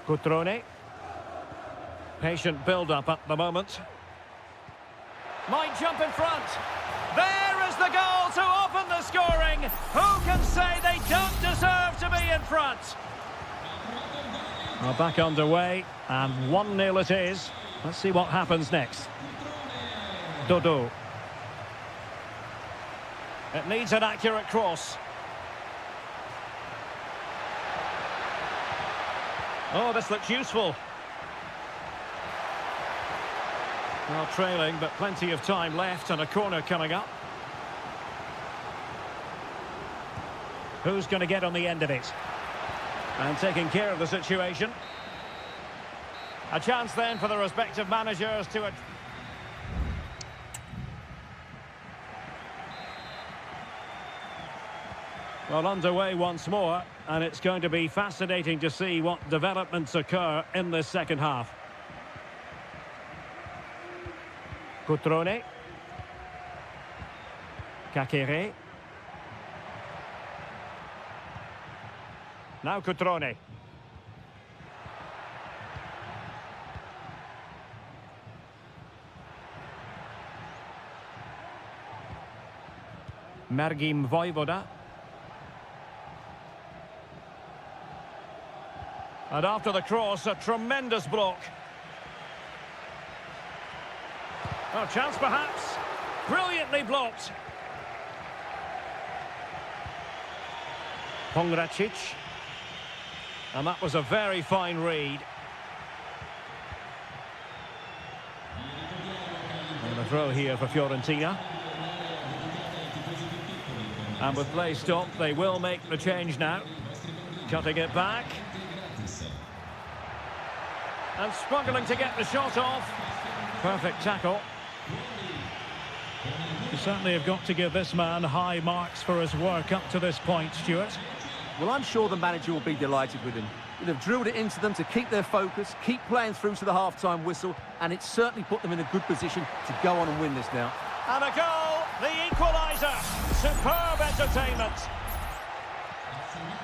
Cutrone. Patient build-up at the moment. Might jump in front. There is the goal to open the scoring. Who can say they don't deserve to be in front? Well, back underway, and 1-0 it is. Let's see what happens next. Dodo. It needs an accurate cross. Oh, this looks useful. Well, trailing, but plenty of time left and a corner coming up. Who's going to get on the end of it? And taking care of the situation. A chance then for the respective managers to... Well, underway once more, and it's going to be fascinating to see what developments occur in this second half. Cutrone. Kakere. Now Cutrone. Mergim Vojvoda. And after the cross, a tremendous block. Oh, chance perhaps. Brilliantly blocked. Pongracic. And that was a very fine read. And a throw here for Fiorentina. And with play stopped, they will make the change now. Cutting it back. And struggling to get the shot off. Perfect tackle. You certainly have got to give this man high marks for his work up to this point, Stuart. Well, I'm sure the manager will be delighted with him. He'll have drilled it into them to keep their focus, keep playing through to the half-time whistle, and it's certainly put them in a good position to go on and win this now. And a goal, the equaliser. Superb entertainment.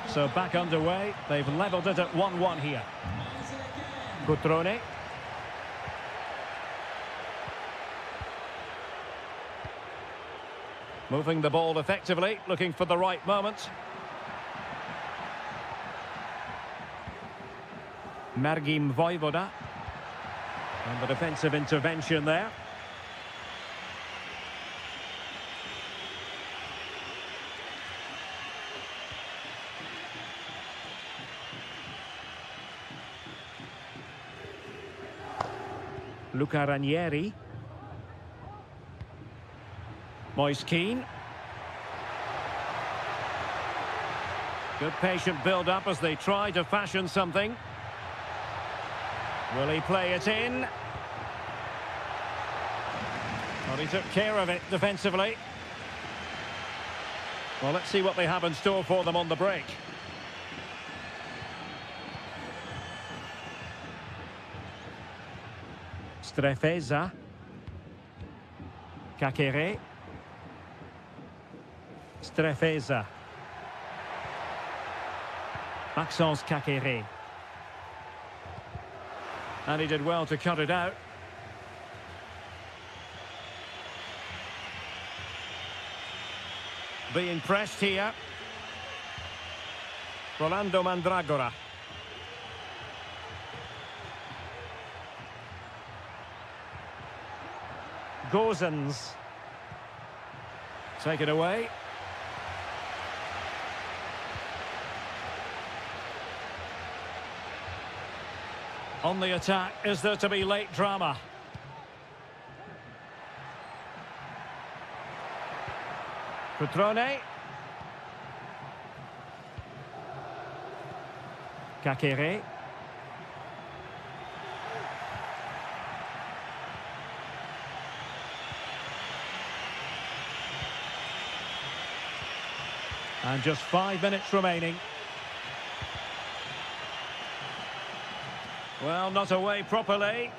So back underway, they've levelled it at 1-1 here. Cutrone. Moving the ball effectively, looking for the right moment. Mergim Vojvoda. And the defensive intervention there. Luca Ranieri. Moise Keane. Good patient build-up as they try to fashion something. Will he play it in? Well, he took care of it defensively. Well, let's see what they have in store for them on the break. Strefeza. Kakere. Strefeza. Maxence Kakere. And he did well to cut it out. Being pressed here. Rolando Mandragora. Gozens. Take it away. On the attack, is there to be late drama? Cutrone. Kakere. And just 5 minutes remaining. Well, not away properly.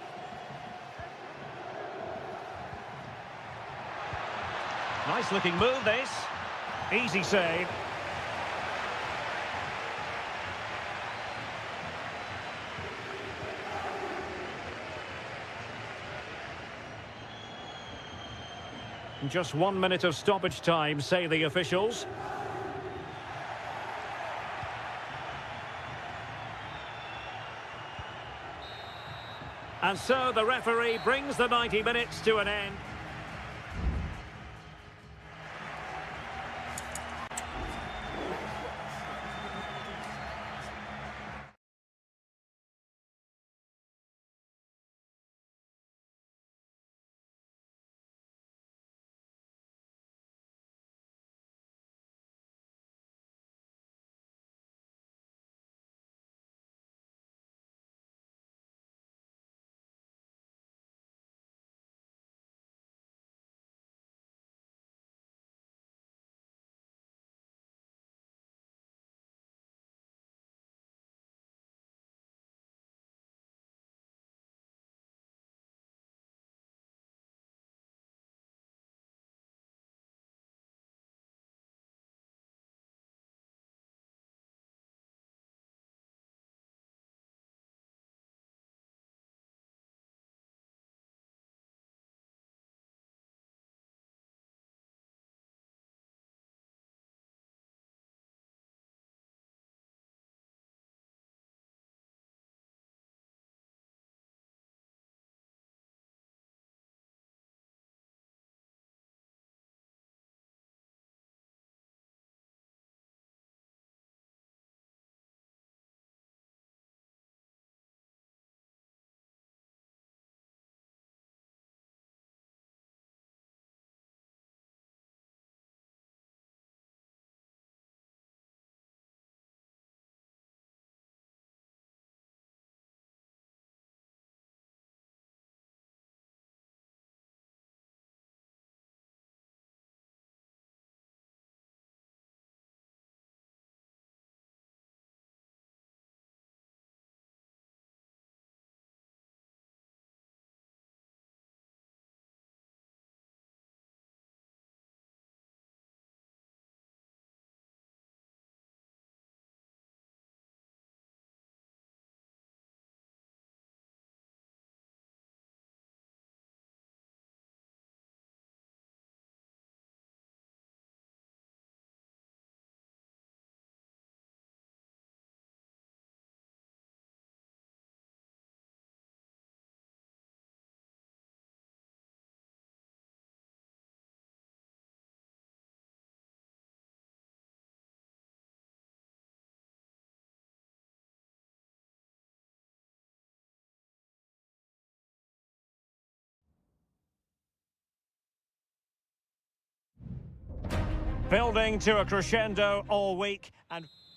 Nice looking move, this. Easy save. Just 1 minute of stoppage time, say the officials. And so the referee brings the 90 minutes to an end. Building to a crescendo all week,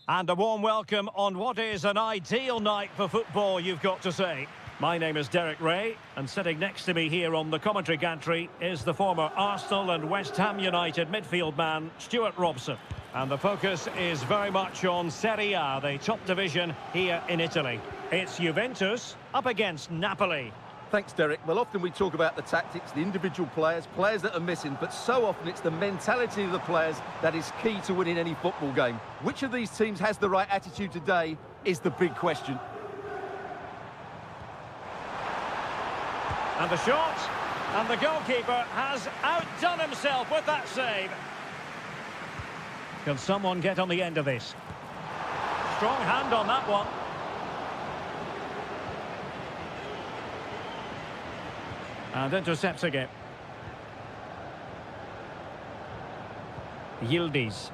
and a warm welcome on what is an ideal night for football, you've got to say. My name is Derek Ray, and sitting next to me here on the commentary gantry is the former Arsenal and West Ham United midfield man, Stuart Robson. And the focus is very much on Seria, the top division here in Italy. It's Juventus up against Napoli. Thanks, Derek. Well, often we talk about the tactics, the individual players that are missing, but so often it's the mentality of the players that is key to winning any football game. Which of these teams has the right attitude today is the big question. And the shot, and the goalkeeper has outdone himself with that save. Can someone get on the end of this? Strong hand on that one. And intercepting it. Yildiz.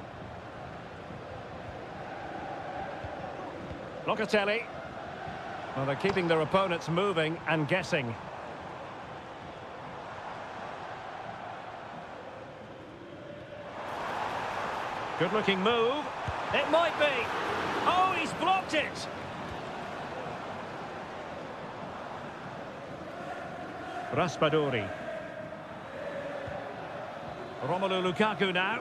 Locatelli. Well, they're keeping their opponents moving and guessing. Good-looking move. It might be. Oh, he's blocked it. Raspadori. Romelu Lukaku now.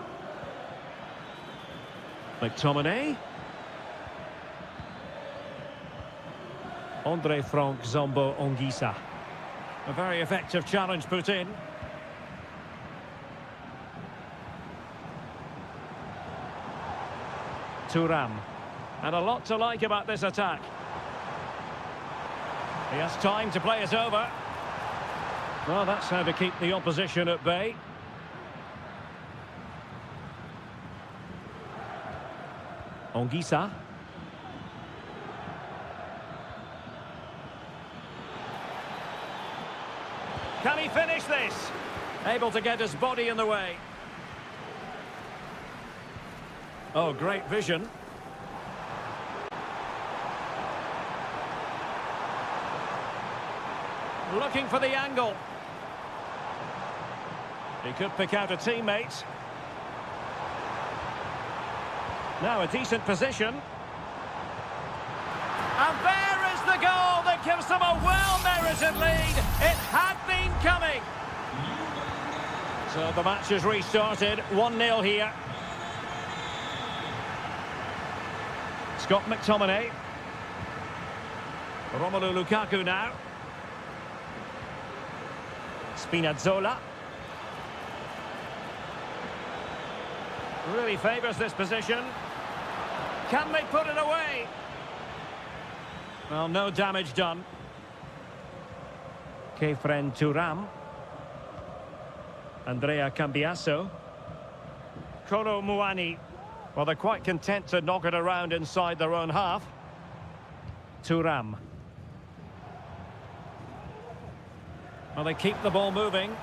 McTominay. Andre Frank Zombo Ongisa. A very effective challenge put in. Thuram. And a lot to like about this attack. He has time to play it over. Well, that's how to keep the opposition at bay. Ongisa. Can he finish this? Able to get his body in the way. Oh, great vision. Looking for the angle. He could pick out a teammate. Now a decent position. And there is the goal that gives them a well-merited lead. It had been coming. So the match has restarted. 1-0 here. Scott McTominay. Romelu Lukaku now. Spinazzola. Really favours this position. Can they put it away? Well, no damage done. Kefren Thuram. Andrea Cambiasso. Kolo Muani. Well, they're quite content to knock it around inside their own half. Thuram. Well, they keep the ball moving.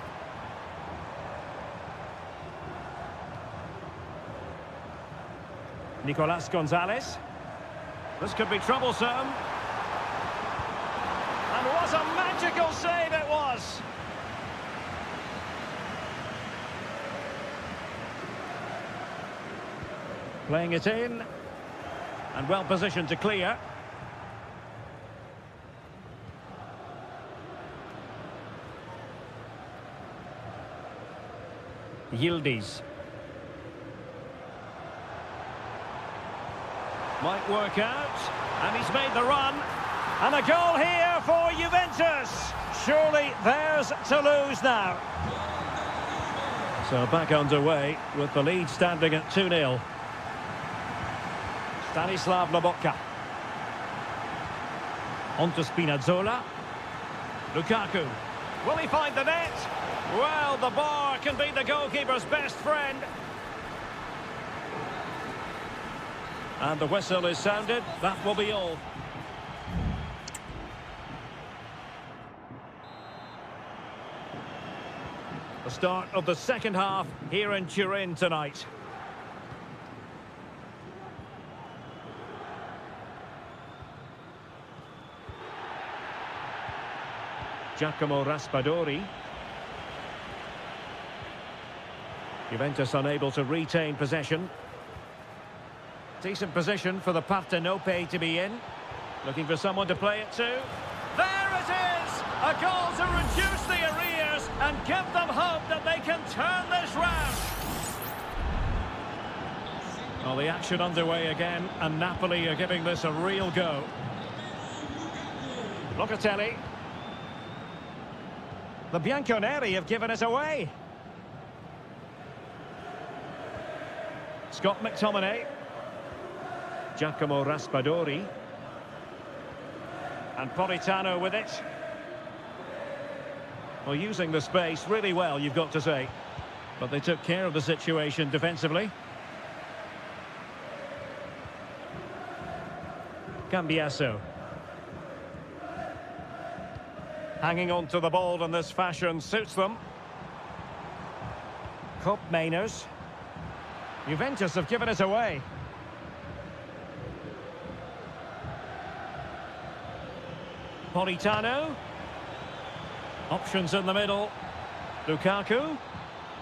Nicolas Gonzalez. This could be troublesome. And what a magical save it was! Playing it in. And well positioned to clear. Yildiz. Might work out. And he's made the run. And a goal here for Juventus. Surely theirs to lose now. So back underway with the lead standing at 2-0. Stanislav Lobotka. On to Spinazzola. Lukaku. Will he find the net? Well, the bar can be the goalkeeper's best friend. And the whistle is sounded. That will be all. The start of the second half here in Turin tonight. Giacomo Raspadori. Juventus unable to retain possession. Decent position for the Partenope to be in. Looking for someone to play it to. There it is! A goal to reduce the arrears and give them hope that they can turn this round. Well, the action underway again, and Napoli are giving this a real go. Locatelli. The Bianconeri have given it away. Scott McTominay. Giacomo Raspadori. And Politano with it. Well, using the space really well, you've got to say. But they took care of the situation defensively. Cambiasso. Hanging on to the ball in this fashion suits them. Cup Mainers. Juventus have given it away. Politano. Options in the middle. Lukaku.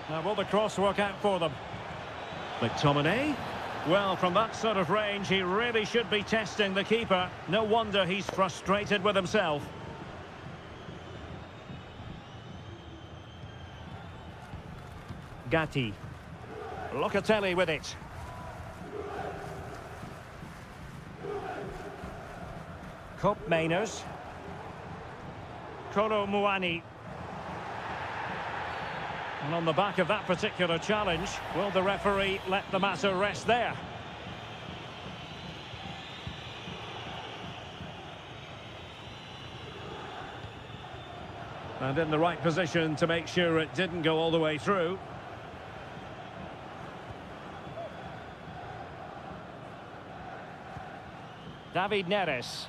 Now will the cross work out for them? McTominay. Well, from that sort of range, he really should be testing the keeper. No wonder he's frustrated with himself. Gatti. Locatelli with it. Cup Mainers. Kolo Muani. And on the back of that particular challenge, will the referee let the matter rest there? And in the right position to make sure it didn't go all the way through. David Neres.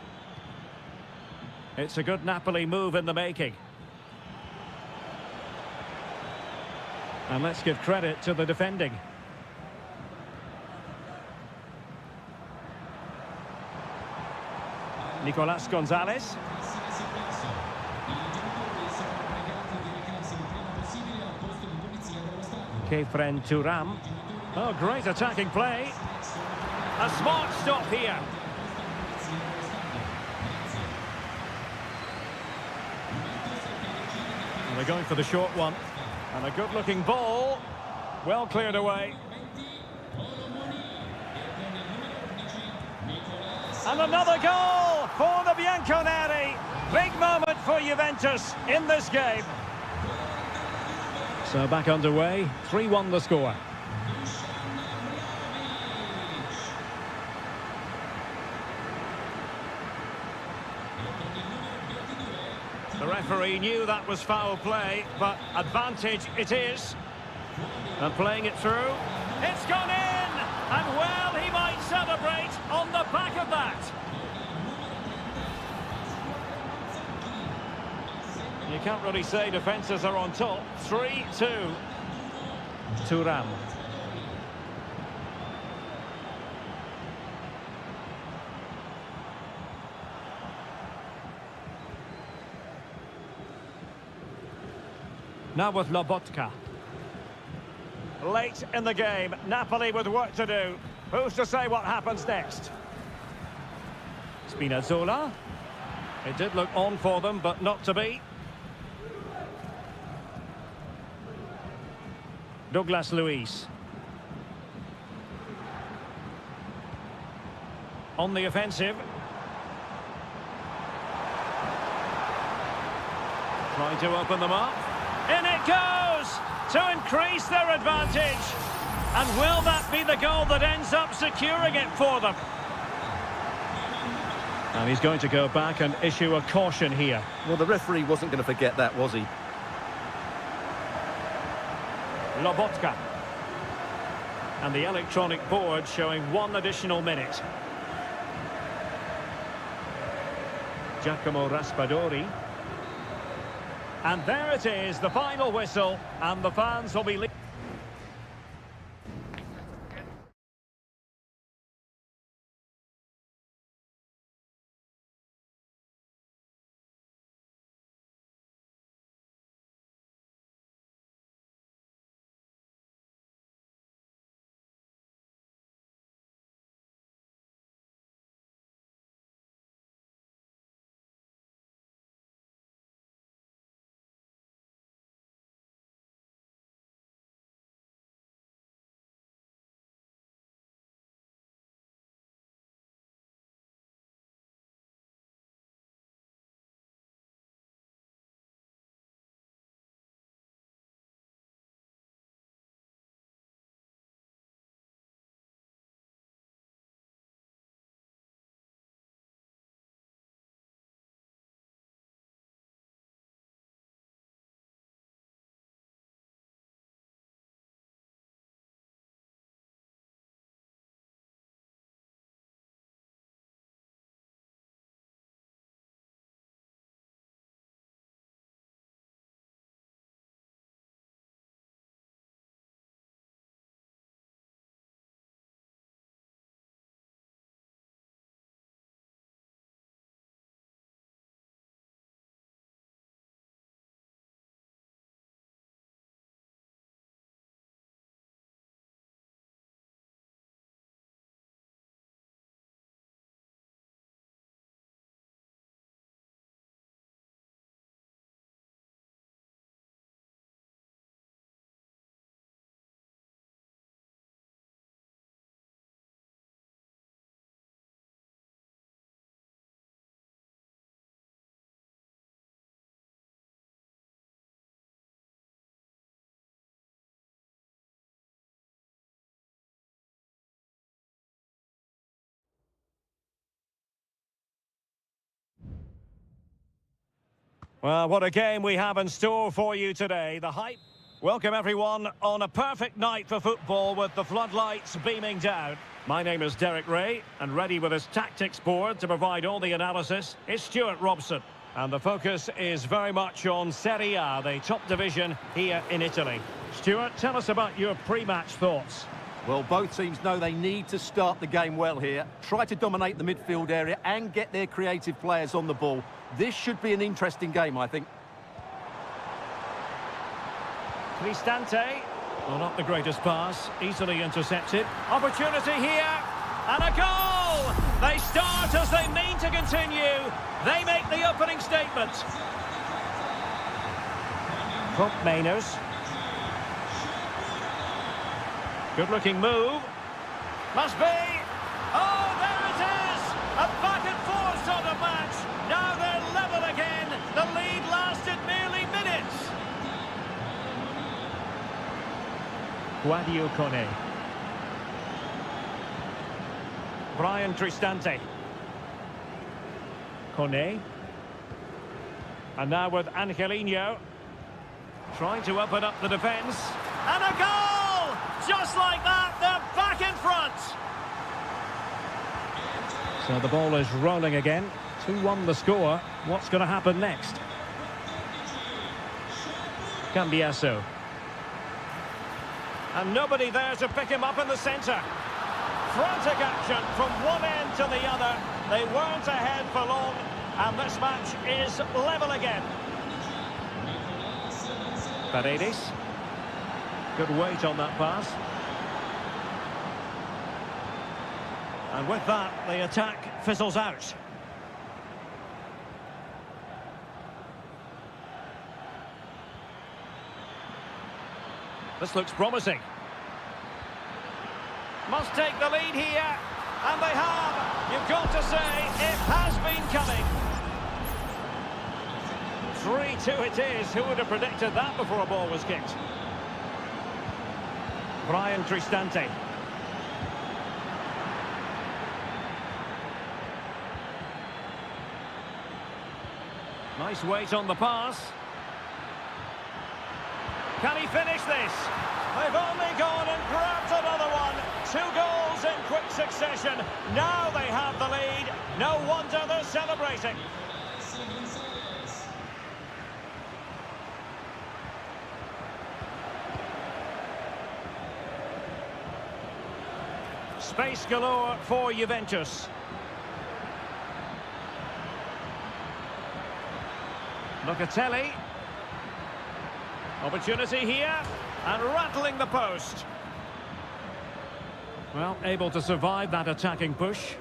It's a good Napoli move in the making. And let's give credit to the defending. Nicolas Gonzalez. Kefren Turam. Oh, great attacking play. A smart stop here. And they're going for the short one. And a good-looking ball. Well cleared away. And another goal for the Bianconeri. Big moment for Juventus in this game. So back underway. 3-1 the score. The referee knew that was foul play, but advantage it is. And playing it through. It's gone in! And well, he might celebrate on the back of that. You can't really say defences are on top. 3-2. Thuram. Now with Lobotka. Late in the game, Napoli with work to do. Who's to say what happens next? Spinazzola. It did look on for them, but not to be. Douglas Luiz. On the offensive. Trying to open them up. In it goes to increase their advantage. And will that be the goal that ends up securing it for them? And he's going to go back and issue a caution here. Well, the referee wasn't going to forget that, was he? Lobotka. And the electronic board showing 1 additional minute. Giacomo Raspadori. And there it is, the final whistle, and the fans will be... Well, what a game we have in store for you today. The hype. Welcome everyone on a perfect night for football with the floodlights beaming down. My name is Derek Ray, and ready with his tactics board to provide all the analysis is Stuart Robson. And the focus is very much on Seria, the top division here in Italy. Stuart, tell us about your pre-match thoughts. Well, both teams know they need to start the game well here. Try to dominate the midfield area and get their creative players on the ball. This should be an interesting game, I think. Cristante. Well, not the greatest pass. Easily intercepted. Opportunity here. And a goal! They start as they mean to continue. They make the opening statement. Mainers. Good-looking move. Must be. Oh, there it is! A back and forth sort of match. Now they're level again. The lead lasted merely minutes. Guadio Kone. Brian Cristante. Kone. And now with Angelino. Trying to open up the defence. And a goal! Just like that, they're back in front. So the ball is rolling again. 2-1 the score. What's going to happen next? Cambiaso. And nobody there to pick him up in the centre. Frantic action from one end to the other. They weren't ahead for long, and this match is level again. Paredes. Good weight on that pass. And with that, the attack fizzles out. This looks promising. Must take the lead here. And they have. You've got to say, it has been coming. 3-2 it is. Who would have predicted that before a ball was kicked? Brian Cristante. Nice weight on the pass. Can he finish this? They've only gone and grabbed another one. 2 goals in quick succession. Now they have the lead. No wonder they're celebrating. Space galore for Juventus. Locatelli. Opportunity here, and rattling the post. Well, able to survive that attacking push.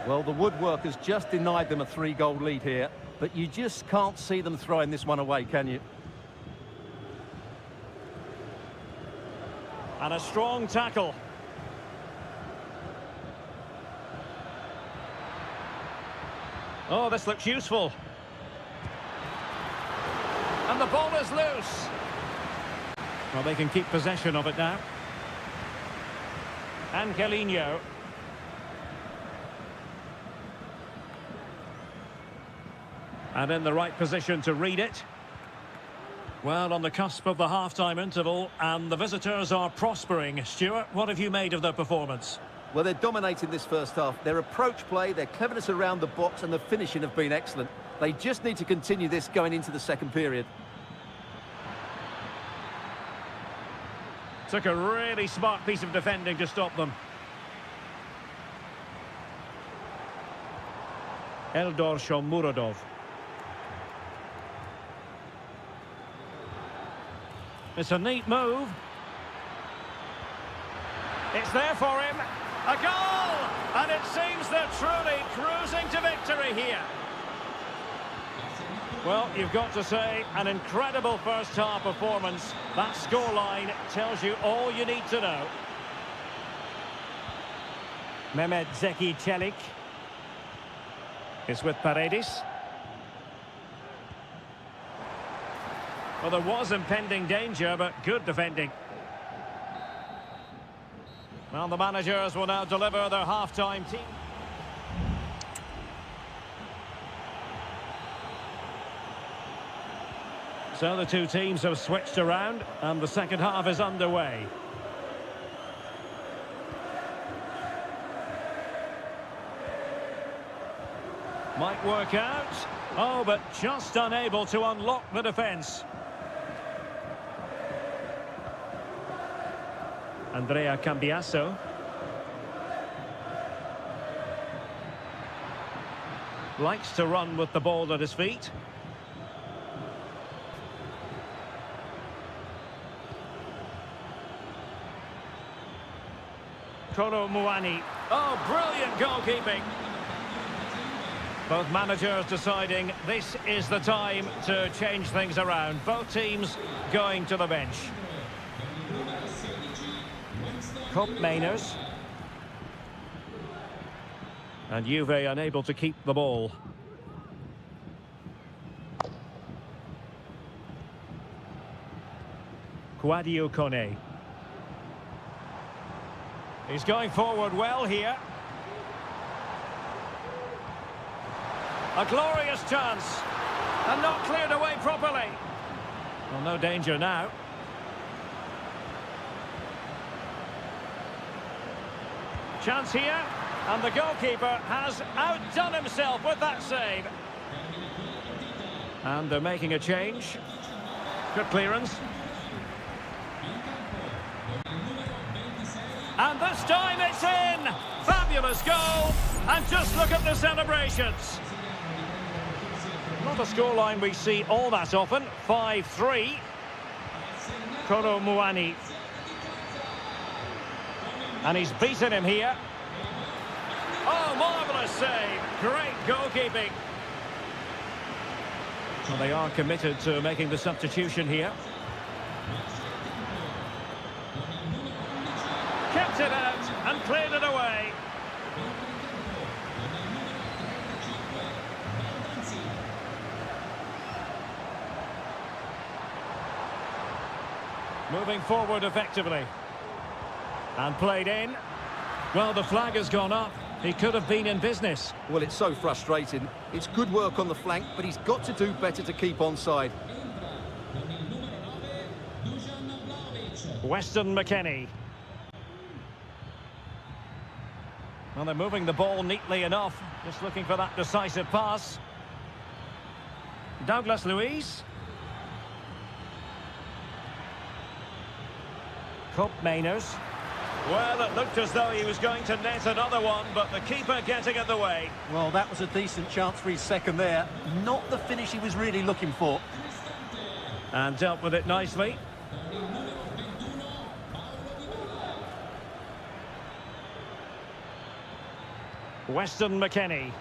Well, the woodwork has just denied them a 3-goal lead here, but you just can't see them throwing this one away, can you? And a strong tackle. Oh, this looks useful. And the ball is loose. Well, they can keep possession of it now. Angelino. And in the right position to read it. Well, on the cusp of the half-time interval, and the visitors are prospering. Stuart, what have you made of their performance? Well, they're dominating this first half. Their approach play, their cleverness around the box and the finishing have been excellent. They just need to continue this going into the second period. Took a really smart piece of defending to stop them. Eldor Shomurodov. It's a neat move. It's there for him. A goal! And it seems they're truly cruising to victory here. Well, you've got to say, an incredible first-half performance. That scoreline tells you all you need to know. Mehmet Zeki Çelik is with Paredes. Well, there was impending danger, but good defending. Well, the managers will now deliver their half-time team. So the two teams have switched around and the second half is underway. Might work out. Oh, but just unable to unlock the defence. Andrea Cambiasso. Likes to run with the ball at his feet. Koro Muani. Oh, brilliant goalkeeping. Both managers deciding this is the time to change things around. Both teams going to the bench. Cup Mainers. And Juve unable to keep the ball. Quadio Kone. He's going forward well here. A glorious chance. And not cleared away properly. Well, no danger now. Chance here. And the goalkeeper has outdone himself with that save. And they're making a change. Good clearance. And this time it's in! Fabulous goal! And just look at the celebrations. Not a scoreline we see all that often. 5-3. Koro Muani. And he's beaten him here. Oh, marvellous save. Great goalkeeping. Well, they are committed to making the substitution here. Kept it out and cleared it away. Moving forward effectively. And played in. Well, the flag has gone up. He could have been in business. Well, it's so frustrating. It's good work on the flank, but he's got to do better to keep onside. Weston McKennie. Well, they're moving the ball neatly enough. Just looking for that decisive pass. Douglas Luiz. Cup Mainers. Well, it looked as though he was going to net another one, but the keeper getting in the way. Well, that was a decent chance for his second there. Not the finish he was really looking for. And dealt with it nicely. Weston McKennie.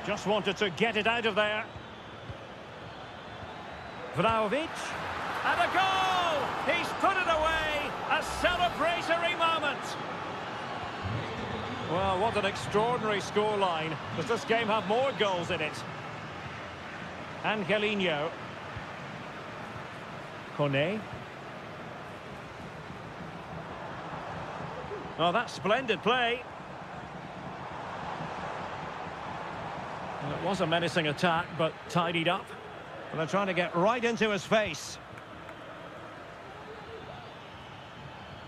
Just wanted to get it out of there. Vlahovic. And a goal! He's put it away! A celebratory moment! Well, what an extraordinary scoreline. Does this game have more goals in it? Angelino. Kone. Oh, that's splendid play. Well, it was a menacing attack, but tidied up. And they're trying to get right into his face.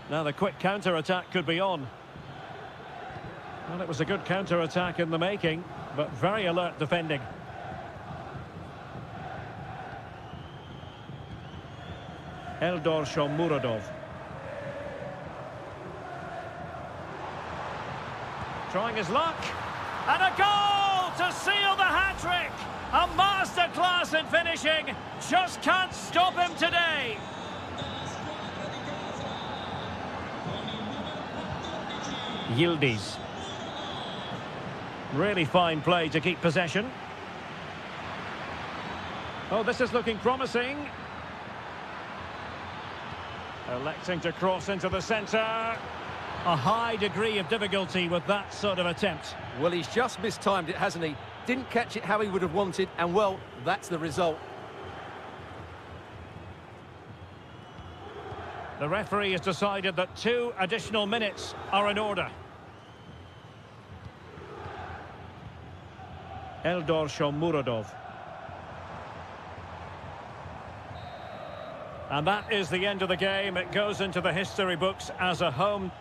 Now the quick counter-attack could be on. Well, it was a good counter-attack in the making, but very alert defending. Eldor Shomurodov. Trying his luck. And a goal to seal the hat-trick! A masterclass in finishing. Just can't stop him today. Yildiz. Really fine play to keep possession. Oh, this is looking promising. Electing to cross into the centre. A high degree of difficulty with that sort of attempt. Well, he's just mistimed it, hasn't he? Didn't catch it how he would have wanted, and well, that's the result. The referee has decided that 2 additional minutes are in order. Eldor Shomurodov. And that is the end of the game. It goes into the history books as a home.